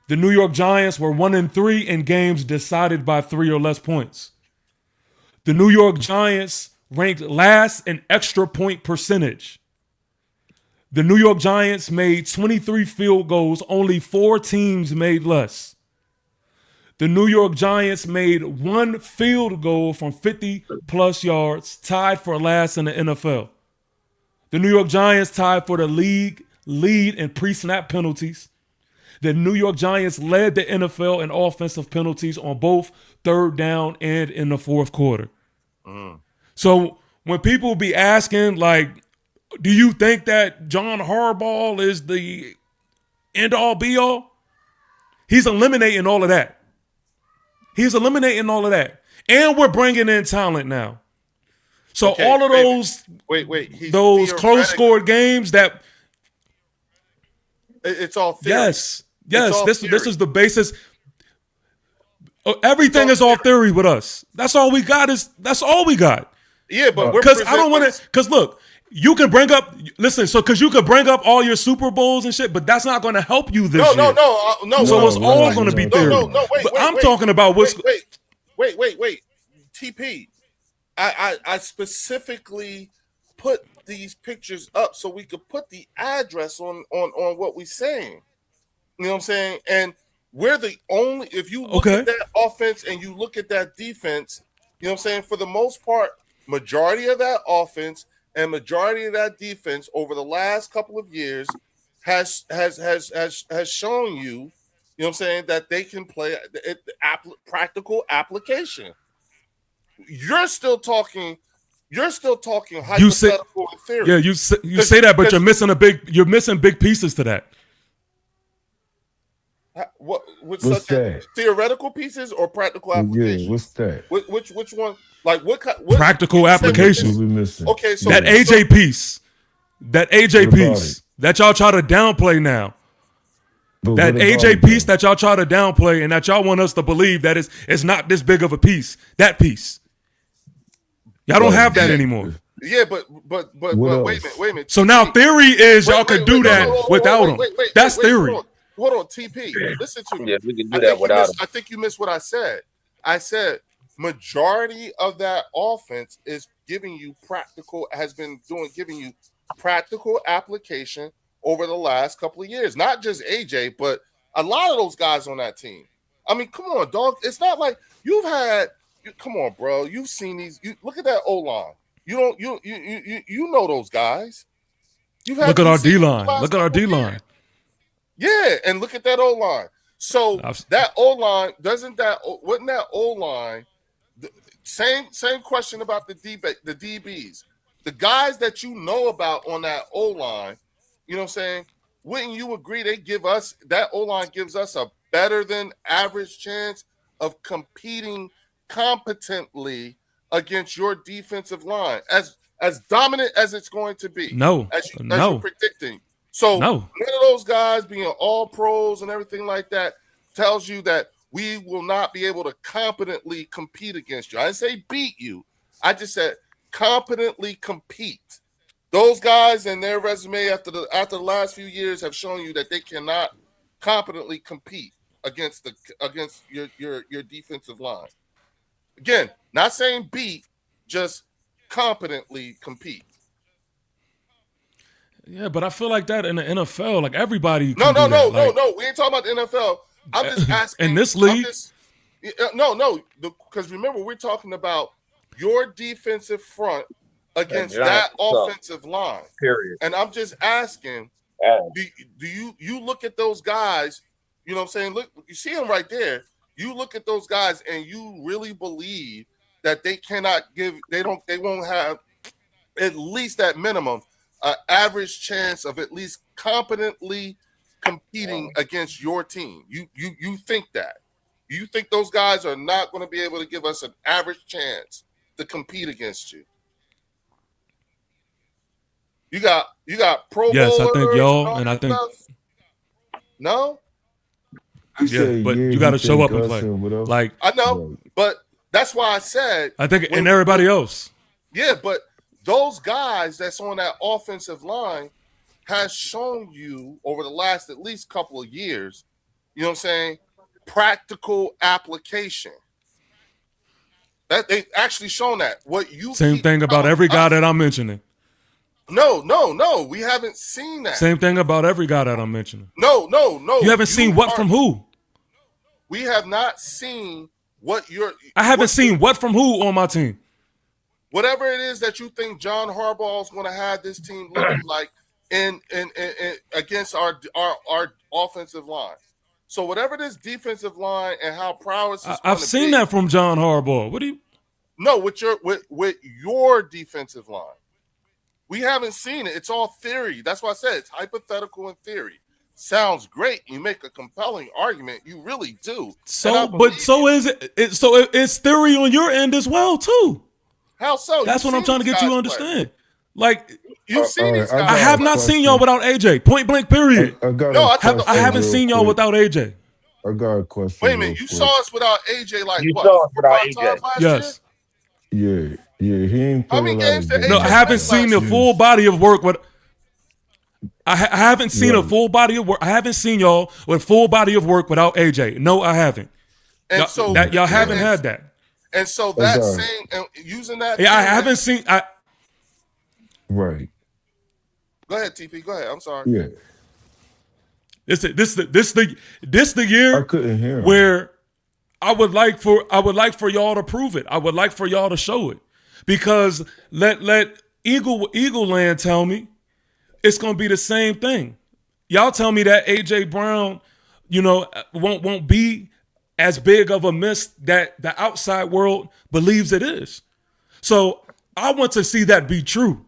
The New York Giants were 1-3 in games decided by 3 or less points. The New York Giants ranked last in extra point percentage. The New York Giants made 23 field goals. Only 4 teams made less. The New York Giants made 1 field goal from 50-plus yards, tied for last in the NFL. The New York Giants tied for the league lead in pre-snap penalties. The New York Giants led the NFL in offensive penalties on both third down and in the fourth quarter. So when people be asking, like, do you think that John Harbaugh is the end-all, be-all? He's eliminating all of that. He's eliminating all of that. And we're bringing in talent now. So Okay, all of those He's those close theoretic- scored games that It's all theory. yes, all this theory. is the basis. Everything is all theory with us. That's all we got. Yeah, but we're Because I don't want presenting- to. Because look, you can bring up. Listen, so because you could bring up all your Super Bowls and shit, but that's not going to help you this year. No. So it's all going to be theory. No, wait, But wait, I'm wait. talking about what's. Wait. TP, I specifically put these pictures up so we could put the address on what we're saying. You know what I'm saying? And we're the only. If you look at that offense and you look at that defense, you know what I'm saying. For the most part, majority of that offense and majority of that defense over the last couple of years has shown you, you know what I'm saying, that they can play practical application. You're still talking hypothetical theory. Yeah, you say that, but you're missing big pieces to that. What's What's such a that? theoretical pieces or practical application? Yeah, what's that? Which one? Like what Practical application. We missing. Okay, so that AJ piece, What about that y'all try to downplay now. But That what about AJ it, piece though? that y'all try to downplay and that y'all want us to believe that it's not this big of a piece. That piece. Y'all don't have that anymore. Yeah, but wait a minute. So now theory is y'all could do that without him. That's theory. Hold on, TP. Listen to me. Yeah, we can do that without him. I think you missed what I said. I said majority of that offense is giving you practical application over the last couple of years. Not just AJ, but a lot of those guys on that team. I mean, come on, dog. It's not like come on, bro. You've seen these. Look at that O-line. You know those guys. Look at our D-line. Look at our D-line. Yeah, and look at that O-line. So that O-line, wouldn't that O-line, same question about the DBs. The guys that you know about on that O-line, you know what I'm saying? Wouldn't you agree that O-line gives us a better than average chance of competing competently against your defensive line as dominant as it's going to be? No. As you're predicting. So none of those guys being all pros and everything like that tells you that we will not be able to competently compete against you. I didn't say beat you. I just said competently compete. Those guys and their resume after the last few years have shown you that they cannot competently compete against your defensive line. Again, not saying beat, just competently compete. Yeah, but I feel like that in the NFL, like everybody. No. We We ain't talking about the NFL. I'm just asking. In this league? Because remember, we're talking about your defensive front against And that so, offensive line. Period. And I'm just asking, do you look at those guys, you know what I'm saying? Look, you see them right there. You look at those guys and you really believe that they won't have at least at minimum an average chance of at least competently competing against your team. You think that. You think those guys are not going to be able to give us an average chance to compete against you? You got pro Yes, I think bowlers y'all, all and I that think stuff? No. Yeah, but you got to show up and play. Like I know, but that's why I said I think, and everybody else. Yeah, but those guys that's on that offensive line has shown you over the last at least couple of years You know what I'm saying? Practical application. That they actually shown that. What you Same thing about every guy that I'm mentioning. No. We haven't seen that. Same thing about every guy that I'm mentioning. No. You haven't seen what from who? We have not seen what you're. I haven't seen what from who on my team. Whatever it is that you think John Harbaugh is going to have this team looking like in against our offensive line. So whatever this defensive line and how Prowess is I've seen that from John Harbaugh. What do you? No, with your defensive line. We haven't seen it. It's all theory. That's why I said it's hypothetical and theory. Sounds great. You make a compelling argument. You really do. So, but so is it. So it's theory on your end as well too. How so? That's what I'm trying to get you to understand. Like you've seen these guys. I have not seen y'all without AJ. Point blank. Period. I haven't seen y'all without AJ. I got a question. Wait a minute. You saw us without AJ like you what? Saw us without AJ. Yes. Yeah. He ain't How many games did AJ No, I haven't seen the full body of work with. I haven't seen a full body of work. I haven't seen y'all with full body of work without AJ. No, I haven't. And y'all haven't had that. And so that saying and using that. Yeah, I haven't seen. Right. Go ahead, TP. Go ahead. I'm sorry. Yeah. This the year I couldn't hear him. where I would like for y'all to prove it. I would like for y'all to show it, because let Eagle Land tell me it's gonna be the same thing. Y'all tell me that AJ Brown, won't be as big of a miss that the outside world believes it is. So I want to see that be true.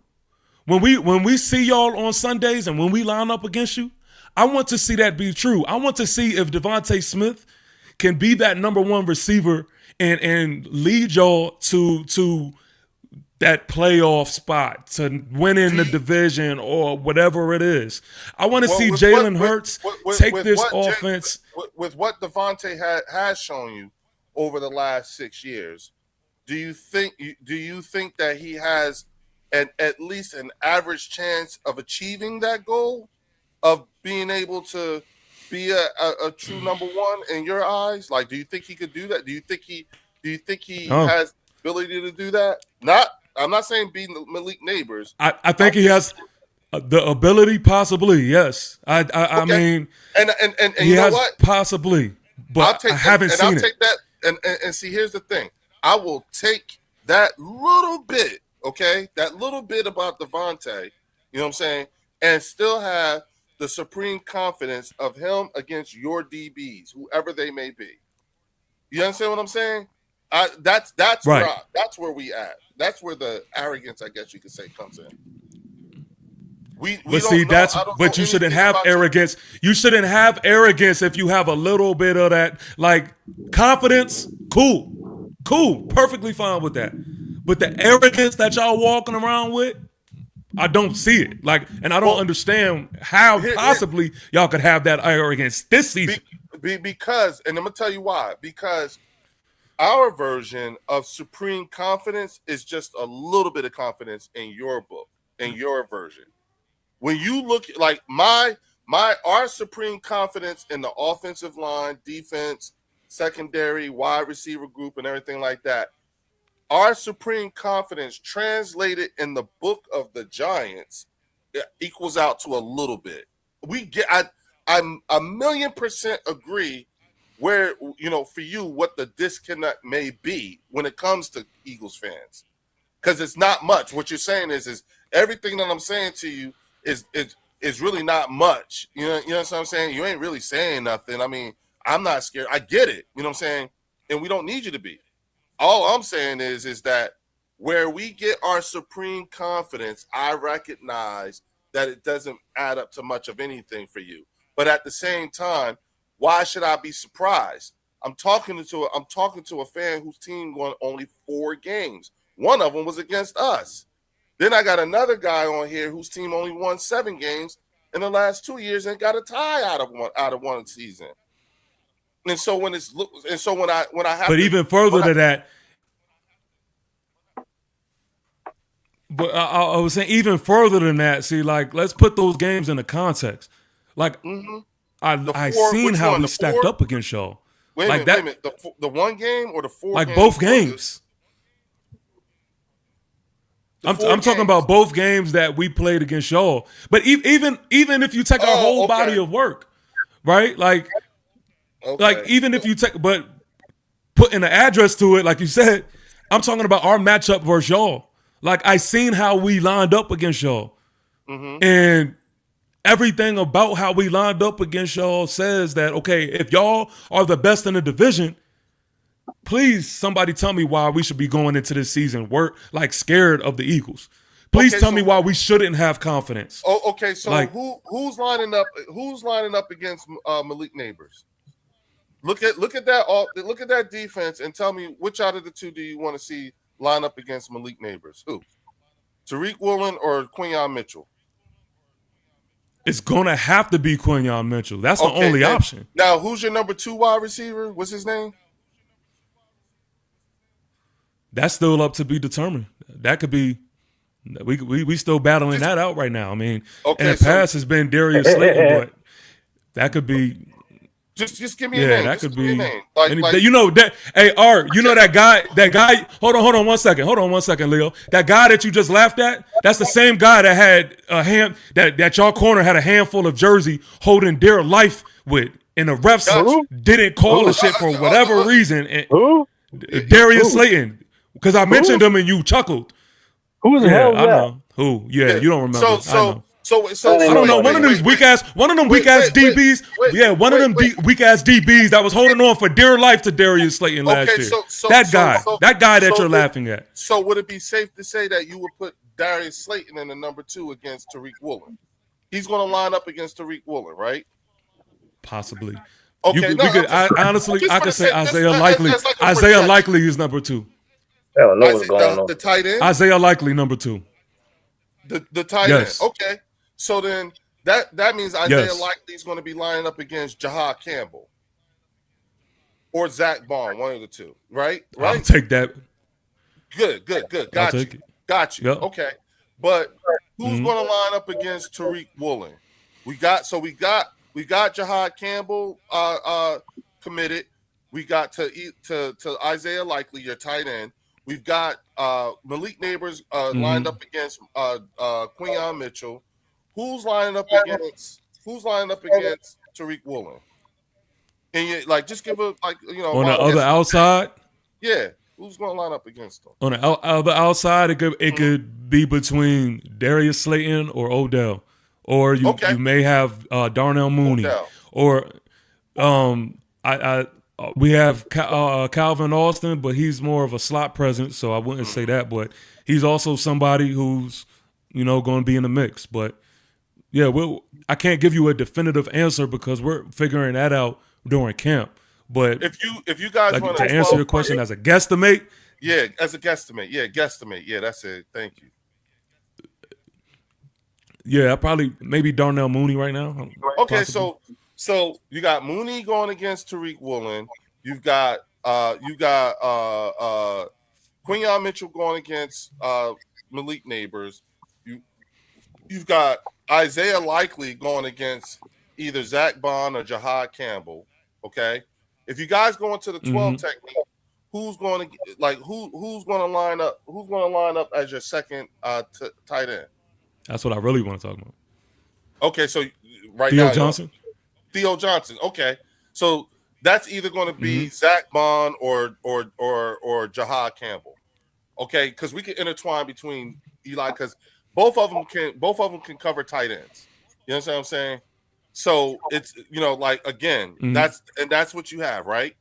When we see y'all on Sundays and when we line up against you, I want to see that be true. I want to see if Devontae Smith can be that number one receiver and lead y'all to that playoff spot, to winning the division or whatever it is. I want to see Jalen Hurts take this offense. With what Devontae has shown you over the last 6 years, do you think that he has at least an average chance of achieving that goal of being able to be a true number one in your eyes? Like, do you think he could do that? Do you think he has the ability to do that? I'm not saying being Malik Neighbors. I think he has the ability, possibly. Yes, I mean, and he you know has what? Possibly, but I haven't seen it. I'll take that. And see, here's the thing. I will take that little bit, okay, that little bit about Devontae, you know what I'm saying, and still have the supreme confidence of him against your DBs, whoever they may be. You understand what I'm saying? That's right. That's where we at. That's where the arrogance, I guess you could say, comes in. But you shouldn't have arrogance. You shouldn't have arrogance if you have a little bit of that, like, confidence. Cool, perfectly fine with that. But the arrogance that y'all walking around with, I don't see it. Like, and I don't understand how possibly y'all could have that arrogance this season. Because, and I'm gonna tell you why. Because our version of supreme confidence is just a little bit of confidence in your book, in your version. When you look like our supreme confidence in the offensive line, defense, secondary, wide receiver group, and everything like that, our supreme confidence translated in the book of the Giants equals out to a little bit. I'm 1,000,000% agree where, for you, what the disconnect may be when it comes to Eagles fans. Because it's not much. What you're saying is everything that I'm saying to you is really not much. You know what I'm saying? You ain't really saying nothing. I mean, I'm not scared. I get it. You know what I'm saying? And we don't need you to be. All I'm saying is that where we get our supreme confidence, I recognize that it doesn't add up to much of anything for you. But at the same time, why should I be surprised? I'm talking to a fan whose team won only 4 games. One of them was against us. Then I got another guy on here whose team only won 7 games in the last 2 years and got a tie out of one season. And so when I have, but even further to that, but I was saying even further than that. See, like, let's put those games into context. Like, I seen how we stacked up against y'all. Wait like a minute. The one game or the 4 like games? both games. I'm talking about both games that we played against y'all. But even if you take our whole body of work, right? Like even if you take, but putting an address to it, like you said, I'm talking about our matchup versus y'all. Like I seen how we lined up against y'all, and everything about how we lined up against y'all says that okay, if y'all are the best in the division, please somebody tell me why we should be going into this season like scared of the Eagles. Please tell me why we shouldn't have confidence. Oh, okay. So who's lining up? Who's lining up against Malik Neighbors? Look at that. Look at that defense and tell me which out of the two do you want to see line up against Malik Neighbors? Who? Tariq Woolen or Quinyon Mitchell? It's gonna have to be Quinyon Mitchell. That's the only option. Now, who's your number 2 wide receiver? What's his name? That's still up to be determined. That could be. We still battling that out right now. I mean, in the past has been Darius Slayton, but that could be. Just give me a name. That could be. Like, you know that. Hey, Art, you know that guy. That guy. Hold on 1 second. Hold on 1 second, Leo. That guy that you just laughed at. That's the same guy that had a hand. That y'all corner had a handful of jersey holding dear life with, and the refs didn't call the shit for whatever reason. And Darius Slayton, because I mentioned him and you chuckled. Who the hell is I that? know who. Yeah, you don't remember. So I don't know. One of them weak ass DBs. One of them weak ass DBs that was holding on for dear life to Darius Slayton last year. That guy that you're laughing at. So would it be safe to say that you would put Darius Slayton in the number 2 against Tariq Woolen? He's going to line up against Tariq Woolen, right? Possibly. Okay. Honestly, I could say Isaiah Likely. Isaiah Likely is number 2. I don't know what's going on. The tight end. Isaiah Likely number 2. The tight end. Okay. So then that means Isaiah Likely is going to be lining up against Jahad Campbell or Zach Bond, one of the two, right? I'll take that. Good. Got you. Yep. Okay. But who's going to line up against Tariq Woolen? We got Jahad Campbell committed. We got to Isaiah Likely, your tight end. We've got Malik Neighbors lined up against Quinyon Mitchell. Who's lining up against Tariq Woolen? And you just give a on the other outside. Yeah, who's going to line up against them? On the other outside, it could be between Darius Slayton or Odell, or you may have Darnell Mooney, or we have Calvin Austin, but he's more of a slot presence, so I wouldn't say that. But he's also somebody who's going to be in the mix. But yeah, I can't give you a definitive answer because we're figuring that out during camp. But if you guys want to answer your question as a guesstimate, as a guesstimate, that's it. Thank you. Yeah, maybe Darnell Mooney right now. Okay, possibly. So you got Mooney going against Tariq Woolen. You've got Quinyon Mitchell going against Malik Neighbors. You've got Isaiah Likely going against either Zach Bond or Jahad Campbell. Okay, if you guys go into the 12 technique, who's going to line up? Who's going to line up as your second tight end? That's what I really want to talk about. Okay, so Theo Johnson. Theo Johnson. Okay, so that's either going to be Zach Bond or Jahad Campbell. Okay, because we can intertwine between Eli because both of them can cover tight ends. You know what I'm saying? So it's that's what you have, right?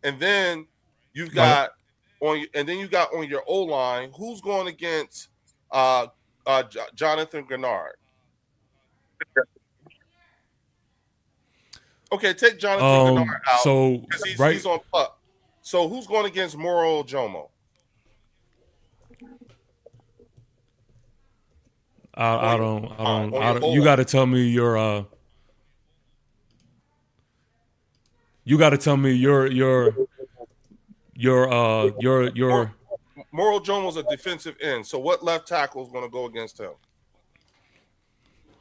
And then you've got on your O line who's going against Jonathan Grenard. Okay, take Jonathan Grenard out. So he's on pup. So who's going against Moro Jomo? I don't. You got to tell me your. You got to tell me your. Moro Jomo's a defensive end. So what left tackle is going to go against him?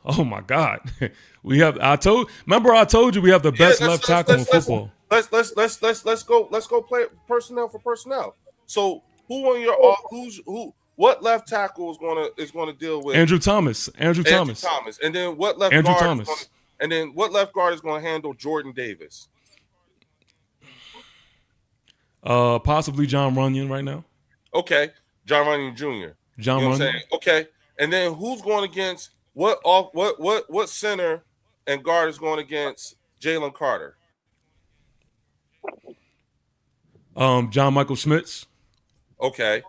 Oh my God. I told you we have the best left tackle in football. Let's go play personnel for personnel. So what left tackle is gonna deal with Andrew Thomas, and then what left Andrew guard Thomas. what left guard is going to handle Jordan Davis? Possibly John Runyon right now. Okay, John Runyon Jr. John Runyon. Runyon. Okay, and then who's going against what center and guard is going against Jalen Carter? John Michael Schmitz. Okay,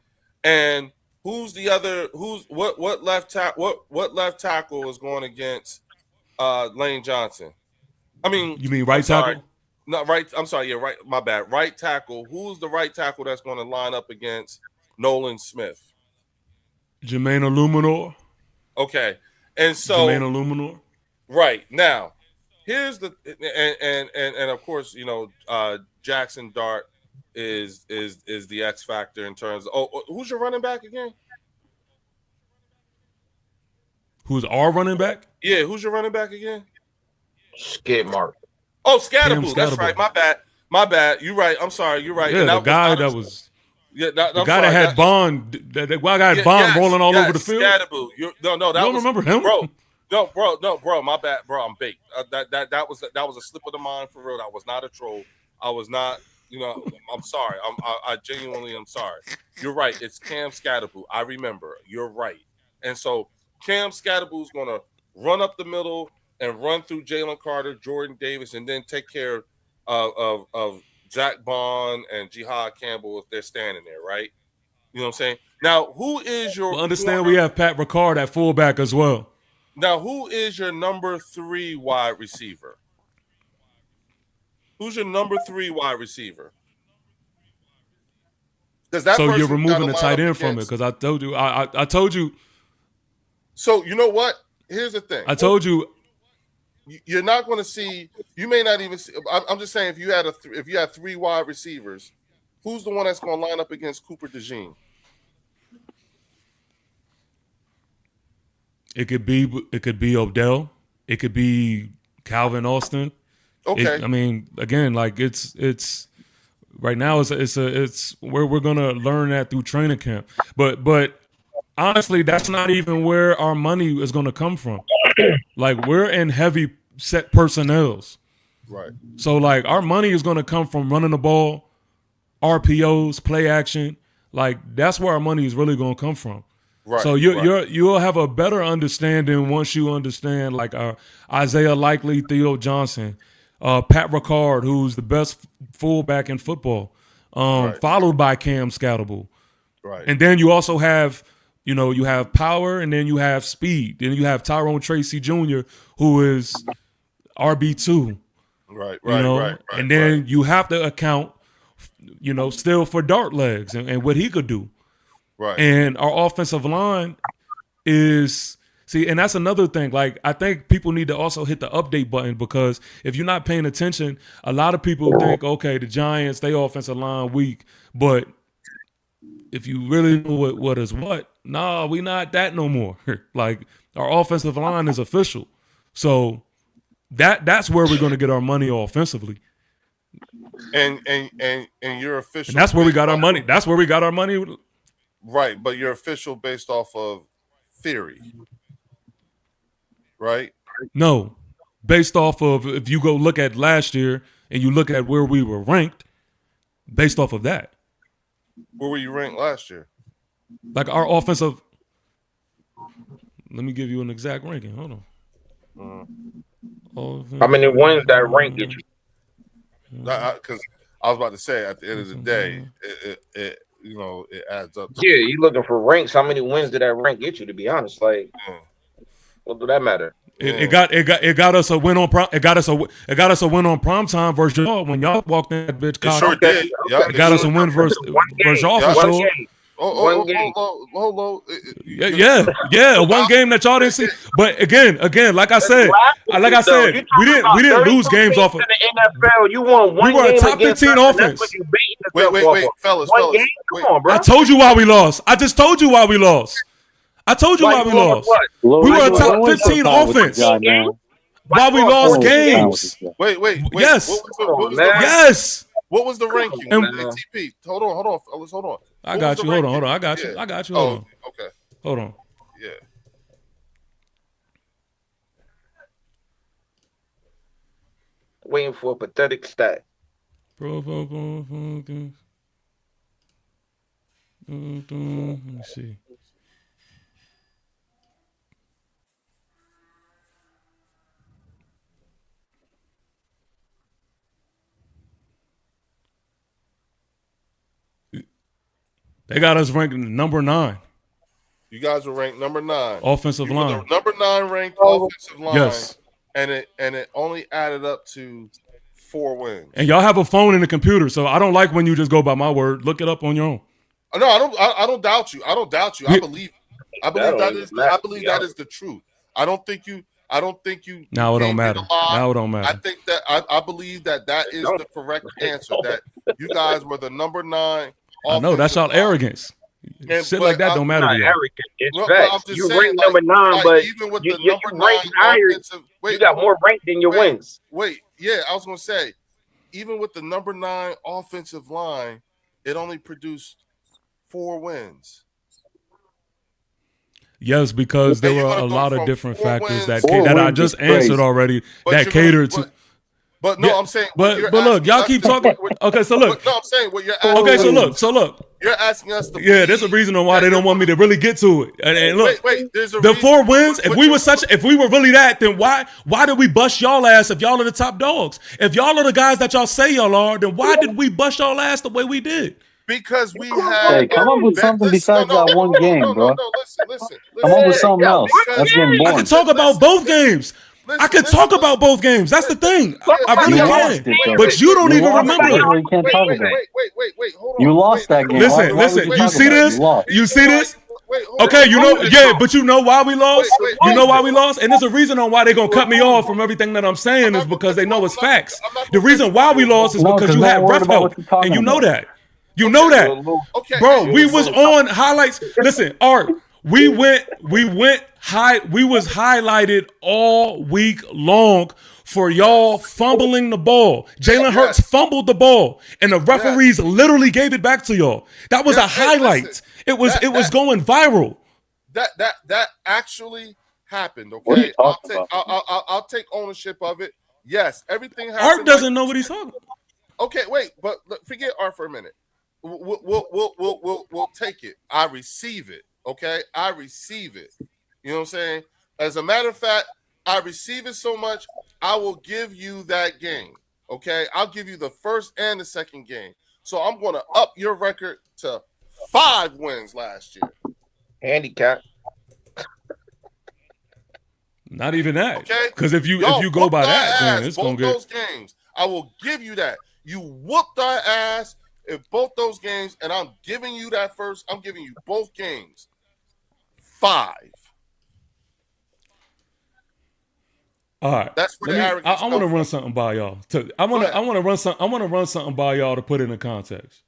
and who's the other? What left tackle is going against Lane Johnson? I mean, you mean right tackle? No, right. I'm sorry. Yeah, right. My bad. Right tackle. Who's the right tackle that's going to line up against Nolan Smith? Jermaine Illuminor. Okay, and so Jermaine Illuminor. Right now, here's the and of course, Jackson Dart is the X factor in terms of who's your running back again? Who's our running back? Yeah, who's your running back again? Skid Mark. Oh, Scatterboo. That's right. My bad. You're right. I'm sorry. You're right. Yeah, the guy that was had Bond. The guy got Bond rolling all over the field. Scatterboo. You don't remember him, bro? No, bro. My bad, bro. I'm baked. That was a slip of the mind for real. That was not a troll. I was not. I'm sorry. I genuinely am sorry. You're right. It's Cam Scatterboo. I remember. You're right. And so Cam Scatterboo is gonna run up the middle and run through Jalen Carter, Jordan Davis, and then take care of Zach Bond and Jihad Campbell if they're standing there, right? You know what I'm saying? Now, who is your understand we have Pat Ricard at fullback as well. Now, who is your number 3 wide receiver? Who's your number 3 wide receiver? So you're removing the tight end from it because I told you. I told you. So you know what? Here's the thing. I told you. You're not going to see. You may not even see. I'm just saying, if you had 3 wide receivers, who's the one that's going to line up against Cooper DeJean? It could be Odell. It could be Calvin Austin. Okay. I mean, again, like it's right now. It's where we're gonna learn that through training camp. But honestly, that's not even where our money is gonna come from. Like we're in heavy set personnels. Right. So like our money is gonna come from running the ball, RPOs, play action. Like that's where our money is really gonna come from. Right. So you'll have a better understanding once you understand like Isaiah Likely, Theo Johnson, Pat Ricard, who's the best fullback in football, followed by Cam Scatterboo. Right. And then you also have, you have power and then you have speed. Then you have Tyrone Tracy Jr., who is RB2. Right. And then you have to account, still for dart legs and what he could do. Right. And our offensive line is and that's another thing. Like I think people need to also hit the update button because if you're not paying attention, a lot of people think, okay, the Giants, they offensive line weak. But if you really know what is what, nah, we not that no more. Like our offensive line is official. So that's where we're going to get our money offensively. And you're official. And that's where we got our money. That's where we got our money. Right, but you're official based off of theory, right? No, based off of if you go look at last year and you look at where we were ranked, based off of that. Where were you ranked last year? Like our offensive. Let me give you an exact ranking. Hold on. How many wins that rank get you? Because I was about to say at the end of the day, it adds up. Yeah, you looking for ranks. How many wins did that rank get you? To be honest, like, what do that matter? It got us a win on prom. It got us a win on primetime versus y'all when y'all walked in that bitch. It sure did. It got us a win versus y'all for sure. Hold on. Yeah. One game that y'all didn't see. But again, like I said, we didn't lose games off of. In the NFL, you won one. We were a top 15 offense. Wait, fellas. Come on, bro. I told you why we lost. I just told you why we lost. I told you why we lost. Lord, We were a Lord, top don't waste 15 your time with offense. this guy, man. Why we Don't lost waste your time with games. this guy. Wait. Yes. What was the Yes. What was the ranking? And- TP. Hold on, fellas. Hold on. I What got was the you. Hold on. ranking? I got you. Yeah. I got you. Hold on. Okay. Hold on. Yeah. Waiting for a pathetic stat. Let me see. They got us ranked number 9. You guys were ranked number 9. Offensive You were line. the number 9 ranked offensive line. Yes. And it only added up to 4 wins. And y'all have a phone and a computer, so I don't like when you just go by my word. Look it up on your own. No, I don't doubt you. I don't doubt you. I believe that is the truth. I don't think you Now it don't came matter. in a lie. Now it don't matter. I think that I believe that is the correct answer. That you guys were the number 9. I know that's y'all arrogance. Shit like that don't matter to y'all. Arrogant. It's Well, I'm facts. just You saying, ranked number 9, like, but even with you the number 9 ranked higher. offensive, You got more rank than your wins. Wait, yeah, I was gonna say, even with the number 9 offensive line, it only produced 4 wins. Yes, because Okay, there you're were gonna a go lot of from different 4 factors wins- that I just answered already But that you're gonna- catered to. But no, Yeah, I'm saying. but you're look, asking y'all us keep to- talking. Okay, so look. No, I'm saying what you're asking. Okay, so look. You're asking us to. Yeah, there's a reason on why they don't want me to really get to it. And look, Wait, there's a the reason- 4 wins. If we were really that, then why did we bust y'all ass if y'all are the top dogs? If y'all are the guys that y'all say y'all are, then why did we bust y'all ass the way we did? Because we had. Hey, come up with something besides that one game, bro. Listen. Come up with something else. That's getting I boring. can talk about both games. I can talk about both games. That's the thing. I really You can. lost it, though. But you don't You even lost it. remember That's why it. you can't talk about it. Wait. Hold on. You lost that game. Listen. Why would you You talk see about it? this? You lost. You see this? hold Okay, on. you know, yeah, but you know why we lost? Wait, You know why we lost? And there's a reason on why they're gonna cut me off from everything that I'm saying is because they know it's facts. The reason why we lost is No, because 'cause you no had one ref worried about what help, you're talking and you know about. that. You know that, Okay, bro. We was on highlights. Listen, Art. We was highlighted all week long for y'all fumbling the ball. Jalen Hurts fumbled the ball, and the referees literally gave it back to y'all. That was a highlight. listen, it was going viral. That actually happened. Okay, What are you talking about? I'll take ownership of it. Yes, everything happened. Art doesn't know what he's talking about. Okay, wait, but look, forget Art for a minute. We'll take it. I receive it. Okay, I receive it. You know what I'm saying? As a matter of fact, I receive it so much, I will give you that game. Okay, I'll give you the first and the second game. So I'm going to up your record to 5 wins last year. Handicap. Not even that. Okay, Because if you go whooped by our that, then ass it's both gonna get. those games. I will give you that. You whooped our ass in both those games, and I'm giving you that first. I'm giving you both games. 5. All right. That's where the arrogance I want to comes run something by y'all. I want to run something by y'all to put it in context.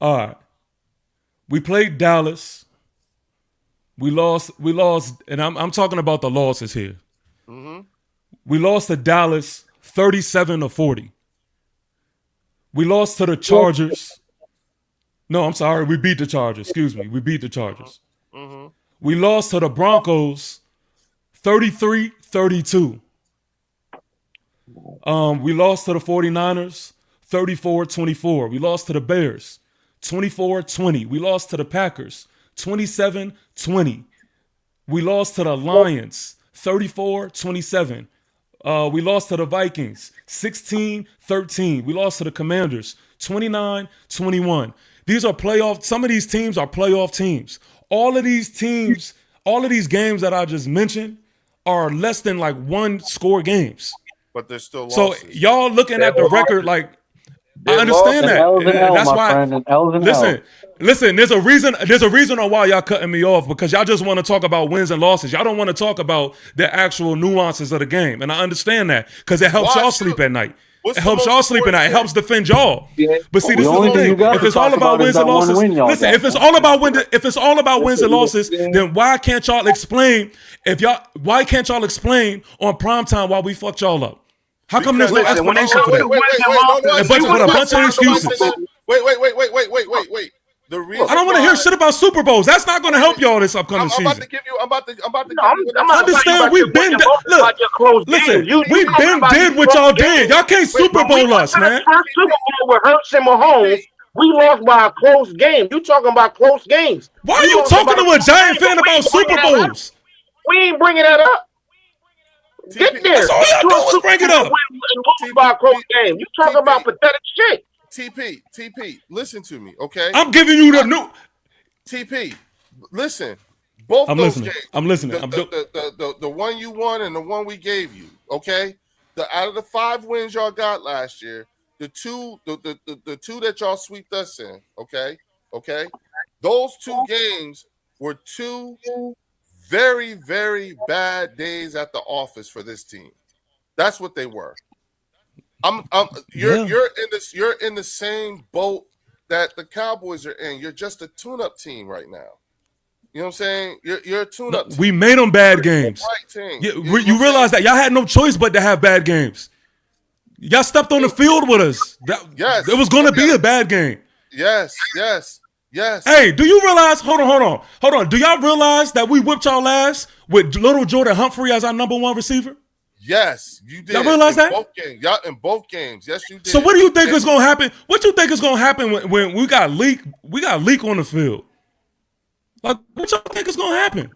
All right. We played Dallas. We lost, and I'm talking about the losses here. Mm-hmm. We lost to Dallas 37-40. We lost to the Chargers. No, I'm sorry. We beat the Chargers. Excuse me. We beat the Chargers. Mm-hmm. We lost to the Broncos 33-32. We lost to the 49ers 34-24. We lost to the Bears 24-20. We lost to the Packers 27-20. We lost to the Lions 34-27. We lost to the Vikings 16-13. We lost to the Commanders 29-21. These are playoff. Some of these teams are playoff teams. All of these teams, all of these games that I just mentioned are less than like 1 score games. But they're still So losses. y'all looking at the record like I They're understand lost, that. and L's and L, That's my why. friend, and L's and L. Listen. There's a reason on why y'all cutting me off because y'all just want to talk about wins and losses. Y'all don't want to talk about the actual nuances of the game, and I understand that because it helps y'all sleep at night. What's It the helps most y'all sleep at important night. It helps defend y'all. Yeah. But see, The this is only the thing thing. you got If to it's all talk about about is wins that and one losses, win y'all listen. got. If it's all about wins and losses, then why can't y'all explain? Why can't y'all explain on primetime why we fucked y'all up? How come there's no Because- Listen, when it explanation for comes that? to wins and losses, But a bunch of excuses. Wait. The reason I don't want to why hear shit about Super Bowls. That's not going to help y'all this upcoming I'm about season. to give you. I'm about to give you. I'm not talking Understand, about we've your been wins and losses, look. about your close Listen, games. You we've talking been about did these what close y'all did. games. Y'all can't Super When we Bowl went us, to the man. first Super Bowl with Hurts and Mahomes, we lost by a close game. You talking about close games? Why We are you lost talking about a to a close Giant game, fan but we about ain't bringing Super that up. Bowls? We ain't bringing that up. Get there. That's all Get y'all to do a is Super bring it Bowl up. win and lose by a close game. You talking about pathetic shit. TP, listen to me, okay? I'm giving you the new. TP, listen. Both I'm those listening. games. I'm listening. The one you won and the one we gave you, okay? Out of the 5 wins y'all got last year, the two that y'all swept us in, okay? Those 2 games were 2 very, very bad days at the office for this team. That's what they were. You're in the same boat that the Cowboys are in. You're just a tune-up team right now. You know what I'm saying? You're a tune-up team. We made them bad games. Right team. You realize that y'all had no choice but to have bad games. Y'all stepped on the field with us. Yes. It was going to be a bad game. Yes. Hey, do you realize? Hold on. Do y'all realize that we whipped y'all ass with little Jordan Humphrey as our number 1 receiver? Yes, you did. Y'all realize that? In both games. Yes, you did. So what do you think is going to happen? What do you think is going to happen when we got leak? We got leak on the field. Like, what y'all think is going to happen?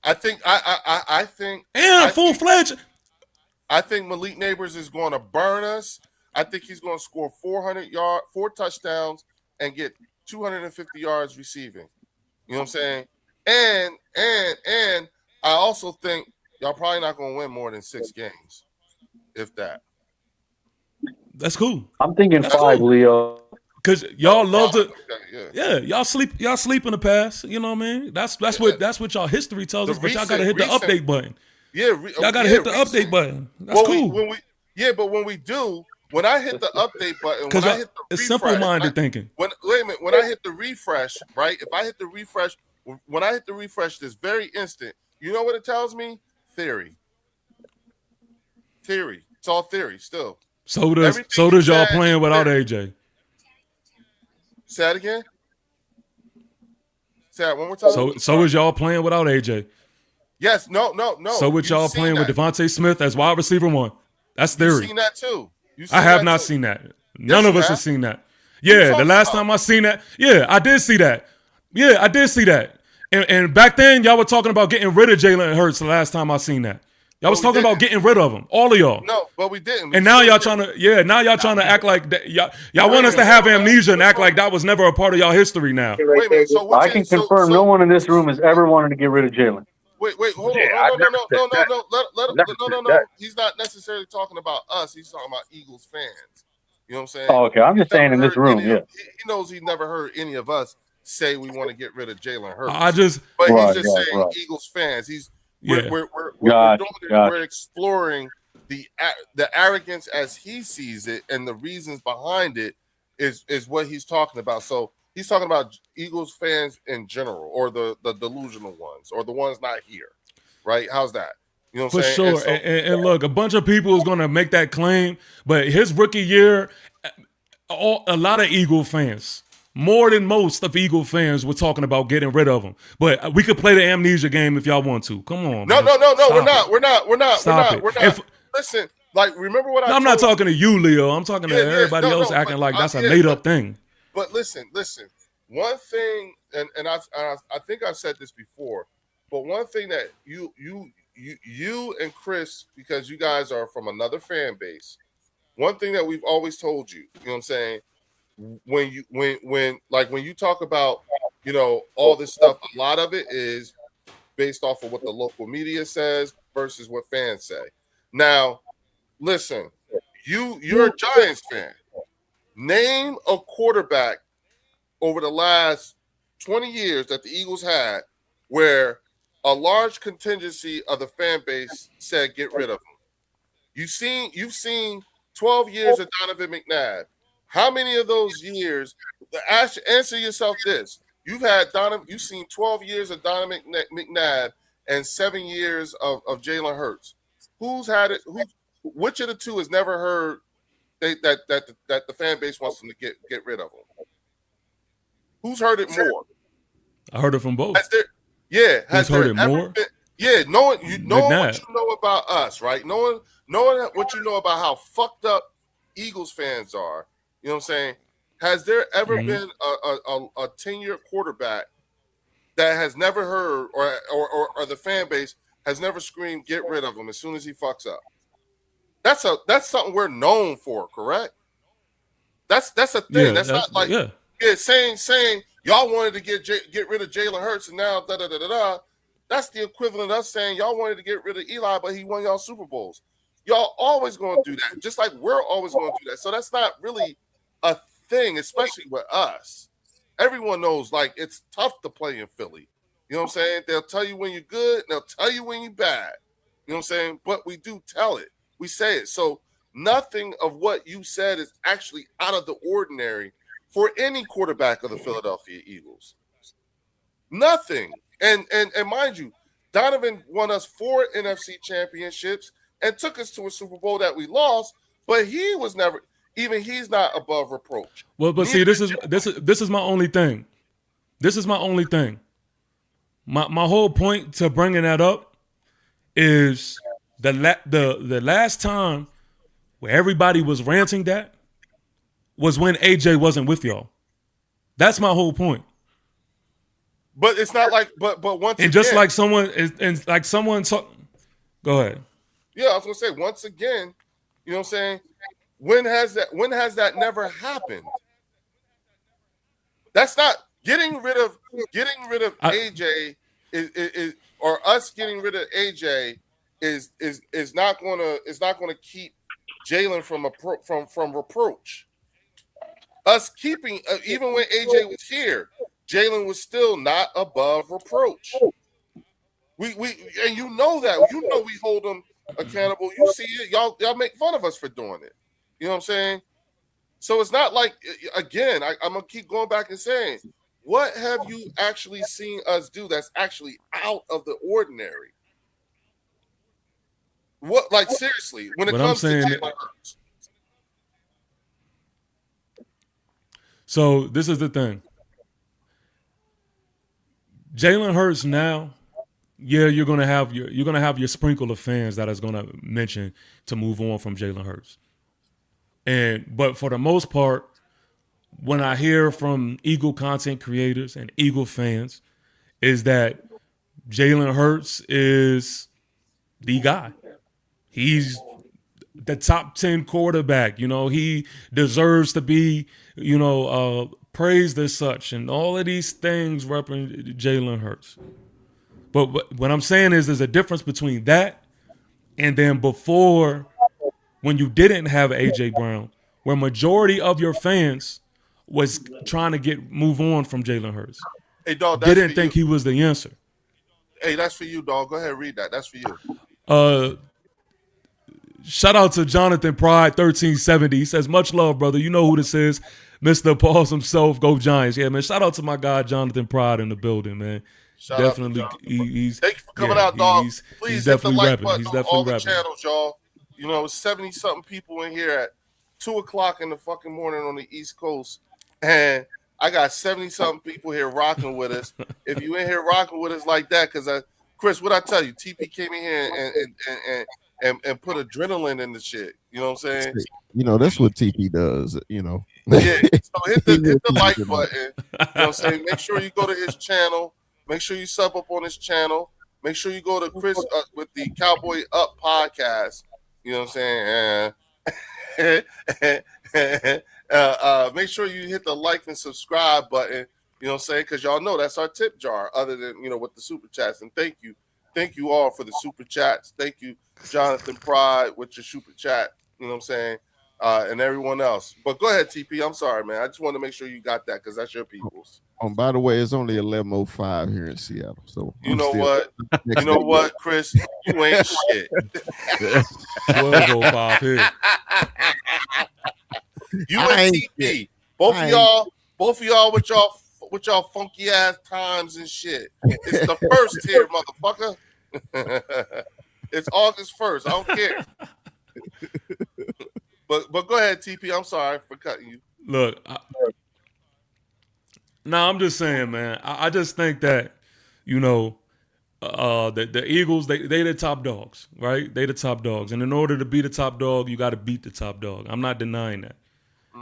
I think full-fledged. I think Malik Neighbors is going to burn us. I think he's going to score 400 yards, 4 touchdowns, and get 250 yards receiving. You know what I'm saying? And I also think y'all probably not going to win more than 6 games, if that. That's cool. I'm thinking 5, Leo. Because y'all love to, yeah. Y'all sleep in the past. You know what I mean? That's what y'all history tells us. But y'all gotta hit the update button. Y'all gotta hit the update button. That's cool. When I hit the update button, when I hit the it's refresh, simple-minded thinking. Wait a minute. When I hit the refresh, right? If I hit the refresh, when I hit the refresh this very instant, you know what it tells me? Theory. It's all theory still. So does y'all playing without AJ. Say that again. Say that one more time. So is y'all playing without AJ. Yes. No. So with y'all playing with Devontae Smith as wide receiver 1. That's theory. You've seen that too. I have not seen that. None of us have seen that. Yeah, the last time I seen that, I did see that. Yeah, I did see that. And back then, y'all were talking about getting rid of Jalen Hurts the last time I seen that. Y'all was talking about getting rid of him, all of y'all. No, but we didn't. And now y'all trying to act like that. Y'all want us to have amnesia and act like that was never a part of y'all history now. Wait a minute. So I can confirm no one in this room has ever wanted to get rid of Jalen. Wait, hold on. No. He's not necessarily talking about us. He's talking about Eagles fans. You know what I'm saying? Oh, okay. I'm just saying in this room, he knows he never heard any of us say we want to get rid of Jalen Hurts. But he's just saying Eagles fans. We're exploring the arrogance as he sees it, and the reasons behind it is what he's talking about. So he's talking about Eagles fans in general, or the delusional ones, or the ones not here, right? How's that? You know what I'm saying? For sure. And look, a bunch of people is going to make that claim, but his rookie year, a lot of Eagle fans, more than most of Eagle fans, were talking about getting rid of him. But we could play the amnesia game if y'all want to. Come on. No. Stop We're not. Stop it. Listen, like, remember what I'm not talking to you, Leo. I'm talking to everybody else acting like that's a made up thing. But listen. One thing, and I think I've said this before, but one thing that you and Chris, because you guys are from another fan base, one thing that we've always told you, you know what I'm saying, when you talk about, you know, all this stuff, a lot of it is based off of what the local media says versus what fans say. Now, listen, you're a Giants fan. Name a quarterback over the last 20 years that the Eagles had where a large contingency of the fan base said get rid of him. You've seen 12 years of Donovan McNabb. How many of those years? Answer yourself this: you've seen 12 years of Donovan McNabb and 7 years of Jalen Hurts. Who's had it? Which of the two has never heard that the fan base wants them to get rid of them? Who's heard it more? I heard it from both. Has heard it more? Knowing what you know about us, right? Knowing what you know about how fucked up Eagles fans are. You know what I'm saying? Has there ever been a 10-year quarterback that has never heard or the fan base has never screamed get rid of him as soon as he fucks up? That's something we're known for, correct? That's a thing. That's not like saying y'all wanted to get rid of Jalen Hurts and now da da da da da. That's the equivalent of us saying y'all wanted to get rid of Eli, but he won y'all Super Bowls. Y'all always going to do that, just like we're always going to do that. So that's not really a thing, especially with us. Everyone knows, like, it's tough to play in Philly. You know what I'm saying? They'll tell you when you're good, they'll tell you when you're bad. You know what I'm saying? But we do tell it. We say it. So nothing of what you said is actually out of the ordinary for any quarterback of the Philadelphia Eagles. Nothing. And mind you, Donovan won us 4 NFC championships and took us to a Super Bowl that we lost, but he was never, even he's not above reproach. Well, but see, this is my only thing. This is my only thing. My whole point to bringing that up is the last time where everybody was ranting that was when AJ wasn't with y'all. That's my whole point. But it's not like, but once and again, just like someone go ahead. Yeah, I was gonna say once again, you know what I'm saying? When has that never happened? That's not getting rid of AJ is or us getting rid of AJ is not gonna keep Jalen from reproach. Us keeping even when AJ was here, Jalen was still not above reproach. We and you know that. You know we hold him accountable. You see it. Y'all make fun of us for doing it. You know what I'm saying? So it's not like, again, I'm going to keep going back and saying, what have you actually seen us do that's actually out of the ordinary? What, like, seriously, when it comes to Jalen Hurts? So this is the thing. Jalen Hurts now, yeah, you're gonna have your sprinkle of fans that is gonna mention to move on from Jalen Hurts. But for the most part, when I hear from Eagle content creators and Eagle fans, is that Jalen Hurts is the guy. He's the top 10 quarterback. You know, he deserves to be, praised as such, and all of these things represent Jalen Hurts. But what I'm saying is there's a difference between that and then before, when you didn't have A.J. Brown, where majority of your fans was trying to move on from Jalen Hurts. Hey, dog, didn't think he was the answer. Hey, that's for you, dog. Go ahead, read that. That's for you. Shout out to Jonathan Pride 1370. He says, much love, brother. You know who this is. Mr. Pauls himself. Go Giants. Yeah, man. Shout out to my guy Jonathan Pride in the building, man. Shout definitely. Out to he's Thank you for coming out, dog. he's Please hit the like repping. button He's on definitely all the repping. channels, y'all. 70-something people in here at 2:00 in the fucking morning on the East Coast, and I got 70-something people here rocking with us. If you in here rocking with us like that, because Chris, what I tell you, TP came in here and put adrenaline in the shit. You know what I'm saying? That's what TP does. Yeah. So hit the like button. You know what I'm saying? Make sure you go to his channel. Make sure you sub up on his channel. Make sure you go to Chris with the Cowboy Up podcast. You know what I'm saying? Make sure you hit the like and subscribe button. You know what I'm saying? Because y'all know that's our tip jar, other than, with the super chats. And thank you all for the super chats. Thank you, Jonathan Pride, with your super chat. You know what I'm saying? And everyone else. But go ahead, TP. I'm sorry, man. I just want to make sure you got that because that's your people's. By the way, it's only 11:05 here in Seattle. So you know what, Chris? You ain't shit. 12:05 here. You I and ain't TP, both of y'all with y'all funky ass times and shit. It's the first here, motherfucker. It's August 1st. I don't care. But go ahead, TP. I'm sorry for cutting you. Look, I'm just saying, man. I just think that, you know, the Eagles, they the top dogs, right? They the top dogs, and in order to be the top dog, you got to beat the top dog. I'm not denying that,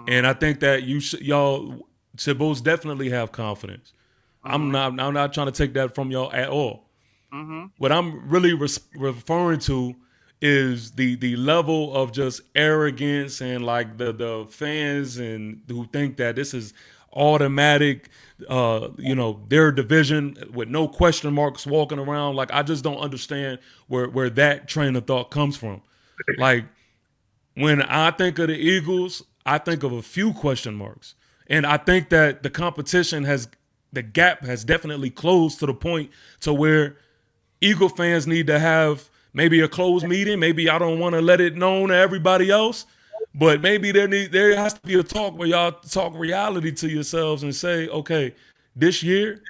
and I think that y'all should most definitely have confidence. I'm not trying to take that from y'all at all. What I'm really referring to is the level of just arrogance and like the fans and who think that this is automatic, their division with no question marks walking around. Like, I just don't understand where that train of thought comes from. Like, when I think of the Eagles, I think of a few question marks. And I think that the gap has definitely closed to the point to where Eagle fans need to have maybe a closed meeting. Maybe I don't want to let it known to everybody else, but maybe there has to be a talk where y'all talk reality to yourselves and say, okay, this year,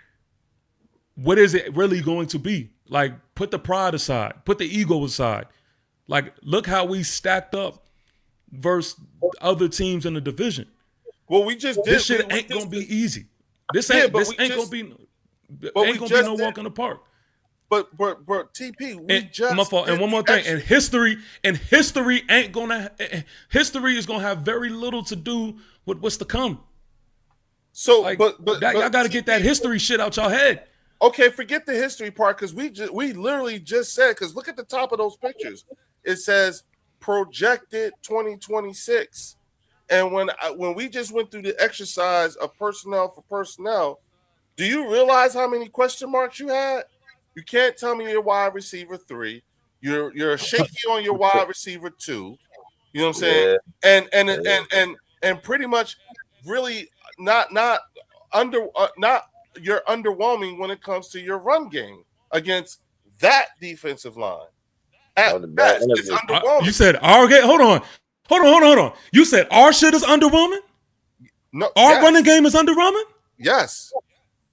what is it really going to be? Like, put the pride aside, put the ego aside. Like, look how we stacked up versus other teams in the division. Well, we just did. This shit ain't gonna be easy. This ain't gonna be no walk in the park. But TP, my fault. And one more thing, and history ain't gonna. History is gonna have very little to do with what's to come. So, like, but y'all got to get that history shit out y'all head. Okay, forget the history part, because we literally just said, because look at the top of those pictures. It says projected 2026, and when we just went through the exercise of personnel for personnel, do you realize how many question marks you had? You can't tell me you're wide receiver 3. You're shaky on your wide receiver 2. You know what I'm saying? Yeah. And pretty much really not you're underwhelming when it comes to your run game against that defensive line. At best, it's underwhelming. You said our game. Hold on. You said our shit is underwhelming? No, our running game is underwhelming? Yes.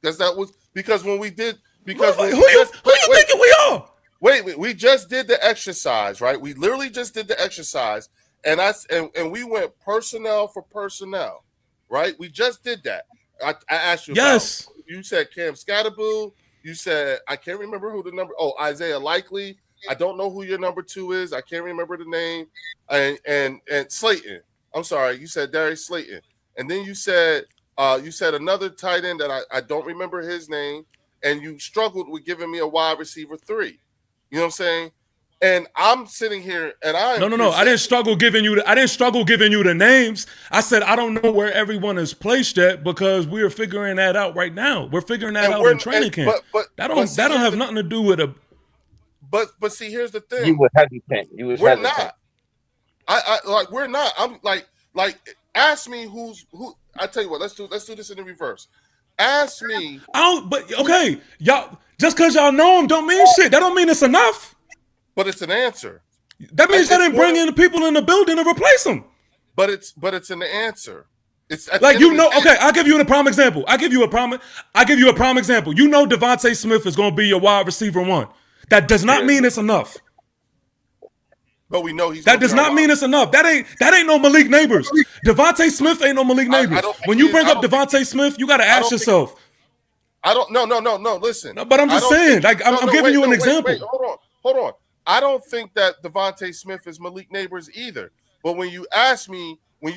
Because when we did. Because who you thinking we are? Wait, we just did the exercise, right? We literally just did the exercise, and we went personnel for personnel, right? We just did that. I asked you. Yes. You said Cam Scatterboo. You said I can't remember who the number. Oh, Isaiah Likely. I don't know who your number 2 is. I can't remember the name. And Slayton. I'm sorry. You said Darius Slayton, and then you said another tight end that I don't remember his name. And you struggled with giving me a wide receiver 3. You know what I'm saying? And I'm sitting here and No. I didn't struggle giving you the names. I said I don't know where everyone is placed yet because we're figuring that out right now. We're figuring that out in training camp. But that don't have nothing to do with a. But see, here's the thing. You were hesitant. We're not. We're not. I'm like ask me who. I tell you what. Let's do this in the reverse. Ask me. But okay, y'all. Just because y'all know them don't mean shit. That don't mean it's enough. But it's an answer. That means they didn't bring in the people in the building to replace them. But it's an answer. It's like, you know. Okay, I'll give you a prime example. You know, Devontae Smith is going to be your wide receiver 1. That does not mean it's enough. But we know that does not mean it's enough. That ain't no Malik Neighbors. Devontae Smith ain't no Malik Neighbors. When you bring up Devontae Smith, you got to ask yourself. No. Listen. No, but I'm just saying. I'm giving you an example. Wait, hold on. I don't think that Devontae Smith is Malik Neighbors either. But when you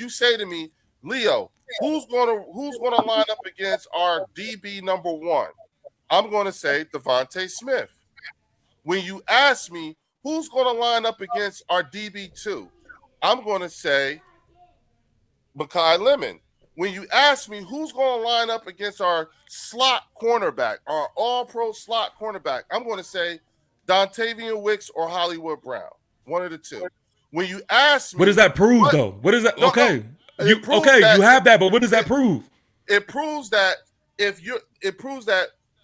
say to me, Leo, who's gonna line up against our DB number 1? I'm gonna say Devontae Smith. When you ask me, who's going to line up against our DB2? I'm going to say Mekhi Lemon. When you ask me who's going to line up against our slot cornerback, our all-pro slot cornerback, I'm going to say Dontavian Wicks or Hollywood Brown. One of the two. When you ask me, what does that prove, though? What does that? Okay, you have that, but what does that prove? It proves that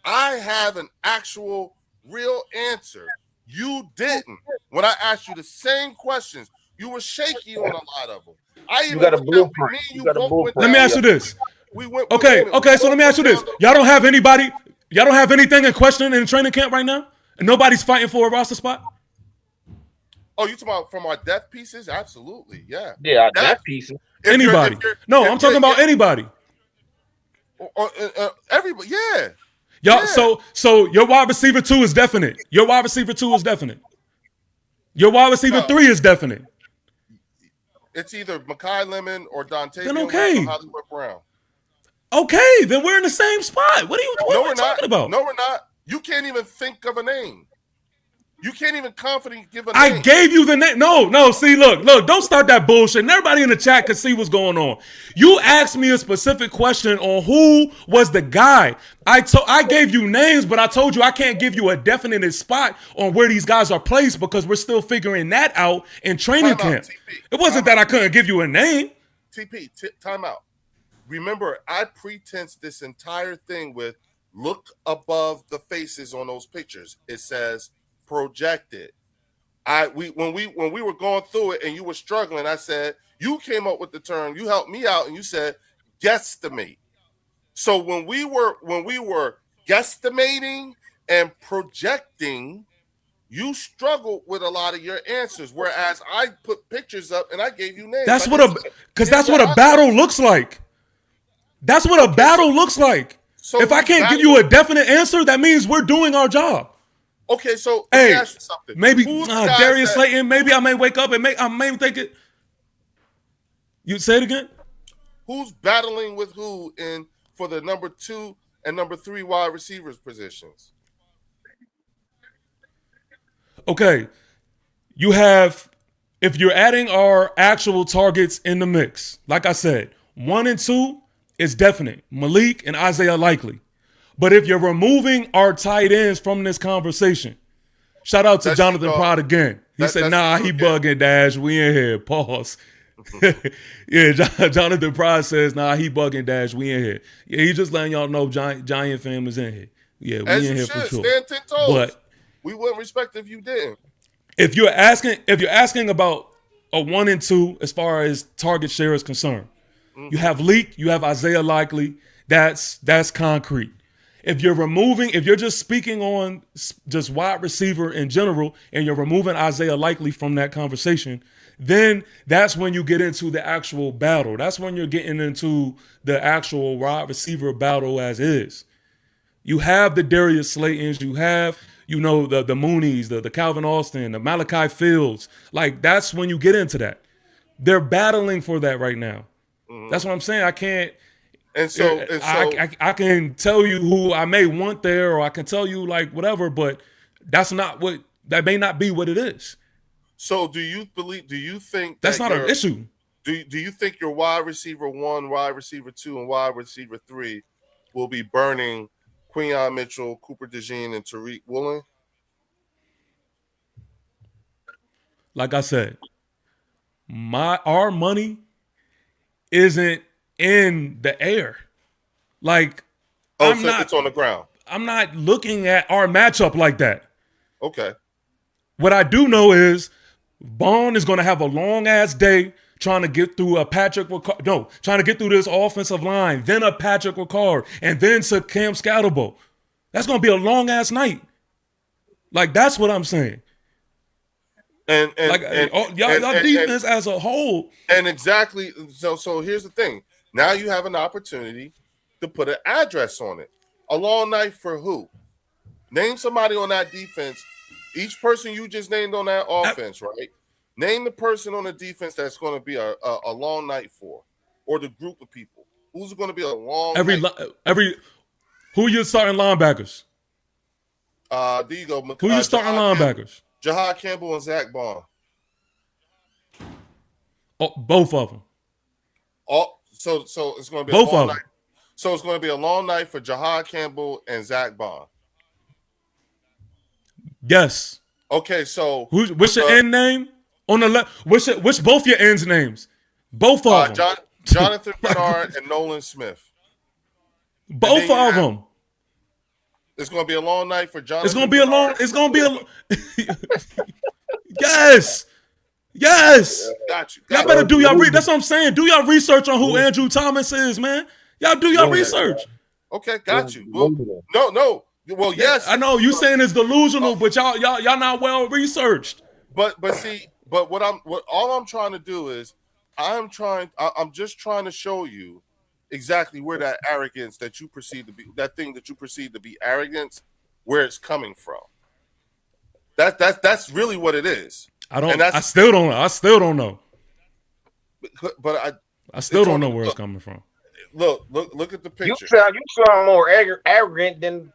I have an actual real answer. You didn't. When I asked you the same questions, You were shaky on a lot of them. I even You got a went down- blueprint. me and You got a both went blueprint. Let me down- ask you this. We went. Okay, we okay. So let me ask you this. went down Y'all don't have anybody. Y'all don't have anything in question in training camp right now, and nobody's fighting for a roster spot. Oh, you talking about from our death pieces? Absolutely, yeah. Yeah, That- that piece. If you're- Anybody? if you're- No, if I'm talking you're- about anybody. Everybody, yeah. Y'all. Yeah. So your wide receiver 2 is definite. Your wide receiver 2 is definite. Your wide receiver 3 is definite. It's either Makai Lemon or Dante. Then okay. Hollywood Brown. Okay, then we're in the same spot. What are you We're talking about? No, we're not. You can't even think of a name. You can't even confidently give a I name. gave you the name. No. See, look. Don't start that bullshit. And everybody in the chat can see what's going on. You asked me a specific question on who was the guy. I gave you names, but I told you I can't give you a definite spot on where these guys are placed because we're still figuring that out in training Time out, camp. TP. It wasn't that I couldn't give you a name. Time out. Remember, I pretense this entire thing with look above the faces on those pictures. It says projected. When we were going through it and you were struggling, I said you came up with the term. You helped me out, and you said guesstimate. So when we were guesstimating and projecting, you struggled with a lot of your answers. Whereas I put pictures up and I gave you names. That's Like what a battle looks like. That's what a battle looks like. So if I can't give you a definite answer, that means we're doing our job. Okay, so let me ask you something. Maybe Who's the guys Darius that- Slayton. Maybe I may wake up and I may think it. You say it again. Who's battling with who for the number 2 and number 3 wide receivers positions? Okay, you have, if you're adding our actual targets in the mix, like I said, 1 and 2 is definite. Malik and Isaiah Likely. But if you're removing our tight ends from this conversation, shout out to Jonathan Pride again. He said, nah, he bugging, Dash. We in here. Pause. Yeah, Jonathan Pride says, nah, he bugging, Dash. We in here. Yeah, he just letting y'all know Giant family's in here. Yeah, we As in you here for should. sure. Stand 10 toes. But we wouldn't respect if you didn't. if you're asking about a 1 and 2 as far as target share is concerned, you have Leak, you have Isaiah Likely. That's concrete. If you're just speaking on just wide receiver in general, and you're removing Isaiah Likely from that conversation, then that's when you get into the actual battle. That's when you're getting into the actual wide receiver battle as is. You have the Darius Slaytons, you have, the Moonies, the Calvin Austin, the Malachi Fields. Like, that's when you get into that. They're battling for that right now. That's what I'm saying. I can't. And so I can tell you who I may want there, or I can tell you like whatever, but that may not be what it is. So do you think that's not an issue? Do you think your wide receiver 1, wide receiver 2, and wide receiver 3 will be burning Quinyon Mitchell, Cooper DeJean, and Tariq Woolen? Like I said, our money isn't in the air. Like, it's on the ground. I'm not looking at our matchup like that. Okay. What I do know is Bond is going to have a long ass day trying to get through trying to get through this offensive line, then a Patrick Ricard, and then to Cam Scatterbo. That's going to be a long ass night. Like, that's what I'm saying. And y'all defense as a whole. And exactly. So here's the thing. Now you have an opportunity to put an address on it. A long night for who? Name somebody on that defense. Each person you just named on that offense, right? Name the person on the defense that's going to be a long night for, or the group of people. Who's going to be a long night? Who are your starting linebackers? There you go. Who are your starting linebackers? Jahad Campbell and Zach Bond. Oh, both of them. So it's going to be both a long of night. them. So it's going to be a long night for Jahad Campbell and Zach Bond. Yes. Okay, so what's your end name on the left? Which both your ends names? Both of them. Jonathan Bernard and Nolan Smith. Both of them. It's going to be a long night for Jonathan. It's going to be a long. It's going to be a. Yes. Yes. Got you. Y'all better do y'all That's what I'm saying. Do y'all research on who Andrew Thomas is, man. Y'all do y'all research. Okay, got you. Well, no. Well, yes. I know you saying it's delusional, but y'all not well researched. But all I'm trying to do is I'm just trying to show you exactly where that arrogance that you perceive to be, that thing that you perceive to be arrogance, where it's coming from. That's really what it is. I still don't know. But I still don't know where it's coming from. Look at the picture. You sound more arrogant than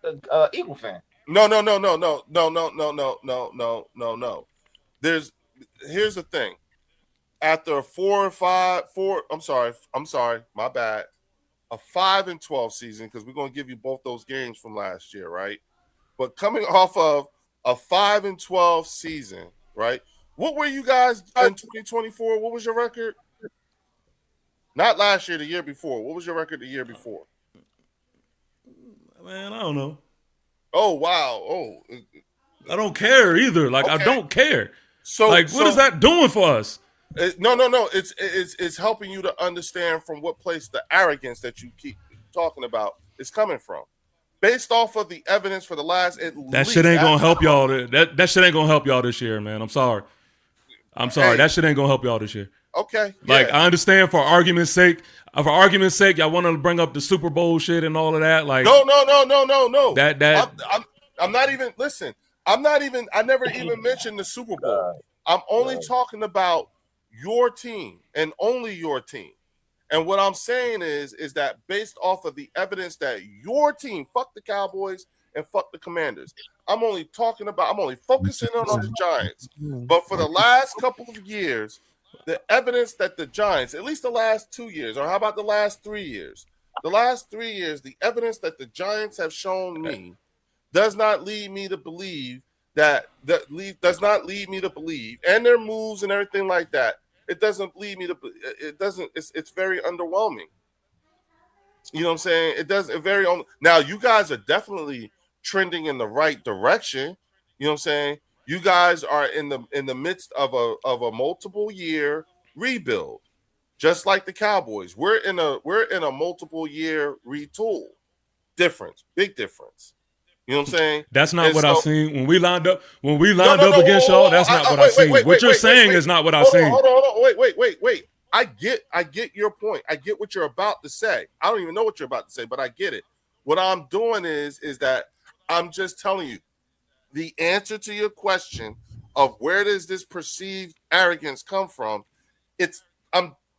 Eagle fan. No. Here's the thing. After a 5-12 season, because we're going to give you both those games from last year, right? But coming off of a 5-12 season, right? What were you guys in 2024? What was your record? Not last year, the year before. What was your record the year before? Man, I don't know. Oh, wow. Oh, I don't care either. Like, okay. I don't care. So, what is that doing for us? No. It's helping you to understand from what place the arrogance that you keep talking about is coming from. Based off of the evidence for the last that shit ain't gonna help y'all. That shit ain't gonna help y'all this year, man. I'm sorry. Hey. That shit ain't gonna help y'all this year. Okay. Like, I understand for argument's sake, y'all want to bring up the Super Bowl shit and all of that. Like, no. I'm not even. Listen, I never even mentioned the Super Bowl. I'm only talking about your team and only your team. And what I'm saying is that based off of the evidence that your team, fuck the Cowboys and fuck the Commanders. I'm only focusing on the Giants. But for the last couple of years, the evidence that the Giants, at least the last 2 years, or how about the last 3 years? The last 3 years, the evidence that the Giants have shown me does not lead me to believe and their moves and everything like that. It doesn't lead me to. It doesn't. It's very underwhelming. You know what I'm saying? It does. Now you guys are definitely trending in the right direction. You know what I'm saying? You guys are in the midst of a multiple year rebuild, just like the Cowboys. We're in a multiple year retool. Big difference. You know what I'm saying? That's not what I seen when we lined up. When we lined up against y'all, that's not what I seen. What you're saying is not what I seen. Hold on. Wait. I get your point. I get what you're about to say. I don't even know what you're about to say, but I get it. What I'm doing is that I'm just telling you the answer to your question of where does this perceived arrogance come from. That's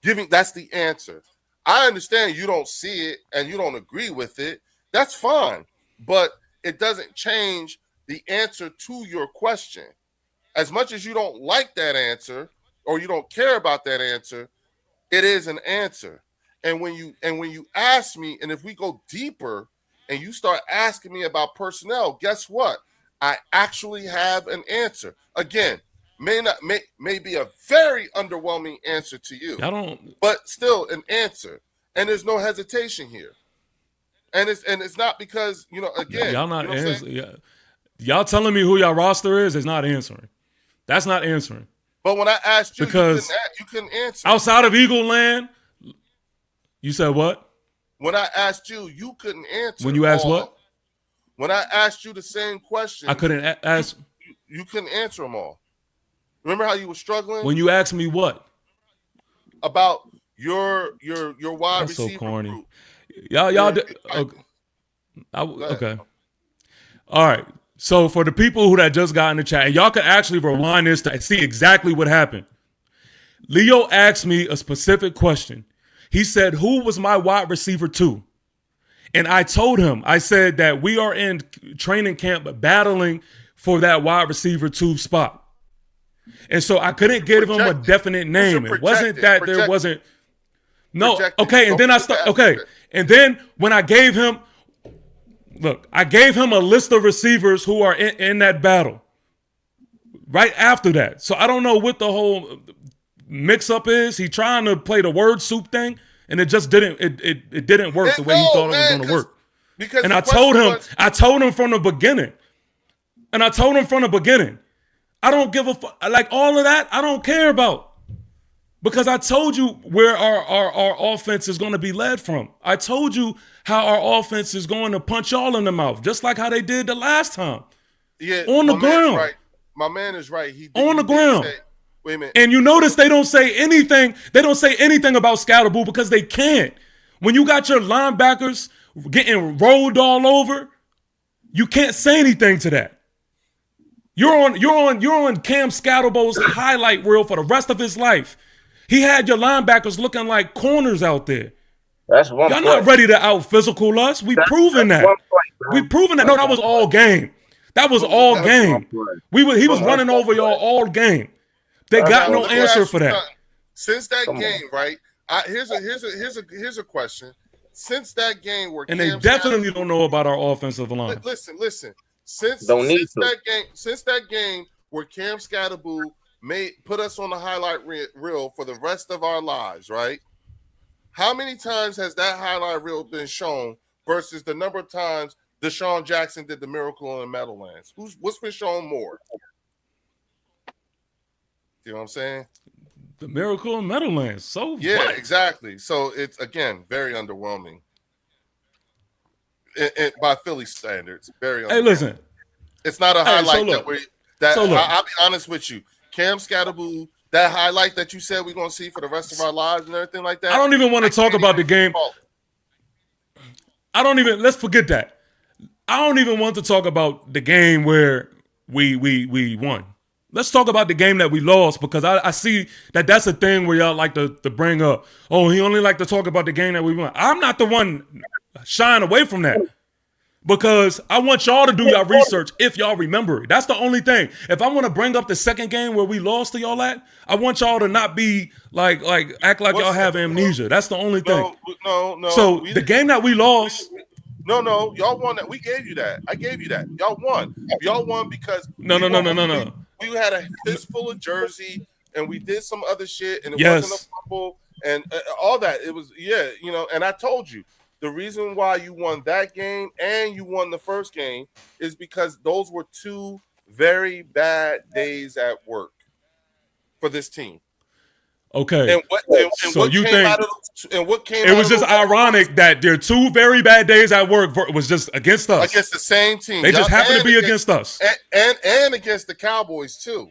the answer. I understand you don't see it and you don't agree with it. That's fine, but it doesn't change the answer to your question. As much as you don't like that answer or you don't care about that answer, it is an answer. And when you ask me, and if we go deeper and you start asking me about personnel, guess what? I actually have an answer. Again, may be a very underwhelming answer to you. But still an answer. And there's no hesitation here. And it's not because, again, y'all not answering. Y'all telling me who y'all roster is not answering. That's not answering. But when I asked you, because you couldn't answer. Outside of Eagle Land, you said what? When I asked you, you couldn't answer. When you asked what? When I asked you the same question, I couldn't ask. You couldn't answer them all. Remember how you were struggling? When you asked me what? About your wide receiver. So corny. Group. Y'all. Okay. All right. So for the people who that just got in the chat, and y'all can actually rewind this to see exactly what happened. Leo asked me a specific question. He said, "Who was my wide receiver 2?" And I told him, I said that we are in training camp battling for that wide receiver 2 spot. And so I couldn't give him a definite name. It wasn't that there wasn't. No. Okay. And then okay. And then when I gave him a list of receivers who are in that battle right after that. So I don't know what the whole mix up is. He trying to play the word soup thing, and it just didn't. It didn't work the way he thought it was going to work. And I told him from the beginning. I don't give a fuck. Like all of that, I don't care about. Because I told you where our offense is going to be led from. I told you how our offense is going to punch y'all in the mouth, just like how they did the last time. Yeah, on the ground. Right. My man is right. On the ground. Wait a minute. And you notice they don't say anything. They don't say anything about Scatterboo because they can't. When you got your linebackers getting rolled all over, you can't say anything to that. You're on Cam Scatterboo's highlight reel for the rest of his life. He had your linebackers looking like corners out there. That's one. Y'all not ready to out physical us. We proven that. We proven that. No, that was all game. That was all game. He was running over y'all all game. They got no answer for that. Since that game, right? Here's a question. Since that game where and they definitely don't know about our offensive line. Listen. Since that game where Cam Scatterboo put us on the highlight reel for the rest of our lives, right? How many times has that highlight reel been shown versus the number of times Deshaun Jackson did the miracle in the Meadowlands? What's been shown more? You know what I'm saying? The miracle in Meadowlands. So yeah, what? Exactly. So it's again very underwhelming. By Philly standards, very underwhelming. Hey, listen. It's not a highlight I'll be honest with you. Cam Scatterboo, that highlight that you said we're going to see for the rest of our lives and everything like that. I don't even want to talk about the game. Let's forget that. I don't even want to talk about the game where we won. Let's talk about the game that we lost because I see that that's a thing where y'all like to bring up. Oh, he only like to talk about the game that we won. I'm not the one shying away from that. Because I want y'all to do your research if y'all remember it. That's the only thing. If I want to bring up the second game where we lost to y'all at, I want y'all to not be like act like y'all have amnesia. That's the only thing. No. So the game that we lost. No, y'all won that. We gave you that. I gave you that. Y'all won. Y'all won because No. We had a fistful of jersey and we did some other shit and it wasn't a fumble and all that. It was and I told you. The reason why you won that game and you won the first game is because those were two very bad days at work for this team. Okay. And what came it was just ironic that their two very bad days at work was just against us. Against the same team. They just happened to be against us. And against the Cowboys too.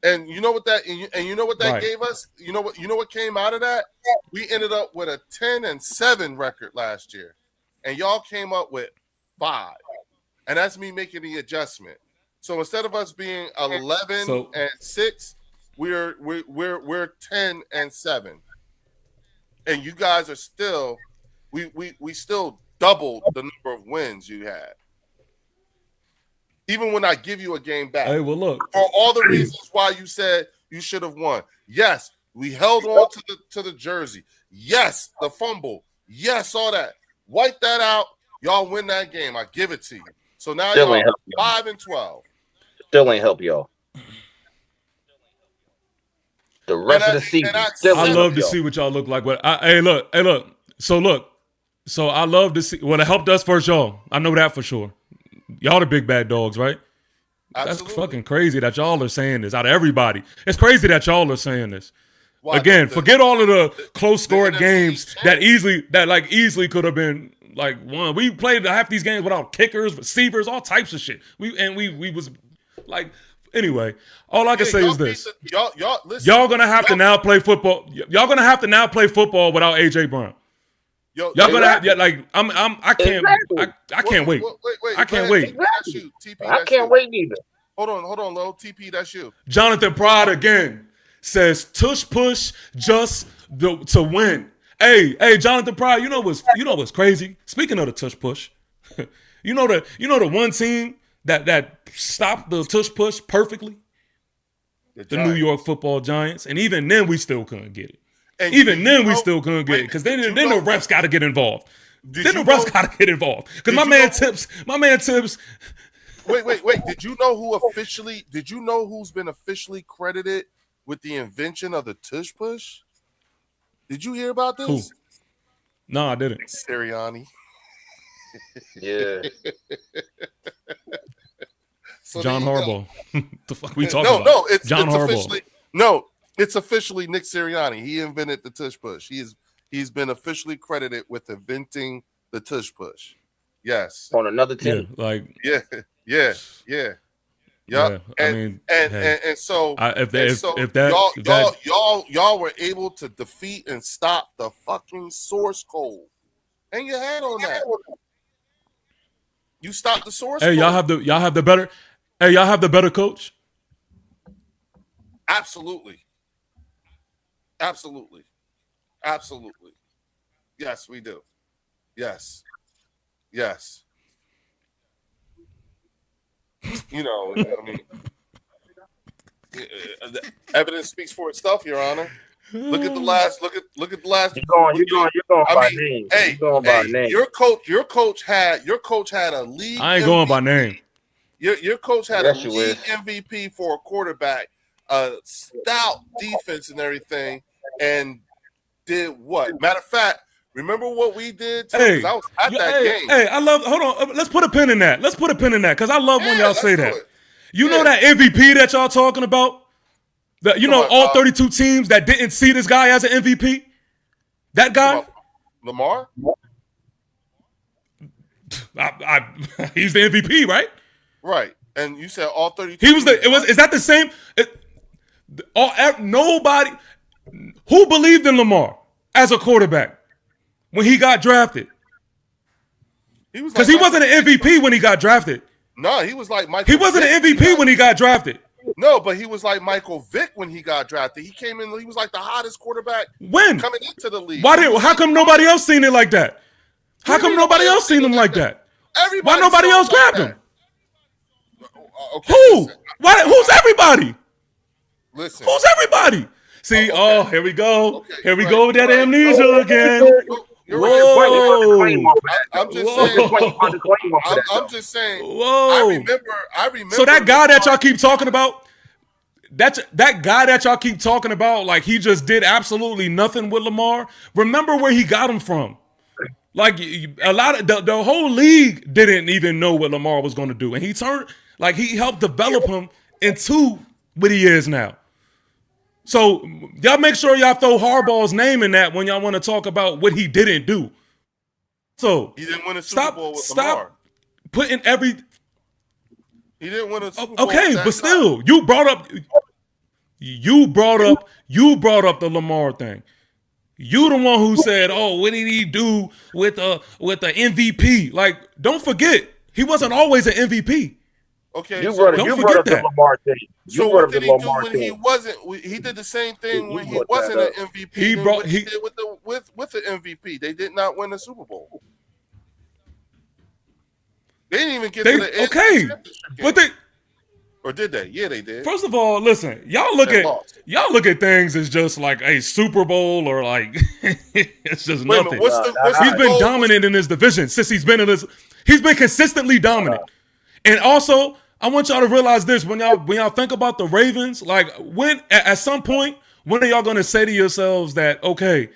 And you know what that gave us? You know what came out of that? We ended up with a 10-7 record last year. And y'all came up with 5. And that's me making the adjustment. So instead of us being 11-6, we're 10-7. And you guys are still we still doubled the number of wins you had. Even when I give you a game back. Hey, well, look. For all the reasons why you said you should have won. Yes, we held on to the jersey. Yes, the fumble. Yes, all that. Wipe that out. Y'all win that game. I give it to you. So now y'all 5-12. Still ain't help y'all. The rest of the season. I love to see what y'all look like. But hey, look. So I love to see. Well, it helped us versus y'all. I know that for sure. Y'all the big bad dogs, right? Absolutely. That's fucking crazy that y'all are saying this out of everybody. It's crazy that y'all are saying this. Why? Again, forget all of the close scored games that easily could have been like won. We played half these games without kickers, receivers, all types of shit. We was like anyway. All I can say is this: y'all gonna have to now play football. Y'all gonna have to now play football without AJ Brown. Y'all gonna have I can't wait. I can't wait. I can't wait neither. Hold on, Lil. TP, that's you. Jonathan Pride again says tush push just to win. Hey, Jonathan Pride, you know what's crazy? Speaking of the tush push, you know the one team that stopped the tush push perfectly? The New York Football Giants. And even then we still couldn't get it. And even then, we still couldn't get it because then the refs got to get involved. Then the refs got to get involved because my man Tips. Wait. Did you know who's been officially credited with the invention of the tush push? Did you hear about this? Who? No, I didn't. Sirianni. Yeah. So John there you go. Harbaugh. The fuck we talking No, about? no, it's John Harbaugh. officially it's officially Nick Sirianni. He invented the tush push. He's been officially credited with inventing the tush push. Yes. On another Yeah, team. like Yeah. yeah. I And mean, and, hey, and so if y'all that were able to defeat and stop the fucking source code. Hang your head on that. You stopped the source hey, code. y'all have the better coach. Absolutely. Yes, we do. Yes. You know, I mean, the evidence speaks for itself, Your Honor. Look at the last. Look at the last. You're going by name. Hey, You're going by name. your coach had a league. I ain't going by name. Your coach had Yes, a you league is. MVP for a quarterback, a stout defense and everything, and did what? Matter of fact, remember what we did? Too? 'Cause Hey, I was at that game. Hey, I love. Hold on. Let's put a pin in that. Because I love when y'all let's say do that. it. You know that MVP that y'all talking about? You know all 32 teams that didn't see this guy as an MVP? That guy? Lamar? He's the MVP, right? Right. And you said all 32. He was is that the same? Nobody who believed in Lamar as a quarterback when he got drafted. Because he wasn't an MVP when he got drafted. No, he was like Michael. He wasn't an MVP when he got drafted. No, but he was like Michael Vick when he got drafted. He came in. He was like the hottest quarterback When coming into the league. How come nobody else seen it like that? How come nobody else seen him like that? Why nobody else grabbed him? Okay, Who? listen. Who's everybody? Listen. Who's everybody? See, here we go. Okay, Here we right, go with that right. amnesia again. You're Whoa. I'm just Whoa. saying. I'm just saying. Whoa. I remember. So that guy that y'all keep talking about, that guy that y'all keep talking about, like he just did absolutely nothing with Lamar. Remember where he got him from. Like a lot of the whole league didn't even know what Lamar was going to do, and he helped develop him into what he is now. So y'all make sure y'all throw Harbaugh's name in that when y'all want to talk about what he didn't do. So he didn't win a Super Bowl with Lamar. Stop putting every. He didn't win a Super Bowl. Okay, with but still, you brought up the Lamar thing. You the one who said, "Oh, what did he do with the MVP?" Like, don't forget, he wasn't always an MVP. Okay, you brought up the Lamar thing. So what did he do when he wasn't? He did the same thing when he wasn't an MVP. He did with the MVP. They did not win the Super Bowl. They didn't even get to the end. Okay, but they. Or did they? Yeah, they did. First of all, listen, y'all look at things as just like a Super Bowl or like it's just nothing. He's been dominant in his division since he's been consistently dominant. And also, I want y'all to realize this when y'all think about the Ravens, like at some point, when are y'all gonna say to yourselves that, okay,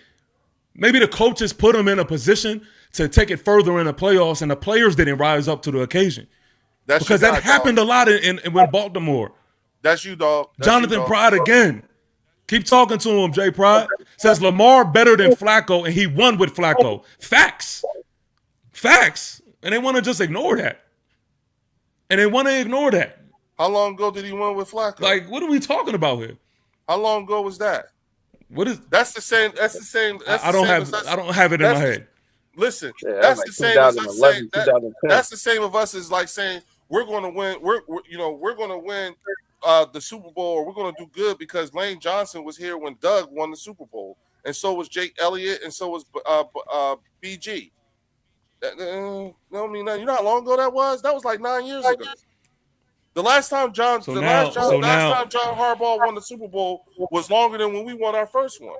maybe the coaches put them in a position to take it further in the playoffs and the players didn't rise up to the occasion? Because that happened a lot in Baltimore. That's you, dog. Jonathan Pride again. Keep talking to him, Jay Pride. Says Lamar better than Flacco, and he won with Flacco. Facts. And they want to just ignore that. How long ago did he win with Flacco? Like, what are we talking about here? How long ago was that? That's the same. I don't have it in my head. Listen, that's the same as us saying that's the same of us as like saying we're going to win. We're going to win the Super Bowl, or we're going to do good because Lane Johnson was here when Doug won the Super Bowl, and so was Jake Elliott, and so was BG. No, I mean, you know how long ago that was? That was like 9 years ago. The last time John Harbaugh won the Super Bowl was longer than when we won our first one.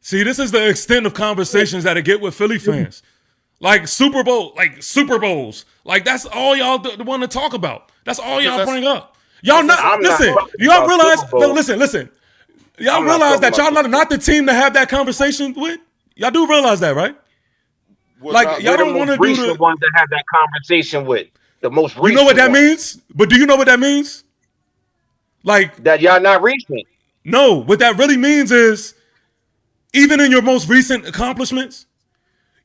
See, this is the extent of conversations that I get with Philly fans. Like Super Bowls. Like that's all y'all want to talk about. That's all y'all bring up. Y'all listen. Y'all realize? No, listen. Y'all realize that y'all not the team to have that conversation with. Y'all do realize that, right? Like y'all don't want to do the ones to have that conversation with. The most recent. You know what that one. means? But do you know what that means? Like That y'all not recent. no, what that really means is even in your most recent accomplishments,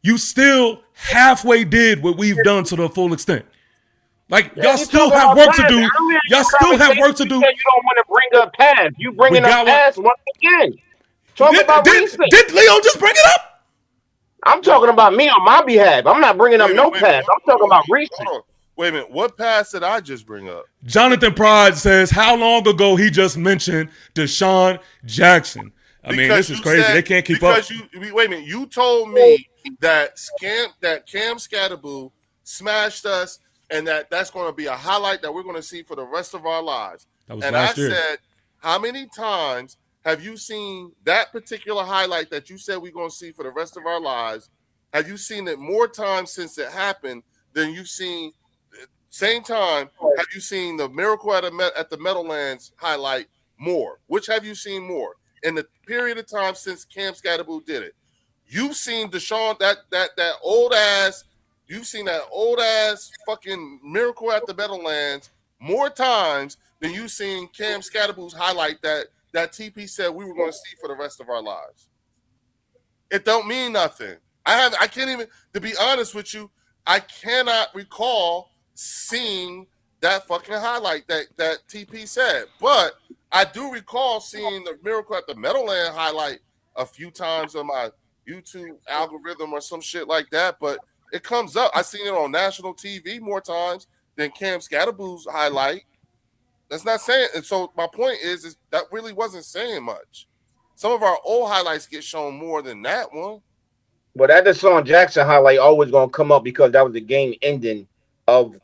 you still halfway did what we've done to the full extent. Like Yeah, y'all you still talking have about work to past. do. Earlier in Y'all your still have work to conversation, do. you said you don't want to bring up past. You bringing got up what- past once again. Talk about recent. Did Leo just bring it up? I'm talking about me on my behalf. I'm not bringing up Wait a no minute, wait a past. minute, I'm talking about recent. Hold on. Wait a minute. What pass did I just bring up? Jonathan Pride says, how long ago he just mentioned Deshaun Jackson? I mean, this is you crazy. said- They can't keep up. because wait a minute. You told me that Cam Scatterboo smashed us, and that's going to be a highlight that we're going to see for the rest of our lives. That was And last I year. said, how many times have you seen that particular highlight that you said we're going to see for the rest of our lives? Have you seen it more times since it happened than you've seen? Same time, have you seen the Miracle at the Meadowlands highlight more? Which have you seen more in the period of time since Cam Scatterboo did it? You've seen Deshaun that old ass. You've seen that old ass fucking Miracle at the Meadowlands more times than you've seen Cam Scatterboo's highlight that TP said we were going to see for the rest of our lives. It don't mean nothing. I can't even, to be honest with you, I cannot recall seeing that fucking highlight that TP said. But I do recall seeing the Miracle at the Meadowland highlight a few times on my YouTube algorithm or some shit like that. But it comes up. I seen it on national TV more times than Cam Scatterboo's highlight. That's not saying. And so my point is that really wasn't saying much. Some of our old highlights get shown more than that one. But that Deshaun Jackson highlight always gonna come up because that was the game ending of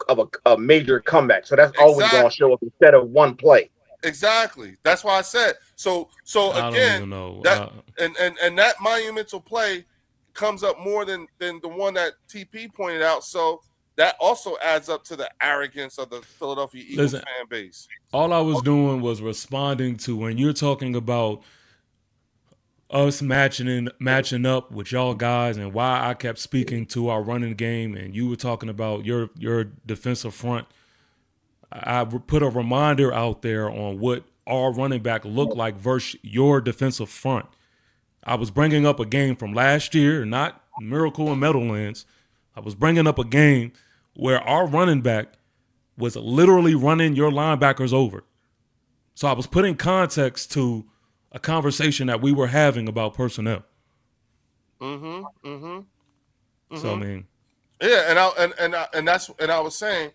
a major comeback. So that's always gonna show up instead of one play. Exactly. That's why I said so. I don't Again, even know. that and that monumental play comes up more than the one that TP pointed out. So that also adds up to the arrogance of the Philadelphia Eagles fan base. All I was doing was responding to when you're talking about us matching up with y'all guys and why I kept speaking to our running game and you were talking about your defensive front. I put a reminder out there on what our running back looked like versus your defensive front. I was bringing up a game from last year, not Miracle and Meadowlands. I was bringing up a game where our running back was literally running your linebackers over. So I was putting context to a conversation that we were having about personnel. So I mean, yeah, and I was saying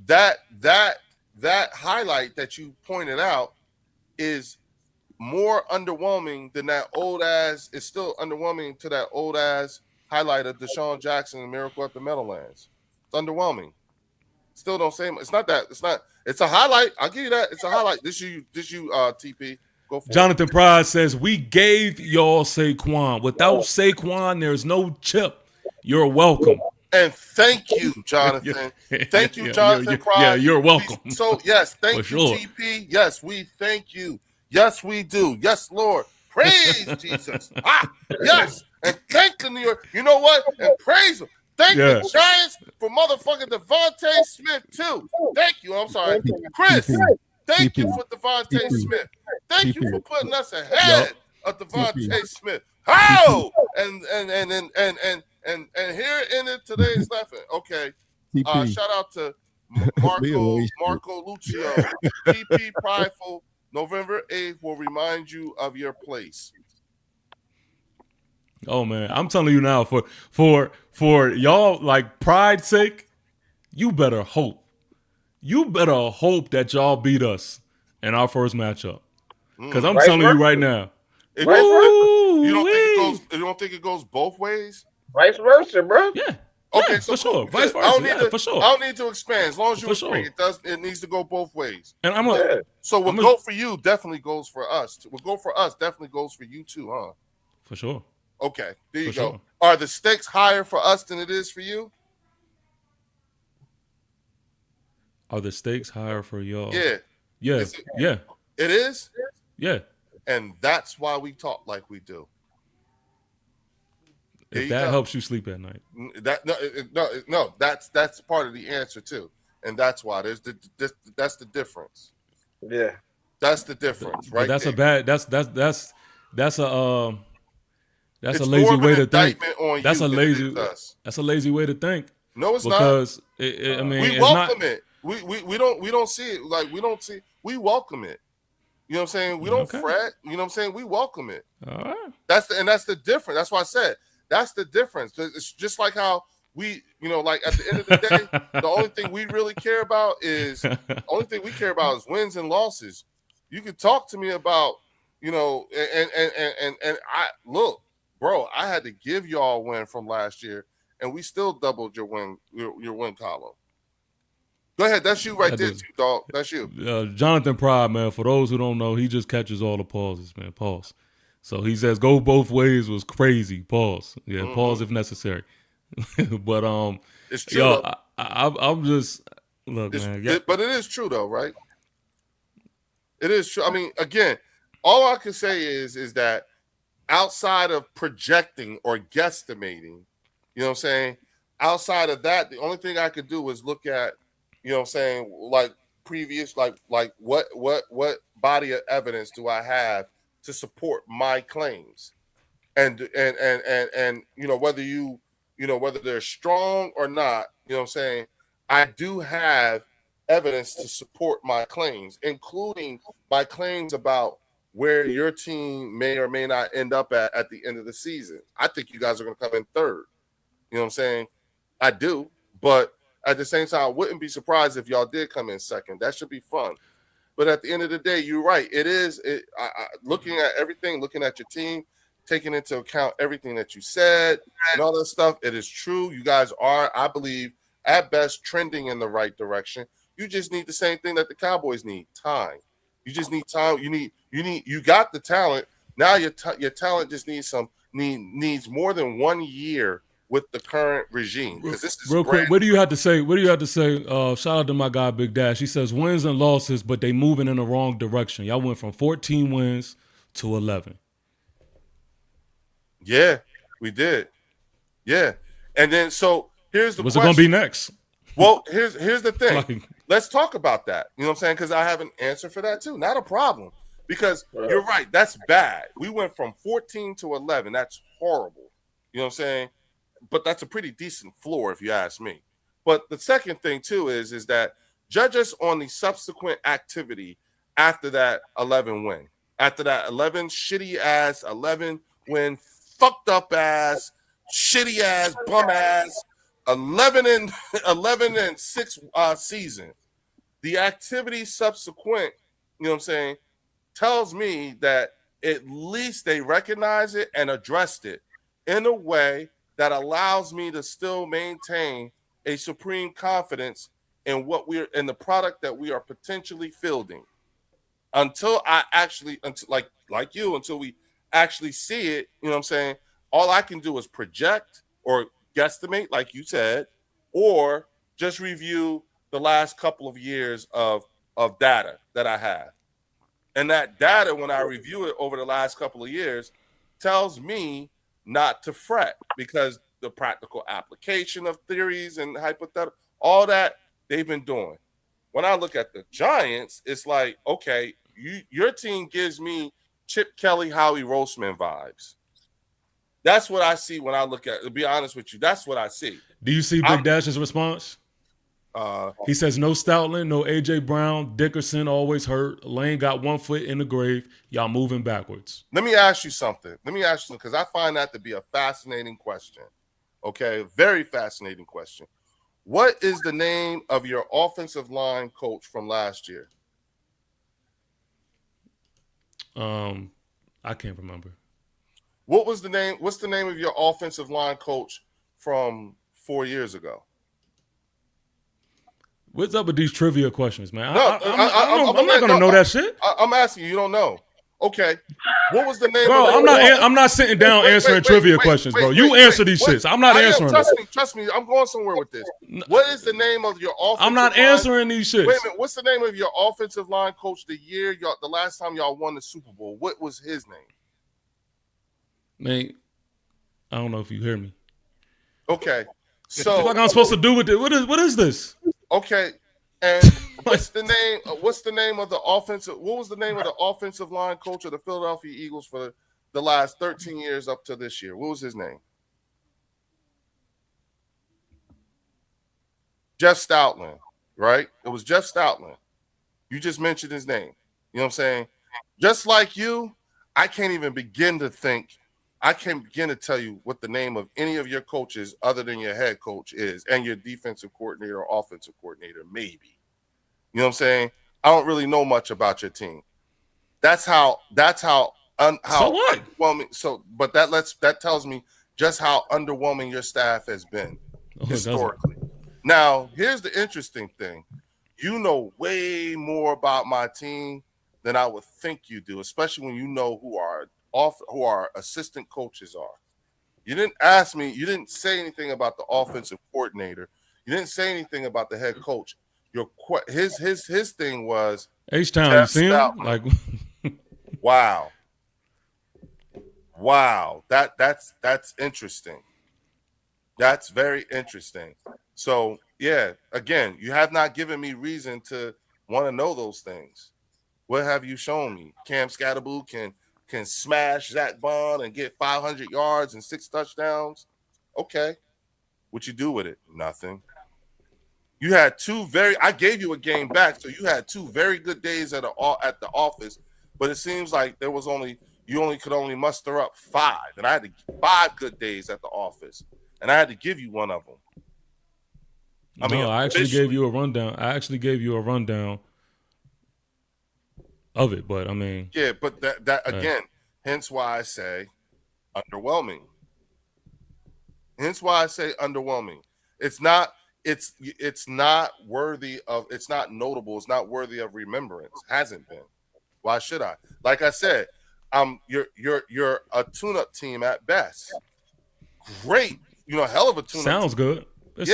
that highlight that you pointed out is more underwhelming than that old ass. It's still underwhelming to that old ass highlight of Deshaun Jackson and Miracle at the Meadowlands. It's underwhelming. Still don't say it's not that. It's not. It's a highlight. I'll give you that. It's a highlight. This you TP. Go for Jonathan Pride says we gave y'all Saquon. Without Saquon, there's no chip. You're welcome. And thank you, Jonathan. Thank you, Jonathan Pride. Yeah, you're welcome. So yes, thank you, sure. TP. Yes, we thank you. Yes, we do. Yes, Lord. Praise Jesus. Yes. And thank the New York. You know what? And praise them. Thank the Giants for motherfucking Devontae Smith, too. Thank you. I'm sorry. Chris, thank you for Devontae Smith. Thank you for putting us ahead of Devontae Smith. How? And here in today's lesson. Okay. Shout out to Marco Lucio. TP Prideful. November 8th will remind you of your place. Oh man, I'm telling you now, for y'all, like pride's sake, you better hope. You better hope that y'all beat us in our first matchup. Because I'm telling you right now. You don't think it goes both ways? Vice versa, bro. Yeah. Okay, yeah, so for sure. cool. Vice versa. For sure. I don't need to expand. As long as you For agree, sure. it needs to go both ways. And so what go for you definitely goes for us. What go for us definitely goes for you too, huh? For sure. Okay, there you For go. sure. Are the stakes higher for us than it is for you? Are the stakes higher for y'all? Yeah. Yeah. Yeah. It is? Yeah. And that's why we talk like we do. If that helps you sleep at night. No, that's part of the answer too. and that's why that's the difference. Yeah, that's the difference, But right? that's there. a bad. That's a It's a lazy more of way an to think. indictment on That's you a than it lazy. is us. That's a lazy way to think. No, it's because not. I mean, We it's welcome not. it. We don't see it like we don't see. We welcome it. You know what I'm saying? We don't Okay. fret. You know what I'm saying? We welcome it. All right. That's the difference. That's why I said that's the difference. 'Cause it's just like how we, like at the end of the day, the only thing we really care about is wins and losses. You can talk to me about, and I look, bro, I had to give y'all a win from last year, and we still doubled your win column. Go ahead, that's you right That there, is- too, dog. That's you. Jonathan Pride, man. For those who don't know, he just catches all the pauses, man. Pause. So he says, "Go both ways" was crazy. Pause. Yeah, pause if necessary. But It's true. yo, though. I'm just look, It's- man. Yeah, but it is true though, right? It is true. I mean, again, all I can say is that outside of projecting or guesstimating, you know what I'm saying? Outside of that, the only thing I could do is look at, you know what I'm saying, like previous, like what body of evidence do I have to support my claims? And whether they're strong or not, you know what I'm saying, I do have evidence to support my claims, including my claims about where your team may or may not end up at the end of the season. I think you guys are going to come in third. You know what I'm saying? I do, but at the same time, I wouldn't be surprised if y'all did come in second. That should be fun. But at the end of the day, you're right. It is looking at everything, looking at your team, taking into account everything that you said and all that stuff. It is true. You guys are, I believe, at best trending in the right direction. You just need the same thing that the Cowboys need: time. You just need time. You got the talent. Now your talent just needs more than 1 year with the current regime, because this is real quick. What do you have to say? Shout out to my guy Big Dash. He says wins and losses, but they moving in the wrong direction. Y'all went from 14 wins to 11. Yeah, we did. Yeah, and then so here's the What's question. it gonna be next? Well, here's the thing. Like- Let's talk about that. You know what I'm saying? Because I have an answer for that too. Not a problem. Because you're right. That's bad. We went from 14 to 11. That's horrible. You know what I'm saying? But that's a pretty decent floor, if you ask me. But the second thing too is that judge us on the subsequent activity after that 11 win. After that 11 shitty ass 11 win, fucked up ass, shitty ass, bum ass 11 and 6 season. The activity subsequent, you know what I'm saying, tells me that at least they recognize it and addressed it in a way that allows me to still maintain a supreme confidence in in the product that we are potentially fielding. Until we actually see it, you know what I'm saying, all I can do is project or guesstimate, like you said, or just review the last couple of years of data that I have. And that data, when I review it over the last couple of years, tells me not to fret, because the practical application of theories and hypothetical, all that they've been doing. When I look at the Giants, it's like, okay, your team gives me Chip Kelly, Howie Roseman vibes. That's what I see when I look at it. To be honest with you, that's what I see. Do you see Big Dash's response? He says no Stoutland, no AJ Brown, Dickerson always hurt. Lane got 1 foot in the grave. Y'all moving backwards. Let me ask you something, because I find that to be a fascinating question. Okay, very fascinating question. What is the name of your offensive line coach from last year? I can't remember. What's the name of your offensive line coach from 4 years ago? What's up with these trivia questions, man? No, I'm not gonna know that shit. I'm asking you. You don't know. Okay. What was the name? Bro, of I'm not sitting down answering trivia questions, bro. You answer these shits. I'm not answering them. Trust me. I'm going somewhere with this. What is the name of your offensive I'm not line? answering these shits. Wait a minute. What's the name of your offensive line coach the last time y'all won the Super Bowl? What was his name? Man, I don't know if you hear me. Okay. So like I'm supposed to do with it. What is this? Okay. And what's the name? What's the name of the offensive? What was the name of the offensive line coach of the Philadelphia Eagles for the last 13 years up to this year? What was his name? Jeff Stoutland, right? It was Jeff Stoutland. You just mentioned his name. You know what I'm saying? Just like you, I can't even begin to think. I can't begin to tell you what the name of any of your coaches other than your head coach is and your defensive coordinator or offensive coordinator, maybe. You know what I'm saying? I don't really know much about your team. That's how So what? underwhelming. So, but that tells me just how underwhelming your staff has been historically. Now, here's the interesting thing. You know way more about my team than I would think you do, especially when you know who our assistant coaches are. You didn't ask me, you didn't say anything about the offensive coordinator. You didn't say anything about the head coach. His thing was H-Town, you see him? Like wow. That's interesting. That's very interesting. So, yeah, again, you have not given me reason to want to know those things. What have you shown me? Cam Scatterboo can smash Zach Bond and get 500 yards and 6 touchdowns. Okay. What you do with it? Nothing. You had I gave you a game back, so you had 2 very good days at the office, but it seems like you could only muster up 5, and I had 5 good days at the office, and I had to give you one of them. I actually gave you a rundown. Of it, but I mean, yeah, but that again, hence why I say underwhelming. Hence why I say underwhelming. It's not worthy of. It's not notable. It's not worthy of remembrance. Hasn't been. Why should I? Like I said, you're a tune-up team at best. Great, hell of a tune-up. Sounds good. That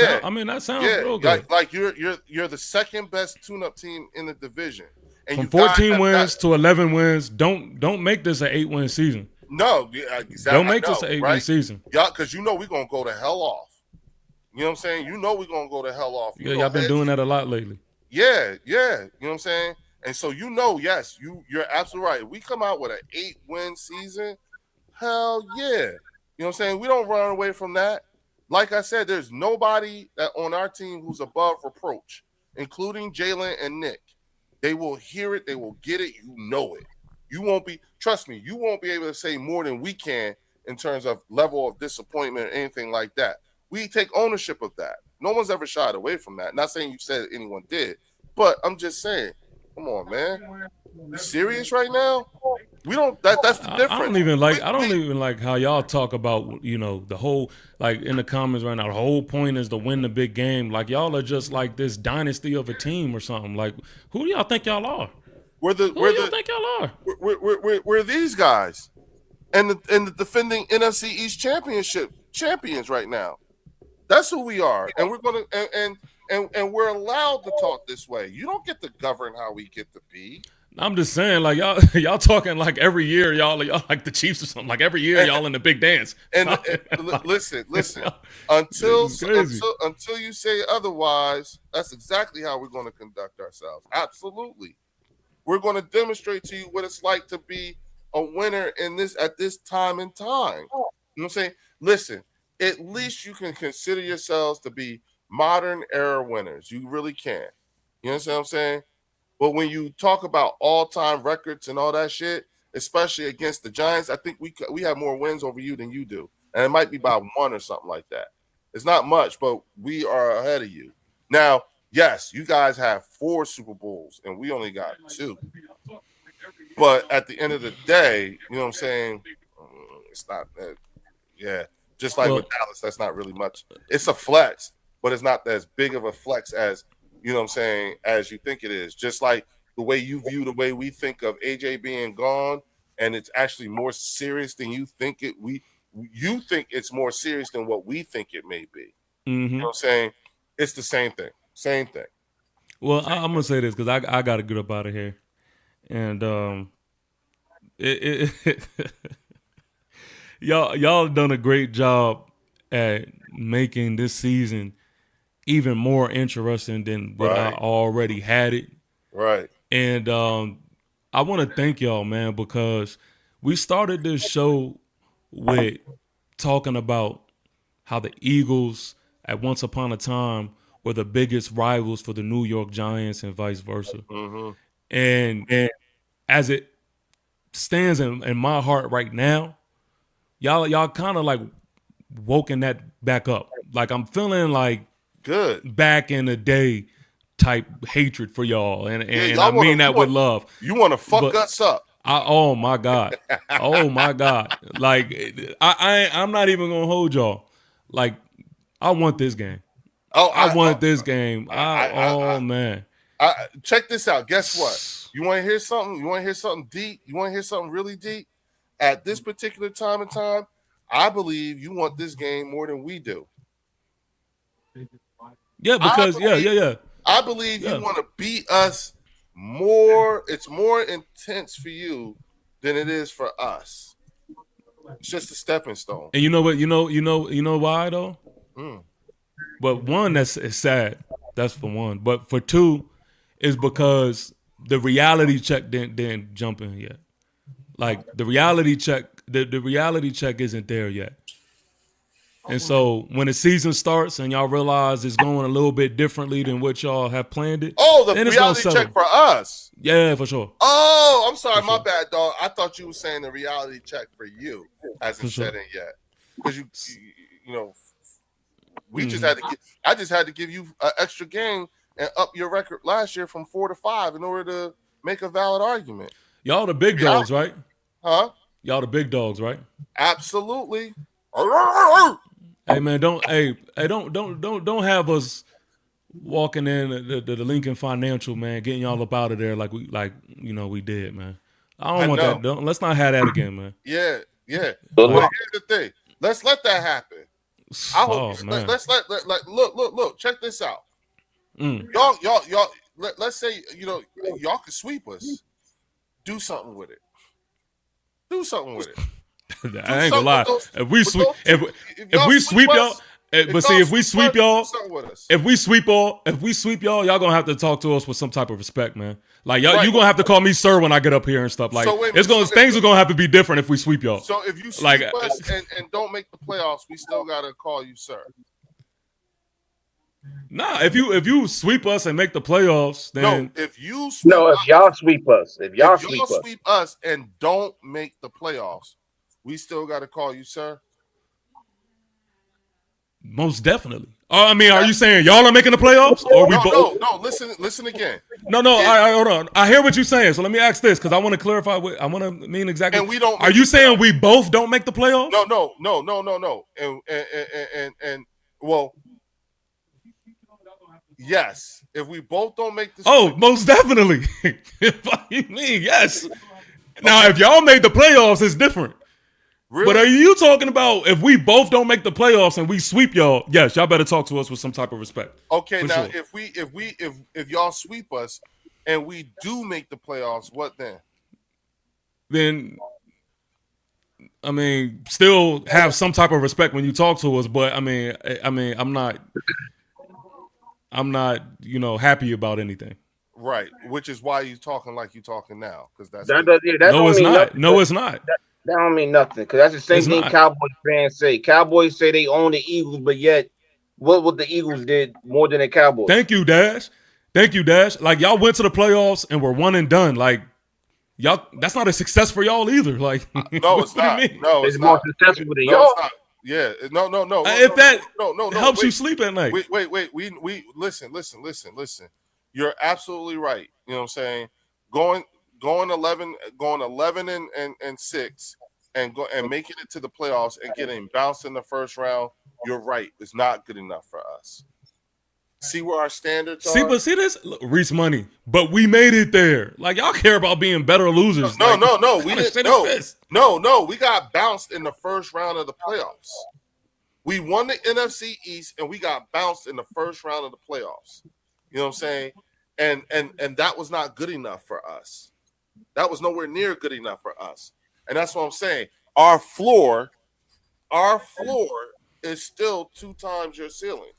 sounds real good. Like you're the second best tune-up team in the division. And from 14 wins to 11 wins, don't make this an 8-win season. No, exactly. Don't make this an 8-win season. Yeah, because we're gonna go to hell off. You know what I'm saying? We're gonna go to hell off. Y'all been doing that a lot lately. Yeah. You know what I'm saying? And so yes, you're absolutely right. If we come out with an 8-win season, hell yeah. You know what I'm saying? We don't run away from that. Like I said, there's nobody that on our team who's above reproach, including Jalen and Nick. They will hear it. They will get it. You know it. Trust me, you won't be able to say more than we can in terms of level of disappointment or anything like that. We take ownership of that. No one's ever shied away from that. Not saying you said anyone did, but I'm just saying, come on, man. You serious right now? We don't. That's the difference. I don't even like how y'all talk about the whole, like, in the comments right now. The whole point is to win the big game. Like, y'all are just like this dynasty of a team or something. Like, who do y'all think y'all are? Who do y'all think y'all are? We're these guys, and the defending NFC East Championship champions right now. That's who we are, and we're gonna and we're allowed to talk this way. You don't get to govern how we get to be. I'm just saying, like, y'all talking like every year, y'all like the Chiefs or something. Like every year, y'all in the big dance. And listen. Until you say otherwise, that's exactly how we're going to conduct ourselves. Absolutely, we're going to demonstrate to you what it's like to be a winner at this time in time. You know what I'm saying? Listen, at least you can consider yourselves to be modern era winners. You really can. You understand what I'm saying? But when you talk about all-time records and all that shit, especially against the Giants, I think we have more wins over you than you do. And it might be by 1 or something like that. It's not much, but we are ahead of you. Now, yes, you guys have 4 Super Bowls, and we only got 2. But at the end of the day, you know what I'm saying? It's not that. Yeah, just like with Dallas, that's not really much. It's a flex, but it's not as big of a flex as, you know what I'm saying, as you think it is. Just like the way you view the way we think of AJ being gone, and it's actually more serious than you think it. You think it's more serious than what we think it may be. Mm-hmm. You know what I'm saying? It's the same thing. Same thing. Well, I'm gonna say this because I got to get up out of here, and y'all done a great job at making this season even more interesting than what I Right. already had it. Right. And I want to thank y'all, man, because we started this show with talking about how the Eagles at once upon a time were the biggest rivals for the New York Giants and vice versa. Mm-hmm. And as it stands in my heart right now, y'all kind of like woken that back up. Like I'm feeling like Good. back in the day type hatred for y'all, and y'all I wanna- mean that you with want- love. You want to fuck But- us up? Oh my god, oh my god! Like I'm not even gonna hold y'all. Like I want this game. Oh, I want this game. Man. Check this out. Guess what? You want to hear something? You want to hear something deep? You want to hear something really deep? At this particular time and time, I believe you want this game more than we do. Yeah, because yeah. I believe Yeah. you want to beat us more. It's more intense for you than it is for us. It's just a stepping stone. And you know what? You know why though? Mm. But one, it's sad. That's for one. But for two, is because the reality check didn't jump in yet. Like the reality check, the reality check isn't there yet. And so when the season starts and y'all realize it's going a little bit differently than what y'all have planned it. Oh, the then it's gonna reality settle. check for us. Yeah, for sure. Oh, I'm sorry, For my sure. bad, dog. I thought you were saying the reality check for you hasn't For sure. set in yet, because you know, we just Mhm. had to get. I just had to give you an extra game and up your record last year from 4 to 5 in order to make a valid argument. Y'all the big dogs, right? Huh? Y'all the big dogs, right? Absolutely. Hey man, don't have us walking in the Lincoln Financial, man, getting y'all up out of there like we did, man. I don't I want know. that. Let's not have that again, man. Yeah. But But look, here's the thing. Let's let that happen. I Oh hope. man. Let's let look. Check this out. Mm. Y'all. Let's say y'all can sweep us. Do something with it. Do something with it. I ain't gonna lie. If we sweep, if y'all we sweep y'all, us, but see, if we sweep y'all, do something with us. if we sweep y'all, y'all gonna have to talk to us with some type of respect, man. Like y'all, Right. you gonna have to call me sir when I get up here and stuff. Like So wait a it's minute, gonna so things are gonna have to be different if we sweep y'all. So if you sweep Like, us and don't make the playoffs, we still gotta call you sir. Nah, if you sweep us and make the playoffs, then No, if you sweep no, if us, y'all sweep us, if y'all sweep us and don't make the playoffs, we still gotta call you sir. most definitely. I mean, are you saying y'all are making the playoffs, or we both? No. Listen again. No. All right, hold on. I hear what you're saying. So let me ask this because I want to clarify. I want to mean exactly. And we don't. Are you saying we both don't make the playoffs? No. And well, yes. If we both don't make the Most definitely. What do you mean? Yes. Now, if y'all made the playoffs, it's different. really, But are you talking about if we both don't make the playoffs and we sweep y'all? Yes, y'all better talk to us with some type of respect. okay. For Now, sure. if y'all sweep us and we do make the playoffs, what then? Then I mean, still have some type of respect when you talk to us. But I mean, I'm not, happy about anything. Right, which is why you talking like you talking now, because that's that what- that No, don't it's mean not. nothing. No, it's not. That don't mean nothing because that's the same It's thing not. Cowboy fans say. Cowboys say they own the Eagles, but yet what the Eagles did more than the Cowboys. Thank you, Dash. Like y'all went to the playoffs and were one and done. Like y'all, that's not a success for y'all either. Like no, it's what do you not. mean? No, It's it's more not. successful than No, y'all. it's not. Yeah, no. If that no, helps you wait. sleep at night. Wait. We listen. You're absolutely right. You know what I'm saying? Going 11 and 6 and making it to the playoffs and getting bounced in the first round, you're right. It's not good enough for us. See where our standards are? See this? Look, Reese money. But we made it there. Like y'all care about being better losers. No, Like, we kinda didn't. shit in fist. No. We got bounced in the first round of the playoffs. We won the NFC East and we got bounced in the first round of the playoffs. You know what I'm saying? And that was not good enough for us. That was nowhere near good enough for us. And that's what I'm saying. Our floor is still 2 times your ceiling.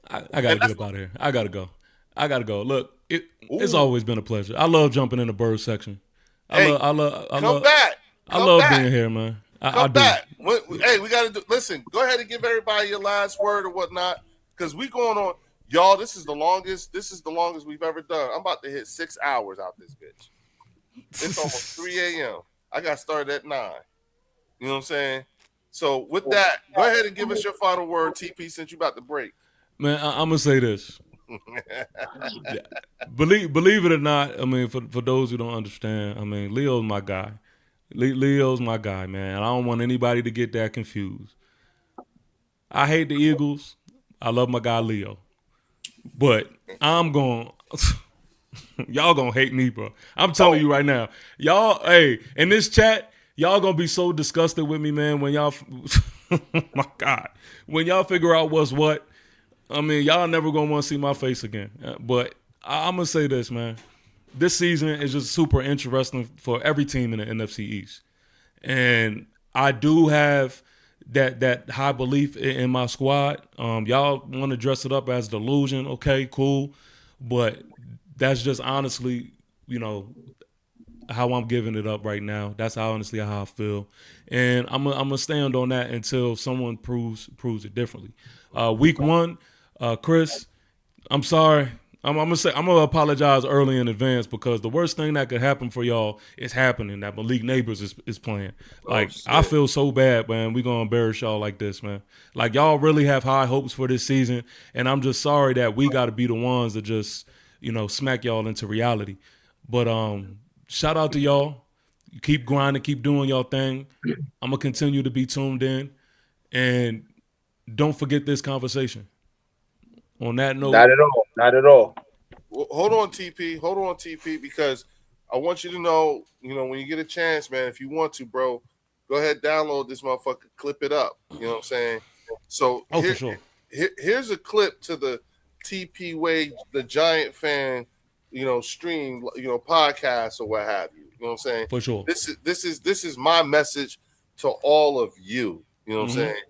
I gotta get up out of here. I gotta go. Look, it's always been a pleasure. I love jumping in the bird section. I love being here, man. Come back. Hey, we gotta do. Listen, go ahead and give everybody your last word or whatnot, because we going on, y'all. This is the longest we've ever done. I'm about to hit 6 hours out this bitch. It's almost 3 a.m. I got started at 9. You know what I'm saying? So with that, go ahead and give us your final word, TP, since you about to break. Man, I'm gonna say this. Yeah. Believe it or not, I mean, for those who don't understand, I mean, Leo's my guy. Leo's my guy, man. I don't want anybody to get that confused. I hate the Eagles. I love my guy Leo. But I'm going y'all gonna hate me, bro. I'm telling you right now. Y'all, hey, in this chat, y'all gonna be so disgusted with me, man, when y'all my God. When y'all figure out what's what. I mean, y'all never gonna want to see my face again. But I'm gonna say this, man. This season is just super interesting for every team in the NFC East, and I do have that high belief in my squad. Y'all want to dress it up as delusion? Okay, cool, but that's just honestly, how I'm giving it up right now. That's honestly how I feel, and I'm gonna stand on that until someone proves it differently. Week 1. Chris, I'm sorry. I'm gonna apologize early in advance because the worst thing that could happen for y'all is happening. That Malik Neighbors is playing. Like, I feel so bad, man. We gonna embarrass y'all like this, man. Like, y'all really have high hopes for this season, and I'm just sorry that we got to be the ones that just smack y'all into reality. But shout out to y'all. You keep grinding, keep doing y'all thing. I'm gonna continue to be tuned in, and don't forget this conversation. On that note, not at all. Well, hold on, TP, because I want you to know, when you get a chance, man, if you want to, bro, go ahead, download this motherfucker, clip it up. You know what I'm saying? So, for sure. Here's a clip to the TP Wade, the Giant fan, stream, podcast or what have you. You know what I'm saying? For sure. This is my message to all of you. You know what I'm saying?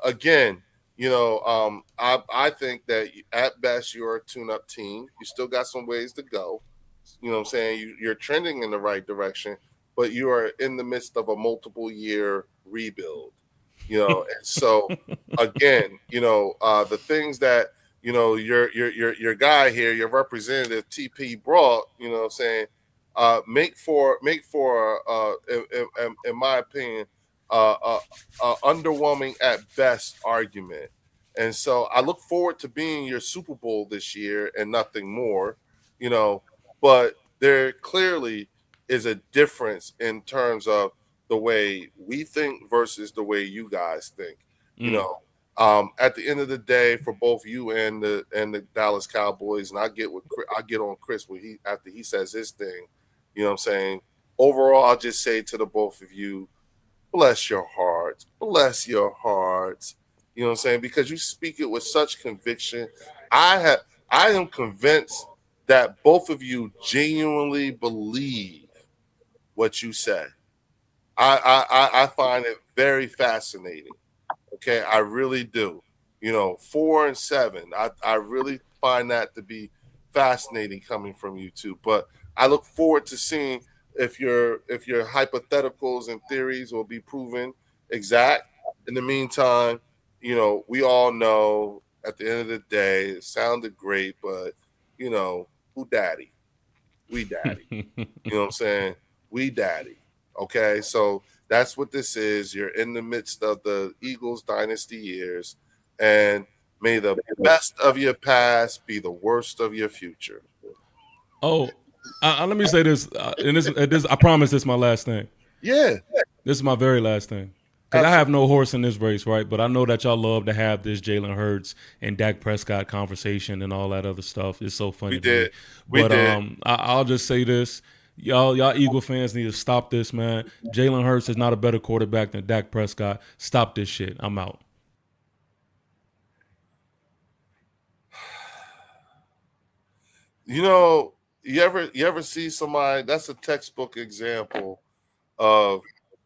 Again. I think that at best you're a tune-up team. You still got some ways to go. You know what I'm saying? You're trending in the right direction, but you are in the midst of a multiple-year rebuild. And so again, the things that your guy here, your representative TP brought, you know what I'm saying, make for in my opinion, underwhelming at best argument. And so I look forward to being your Super Bowl this year and nothing more, but there clearly is a difference in terms of the way we think versus the way you guys think. At the end of the day, for both you and the Dallas Cowboys, and I get on Chris when after he says his thing, you know what I'm saying? Overall, I'll just say to the both of you, bless your hearts. Bless your hearts. You know what I'm saying? Because you speak it with such conviction. I am convinced that both of you genuinely believe what you say. I find it very fascinating. Okay, I really do. 4 and 7. I really find that to be fascinating coming from you two. But I look forward to seeing if your hypotheticals and theories will be proven exact. In the meantime, we all know at the end of the day, it sounded great, but who daddy? We daddy. You know what I'm saying? We daddy. Okay, so that's what this is. You're in the midst of the Eagles dynasty years, and may the best of your past be the worst of your future. Oh, let me say this, and this I promise this is my last thing. Yeah. This is my very last thing. Because I have no horse in this race, right? But I know that y'all love to have this Jalen Hurts and Dak Prescott conversation and all that other stuff. It's so funny. We did. I'll just say this. Y'all Eagle fans need to stop this, man. Jalen Hurts is not a better quarterback than Dak Prescott. Stop this shit. I'm out. You ever see somebody, that's a textbook example of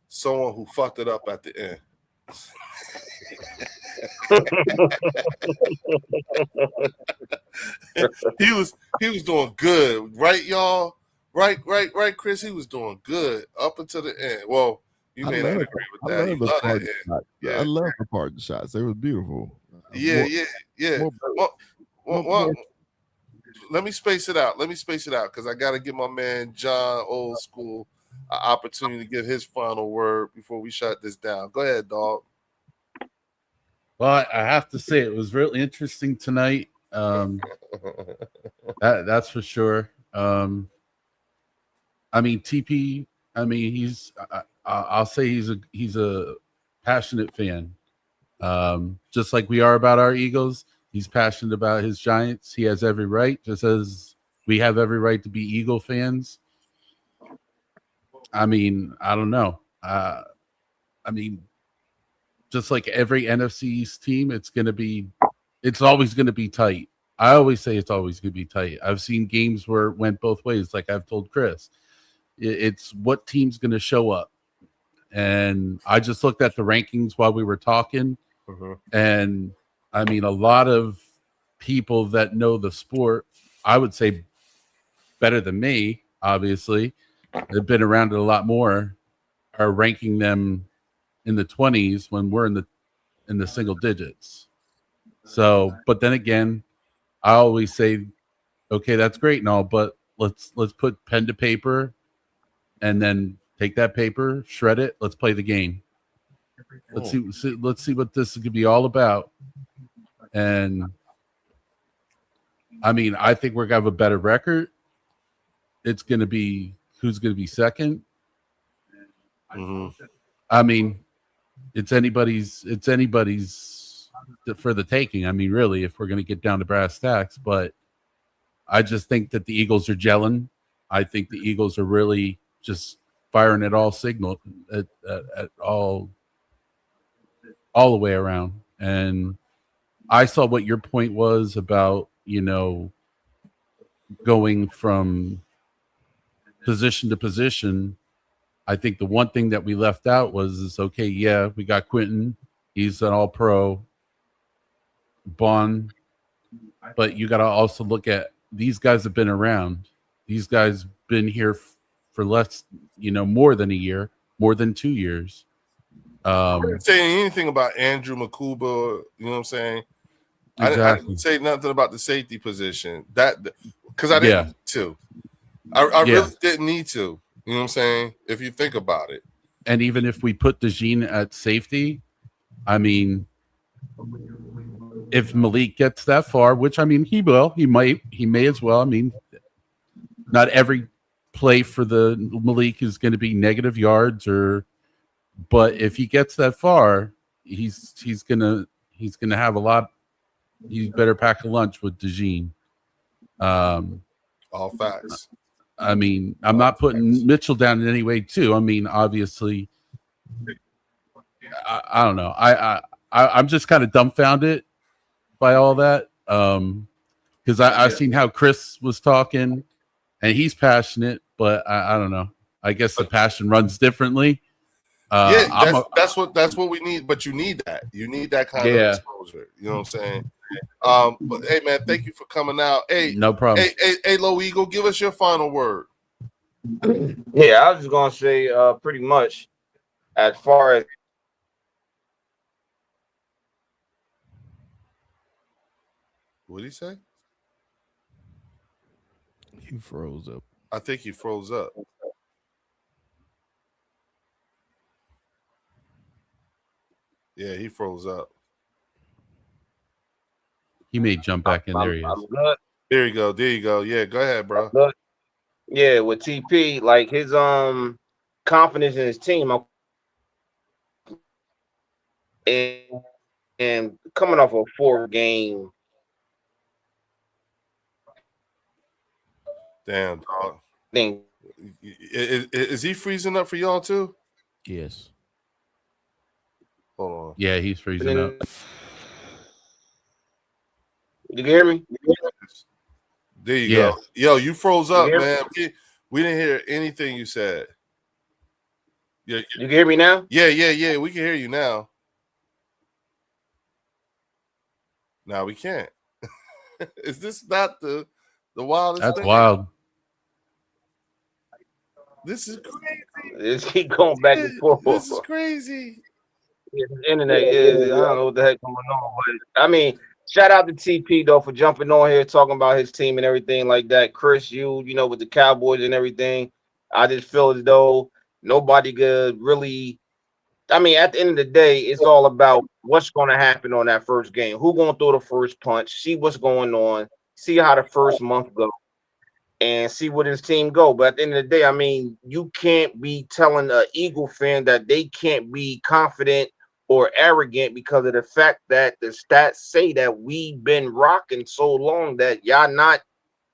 someone who fucked it up at the end. he was doing good, right, y'all? Right, Chris. He was doing good up until the end. Well, you may not agree with I that. love You the love that party end. shots. Yeah. I love the party shots. They were beautiful. Yeah. more- Let me space it out. Because I got to give my man John Old School an opportunity to give his final word before we shut this down. Go ahead, dog. Well, I have to say it was really interesting tonight. That's for sure. I mean, TP. I mean, I'll say he's a passionate fan. Just like we are about our Eagles, he's passionate about his Giants. He has every right, just as we have every right to be Eagle fans. I mean, I don't know. I mean, just like every NFC East team, it's always going to be tight. I always say it's always going to be tight. I've seen games where it went both ways, like I've told Chris. It's what team's going to show up. And I just looked at the rankings while we were talking. And I mean, a lot of people that know the sport, I would say better than me, obviously, have been around it a lot more, are ranking them in the 20s when we're in the single digits. So, but then again, I always say, okay, that's great and all, but let's put pen to paper and then take that paper, shred it, let's play the game. Let's see what this is going to be all about. And I mean, I think we're going to have a better record. It's going to be who's going to be second. I mean, it's anybody's for the taking. I mean, really, if we're going to get down to brass tacks, but I just think that the Eagles are gelling. I think the Eagles are really just firing at all signal at all the way around. And I saw what your point was about, going from position to position. I think the one thing that we left out was okay, yeah, we got Quentin. He's an all-pro. Bond. But you got to also look at these guys have been around. These guys been here for less, more than a year, more than 2 years. I didn't say anything about Andrew Makuba, you know what I'm saying? Exactly. I didn't say nothing about the safety position. Because I didn't need to. I really didn't need to. You know what I'm saying? If you think about it. And even if we put DeJean at safety, I mean, if Malik gets that far, which I mean he may as well. I mean, not every play for the Malik is going to be negative yards but if he gets that far, he's gonna have a lot. He's better pack a lunch with DeJean. All facts. I mean, I'm not putting Mitchell down in any way, too. I mean, obviously, I don't know. I'm just kind of dumbfounded by all that because I've seen how Chris was talking, and he's passionate, but I don't know. I guess the passion runs differently. That's what we need. But you need that. You need that kind of exposure. You know what I'm saying? But hey, man, thank you for coming out. Hey, no problem. Hey, Low Eagle, give us your final word. Yeah, I was just gonna say, pretty much, as far as what did he say? He froze up. I think he froze up. Yeah, he froze up. He may jump back in. There he is. I'm good. There you go. Yeah, go ahead, bro. Yeah, with TP, like his confidence in his team, and coming off a 4-game. Damn, dog. Thing. Is he freezing up for y'all too? Yes. Hold on. Yeah, he's freezing up. You hear me? There you go. Yo, you froze up, man. We didn't hear anything you said. Yeah, you can hear me now? Yeah. We can hear you now. Now we can't. Is this not the wildest That's thing? wild. This is crazy. Let's keep going back and forth. This is crazy. Yeah, the internet is, I don't know what the heck going on, but I mean, shout out to TP though for jumping on here talking about his team and everything like that. Chris, you know, with the Cowboys and everything, I just feel as though nobody could really. I mean, at the end of the day, it's all about what's going to happen on that first game. Who going to throw the first punch? See what's going on. See how the first month goes. And see where his team go. But at the end of the day, I mean, you can't be telling an Eagle fan that they can't be confident or arrogant because of the fact that the stats say that we've been rocking so long that y'all not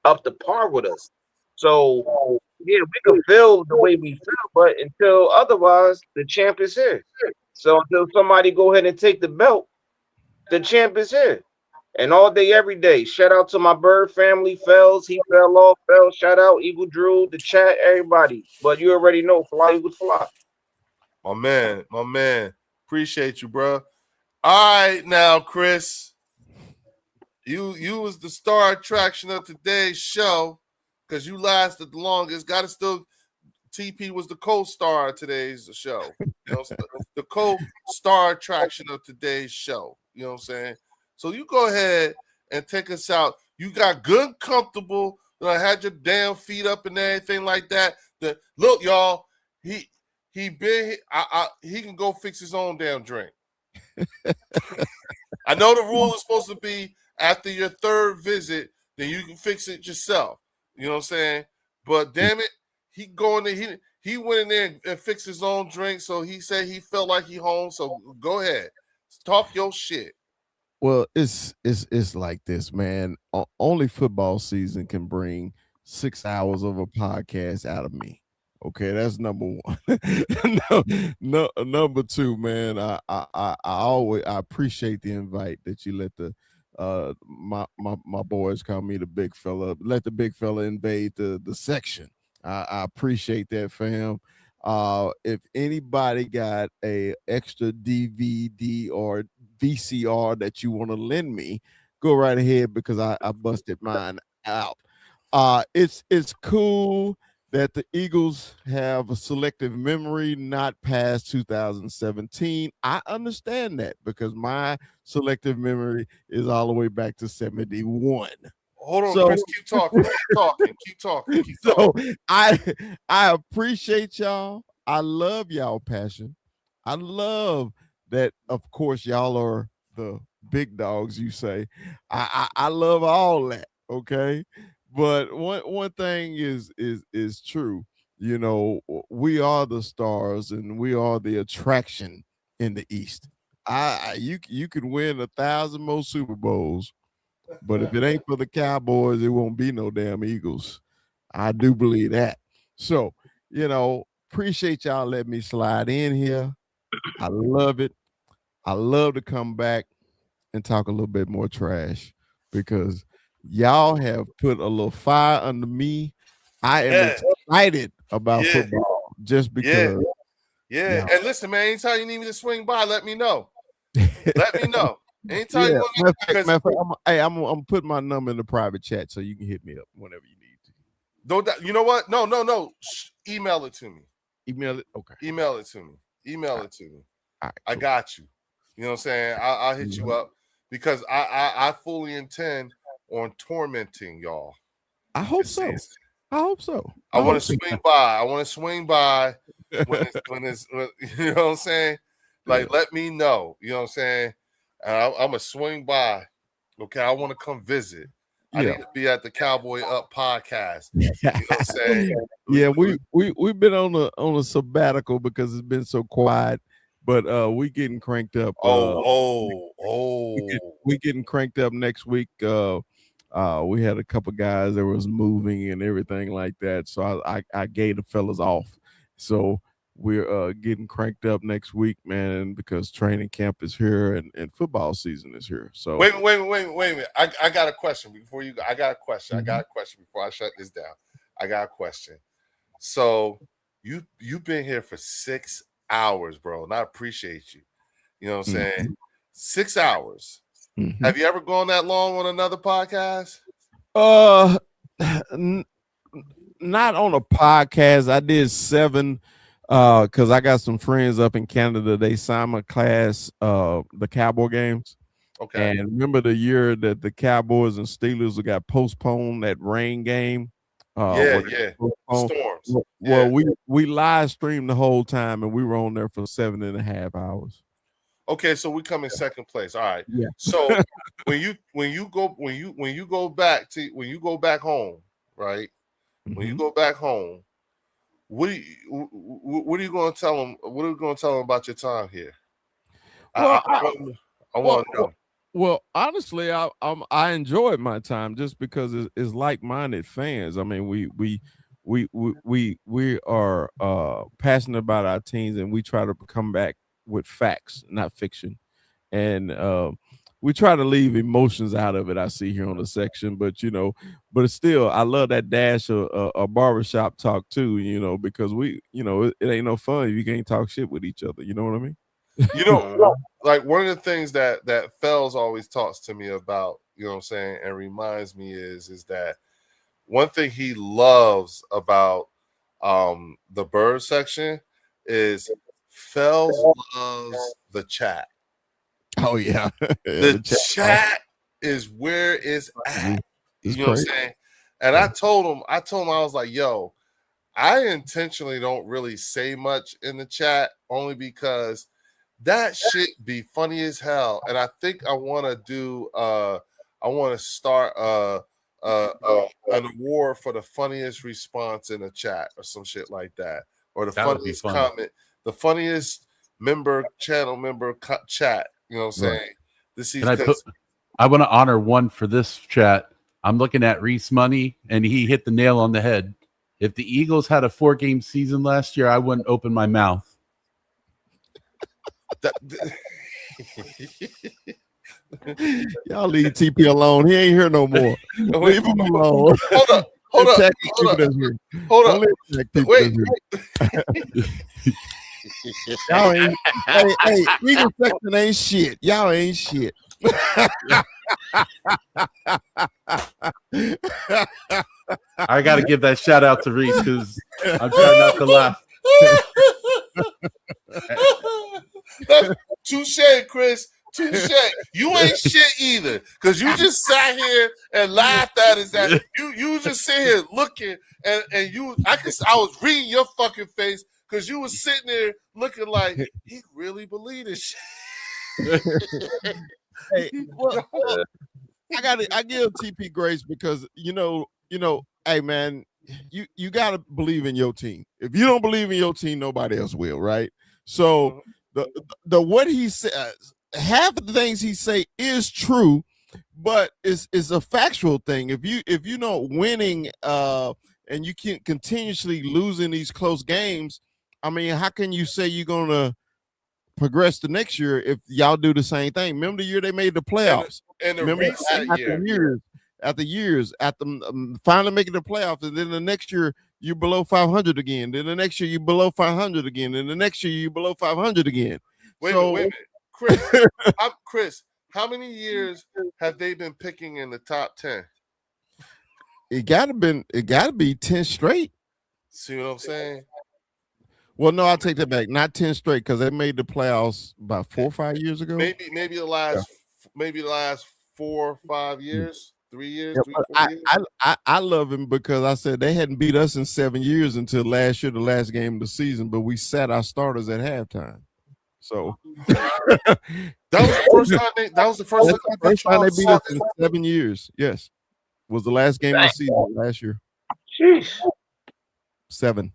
up to par with us. So yeah, we can feel the way we feel, but until otherwise, the champ is here. So until somebody go ahead and take the belt, the champ is here. And all day, every day. Shout out to my Bird family, Fells. He fell off. Fells, shout out, Eagle Drew, the chat, everybody. But you already know, fly, Eagles fly. My man. Appreciate you, bro. All right, now, Chris. You was the star attraction of today's show because you lasted the longest. Got to still. TP was the co-star of today's show. You know, the co-star attraction of today's show. You know what I'm saying? So you go ahead and take us out. You got good, comfortable. Had your damn feet up and everything like that. Look, y'all, he can go fix his own damn drink. I know the rule is supposed to be after your third visit, then you can fix it yourself. You know what I'm saying? But damn it, he went in there and fixed his own drink. So he said he felt like he home. So go ahead, talk your shit. Well, it's like this, man. Only football season can bring 6 hours of a podcast out of me. Okay, that's number one. Number two, man. I appreciate the invite that you let the my boys call me the big fella. Let the big fella invade the section. I appreciate that, fam. If anybody got a extra DVD or VCR that you want to lend me, go right ahead because I busted mine out. It's cool that the Eagles have a selective memory not past 2017. I understand that because my selective memory is all the way back to 71. Hold on, Chris, keep talking. So I appreciate y'all. I love y'all passion. I love that, of course, y'all are the big dogs, you say. I love all that, okay? But one thing is true. You know, we are the stars and we are the attraction in the East. You could win 1,000 more Super Bowls, but if it ain't for the Cowboys, it won't be no damn Eagles. I do believe that. So, you know, appreciate y'all letting me slide in here. I love it. I love to come back and talk a little bit more trash because y'all have put a little fire under me. I am excited about football just because. Yeah. And listen, man, anytime you need me to swing by, let me know. Let me know. Anytime you want me, I'm putting my number in the private chat so you can hit me up whenever you need to. Don't you know what? No. Email it to me. Email it? Okay. Email it to me. Email it to me. All right, I got you. You know what I'm saying? I'll hit you up because I fully intend on tormenting y'all. I hope so. I hope so. I want to swing by. I want to swing by when it's you know what I'm saying? Like, let me know. You know what I'm saying? I'm going to swing by. Okay, I want to come visit. I need to be at the Cowboy Up podcast. You know what I'm saying? Yeah, we've been on a sabbatical because it's been so quiet, but we getting cranked up. We getting cranked up next week. We had a couple guys that was moving and everything like that, so I gave the fellas off. So we're getting cranked up next week, man, because training camp is here and football season is here. So wait a minute. I got a question before you go. I got a question. I got a question before I shut this down. I got a question. So you've been here for 6 hours, bro, and I appreciate you. You know what I'm saying? 6 hours. Have you ever gone that long on another podcast? Not on a podcast. I did 7 because I got some friends up in Canada. They signed my class, the Cowboy games. Okay. And remember the year that the Cowboys and Steelers got postponed, that rain game? Yeah. Storms. Yeah. Well, we live streamed the whole time, and we were on there for 7.5 hours. Okay, so we come in second place. All right. Yeah. So when you go back home, right? When you go back home, what are you going to tell them? What are you going to tell them about your time here? Well, I want to know. Well, honestly, I enjoyed my time just because it's like-minded fans. I mean, we are passionate about our teams, and we try to come back with facts, not fiction, and we try to leave emotions out of it. I see here on the section, but still, I love that dash of a barbershop talk too. Because it ain't no fun if you can't talk shit with each other. You know what I mean? Like one of the things that Fells always talks to me about, you know what I'm saying, and reminds me is that one thing he loves about the bird section is Fells loves the chat. Oh yeah. The chat is where it's at. It's you know what I'm saying? And I told him, I was like, yo, I intentionally don't really say much in the chat only because that shit be funny as hell. And I think I want to start an award for the funniest response in the chat or some shit like that. Or the funniest comment, the funniest channel member chat. You know what I'm saying? I want to honor one for this chat. I'm looking at Reese Money, and he hit the nail on the head. If the Eagles had a 4-game season last year, I wouldn't open my mouth. Y'all leave TP alone. He ain't here no more. Leave him alone. Hold up. Wait. Y'all ain't. Hey, Eagle section ain't shit. Y'all ain't shit. I got to give that shout out to Reese because I'm trying not to laugh. Touche, Chris. Touche. You ain't shit either, because you just sat here and laughed at us. That you just sit here looking, and I was reading your fucking face because you was sitting there looking like he really believed this shit. Hey, I give TP grace because hey man, you gotta believe in your team. If you don't believe in your team, nobody else will, right? So the what he says, half of the things he say is true, but it's a factual thing. If you know winning and you keep continuously losing these close games, I mean, how can you say you're gonna progress the next year if y'all do the same thing? Remember the year they made the playoffs? And the reset after years, finally making the playoffs, and then the next year you below 500 again. Then the next year you below 500 again. And the next year you below 500 again. Wait a minute, Chris, how many years have they been picking in the top 10? It gotta be 10 straight. See what I'm saying? Well, no, I'll take that back. Not 10 straight, because they made the playoffs about 4 or 5 years ago. Maybe the last 4 or 5 years, 3 years, Yeah, 3 or 4 years. I love him because I said they hadn't beat us in 7 years until last year, the last game of the season, but we sat our starters at halftime. So that was the first time they beat us in 7 years. Yes. Was the last game of the season last year. Jeez. 7.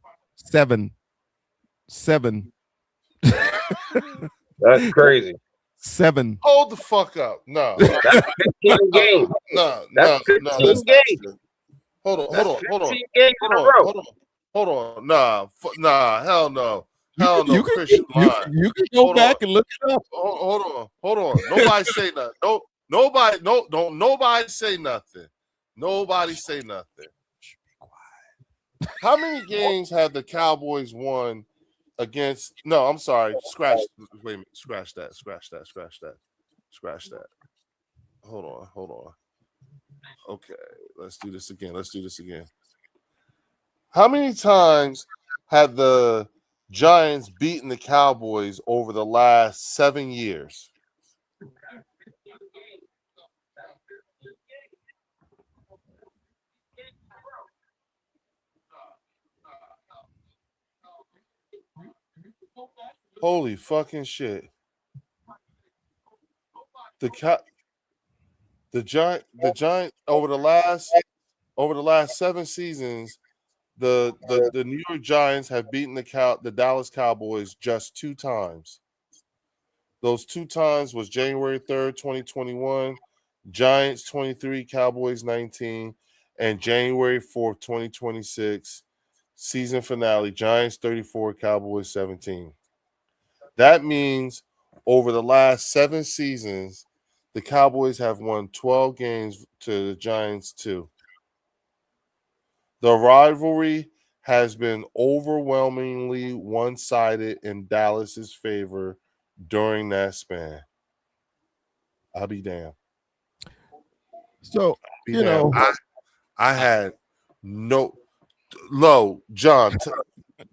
That's crazy. 7. Hold the fuck up. No. That's 15 games. No. That's 15 games. Hold on. Nah, hell no. Hell no, Christian line. You can go back and look it up. Hold on. Nobody say nothing. Nobody say nothing. Nobody say nothing. How many games have the Cowboys won against? No, I'm sorry. Scratch that. Hold on. Okay, let's do this again. How many times had the Giants beaten the Cowboys over the last 7 years? Holy fucking shit. The Giant over the last 7 seasons, the New York Giants have beaten the Dallas Cowboys just 2 times. Those 2 times was January 3rd, 2021, Giants 23, Cowboys 19, and January 4th, 2026, season finale, Giants 34, Cowboys 17. That means over the last 7 seasons, the Cowboys have won 12 games to the Giants 2. The rivalry has been overwhelmingly one-sided in Dallas's favor during that span. I'll be damned. So, you know, I had John,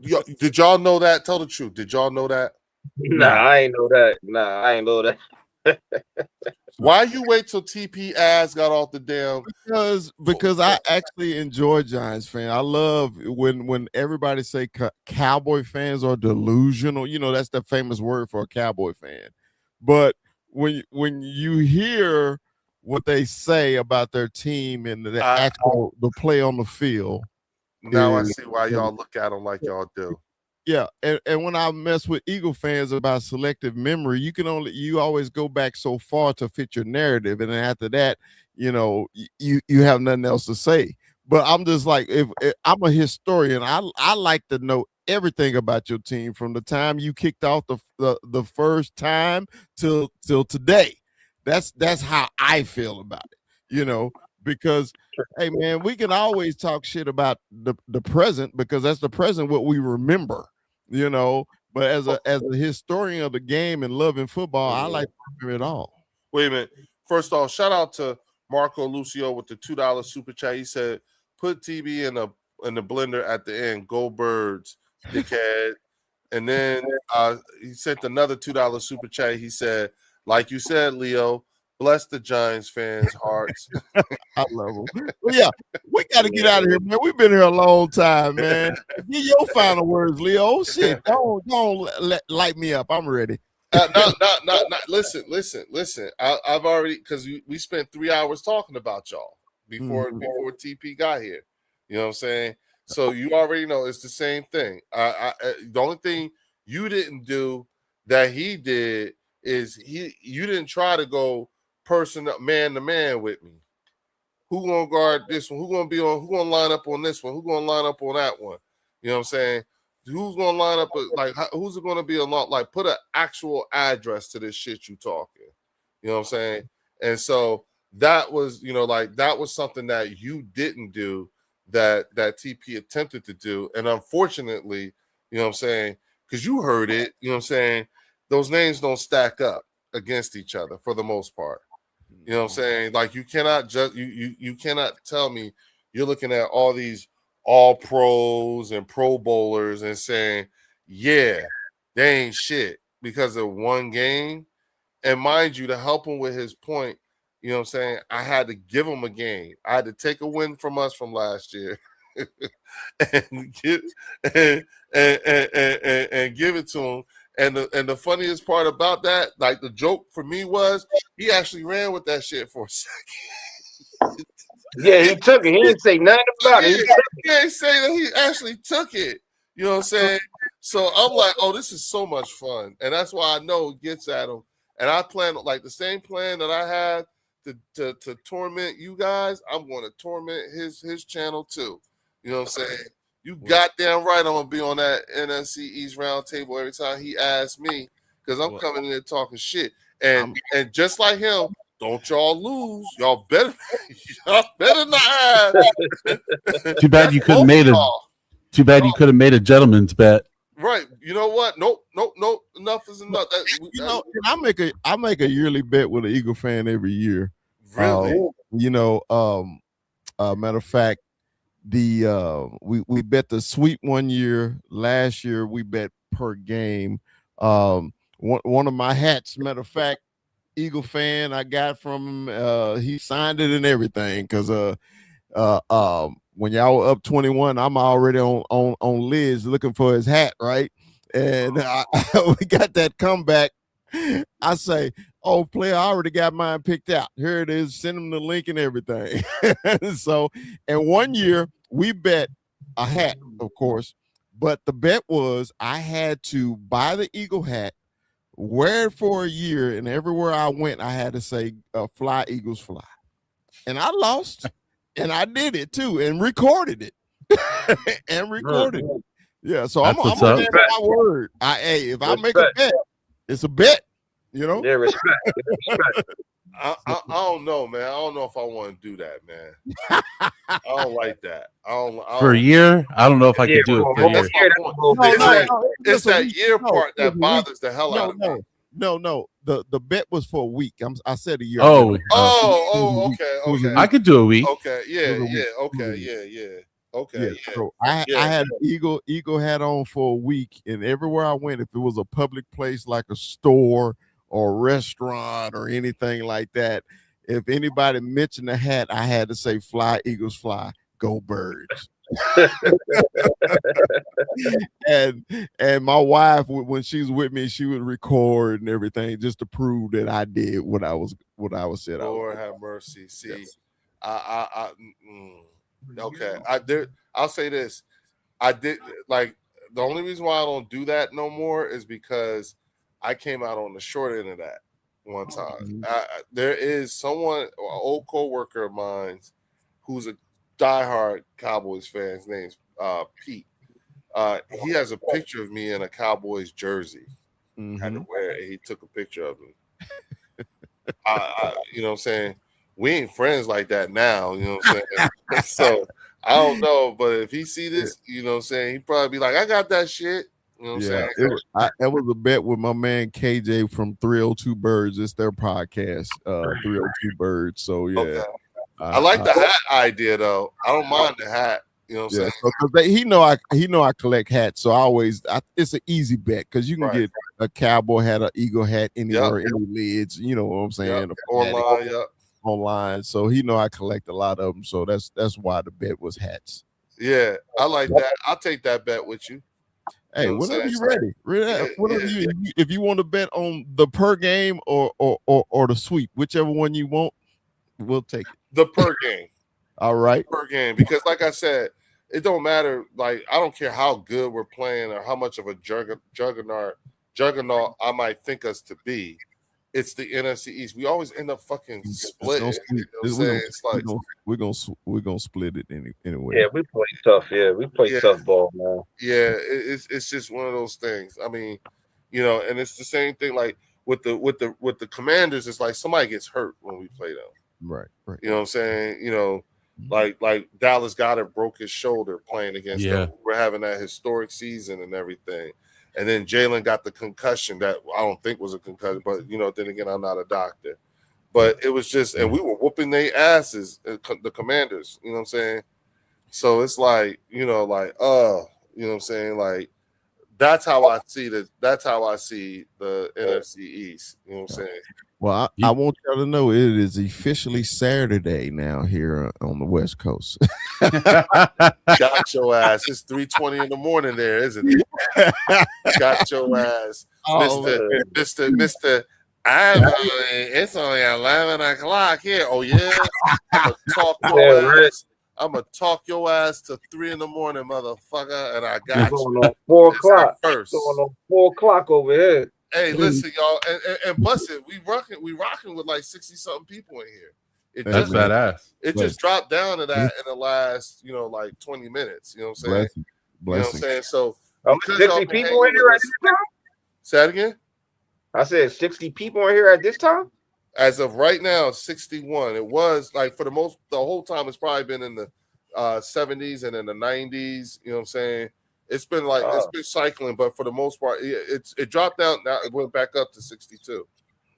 did y'all know that? Tell the truth. Did y'all know that? Nah, I ain't know that. Why you wait till TP ass got off the damn? Because I actually enjoy Giants fan. I love when everybody say Cowboy fans are delusional. You know, that's the famous word for a Cowboy fan. But when you hear what they say about their team and the play on the field, now I see why y'all look at them like y'all do. Yeah, and when I mess with Eagle fans about selective memory, you always go back so far to fit your narrative, and then after that, you know, you have nothing else to say. But I'm just like, if I'm a historian, I like to know everything about your team from the time you kicked off the first time till today. That's how I feel about it, you know, because hey man, we can always talk shit about the present because that's the present what we remember. You know, but as a historian of the game and loving football, I like to remember it all. Wait a minute. First off, shout out to Marco Lucio with the $2 super chat. He said, "Put TB in the blender at the end. Go Birds, dickhead." And then he sent another $2 super chat. He said, "Like you said, Leo, bless the Giants fans' hearts." I love them. Well, yeah, we got to get out of here, man. We've been here a long time, man. Give your final words, Leo. Oh, shit, don't light me up. I'm ready. Listen. I've already, because we spent 3 hours talking about y'all before TP got here. You know what I'm saying? So you already know it's the same thing. The only thing you didn't do that he did is you didn't try to go man to man with me. Who gonna guard this one? Who gonna line up on this one? Who gonna line up on that one? You know what I'm saying? Who's gonna line up who's it gonna be a lot like put an actual address to this shit you talking? You know what I'm saying? And so that was, you know, like that was something that you didn't do that TP attempted to do. And unfortunately, you know what I'm saying, because you heard it, you know what I'm saying, those names don't stack up against each other for the most part. You know what I'm saying? Like you cannot just you cannot tell me you're looking at all these all pros and pro bowlers and saying, yeah, they ain't shit because of one game. And mind you, to help him with his point, you know what I'm saying, I had to give him a game. I had to take a win from us from last year and give it to him. And the funniest part about that, like the joke for me was he actually ran with that shit for a second. Yeah, he took it. He didn't say nothing about it. He ain't say that he actually took it. You know what I'm saying? So I'm like, oh, this is so much fun. And that's why I know it gets at him. And I plan like the same plan that I had to torment you guys. I'm going to torment his channel too. You know what I'm saying? You goddamn right I'm going to be on that NFC East round table every time he asks me because I'm coming in there talking shit. And just like him, don't y'all lose. Y'all better not have. Too bad you couldn't made a gentleman's bet. Right. You know what? Nope. Enough is enough. I make a yearly bet with an Eagle fan every year. Really? Matter of fact, we bet the sweep one year. Last year we bet per game. One of my hats, matter of fact, Eagle fan I got from him. He signed it and everything because when y'all were up 21, I'm already on Liz looking for his hat, right? And we got that comeback. I say, oh, player, I already got mine picked out. Here it is. Send him the link and everything. So, and one year we bet a hat, of course, but the bet was I had to buy the Eagle hat, wear it for a year, and everywhere I went, I had to say, fly, Eagles, fly. And I lost, and I did it too, and recorded it. Yeah, so I'm That's gonna what's have up. my word. If I make a bet, it's a bet, you know? Yeah, respect. Respect. I don't know, man. I don't know if I want to do that, man. I don't like that. I don't For a year, I don't know if I could do it for a year. That's my point. It's that year part that bothers the hell out of me. No. The bet was for a week. I said a year. Oh, Okay. I could do a week. Okay, yeah. Okay, yeah. So I had an Eagle hat on for a week, and everywhere I went, if it was a public place like a store or a restaurant or anything like that, if anybody mentioned the hat, I had to say, "Fly, Eagles, fly, go Birds." and my wife, when she's with me, she would record and everything just to prove that I did what I was said. Lord have mercy. See, okay. I'll say this. I did like the only reason why I don't do that no more is because I came out on the short end of that one time. There is someone, an old coworker of mine, who's a diehard Cowboys fan. His name's Pete. He has a picture of me in a Cowboys jersey. Had to wear it. He took a picture of me. You know what I'm saying? We ain't friends like that now. You know what I'm saying? So I don't know, but if he see this, you know what I'm saying, he'd probably be like, I got that shit. You know what I'm saying? That was a bet with my man KJ from 302 Birds. It's their podcast, 302 Birds. So yeah. Okay. I like the hat idea though. I don't mind the hat. You know what I'm saying? Because he know I collect hats, so it's an easy bet because you can get a cowboy hat, an eagle hat anywhere, any lids. You know what I'm saying? Online. So he know I collect a lot of them. So that's why the bet was hats. Yeah, I like that. I'll take that bet with you. Hey, whenever you're ready. If you want to bet on the per game or the sweep, whichever one you want, we'll take it. The per game. All right. Per game. Because like I said, it don't matter. Like, I don't care how good we're playing or how much of a juggernaut I might think us to be. It's the NFC East. We always end up fucking split. It's like we're gonna split it anyway. Yeah, we play tough. Yeah, we play tough ball, man. Yeah, it's just one of those things. I mean, you know, and it's the same thing. Like with the Commanders, it's like somebody gets hurt when we play them. Right. You know what I'm saying? You know, like Dallas Goedert broke his shoulder playing against them. We're having that historic season and everything. And then Jalen got the concussion that I don't think was a concussion, but, you know, then again, I'm not a doctor. But it was just, and we were whooping their asses, the Commanders, you know what I'm saying? So it's like, you know, like, you know what I'm saying? Like, that's how I see the NFC East, you know what I'm saying? Well, I want y'all to know it is officially Saturday now here on the West Coast. Got your ass. It's 3:20 in the morning there, isn't it? Got your ass. Mr. It's only 11 o'clock here. Oh, yeah? I'm going to talk your ass to 3 in the morning, motherfucker, and I got you. Going on 4 o'clock. First. Going on 4 o'clock over here. Hey, listen, y'all, and busted. We rocking with like 60-something people in here. That's badass. It just dropped down to that in the last, you know, like 20 minutes. You know what I'm saying? Blessing. You know what I'm saying? So 60 people in here at this time? Say that again? I said 60 people in here at this time? As of right now, 61. It was like the whole time it's probably been in the 70s and in the 90s. You know what I'm saying? It's been it's been cycling, but for the most part, it dropped down. Now it went back up to 62.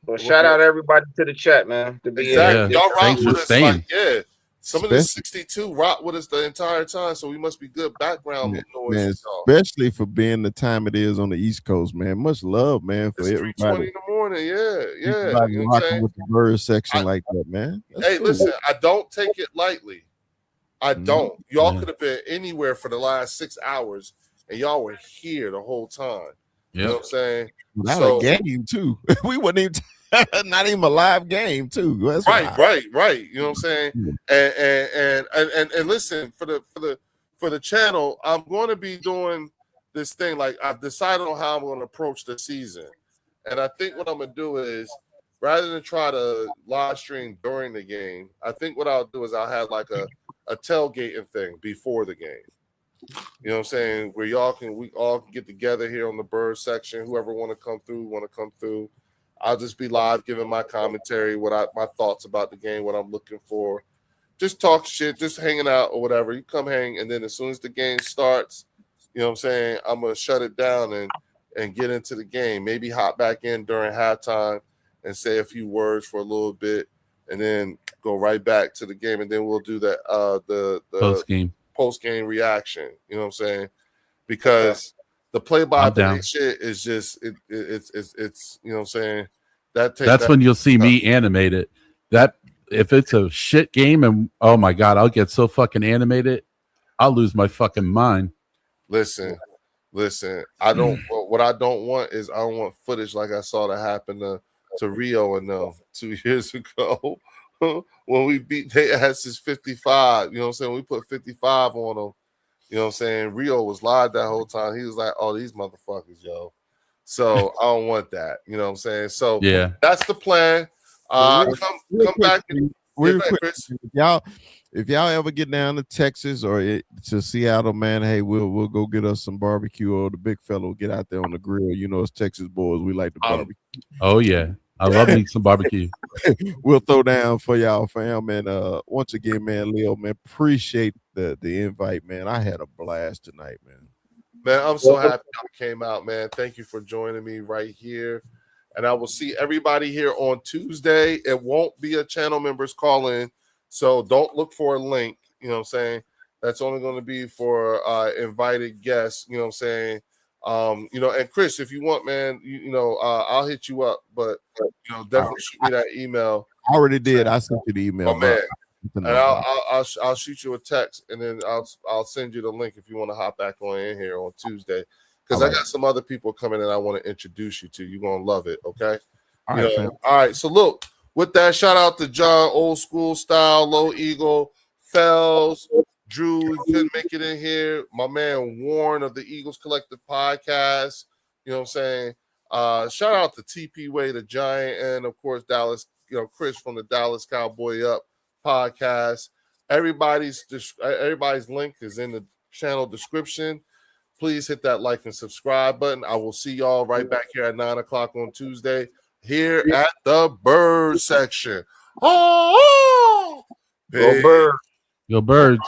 Well, shout out everybody to the chat, man. To be Exactly. Yeah. Y'all rock Thanks for with us. staying. Like, yeah. Some of the 62 rock with us the entire time, so we must be good background Man, noise. man, for y'all. especially for being the time it is on the East Coast, man. Much love, man, for It's 3:20 everybody. in the morning. Yeah, yeah. Everybody You know what I'm rocking saying? with the bird section like that, man. That's Hey, cool. listen, I don't take it lightly. I don't. Y'all Yeah. could have been anywhere for the last 6 hours, and y'all were here the whole time. You know what I'm saying? Without So- a game too. We wouldn't even not even a live game too. That's wild. Right. You know what I'm saying? And listen, for the channel, I'm going to be doing this thing. Like, I've decided on how I'm going to approach the season, and I think what I'm going to do is, rather than try to live stream during the game, I think what I'll do is I'll have like a tailgating thing before the game. You know what I'm saying? Where we all can get together here on the bird section. Whoever want to come through. I'll just be live giving my commentary, my thoughts about the game, what I'm looking for. Just talk shit, just hanging out or whatever. You come hang, and then as soon as the game starts, you know what I'm saying, I'm gonna shut it down and get into the game. Maybe hop back in during halftime and say a few words for a little bit, and then go right back to the game, and then we'll do that the post game reaction. You know what I'm saying? Because the play-by-play shit is just it's you know what I'm saying. That's when you'll see me animated. That if it's a shit game and oh my god, I'll get so fucking animated, I'll lose my fucking mind. Listen. I don't. What I don't want is I don't want footage like I saw that happen to Rio and them 2 years ago when we beat their asses 55. You know what I'm saying? We put 55 on them. You know what I'm saying? Rio was live that whole time. He was like, "Oh, these motherfuckers, yo." So I don't want that. You know what I'm saying? So yeah, that's the plan. Come back. Real quick, if y'all ever get down to Texas or to Seattle, man, hey, we'll go get us some barbecue, or the big fellow get out there on the grill. You know, it's Texas boys. We like the barbecue. Oh yeah, I love me some barbecue. We'll throw down for y'all, fam. And once again, man, Leo, man, appreciate the invite, man. I had a blast tonight, man. Man, I'm so happy y'all came out, man. Thank you for joining me right here. And I will see everybody here on Tuesday. It won't be a channel members call in, so don't look for a link. You know what I'm saying? That's only going to be for invited guests. You know what I'm saying? And Chris, if you want, man, I'll hit you up, but definitely shoot me that email. I already did. I sent you the email, man. And I'll shoot you a text, and then I'll send you the link if you want to hop back on in here on Tuesday, because I got some other people coming in I want to introduce you to. You're gonna love it, okay? All right. So look, with that, shout out to John, Old School Style, Low Eagle, Fells, Drew, couldn't make it in here. My man Warren of the Eagles Collective Podcast. You know what I'm saying? Shout out to TP Way, the Giant, and of course Dallas. Chris from the Dallas Cowboy Up Podcast. Everybody's link is in the channel description. Please hit that like and subscribe button. I will see y'all right back here at 9:00 on Tuesday here at the bird section. Oh, Go bird. Go birds.